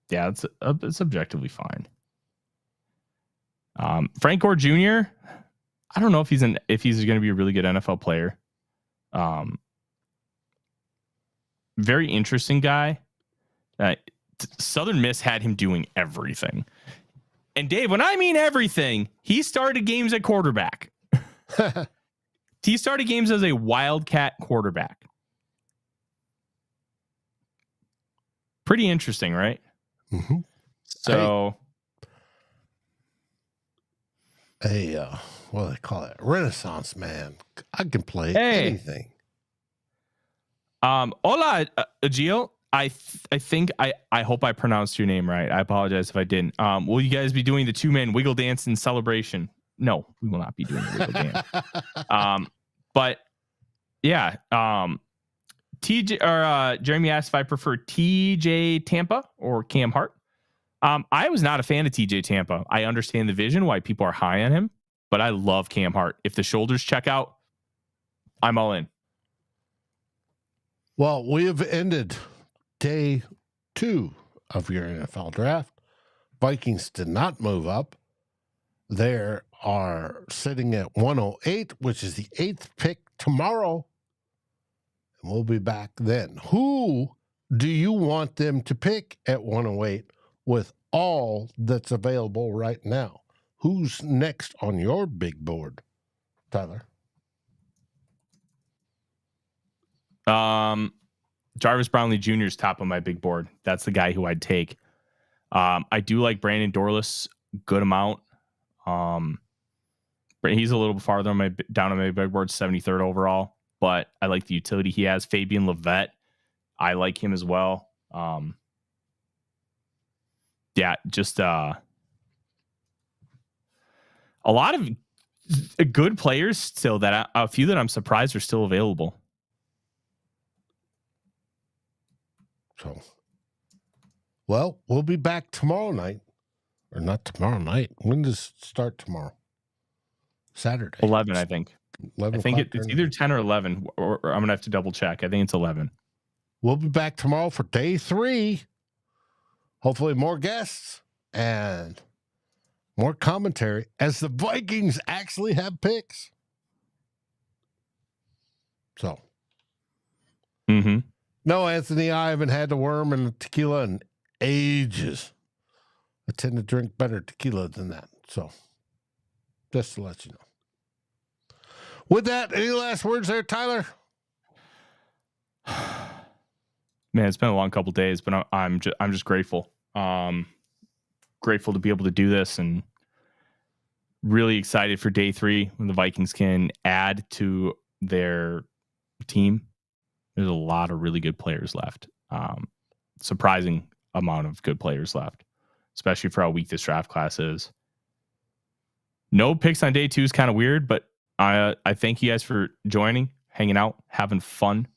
Yeah, it's objectively fine. Frank Gore Jr., I don't know if he's going to be a really good NFL player. Very interesting guy. Southern Miss had him doing everything. And Dave, when I mean everything, he started games at quarterback. He started games as a Wildcat quarterback. Pretty interesting, right? Mm-hmm. So, what do they call it? Renaissance man. I can play anything. Hola, Agil. I think I hope I pronounced your name right. I apologize if I didn't. Will you guys be doing the 2-man wiggle dance in celebration? No, we will not be doing the wiggle dance. But yeah, TJ or Jeremy asked if I prefer TJ Tampa or Cam Hart. I was not a fan of TJ Tampa. I understand the vision, why people are high on him, but I love Cam Hart. If the shoulders check out, I'm all in. Well, we have ended day 2 of your NFL draft. Vikings did not move up. They are sitting at 108, which is the 8th pick tomorrow. And we'll be back then. Who do you want them to pick at 108 with all that's available right now? Who's next on your big board, Tyler? Jarvis Brownlee Jr. is top of my big board. That's the guy who I'd take. I do like Brandon Dorlus good amount. He's a little farther down on my big board, 73rd overall, but I like the utility he has. Fabian Levette, I like him as well. Yeah, just a lot of good players still that a few that I'm surprised are still available. So, well, we'll be back tomorrow night. Or not tomorrow night. When does it start tomorrow? Saturday. 11, I think. 11 I think o'clock it's either 10 or 11, or I'm going to have to double check. I think it's 11. We'll be back tomorrow for day 3. Hopefully more guests and more commentary as the Vikings actually have picks. So. No, Anthony, I haven't had the worm and the tequila in ages. I tend to drink better tequila than that. So, just to let you know. With that, any last words there, Tyler? Man, it's been a long couple of days, but I'm just grateful. Grateful to be able to do this, and really excited for day 3 when the Vikings can add to their team. There's a lot of really good players left. Surprising amount of good players left, especially for how weak this draft class is. No picks on day 2 is kind of weird, but I thank you guys for joining, hanging out, having fun.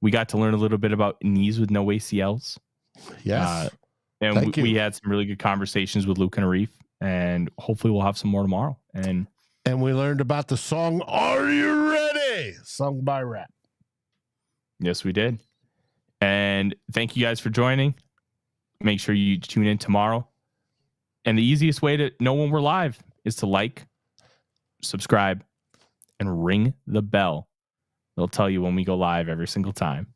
We got to learn a little bit about knees with no ACLs. Yes. And we had some really good conversations with Luke and Arif, and hopefully we'll have some more tomorrow. And we learned about the song Are You Ready? Sung by Rap. Yes, we did. And thank you guys for joining. Make sure you tune in tomorrow. And the easiest way to know when we're live is to like, subscribe, and ring the bell. They'll tell you when we go live every single time.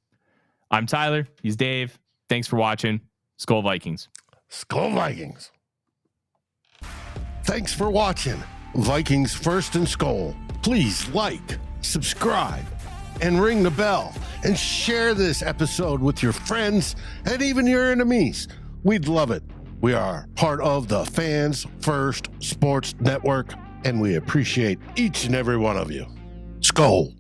I'm Tyler. He's Dave. Thanks for watching. SKOL Vikings. SKOL Vikings. Thanks for watching Vikings First and SKOL. Please like, subscribe, and ring the bell, and share this episode with your friends and even your enemies. We'd love it. We are part of the Fans First Sports Network, and we appreciate each and every one of you. SKOL.